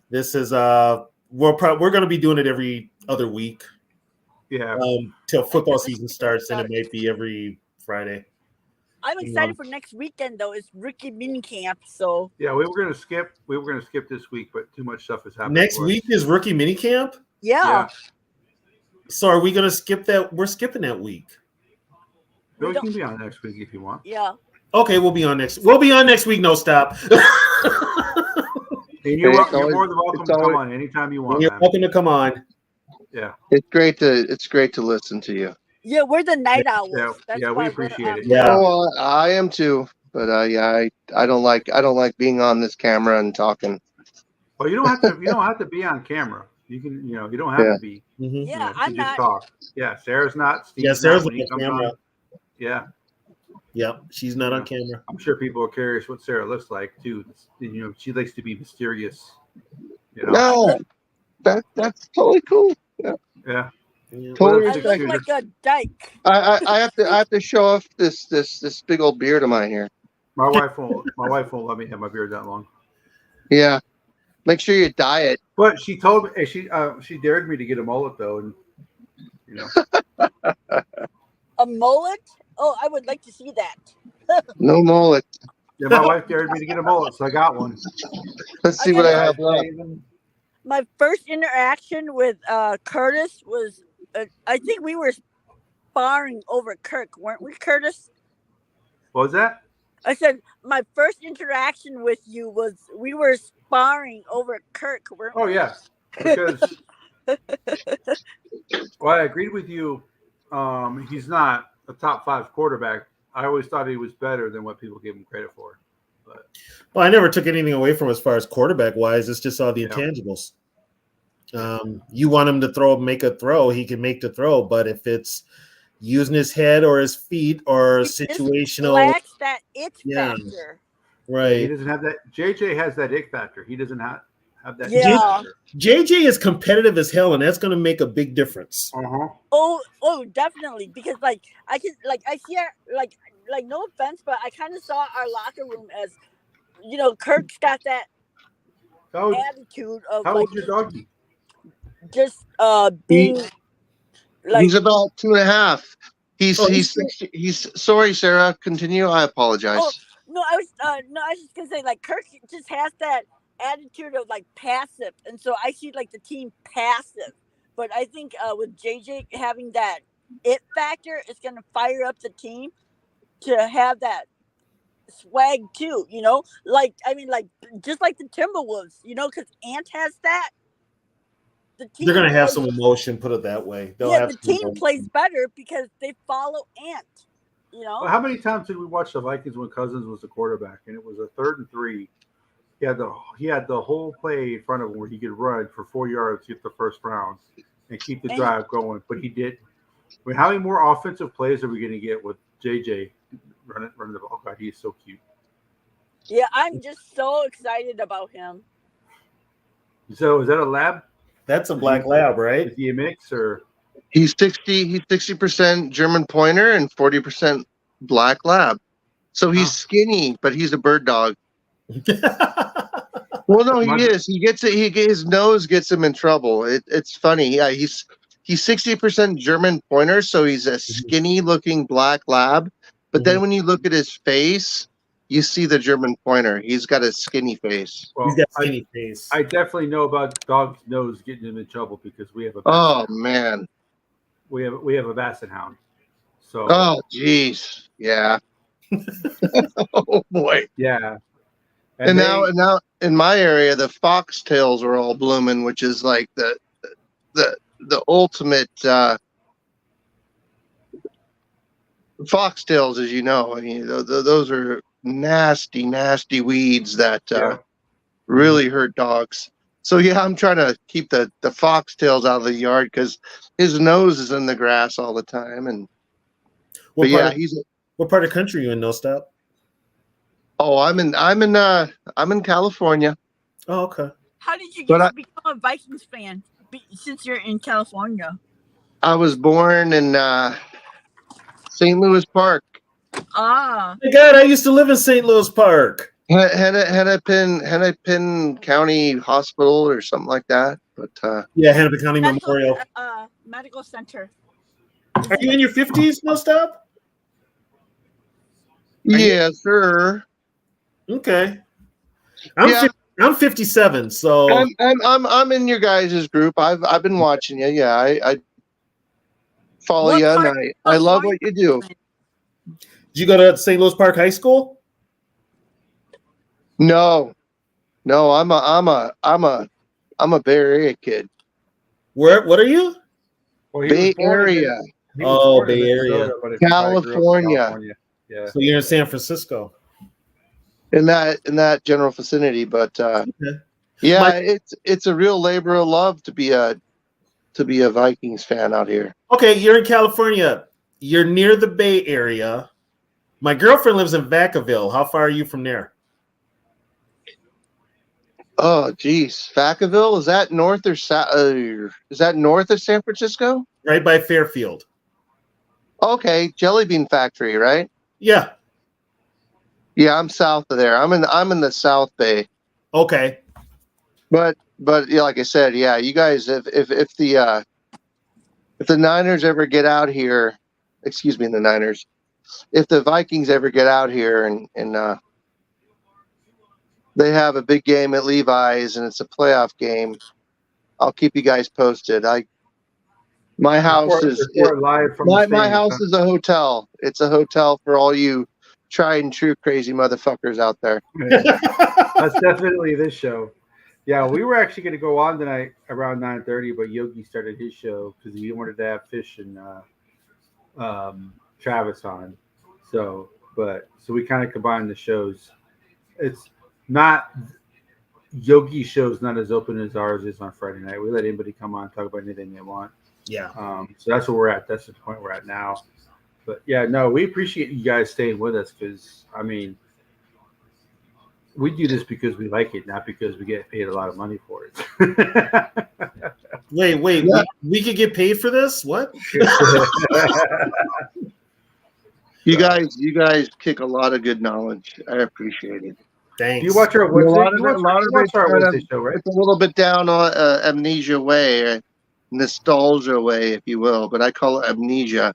this is we're going to be doing it every other week. Yeah. Till football season starts, and it might be every Friday. I'm excited for next weekend though. It's rookie mini camp, so yeah, we were gonna skip this week, but too much stuff is happening. Next week is rookie mini camp. Yeah. So are we gonna skip that? We're skipping that week. No, you can be on next week if you want. Yeah. Okay, we'll be on next. We'll be on next week. No stop. And you're more than welcome to come on anytime you want. You're welcome to come on. Yeah. It's great to listen to you. Yeah, we're the night owls. Yeah, That's yeah, we why appreciate it. Yeah. Oh, I am too. But I don't like being on this camera and talking. Well, you don't have to be on camera. You can, you don't have to be. Mm-hmm. Yeah, you I'm just not. talk. Yeah, Sarah's not. Steve's Yeah, Sarah's not when he on comes camera. on. Yeah. Yep, she's not on camera. I'm sure people are curious what Sarah looks like too. She likes to be mysterious. No, that's totally cool. Yeah. Yeah. Totally I look like a dyke. I have to show off this big old beard of mine here. My wife won't let me have my beard that long. Yeah. Make sure you dye it. But she told me she dared me to get a mullet though, and A mullet? Oh, I would like to see that. No mullet. Yeah, my wife dared me to get a mullet, so I got one. Let's see what I have left. My first interaction with Curtis was, I think we were sparring over Kirk, weren't we, Curtis? What was that? I said my first interaction with you was we were sparring over Kirk, weren't we? Oh yeah, because well, I agreed with you. He's not a top 5 quarterback. I always thought he was better than what people gave him credit for. But Well, I never took anything away from as far as quarterback wise. It's just all the intangibles. You want him to make a throw, he can make the throw, but if it's using his head or his feet or situational, lacks that it factor. Right. he doesn't have that. JJ has that ick factor. He doesn't have that. Yeah. It factor. JJ is competitive as hell, and that's going to make a big difference. Oh, definitely. Because I see our, no offense, but I kind of saw our locker room as, Kirk's got that attitude of How old's your doggy? just being He's about 2.5. He's sorry, Sarah. Continue. I apologize. Oh, no, I was just gonna say Kirk just has that attitude of passive, and so I see the team passive. But I think with JJ having that it factor, it's gonna fire up the team to have that swag too. Just like the Timberwolves, because Ant has that. The team They're going to have some emotion, put it that way. They'll have the team emotion. plays better because they follow Ant. Well, how many times did we watch the Vikings when Cousins was the quarterback, and it was a 3rd and 3? He had the whole play in front of him where he could run for 4 yards, get the first round, and keep the drive going. But he did. I mean, how many more offensive plays are we going to get with JJ running the ball? Oh God, he's so cute. Yeah, I'm just so excited about him. So is that a lab? That's a black lab, right? Is he a mix or? He's 60% German Pointer and 40% black lab. So he's skinny, but he's a bird dog. Well, no, he is. He gets it. His nose gets him in trouble. It's funny. Yeah, he's 60% German Pointer, so he's a skinny-looking black lab. But then when you look at his face, you see the German Pointer. He's got a skinny face. Well, He's got skinny face. I definitely know about dog's nose getting him in trouble because we have a. Oh man. We have a Basset Hound. So. Oh geez, yeah. Oh boy. Yeah. And now in my area, the foxtails are all blooming, which is like the ultimate foxtails, as you know. I mean, those are nasty weeds that really hurt dogs. So yeah, I'm trying to keep the foxtails out of the yard because his nose is in the grass all the time. And what part of the country are you in? No stop. Oh, I'm in California. Oh, okay. How did you get to become a Vikings fan since you're in California? I was born in St. Louis Park. Ah. My God, I used to live in St. Louis Park. Hennepin County Hospital or something like that. But yeah, Hennepin County Memorial Medical Center. Are you in your 50s? No stop. Yeah, sure. Okay. I'm 57, so I'm in your guys' group. I've been watching you. Yeah, follow you, and I love what you do. Did you go to St. Louis Park High School? No, I'm a Bay Area kid. What are you? Well, Bay Area. Bay Area, California. Yeah. So you're in San Francisco. In that general vicinity, but it's a real labor of love to be a Vikings fan out here. Okay, you're in California. You're near the Bay Area. My girlfriend lives in Vacaville. How far are you from there? Oh, geez, Vacaville, is that north or south? Is that north of San Francisco? Right by Fairfield. Okay, Jelly Bean Factory, right? Yeah. Yeah, I'm south of there. I'm in the South Bay. Okay. But yeah, like I said, yeah, you guys, if the Niners ever get out here, excuse me, the Niners, if the Vikings ever get out here and they have a big game at Levi's and it's a playoff game, I'll keep you guys posted. My house is a hotel. It's a hotel for all you tried and true crazy motherfuckers out there. That's definitely this show. Yeah, we were actually going to go on tonight around 9:30, but Yogi started his show because he wanted to have Fish and Travis on. So we kind of combined the shows. It's not Yogi's show's not as open as ours is on Friday night. We let anybody come on and talk about anything they want. Yeah. So that's where we're at. That's the point we're at now. But yeah, no, we appreciate you guys staying with us because I mean, we do this because we like it, not because we get paid a lot of money for it. Wait, Yeah. we could get paid for this? What? You guys kick a lot lot knowledge. I appreciate it. Thanks. You watch our A Wednesday, lot of it's our kind Wednesday of- show, right? It's a little bit down on amnesia way, or nostalgia way, if you will, but I call it amnesia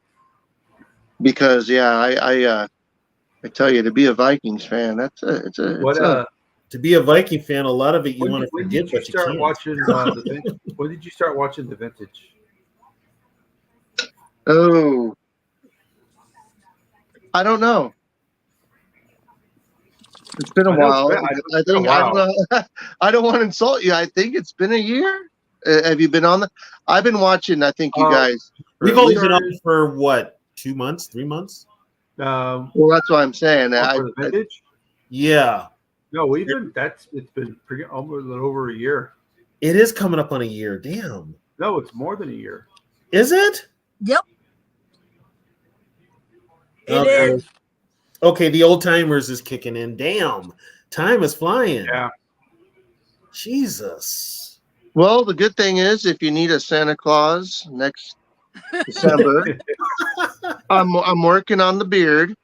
because I tell you, to be a Vikings fan, To be a Viking fan, a lot of it you want to When forget, did you but you start can't. watching when did you start watching the vintage? Oh, I don't know. It's been a I know while. it's been a while. I don't want to insult you. I think it's been a year. Have you been on the? I've been watching. I think you guys. We've only been on for what, 2 months, 3 months? Well, that's what I'm saying. For the vintage? Yeah. No, it's been pretty almost a little over a year. It is coming up on a year. Damn. No, it's more than a year. Is it? Yep. It is. Okay, the old timers is kicking in. Damn. Time is flying. Yeah. Jesus. Well, the good thing is, if you need a Santa Claus next December, I'm working on the beard.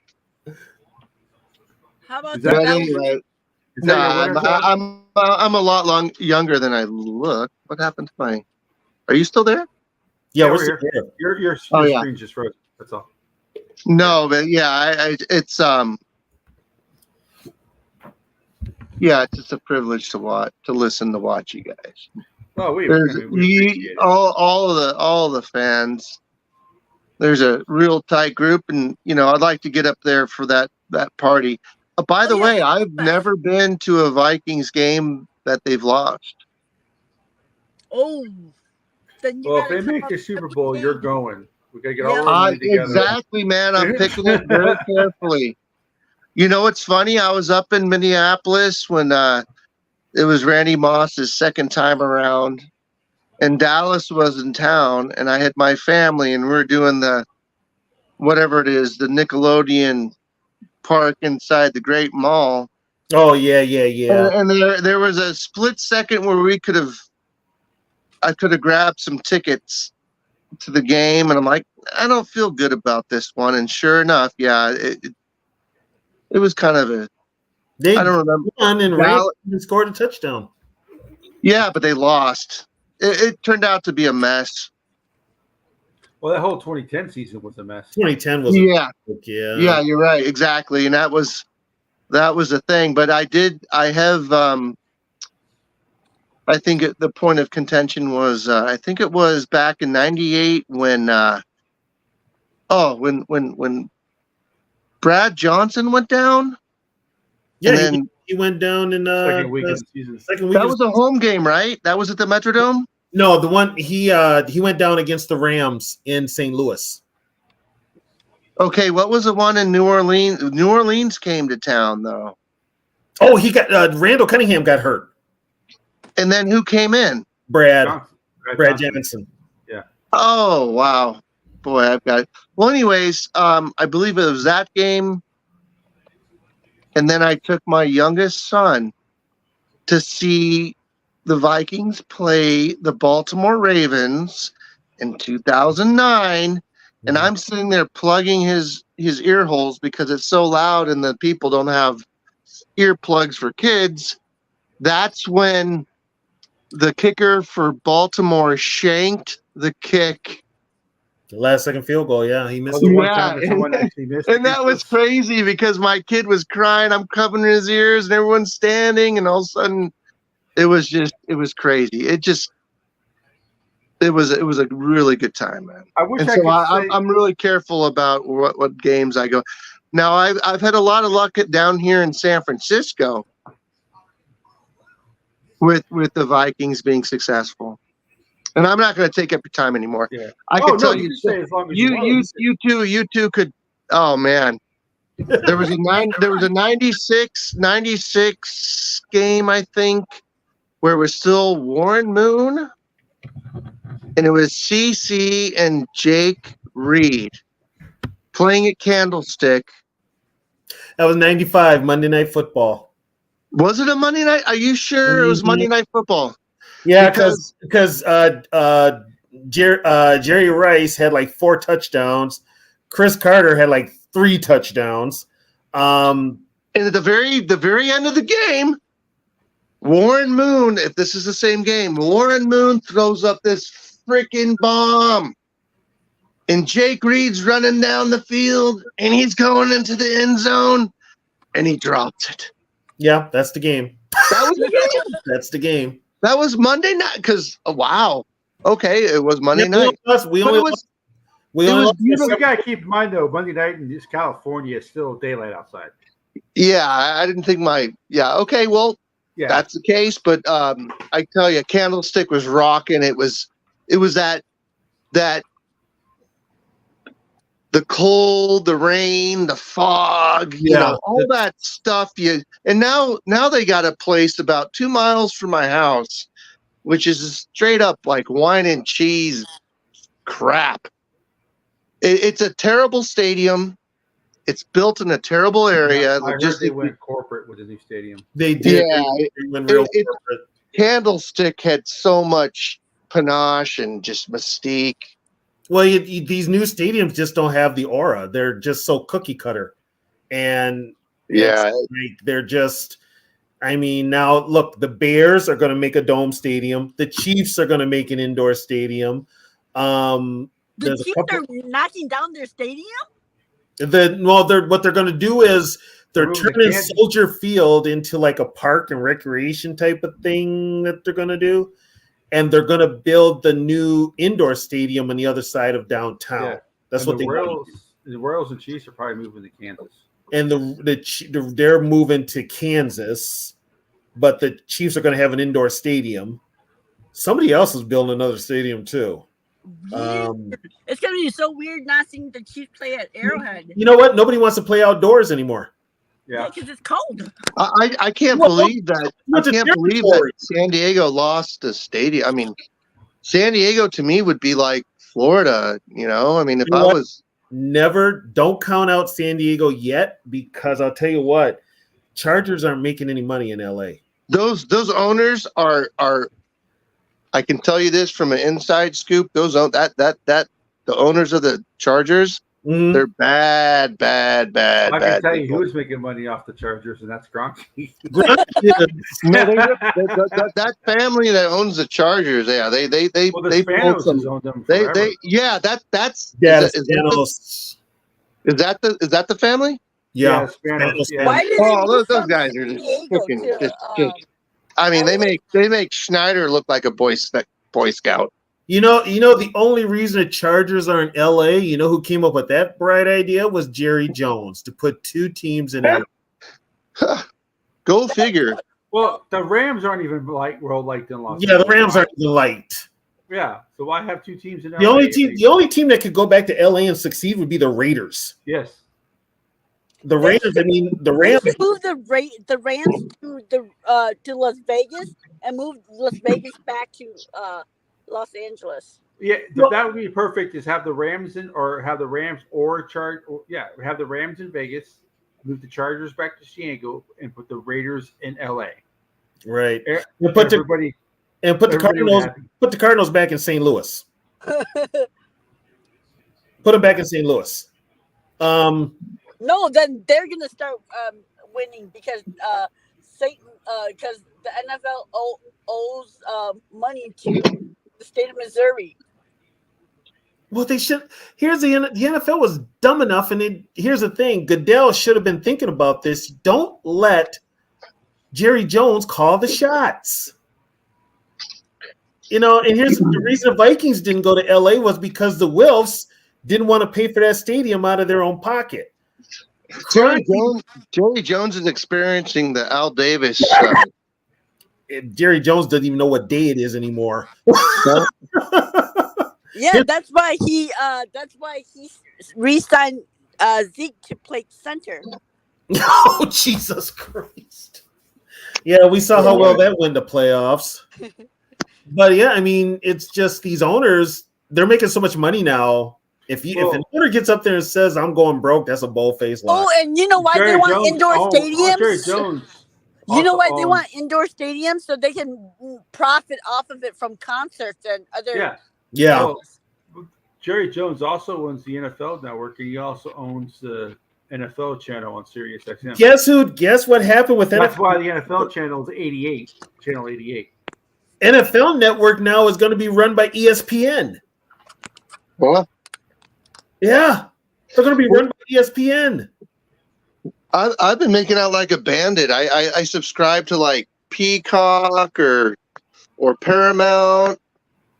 How about But that? anyway, I'm a lot younger than I look. What happened to my? Are you still there? Yeah, we're still here. here. Your yeah. screen just froze. That's all. No, but yeah, it's just a privilege to listen to watch you guys. Oh, we There's appreciate it. all the fans. There's a real tight group, and I'd like to get up there for that party. By the way, I've never been to a Vikings game that they've lost. Oh, then you Well, if gotta they come make up the with Super a Bowl, game. you're going. We gotta get all the money together. Exactly, man. I'm picking it very carefully. You know what's funny? I was up in Minneapolis when it was Randy Moss's second time around, and Dallas was in town, and I had my family, and we were doing the whatever it is, the Nickelodeon park inside the Great Mall. Oh yeah. And there was a split second where I could have grabbed some tickets to the game, and I'm like, I don't feel good about this one. And sure enough, yeah, it was kind of I don't remember. And Randy scored a touchdown. Yeah, but they lost. It turned out to be a mess. Well, that whole 2010 season was a mess. 2010 was Yeah, yeah, you're right, exactly, and that was the thing. But I have. I think the point of contention was I think it was back in '98 when Oh, when Brad Johnson went down. Yeah, and then he went down in second week of the season. Second week. That was a home game, right? That was at the Metrodome. No, the one he went down against the Rams in St. Louis. Okay, what was the one in New Orleans? New Orleans came to town though. Oh, he got Randall Cunningham got hurt. And then who came in? Brad Johnson. Yeah. Oh wow, boy, I've got it. Well, anyways, I believe it was that game, and then I took my youngest son to see the Vikings play the Baltimore Ravens in 2009, and I'm sitting there plugging his ear holes because it's so loud and the people don't have earplugs for kids. That's when the kicker for Baltimore shanked the kick. The last second field goal, yeah, he missed. Yeah, and that was crazy because my kid was crying. I'm covering his ears, and everyone's standing, and all of a sudden, it was crazy. It was a really good time, man. I wish and I so could say, I'm really careful about what games I go. Now I've had a lot of luck down here in San Francisco with the Vikings being successful. And I'm not going to take up your time anymore. Yeah. I can tell you, say as long as you two could. Oh man, there was a 96 game, I think, where it was still Warren Moon, and it was CC and Jake Reed playing at Candlestick. That was 95 Monday Night Football. Was it a Monday night? Are you sure it was Monday Night Football? Yeah, because Jerry Rice had like 4 touchdowns. Chris Carter had like 3 touchdowns. And at the very end of the game, Warren Moon, if this is the same game, Warren Moon throws up this freaking bomb. And Jake Reed's running down the field, and he's going into the end zone, and he drops it. Yeah, that's the game. That was the game. That's the game. That was Monday night because wow. Okay, it was Monday night. We only you gotta keep in mind though, Monday night in this California is still daylight outside. Yeah, I didn't think okay, well, yeah, that's the case, but I tell you, Candlestick was rocking. It was that the cold, the rain, the fog, all that stuff. And now they got a place about 2 miles from my house, which is straight up like wine and cheese crap. It's a terrible stadium. It's built in a terrible area. I heard they went corporate with the new stadium. They did. Yeah, they went real corporate. Candlestick had so much panache and just mystique. Well, these new stadiums just don't have the aura. They're just so cookie cutter, and they're just. I mean, now look, the Bears are going to make a dome stadium. The Chiefs are going to make an indoor stadium. The Chiefs are knocking down their stadium. What they're going to do is they're turning Soldier Field into like a park and recreation type of thing that they're going to do. And they're going to build the new indoor stadium on the other side of downtown. Yeah. That's what the Royals and Chiefs are probably moving to Kansas. And they're moving to Kansas, but the Chiefs are going to have an indoor stadium. Somebody else is building another stadium too. It's going to be so weird not seeing the Chiefs play at Arrowhead. You know what? Nobody wants to play outdoors anymore. Yeah, because it's cold. I can't believe that. I can't believe that San Diego lost the stadium. I mean, San Diego to me would be like Florida. I mean, if I was don't count out San Diego yet, because I'll tell you what, Chargers aren't making any money in LA. Those owners are. I can tell you this from an inside scoop. The owners of the Chargers. Mm-hmm. They're bad. I can tell you who was making money off the Chargers, and that's Gronky. That family that owns the Chargers, they pulled some. Owned them forever. That's Is that the family? Yeah. Those guys are just freaking. I mean, they make Schneider look like a Boy Scout. You know, the only reason the Chargers are in LA, you know who came up with that bright idea was Jerry Jones to put 2 teams in LA. Go figure. Well, the Rams aren't even liked in Los Angeles. Yeah, the Rams aren't even liked. Yeah, so why have 2 teams in LA? The only team that could go back to LA and succeed would be the Raiders. Yes. The Rams. I mean, the Rams. They should move the Rams to Las Vegas and move Las Vegas back to Los Angeles. Yeah, that would be perfect. Is have the Rams have the Rams have the Rams in Vegas, move the Chargers back to San Diego, and put the Raiders in LA. Right. And put the Cardinals back in St. Louis. Put them back in St. Louis. No, then they're gonna start winning because the NFL owes money to the state of Missouri. Well, they should. Here's the NFL was dumb enough, and here's the thing: Goodell should have been thinking about this. Don't let Jerry Jones call the shots. You know, and here's the reason the Vikings didn't go to LA was because the Wilfs didn't want to pay for that stadium out of their own pocket. Jerry Jones is experiencing the Al Davis. Jerry Jones doesn't even know what day it is anymore. Yeah, that's why he re-signed Zeke to play center. Oh, Jesus Christ! Yeah, we saw how well that went the playoffs. But yeah, I mean, it's just these owners, they're making so much money now. If an owner gets up there and says, I'm going broke, that's a bold-faced lie. Oh, and you know why they want indoor stadiums? Jerry Jones. You know why they want indoor stadiums? So they can profit off of it from concerts and other. Yeah. Well, Jerry Jones also owns the NFL network, and he also owns the NFL channel on Sirius XM. Guess what happened with That's NFL? why the NFL channel is 88, channel 88. NFL Network now is going to be run by ESPN. What? Yeah, they're going to be run by ESPN. I've been making out like a bandit. I subscribe to like Peacock or Paramount,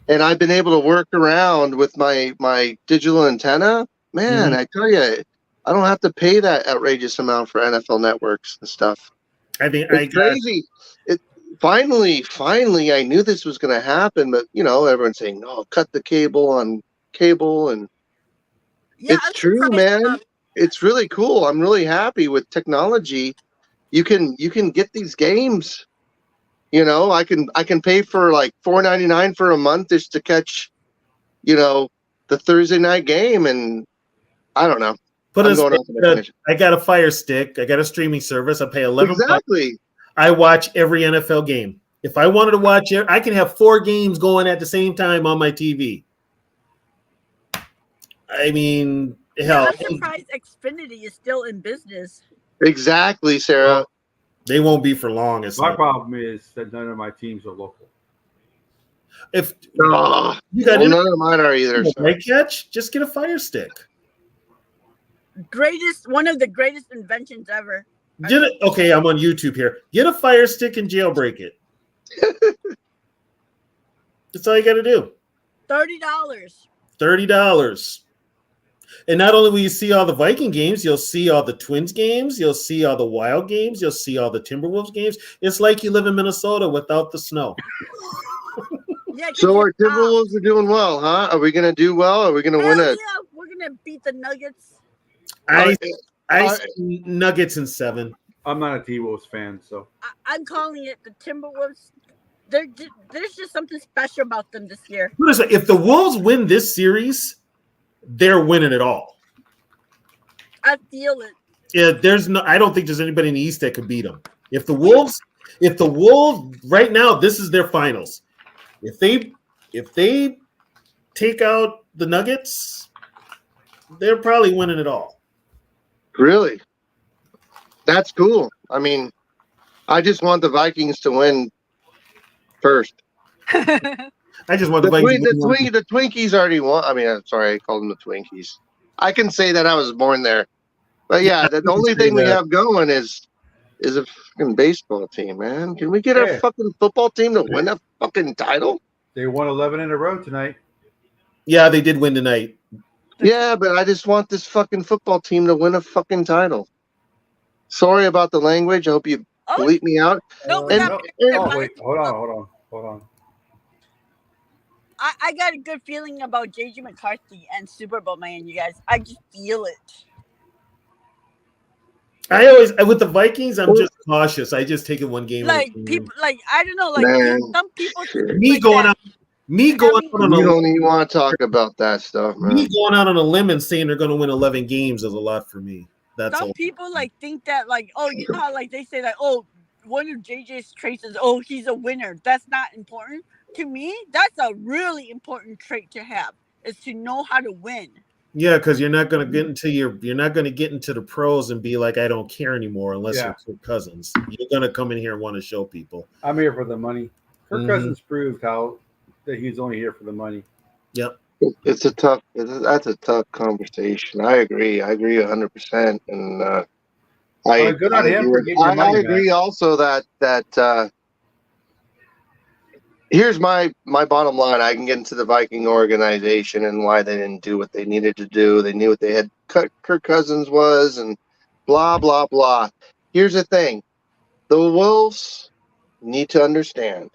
and I've been able to work around with my digital antenna. Man, I tell you, I don't have to pay that outrageous amount for NFL networks and stuff. It's crazy. Finally, I knew this was going to happen, but everyone's saying, "No, cut the cable on cable," and it's true, man. It's really cool. I'm really happy with technology. You can get these games. I can pay for like $4.99 for a month just to catch, the Thursday night game, and I don't know. I got a Fire Stick. I got a streaming service. I pay $11. Exactly. I watch every NFL game. If I wanted to watch it, I can have 4 games going at the same time on my TV. I mean, hell. I'm surprised Xfinity is still in business. Exactly, Sarah. They won't be for long. My problem is that none of my teams are local. If none of mine are either. Right catch, just get a Fire Stick. One of the greatest inventions ever. Okay, I'm on YouTube here. Get a Fire Stick and jailbreak it. That's all you got to do. $30. $30. And not only will you see all the Viking games, you'll see all the Twins games, you'll see all the Wild games, you'll see all the Timberwolves games. It's like you live in Minnesota without the snow. So our Timberwolves are doing well, huh? Are we going to do well? Are we going to win it? Yeah, we're going to beat the Nuggets. Nuggets in 7. I'm not a T-Wolves fan, so I'm calling it the Timberwolves. There's just something special about them this year. If the Wolves win this series, they're winning it all. I feel it. Yeah, I don't think there's anybody in the East that could beat them. If the Wolves right now, this is their finals. If they take out the Nuggets, they're probably winning it all. Really? That's cool. I mean, I just want the Vikings to win first. I just want the Vikings. The Twinkies already won. I mean, I'm sorry, I called them the Twinkies. I can say that I was born there. But yeah, the only thing we have going is a fucking baseball team, man. Can we get our fucking football team to win a fucking title? They won 11 in a row tonight. Yeah, they did win tonight. Yeah, but I just want this fucking football team to win a fucking title. Sorry about the language. I hope you bleep me out. No, wait, hold on. I got a good feeling about JJ McCarthy and Super Bowl, man, you guys. I just feel it. I always with the Vikings, I'm just cautious. I just take it one game. Like people, like I don't know, like some people. Me like going that. out. Me going out on You a don't even want to talk about that stuff, man. me going out on a limb and saying they're going to win 11 games is a lot for me. That's Some all. people like think that like, oh, you know how like they say that, oh, one of JJ's traits is, oh, he's a winner. That's not important. To me, that's a really important trait to have, is to know how to win. Yeah, because you're not going to get into you're not going to get into the pros and be like, I don't care anymore unless you're Kirk Cousins. You're going to come in here and want to show people. I'm here for the money. Kirk Cousins proved that he's only here for the money. Yep. That's a tough conversation. I agree 100%. And good on him for getting your money I agree back. also that here's my bottom line. I can get into the Viking organization and why they didn't do what they needed to do. They knew what they had Kirk Cousins was and blah, blah, blah. Here's the thing. The Wolves need to understand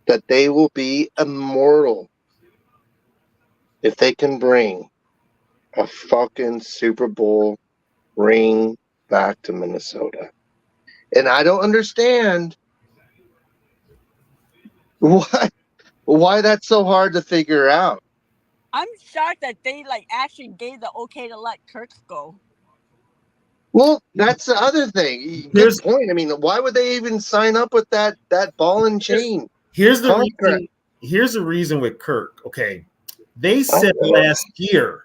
that they will be immortal if they can bring a fucking Super Bowl ring back to Minnesota. And I don't understand why that's so hard to figure out. I'm shocked that they like actually gave the okay to let Kirk go. Well, that's the other thing. Good point. I mean, why would they even sign up with that ball and chain? Here's the reason with Kirk. Okay, they said last year,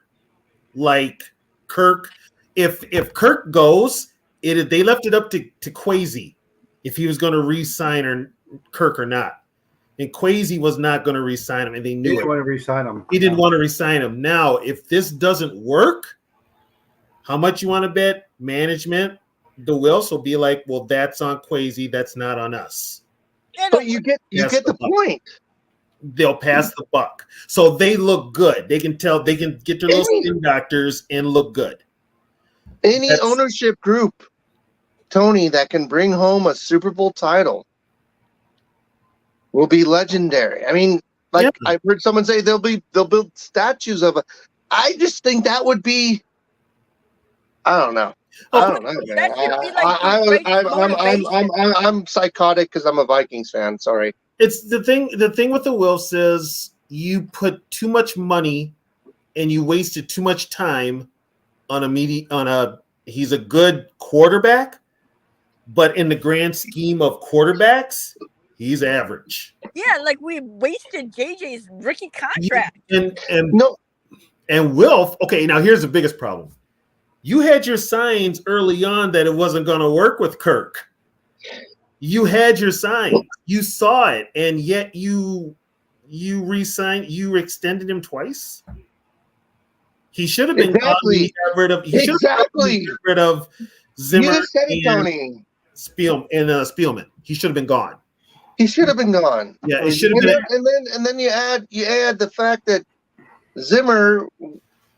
like Kirk, if Kirk goes, they left it up to Kwesi if he was going to re-sign Kirk or not. And Kwesi was not going to re-sign him, and they knew He didn't want to re-sign him. He didn't want to re-sign him. Now, if this doesn't work, how much you want to bet? Management, the Wills will be like, well, that's on Kwesi, that's not on us. But you get the point. They'll pass the buck. So they look good. They can tell, they can get their little spin doctors and look good. Any ownership group, Tony, that can bring home a Super Bowl title will be legendary. I mean, I've heard someone say they'll build statues of it. I just think that would be, I don't know. I don't know, man. I'm psychotic because I'm a Vikings fan. Sorry. It's the thing with the Wilfs is you put too much money and you wasted too much time on he's a good quarterback, but in the grand scheme of quarterbacks, he's average. Yeah, like we wasted JJ's rookie contract. And Wilf, okay, now here's the biggest problem. You had your signs early on that it wasn't going to work with Kirk. You had your signs. You saw it, and yet you re-signed. You extended him twice. He should have been gone. He got rid of. He should have got rid of Zimmer. You just said it, Tony. Spielman. He should have been gone. He should have been gone. Yeah, it should have been. And then you add the fact that Zimmer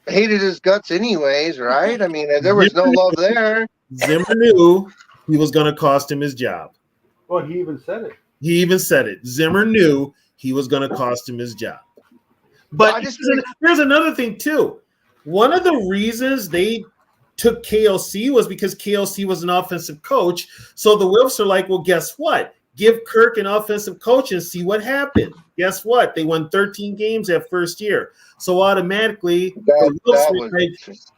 hated his guts anyways, right? I mean, there was no love there. Zimmer knew he was going to cost him his job. Well, he even said it. Zimmer knew he was going to cost him his job. But here's another thing, too. One of the reasons they took KLC was because KLC was an offensive coach. So the Wilfs are like, well, guess what? Give Kirk an offensive coach and see what happened. Guess what? They won 13 games that first year. So automatically,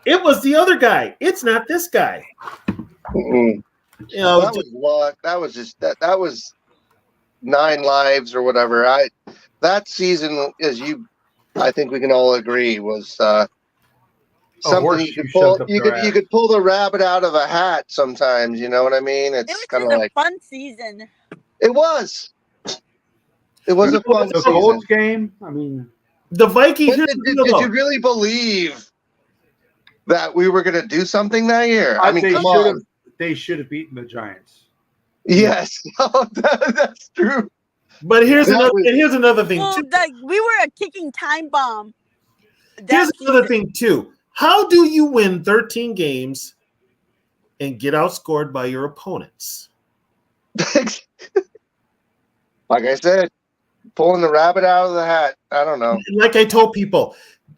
it was the other guy. It's not this guy. Mm-hmm. You know, that was luck. That was just that was 9 lives or whatever. That season, I think we can all agree, was something you could pull. You could pull the rabbit out of a hat sometimes. You know what I mean? It's kind of like a fun season. It was. It was a fun season. Colts game. I mean, the Vikings. Did you really believe that we were going to do something that year? I mean, come on. They should have beaten the Giants. Yes, that's true. But here's another thing Well, too. we were a kicking time bomb. Here's another thing too. How do you win 13 games and get outscored by your opponents? Like I said, pulling the rabbit out of the hat. I don't know. Like I told people,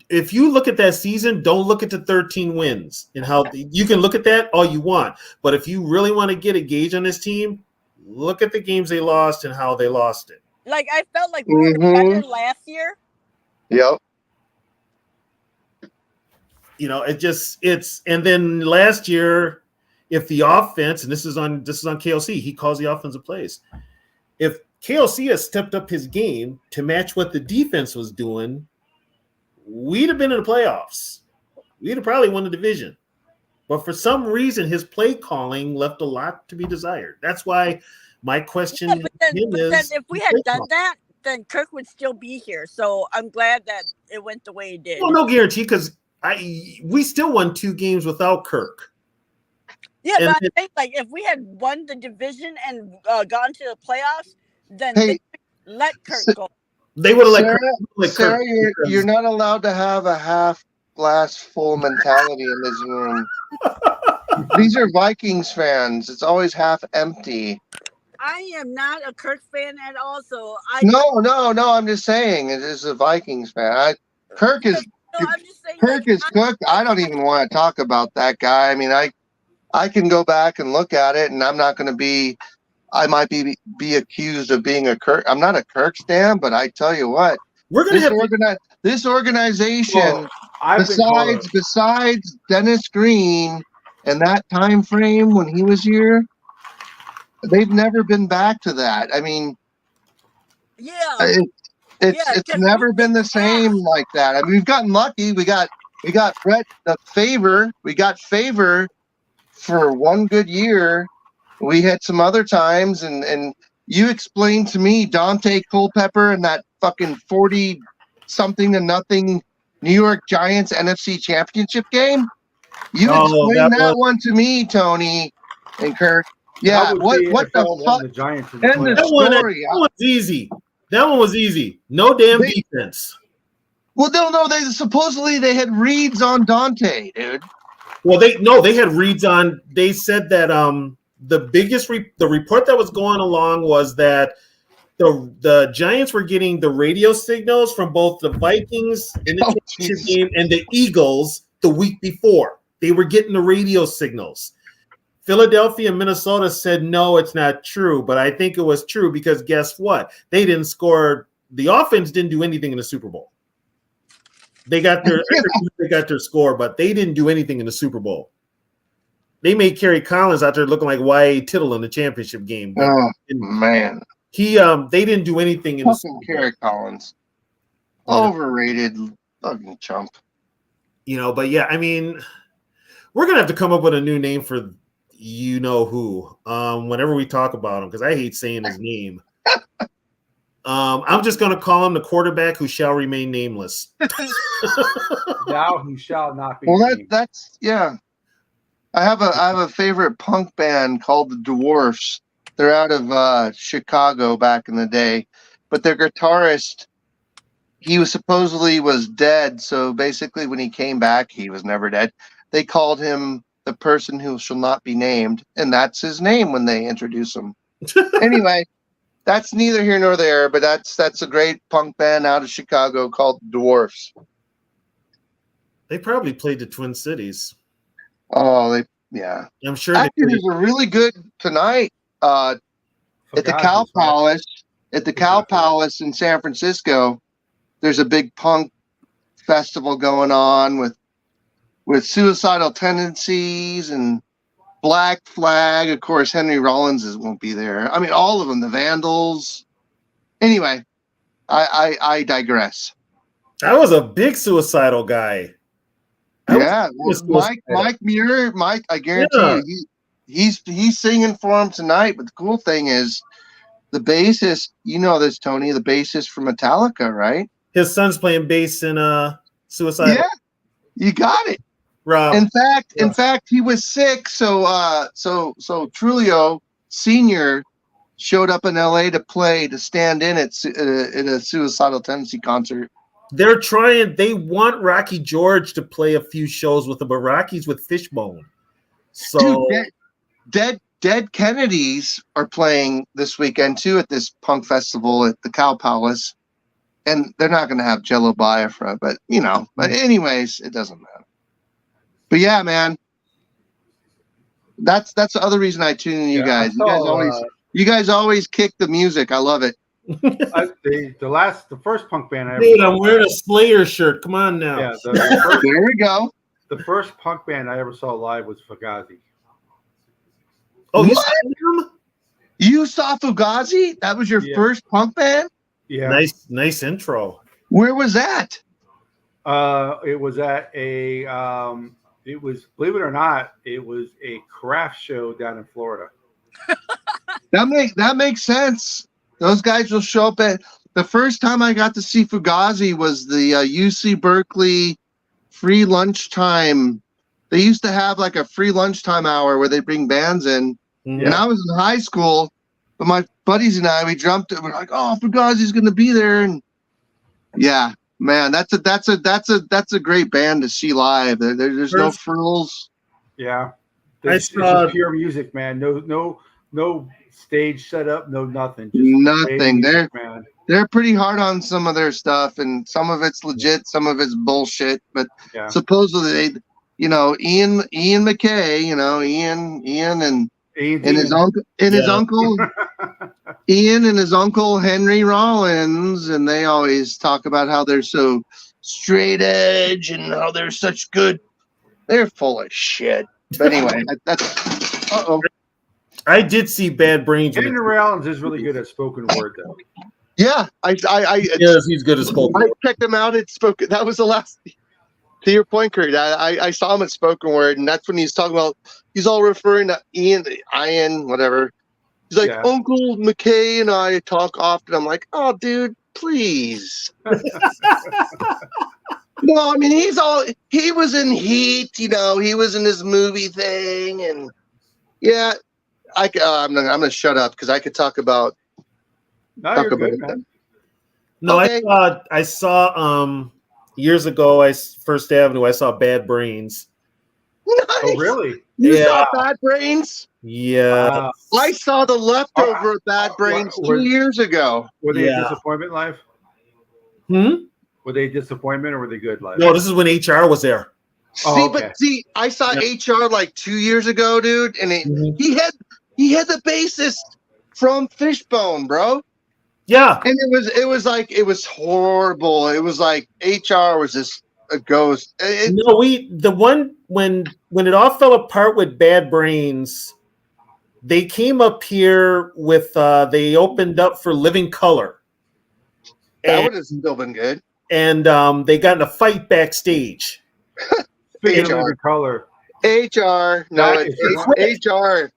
if you look at that season, don't look at the 13 wins and how you can look at that all you want. But if you really want to get a gauge on this team, look at the games they lost and how they lost it. Like I felt like we were better last year. Yep. You know, and then last year, if the offense, and this is on KLC, he calls the offensive plays. If KLC has stepped up his game to match what the defense was doing, we'd have been in the playoffs. We'd have probably won the division. But for some reason, his play calling left a lot to be desired. That's why my question but then if we had done that, then Kirk would still be here. So I'm glad that it went the way it did. Well, no guarantee, because we still won 2 games without Kirk. Yeah, but I think like if we had won the division and gone to the playoffs, then they let Kirk go. They would have let Sarah, Kirk. you're not allowed to have a half glass full mentality in this room. These are Vikings fans. It's always half empty. I am not a Kirk fan at all. So No. I'm just saying it is a Vikings fan. Kirk is cooked. I don't even want to talk about that guy. I mean, I can go back and look at it, and I'm not going to be. I might be accused of being a Kirk. I'm not a Kirk stan, but I tell you what, we're going to have this organization. Besides Dennis Green and that time frame when he was here, they've never been back to that. I mean, it's never been the same like that. I mean, we've gotten lucky. We got Brett the Favor. We got Favor for one good year. We had some other times, and you explained to me Dante Culpepper and that fucking 40-something-0 New York Giants NFC Championship game. You explained that one to me, Tony and Kirk. Yeah, what the fuck? The Giants End the story. That one's easy. That one was easy. No damn defense. Well, no. Supposedly they had reads on Dante, dude. Well, they had reads on. They said that the report that was going along was that the Giants were getting the radio signals from both the Vikings in the championship game and the Eagles the week before. They were getting the radio signals. Philadelphia and Minnesota said, no, it's not true. But I think it was true because guess what? They didn't score. The offense didn't do anything in the Super Bowl. They got their score, but they didn't do anything in the Super Bowl. They made Kerry Collins out there looking like Y.A. Tittle in the championship game. Oh, man. They didn't do anything in the Super Bowl. Kerry Collins. Overrated fucking chump. You know, but yeah, I mean, we're going to have to come up with a new name for you know who whenever we talk about him, because I hate saying his name. I'm just going to call him the quarterback who shall remain nameless. Thou who shall not be. Well, that's yeah. I have a favorite punk band called the Dwarfs. They're out of Chicago back in the day, but their guitarist, he was supposedly dead. So basically, when he came back, he was never dead. They called him the person who shall not be named, and that's his name when they introduce him. Anyway. That's neither here nor there, but that's a great punk band out of Chicago called Dwarfs. They probably played the Twin Cities. Oh, yeah. I'm sure. Actually, there's a really good tonight at the Cow Palace. At the Cow Palace in San Francisco, there's a big punk festival going on with Suicidal Tendencies and Black Flag. Of course, Henry Rollins won't be there. I mean, all of them, the Vandals. Anyway, I digress. I was a big Suicidal guy. Yeah, Mike Muir, I guarantee you, he's singing for him tonight. But the cool thing is, the bassist, you know this, Tony, the bassist from Metallica, right? His son's playing bass in Suicidal. Yeah, you got it. Rob. In fact, he was sick. So Trulio Senior showed up in LA to stand in at a Suicidal Tendency concert. They're trying. They want Rocky George to play a few shows with them, but Rocky's with Fishbone. So, dude, Dead Kennedys are playing this weekend too at this punk festival at the Cow Palace, and they're not going to have Jello Biafra, but you know. But anyways, it doesn't matter. But yeah, man, that's the other reason I tune in you guys. You guys always kick the music. I love it. The first punk band I ever dude, saw I'm wearing a Slayer shirt. Come on now. Yeah, the first, there we go. The first punk band I ever saw live was Fugazi. Oh, you saw Fugazi? That was your first punk band? Yeah. Nice intro. Where was that? It was at a it was, believe it or not, it was a craft show down in Florida. That makes sense. Those guys will show up at the first time I got to see Fugazi was the UC Berkeley free lunchtime. They used to have like a free lunchtime hour where they bring bands in. And I was in high school, but my buddies and I, we jumped it. We're like, oh, Fugazi's going to be there. And yeah, man, that's a great band to see live. There's no frills. Yeah. It's pure music, man. No stage setup, no nothing. Just nothing. Music, they're pretty hard on some of their stuff, and some of it's legit, some of it's bullshit. But supposedly, Ian McKay, Ian and his uncle Ian and his uncle Henry Rollins, and they always talk about how they're so straight edge and how they're such good. They're full of shit. But anyway, that's I did see Bad Brains. Henry Rollins is really good at spoken word, though. Yeah, he's good at spoken. I checked him out at spoken. That was the last. To your point, Kurt, I saw him at spoken word, and that's when he's talking about. He's all referring to Ian, whatever. He's like, Uncle McKay and I talk often. I'm like, oh, dude, please. No, I mean he was in Heat, he was in this movie thing, and yeah, I'm gonna shut up because I could talk about. No, you're good, man. No, okay. I saw years ago, First Avenue. I saw Bad Brains. Nice. Oh, really? You saw Bad Brains? Yeah. I saw The Leftover of Bad Brains 2 years ago. Were they a disappointment live? Were they a disappointment or were they good live? No, this is when HR was there. See, I saw HR like 2 years ago, dude, and he had the bassist from Fishbone, bro. Yeah. And it was horrible. It was like HR was just a ghost. When it all fell apart with Bad Brains, they came up here with they opened up for Living Color. That would have still been good. And they got in a fight backstage. Speaking of Living Color. HR. No, it's HR.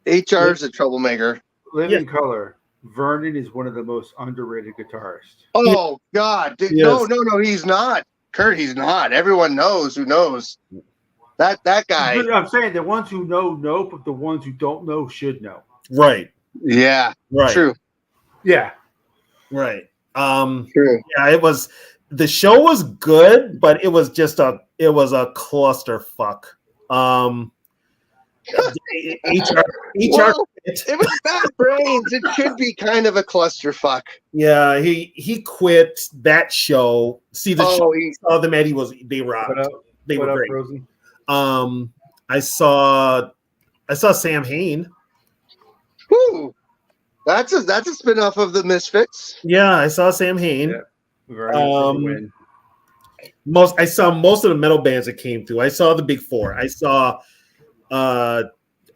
HR is a troublemaker. Living Color. Vernon is one of the most underrated guitarists. Oh God! Dude, no, he's not. Kurt, he's not. Everyone knows who knows. That guy. I'm saying the ones who know, but the ones who don't know should know. Right. Yeah. Right. True. Yeah. Right. True. Yeah, it was. The show was good, but it was a clusterfuck. HR. Well, it was Bad Brains. It should be kind of a clusterfuck. Yeah, he quit that show. See the show. Saw them at they rocked. They were great. Frozen? I saw Sam Hain. Woo! That's a spinoff of the Misfits. Yeah, I saw Sam Hain. Yeah. I saw most of the metal bands that came through. I saw the big four. I saw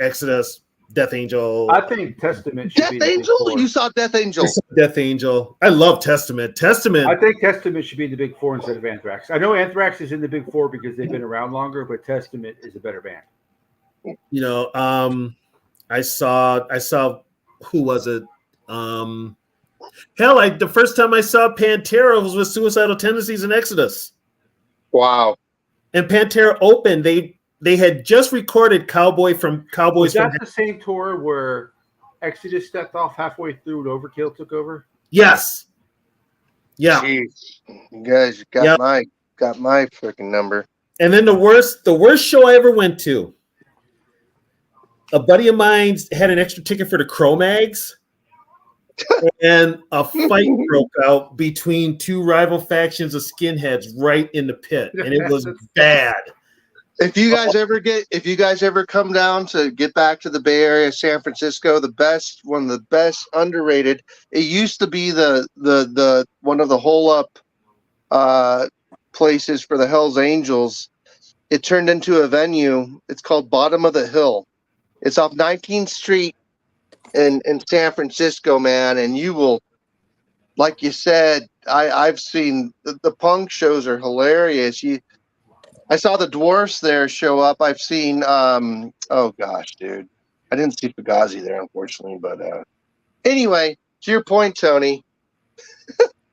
Exodus, Death Angel. I think Testament should be the big four. You saw Death Angel. I saw Death Angel. I love Testament. I think Testament should be the big four instead of Anthrax. I know Anthrax is in the big four because they've been around longer, but Testament is a better band. I saw who was it? The first time I saw Pantera was with Suicidal Tendencies and Exodus. Wow. And Pantera opened. They had just recorded Cowboys Was from that the same tour where Exodus stepped off halfway through and Overkill took over? Yes. Yeah. Jeez, you guys got my freaking number. And then the worst show I ever went to. A buddy of mine had an extra ticket for the Cro-Mags, and a fight broke out between two rival factions of skinheads right in the pit, and it was bad. If you guys ever come down to get back to the Bay Area, San Francisco, one of the best underrated. It used to be the one of the hole up places for the Hells Angels. It turned into a venue. It's called Bottom of the Hill. It's off 19th Street in San Francisco, man. And you will, like you said, I've seen the punk shows are hilarious. I saw the Dwarfs there show up. I've seen, oh gosh, dude. I didn't see Fugazi there, unfortunately. But anyway, to your point, Tony,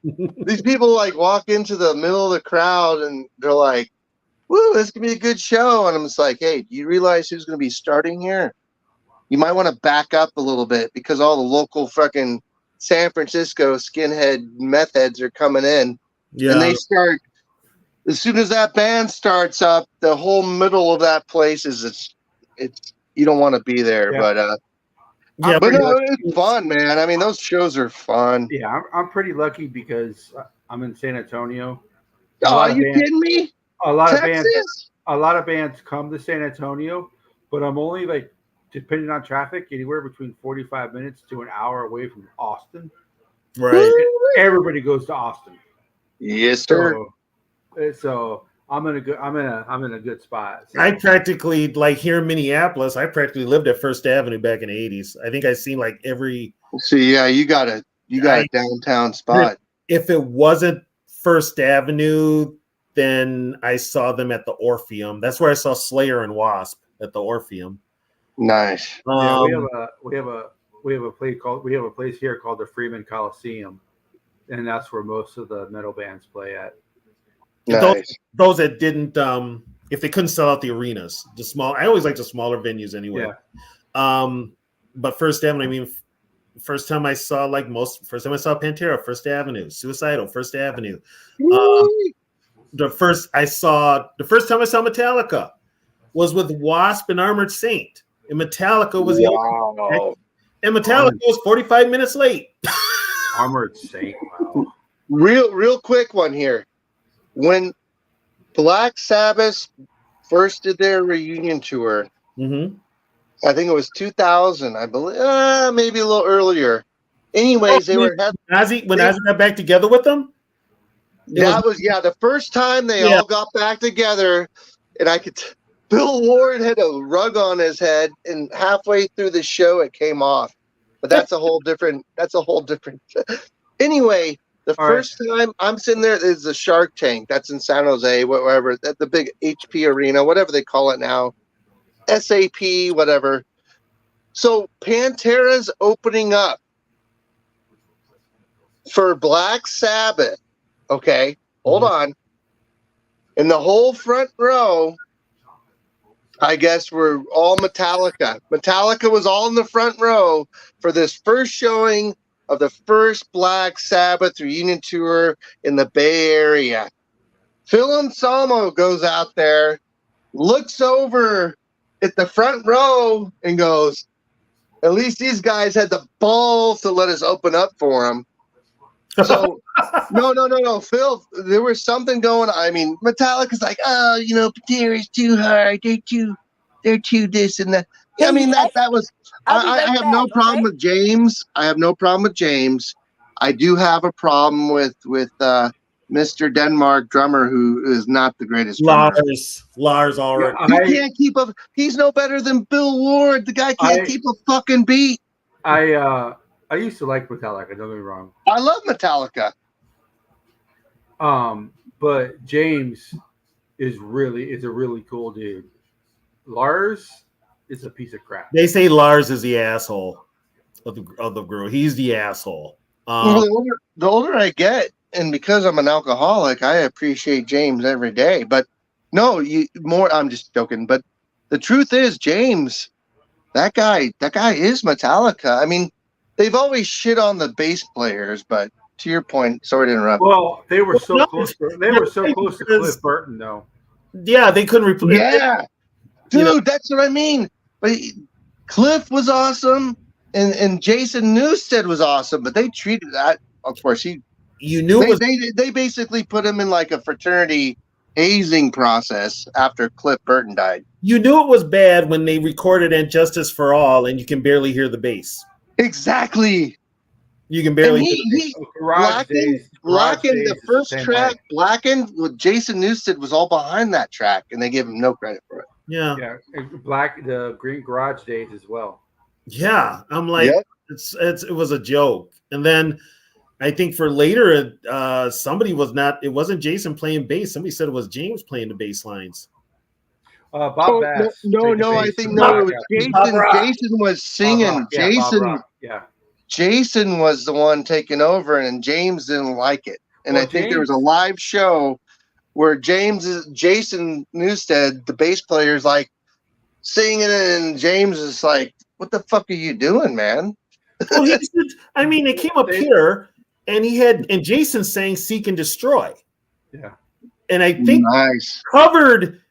these people like walk into the middle of the crowd and they're like, woo, this could be a good show. And I'm just like, hey, do you realize who's going to be starting here? You might want to back up a little bit because all the local fucking San Francisco skinhead meth heads are coming in. Yeah. And they start, as soon as that band starts up, the whole middle of that place is, it's you don't want to be there. Yeah. But no, it's fun, man. I mean, those shows are fun. Yeah, I'm pretty lucky because I'm in San Antonio. Oh, are you kidding me? A lot of bands come to San Antonio, but I'm only like, depending on traffic, anywhere between 45 minutes to an hour away from Austin. Right. Everybody goes to Austin. Yes, sir. So I'm in a good spot. So. I practically, like here in Minneapolis, I practically lived at First Avenue back in the 80s. I think I've seen like every. See, yeah, you got a downtown spot. If it wasn't First Avenue, then I saw them at the Orpheum. That's where I saw Slayer and Wasp at the Orpheum. Nice. Yeah, we have a place here called the Freeman Coliseum, and that's where most of the metal bands play at. Nice. Those that didn't, if they couldn't sell out the arenas, I always like the smaller venues anyway. Yeah. But First Avenue, I mean, first time I saw Pantera, First Avenue, Suicidal, First Avenue. The first time I saw Metallica was with Wasp and Armored Saint, and Metallica was and Metallica was 45 minutes late. Armored Saint, wow. Real quick one here. When Black Sabbath first did their reunion tour, I think it was 2000, I believe, maybe a little earlier. Anyways, when Ozzy got back together with them. The first time they all got back together, and Bill Ward had a rug on his head, and halfway through the show it came off. But that's a whole different. Anyway, the first time I'm sitting there is the Shark Tank. That's in San Jose, whatever. At the big HP Arena, whatever they call it now, SAP, whatever. So Pantera's opening up for Black Sabbath. Okay, hold on. In the whole front row, I guess we're all Metallica. Metallica was all in the front row for this first showing of the first Black Sabbath reunion tour in the Bay Area. Phil Anselmo goes out there, looks over at the front row and goes, at least these guys had the balls to let us open up for them. So, no, Phil, there was something going on. I mean, Metallica's like, oh, Pantera's too hard. They're too this and that. I mean, that was, I have no problem with James. I have no problem with James. I do have a problem with Mr. Denmark drummer, who is not the greatest drummer. Lars Ulrich. He can't keep up. He's no better than Bill Ward. The guy can't keep a fucking beat. I used to like Metallica, don't get me wrong. I love Metallica. But James is a really cool dude. Lars is a piece of crap. They say Lars is the asshole of the group. He's the asshole. The older I get, and because I'm an alcoholic, I appreciate James every day. But no, I'm just joking. But the truth is, James, that guy is Metallica. I mean, they've always shit on the bass players, but to your point, sorry to interrupt. Well, they were so close. They were so close to Cliff Burton, though. Yeah, they couldn't replace. Yeah, dude, that's what I mean. But Cliff was awesome, and Jason Newsted was awesome. But they treated that, of course, they basically put him in like a fraternity hazing process after Cliff Burton died. You knew it was bad when they recorded "And Justice for All" and you can barely hear the bass. Exactly. You can barely hear the bass. Blackened, the first track, Blackened with Jason Newsted was all behind that track, and they gave him no credit for it. Yeah. The Green Garage Days as well. Yeah, I'm like, it was a joke. And then I think for later, somebody was not. It wasn't Jason playing bass. Somebody said it was James playing the bass lines. Bob Bass. No, I think it was Jason. Jason was singing. Jason was the one taking over, and James didn't like it. And I think there was a live show where Jason Newsted, the bass player, is like singing, and James is like, "What the fuck are you doing, man?" Well, it came up here, and Jason sang "Seek and Destroy." Yeah, and I think covered.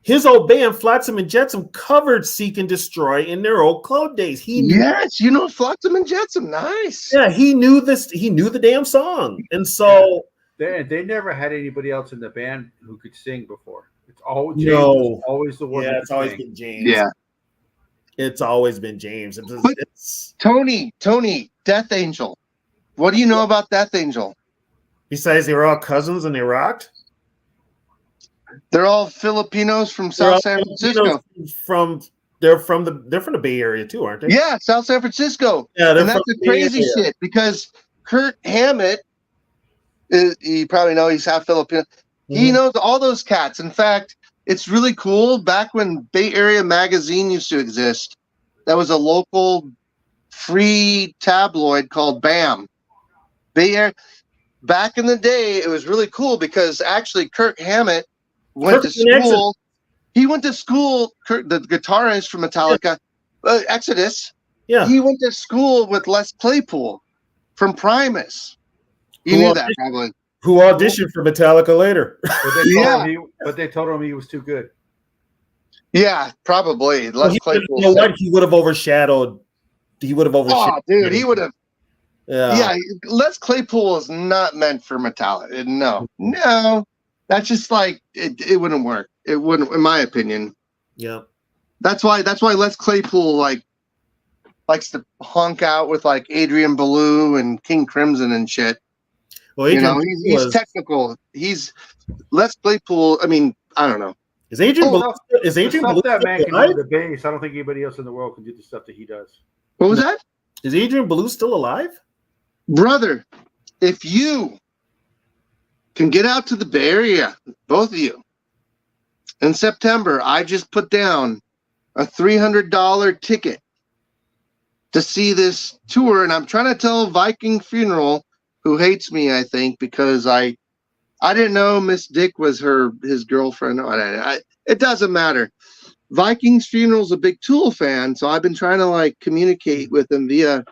His old band, Flotsam and Jetsam, covered "Seek and Destroy" in their old club days. Flotsam and Jetsam, nice. Yeah, he knew this. He knew the damn song, and so they never had anybody else in the band who could sing before. It's always always the one. Yeah, it's always been James. Yeah, it's always been James. Tony, Death Angel. What do you know about Death Angel? Besides, they were all cousins and they rocked. They're all Filipinos from South San Francisco. They're from the Bay Area too, aren't they? Yeah, South San Francisco. Yeah, and that's the crazy shit because Kurt Hammett, you probably know he's half Filipino. Mm-hmm. He knows all those cats. In fact, it's really cool. Back when Bay Area Magazine used to exist, that was a local free tabloid called BAM. Bay Area. Back in the day, it was really cool because actually Kurt Hammett went to school. He went to school. The guitarist from Metallica, Exodus. Yeah, he went to school with Les Claypool from Primus. You knew that probably. Who auditioned for Metallica later? But they told him he was too good. Yeah, probably. Les Claypool. You know what? He would have overshadowed. Oh, dude, he would have. Yeah, Les Claypool is not meant for Metallica. No. That's just like it wouldn't work. It wouldn't, in my opinion. Yeah. That's why Les Claypool likes to honk out with like Adrian Belew and King Crimson and shit. Well, he's technical. He's Les Claypool. I mean, I don't know. Is Adrian Belew that man can do the bass? I don't think anybody else in the world can do the stuff that he does. What was that? Is Adrian Belew still alive? Brother, if you can get out to the Bay Area, both of you, in September, I just put down a $300 ticket to see this tour, and I'm trying to tell Viking Funeral, who hates me, I think, because I didn't know Miss Dick was his girlfriend. It doesn't matter. Viking's Funeral's a big Tool fan, so I've been trying to communicate with him via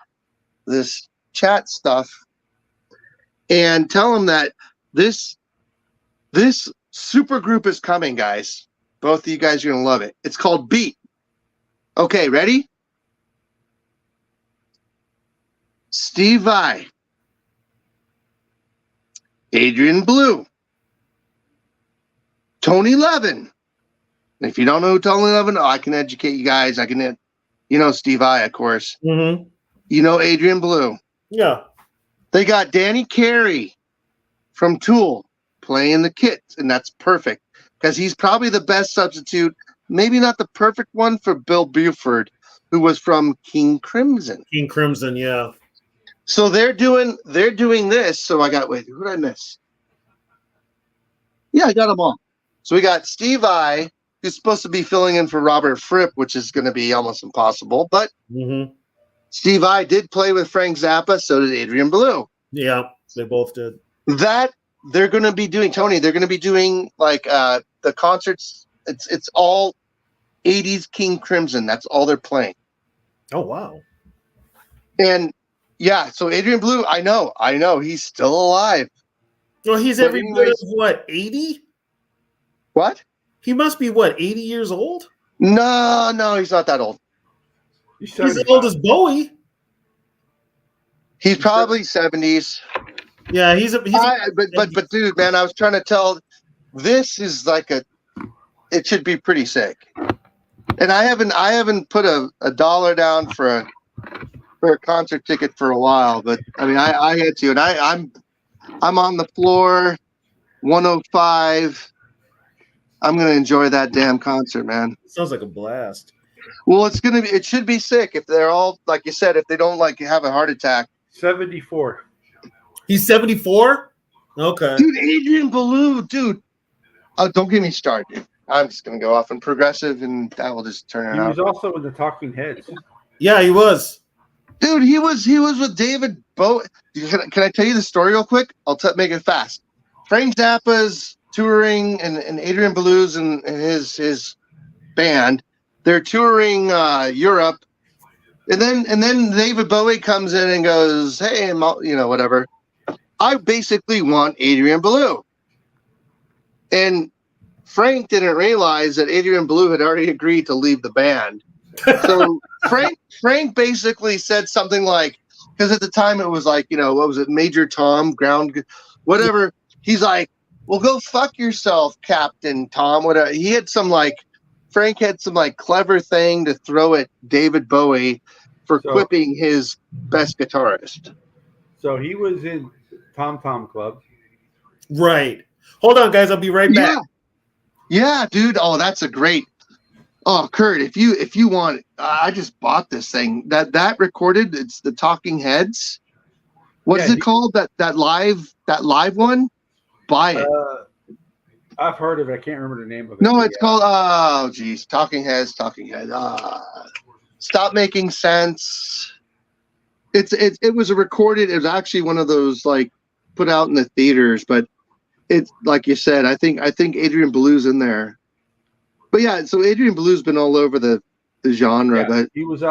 this chat stuff and tell him that this super group is coming, guys. Both of you guys are gonna love it. It's called Beat. Okay, ready? Steve Vai, Adrian Belew, Tony Levin. If you don't know who Tony Levin, I can educate you guys. Steve Vai, of course. Mm-hmm. You know Adrian Belew. Yeah. They got Danny Carey from Tool playing the kit, and that's perfect because he's probably the best substitute, maybe not the perfect one for Bill Buford, who was from King Crimson. King Crimson, yeah. So they're doing this. So who did I miss? Yeah, I got them all. So we got Steve Vai, who's supposed to be filling in for Robert Fripp, which is going to be almost impossible, but Steve Vai did play with Frank Zappa, so did Adrian Belew. Yeah, they both did. That they're going to be doing, Tony, they're going to be doing the concerts. It's all 80s King Crimson. That's all they're playing. Oh wow. And yeah, so Adrian Blue, I know, he's still alive. Well, he's But every bit of what, 80? What? He must be what, 80 years old? No, he's not that old. He's as old as Bowie. He's probably 70s. Yeah, but dude, man, I was trying to tell. This is like it should be pretty sick. And I haven't put a dollar down for a concert ticket for a while, but I mean, I had to, and I'm on the floor, 105. I'm gonna enjoy that damn concert, man. Sounds like a blast. Well, it should be sick if they're all, like you said, if they don't like have a heart attack. 74. He's 74? Okay. Dude, Adrian Belew, dude. Oh, don't get me started. I'm just gonna go off on progressive, and that will just turn it out. He was also in the Talking Heads. Yeah, he was. Dude, he was with David Bowie. Can I tell you the story real quick? I'll make it fast. Frank Zappa's touring, and Adrian Belew's and his band. They're touring Europe, and then David Bowie comes in and goes, "Hey, whatever. I basically want Adrian Belew." And Frank didn't realize that Adrian Belew had already agreed to leave the band. So Frank basically said something like, because at the time it was like, what was it, Major Tom, whatever. He's like, "Well, go fuck yourself, Captain Tom." Whatever. Frank had some clever thing to throw at David Bowie for quipping his best guitarist. So he was in Tom Tom Club. Right. Hold on, guys. I'll be right back. Yeah, dude. Oh, that's a great. Oh, Kurt, if you want, I just bought this thing that recorded. It's the Talking Heads. What is it called? That live one. Buy it. I've heard of it. I can't remember the name of it. No, it's called. Oh, geez, Talking Heads. Stop Making Sense. It was recorded. It was actually one of those put out in the theaters, but it's like you said. I think Adrian Belew's in there. But yeah, so Adrian Belew's been all over the genre. Yeah, but he was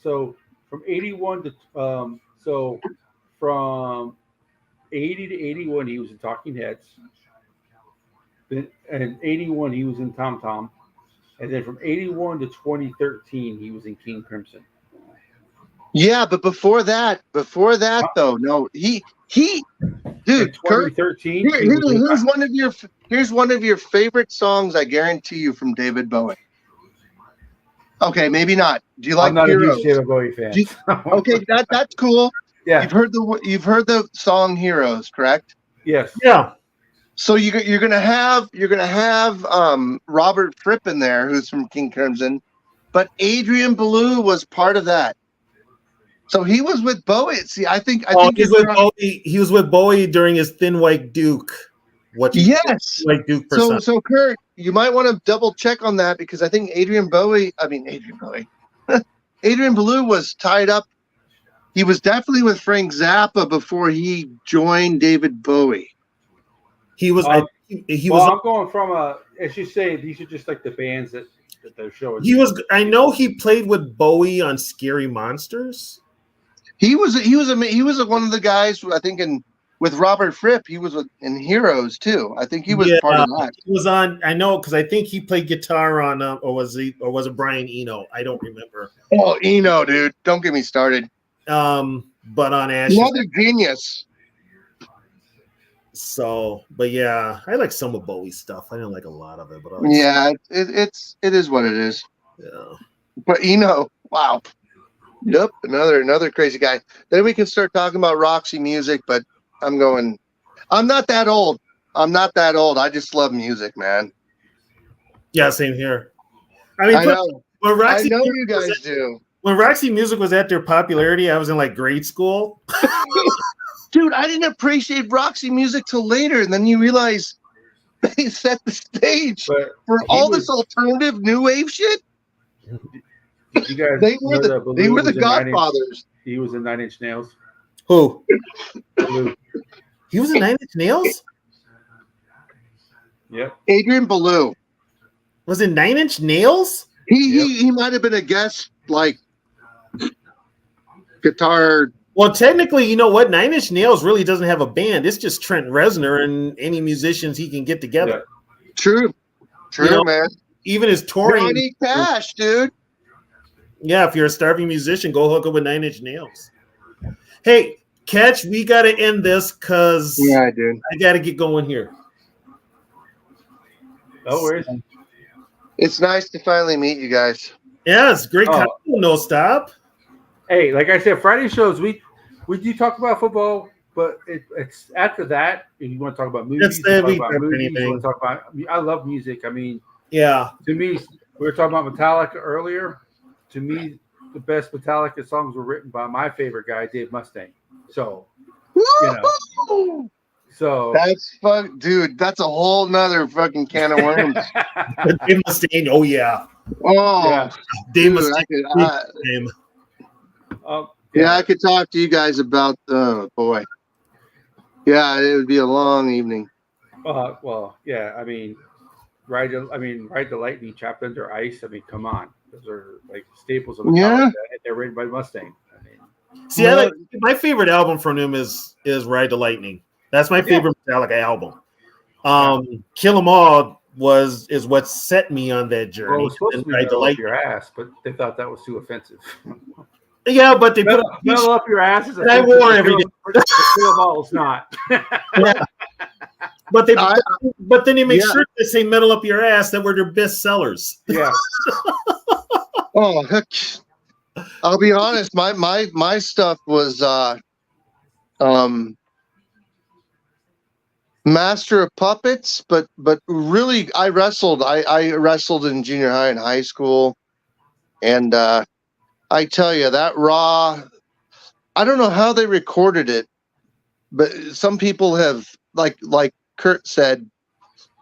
so from 81 to from 80 to 81 he was in Talking Heads. Then in 81 he was in Tom Tom, and then from 81 to 2013 he was in King Crimson. Yeah, but before that though, no, he dude, Kurt, 2013. here's one of your favorite songs. I guarantee you from David Bowie. Okay, maybe not. Do you like I'm not Heroes? a huge David Bowie fan. Okay, that's cool. Yeah, you've heard the song Heroes, correct? Yes. Yeah. So you're gonna have Robert Fripp in there, who's from King Crimson, but Adrian Belew was part of that. So he was with Bowie. See, I think he was with Bowie during his Thin White Duke. Yes. White Duke persona. So Kurt, you might want to double check on that, because I think Adrian Belew was tied up. He was definitely with Frank Zappa before he joined David Bowie. He was. I'm going from as you say, these are just like the bands that they're showing. He was. I know he played with Bowie on Scary Monsters. He was one of the guys, I think, with Robert Fripp. He was in Heroes too. I think he was part of that. He was on. I know, because I think he played guitar on. Or was it Brian Eno? I don't remember. Oh, Eno, dude! Don't get me started. But on Ashes, another genius. So, but yeah, I like some of Bowie's stuff. I don't like a lot of it, but it is what it is. Yeah. But wow. Yep, another crazy guy. Then we can start talking about Roxy Music, but I'm not that old. I just love music, man. Yeah, same here. I mean, I know you guys do. When Roxy Music was at their popularity, I was in grade school. Dude, I didn't appreciate Roxy Music till later, and then you realize they set the stage for all this alternative new wave shit. You guys, they were the Godfathers. He was in 9 Inch Nails. Who? He was in 9 Inch Nails? Yep. Adrian Belew. Was in 9 Inch Nails? He might have been a guest guitar. Well, technically, you know what? Nine Inch Nails really doesn't have a band. It's just Trent Reznor and any musicians he can get together. True, man. Even his touring. Johnny Cash, dude. Yeah, if you're a starving musician, go hook up with Nine Inch Nails. Hey, Catch, we got to end this because I got to get going here. No worries. It's nice to finally meet you guys. Yeah, it's great. No stop. Hey, like I said, Friday shows we do talk about football, but it's after that. If you want to talk about movies, I love music. I mean, yeah. To me, we were talking about Metallica earlier. To me, the best Metallica songs were written by my favorite guy, Dave Mustaine. So, so that's fun, dude. That's a whole nother fucking can of worms. Dave Mustaine, oh yeah. Oh, yeah. Dave Mustaine. Yeah, I could talk to you guys about. Oh boy. Yeah, it would be a long evening. Well, yeah. I mean, Ride the Lightning, Chapter Under Ice. I mean, come on. Those are like staples of Metallica. They're written by Mustaine. I mean, see, my favorite album from him is Ride the Lightning. That's my favorite Metallica album. Kill 'Em All is what set me on that journey. Well, it was supposed to be Metal Up Your Ass, but they thought that was too offensive. Yeah, but they Metal Up Your Ass is I wore every day. Kill 'Em All is not. But then they make sure to say "Metal Up Your Ass" that were their best sellers. Yeah. Oh, heck. I'll be honest. My stuff was Master of Puppets, but really I wrestled. I wrestled in junior high and high school, and I tell you that Raw. I don't know how they recorded it, but some people have like Kurt said,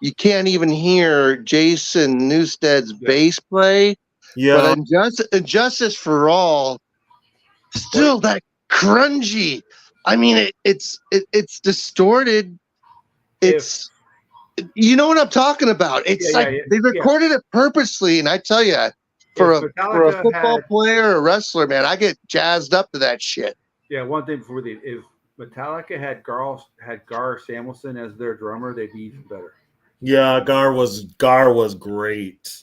you can't even hear Jason Newsted's bass play. Yeah. But Injustice for All, still that grungy. I mean, it's distorted. It's you know what I'm talking about. It's they recorded it purposely, and I tell you, for a football player or a wrestler, man, I get jazzed up to that shit. Yeah, one thing before if Metallica had Gar Samuelson as their drummer, they'd be even better. Yeah, Gar was great.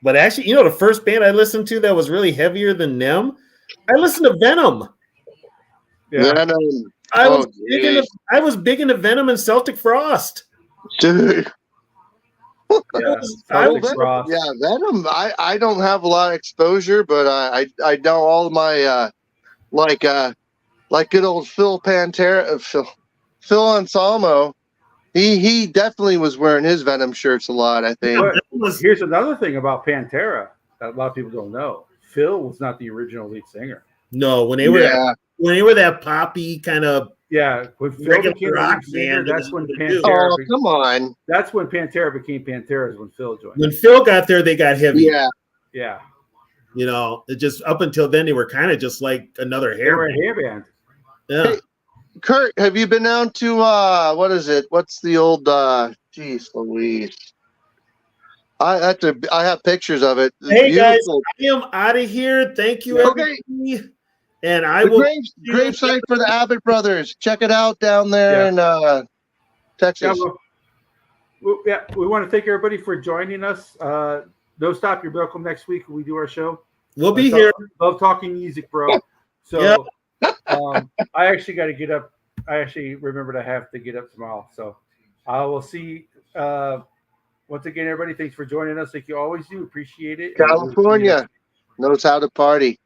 But actually, the first band I listened to that was really heavier than them, I listened to Venom. Yeah. Venom. I was big into Venom and Celtic Frost. Dude. Frost. Yeah, Venom. I don't have a lot of exposure, but I know all of my like good old Phil Pantera, Phil Anselmo. He definitely was wearing his Venom shirts a lot, I think. Here's another thing about Pantera that a lot of people don't know. Phil was not the original lead singer. No, when they were that poppy kind of when Phil became rock singer, that's when Pantera. Come on! That's when Pantera became Pantera. Is when Phil joined. When Phil got there, they got heavy. Yeah. It just up until then they were kind of just like another hair band. Yeah. Hey, Kurt, have you been down to what is it? What's the old geez Louise? I have pictures of it. It's hey beautiful. Guys, I am out of here. Thank you, everybody. And I will grave site for the Abbott brothers. Check it out down there in Texas. We want to thank everybody for joining us. No Stop, you're welcome next week when we do our show. We'll be here. Love talking music, bro. So I actually got to get up. I actually remembered I have to get up tomorrow. So I will see. Once again, everybody, thanks for joining us like you always do. Appreciate it. California knows how to party.